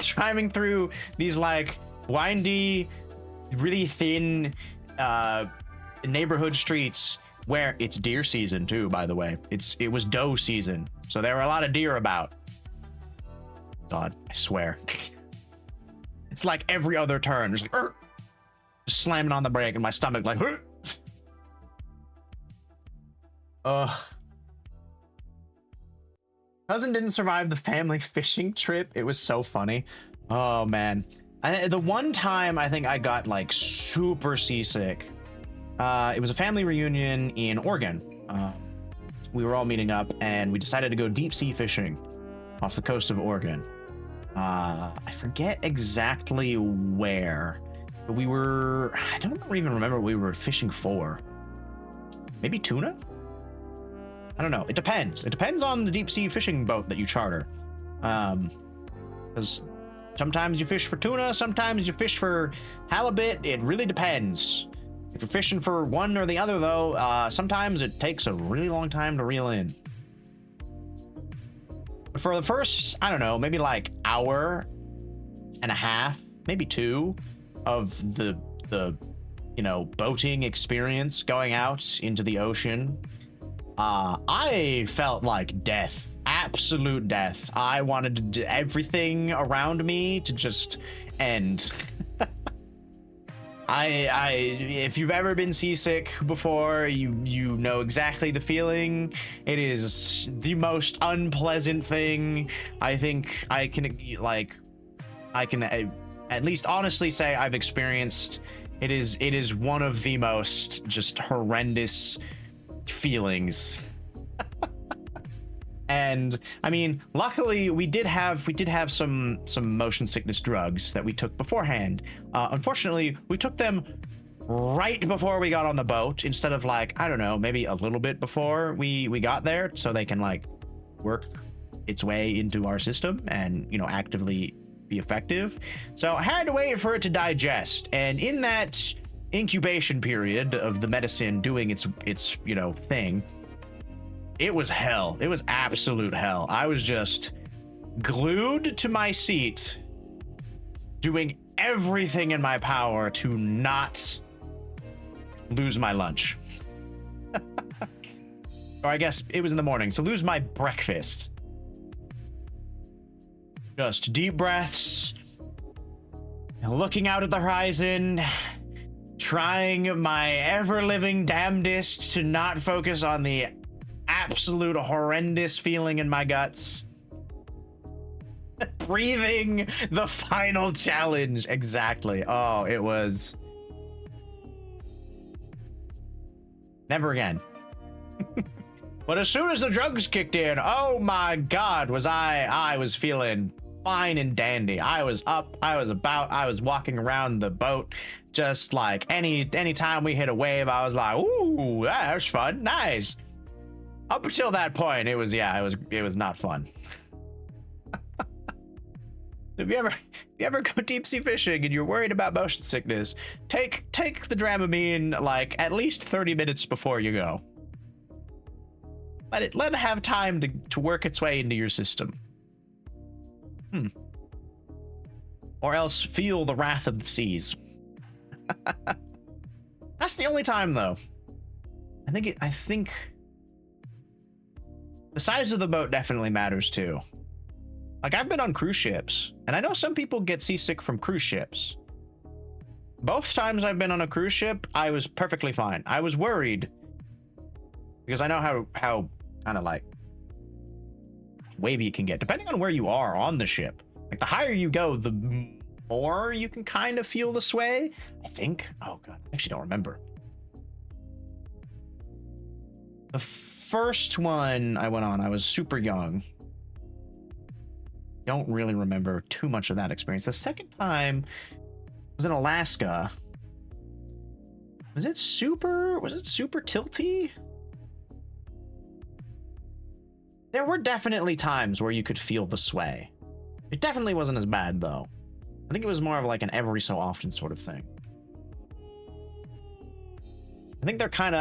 driving through these like windy, really thin neighborhood streets where it's deer season too, by the way. It was doe season, so there were a lot of deer about. God, I swear. It's like every other turn. There's like, just slamming on the brake and my stomach like, Cousin didn't survive the family fishing trip. It was so funny. Oh man. The one time I think I got like super seasick, it was a family reunion in Oregon. We were all meeting up and we decided to go deep sea fishing off the coast of Oregon. I forget exactly where, We were, I don't even remember what we were fishing for. Maybe tuna? I don't know. It depends. It depends on the deep sea fishing boat that you charter. Because sometimes you fish for tuna, sometimes you fish for halibut. It really depends. If you're fishing for one or the other, though, sometimes it takes a really long time to reel in. But for the first, I don't know, maybe like hour and a half, maybe 2 of the you know, boating experience going out into the ocean, I felt like death. Absolute death. I wanted to everything around me to just end. If you've ever been seasick before, you know exactly the feeling. It is the most unpleasant thing. I think I can at least honestly say I've experienced. It is one of the most just horrendous feelings. And I mean, luckily we did have some motion sickness drugs that we took beforehand. Unfortunately, we took them right before we got on the boat instead of like, I don't know, maybe a little bit before we got there, so they can like work its way into our system and, you know, actively be effective. So I had to wait for it to digest, and in that incubation period of the medicine doing its you know, thing, it was hell. It was absolute hell. I was just glued to my seat, doing everything in my power to not lose my lunch. Or I guess it was in the morning, so lose my breakfast. Just deep breaths, looking out at the horizon, trying my ever-living damnedest to not focus on the absolute horrendous feeling in my guts. Breathing the final challenge. Exactly. Oh, it was... Never again. But as soon as the drugs kicked in, oh my god, I was feeling fine and dandy. I was up, I was about, I was walking around the boat, just like any time we hit a wave, I was like, ooh, that was fun, nice. Up until that point, it was not fun. If you ever go deep sea fishing and you're worried about motion sickness, take the Dramamine like at least 30 minutes before you go. Let it have time to work its way into your system. Or else feel the wrath of the seas. That's the only time, though. I think the size of the boat definitely matters too. Like, I've been on cruise ships, and I know some people get seasick from cruise ships. Both times I've been on a cruise ship, I was perfectly fine. I was worried because I know how kind of like wavy it can get, depending on where you are on the ship. Like, the higher you go, the more you can kind of feel the sway, I think. Oh god, I actually don't remember. The first one I went on, I was super young. Don't really remember too much of that experience. The second time was in Alaska. Was it super tilty? There were definitely times where you could feel the sway. It definitely wasn't as bad though. I think it was more of like an every so often sort of thing. I think they're kind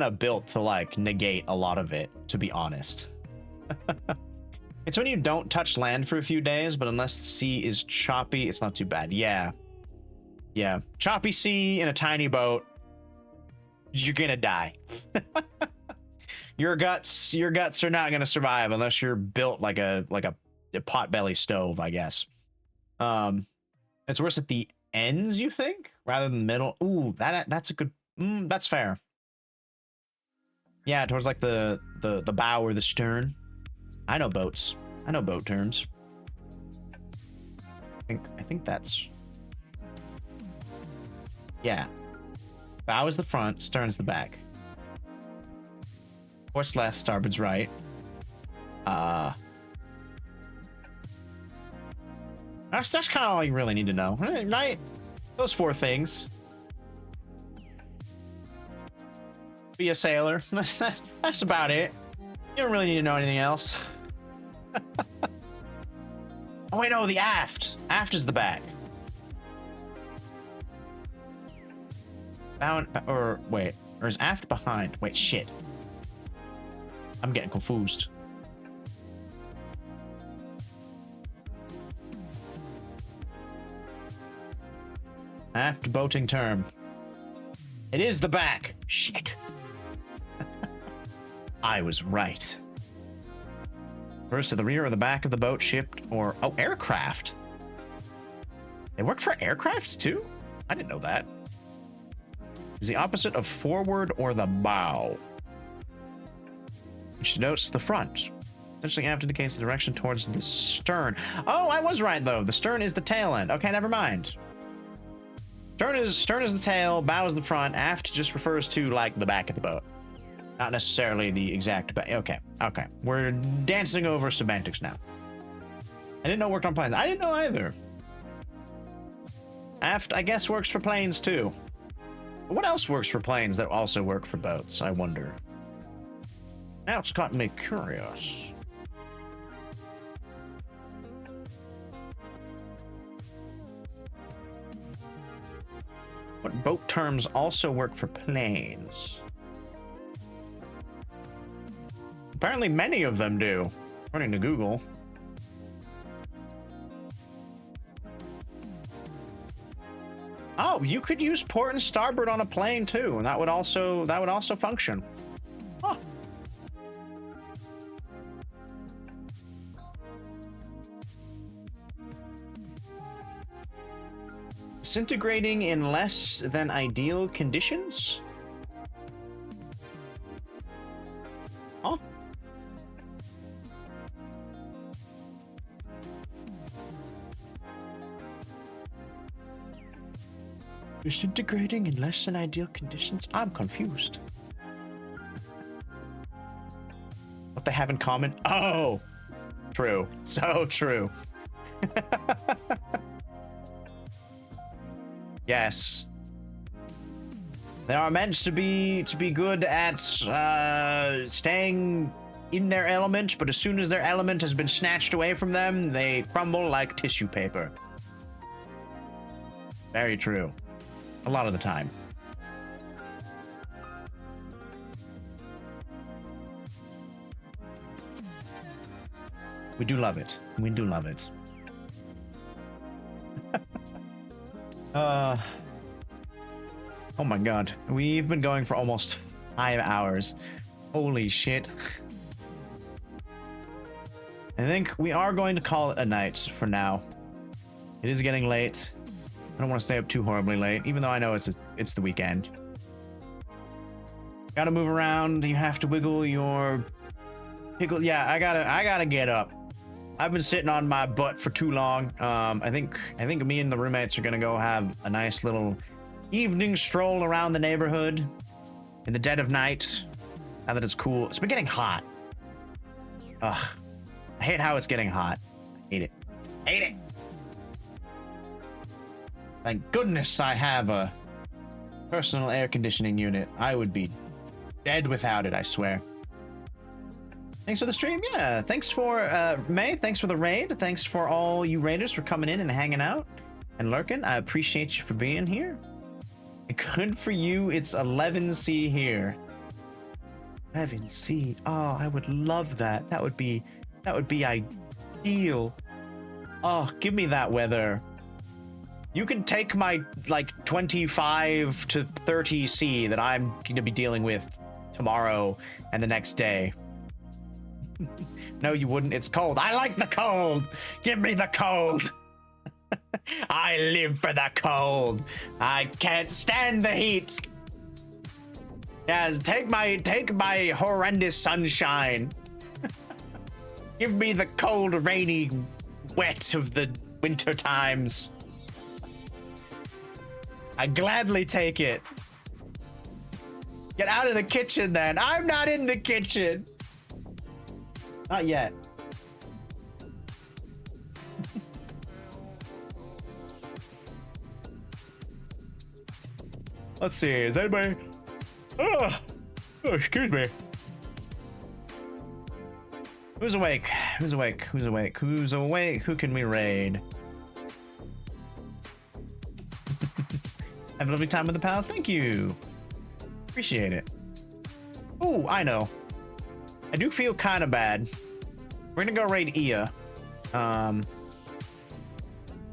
of built to like negate a lot of it, to be honest. It's when you don't touch land for a few days, but unless the sea is choppy, it's not too bad. Yeah. Choppy sea in a tiny boat, you're gonna die. Your guts are not gonna survive unless you're built like a potbelly stove, I guess. It's worse at the ends, you think, rather than the middle. Ooh, that's a good. That's fair. Yeah, towards like the bow or the stern. I know boats. I know boat terms. I think that's... Yeah. Bow is the front, stern's the back. Port's left, starboard's right. That's kind of all you really need to know, right? Those 4 things. Be a sailor. That's about it. You don't really need to know anything else. Oh wait, no, the aft. Aft is the back. Or is aft behind? Wait, shit. I'm getting confused. Aft boating term. It is the back. Shit. I was right. Refers to the rear or the back of the boat, ship, or aircraft. They work for aircrafts too? I didn't know that. Is the opposite of forward or the bow, which denotes the front. Essentially, aft indicates the direction towards the stern. Oh, I was right though. The stern is the tail end. Okay, never mind. Stern is the tail, bow is the front. Aft just refers to like the back of the boat, not necessarily the exact back. Okay. We're dancing over semantics now. I didn't know it worked on planes. I didn't know either. Aft, I guess, works for planes too. What else works for planes that also work for boats? I wonder. Now it's gotten me curious. What boat terms also work for planes? Apparently many of them do, according to Google. Oh, you could use port and starboard on a plane too, and that would also function. Huh. Disintegrating in less than ideal conditions? Huh? Disintegrating in less than ideal conditions? I'm confused. What they have in common? Oh! True. So true. Yes. They are meant to be good at staying in their element, but as soon as their element has been snatched away from them, they crumble like tissue paper. Very true. A lot of the time. We do love it. We do love it. Oh my god. We've been going for almost 5 hours. Holy shit. I think we are going to call it a night for now. It is getting late. I don't want to stay up too horribly late, even though I know it's the weekend. Gotta move around. You have to wiggle your pickle. Yeah, I gotta get up. I've been sitting on my butt for too long. I think me and the roommates are gonna go have a nice little evening stroll around the neighborhood in the dead of night. Now that it's cool, it's been getting hot. Ugh, I hate how it's getting hot. I hate it. Hate it. Thank goodness I have a personal air conditioning unit. I would be dead without it, I swear. Thanks for the stream. Yeah, thanks for May. Thanks for the raid. Thanks for all you raiders for coming in and hanging out and lurking. I appreciate you for being here. Good for you. It's 11C here. 11C. Oh, I would love that. That would be ideal. Oh, give me that weather. You can take my like 25 to 30C that I'm going to be dealing with tomorrow and the next day. No, you wouldn't. It's cold. I like the cold. Give me the cold. I live for the cold. I can't stand the heat. Yes, take my horrendous sunshine. Give me the cold, rainy, wet of the winter times. I gladly take it. Get out of the kitchen then. I'm not in the kitchen. Not yet. Let's see. Is anybody? Oh, excuse me. Who's awake? Who's awake? Who's awake? Who's awake? Who can we raid? Have a lovely time with the pals. Thank you. Appreciate it. Oh, I know. I do feel kind of bad. We're gonna go raid Ia.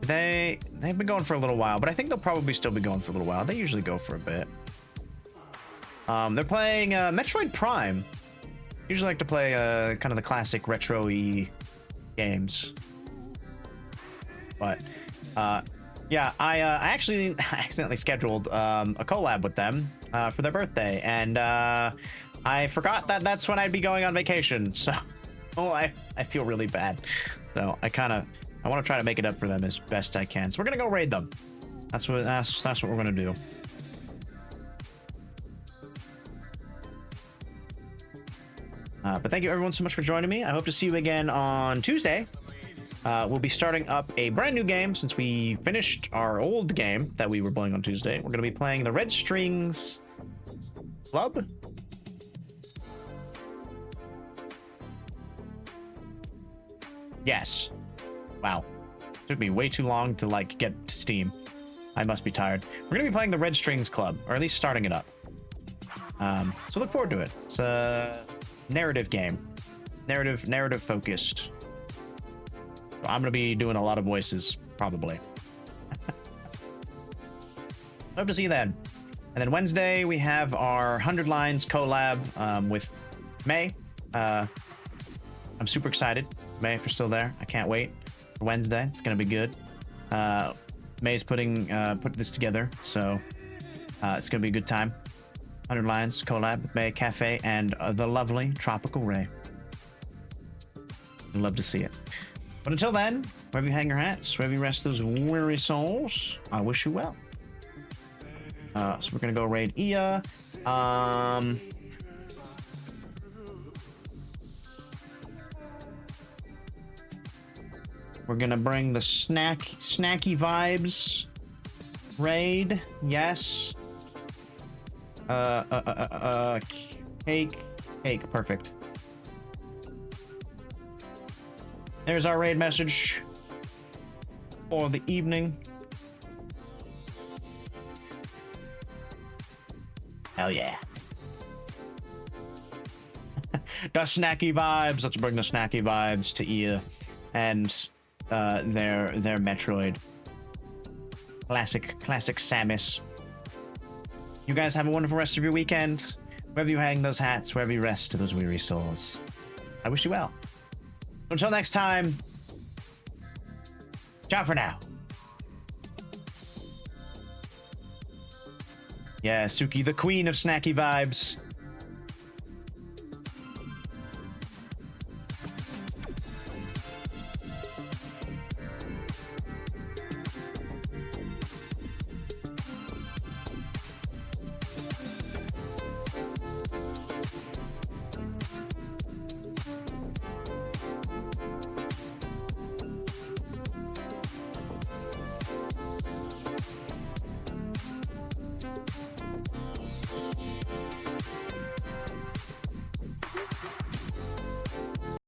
They've been going for a little while, but I think they'll probably still be going for a little while. They usually go for a bit. They're playing Metroid Prime. Usually like to play kind of the classic retro-y games. But yeah, I actually accidentally scheduled a collab with them for their birthday, and I forgot that that's when I'd be going on vacation. So I feel really bad. So I want to try to make it up for them as best I can. So we're gonna go raid them. That's what we're gonna do. But thank you everyone so much for joining me. I hope to see you again on Tuesday. We'll be starting up a brand new game since we finished our old game that we were playing on Tuesday. We're gonna be playing the Red Strings Club. Yes. Wow. Took me way too long to like get to Steam. I must be tired. We're gonna be playing the Red Strings Club, or at least starting it up. So look forward to it. It's a narrative game. Narrative focused. So I'm gonna be doing a lot of voices, probably. Hope to see you then. And then Wednesday we have our 100 Lines collab with May. I'm super excited. May, if you're still there, I can't wait for Wednesday. It's gonna be good. May's putting this together, so it's gonna be a good time. 100 Lines collab with May Cafe and the lovely Tropical Ray. I'd love to see it. But until then, wherever you hang your hats, wherever you rest those weary souls, I wish you well. So we're gonna go raid Ia. We're gonna bring the snacky vibes raid. Yes. Cake, perfect. There's our raid message for the evening. Hell yeah. The snacky vibes. Let's bring the snacky vibes to Ia and their Metroid. Classic Samus. You guys have a wonderful rest of your weekend. Wherever you hang those hats, wherever you rest those weary souls. I wish you well. Until next time, ciao for now. Yeah, Suki, the queen of snacky vibes.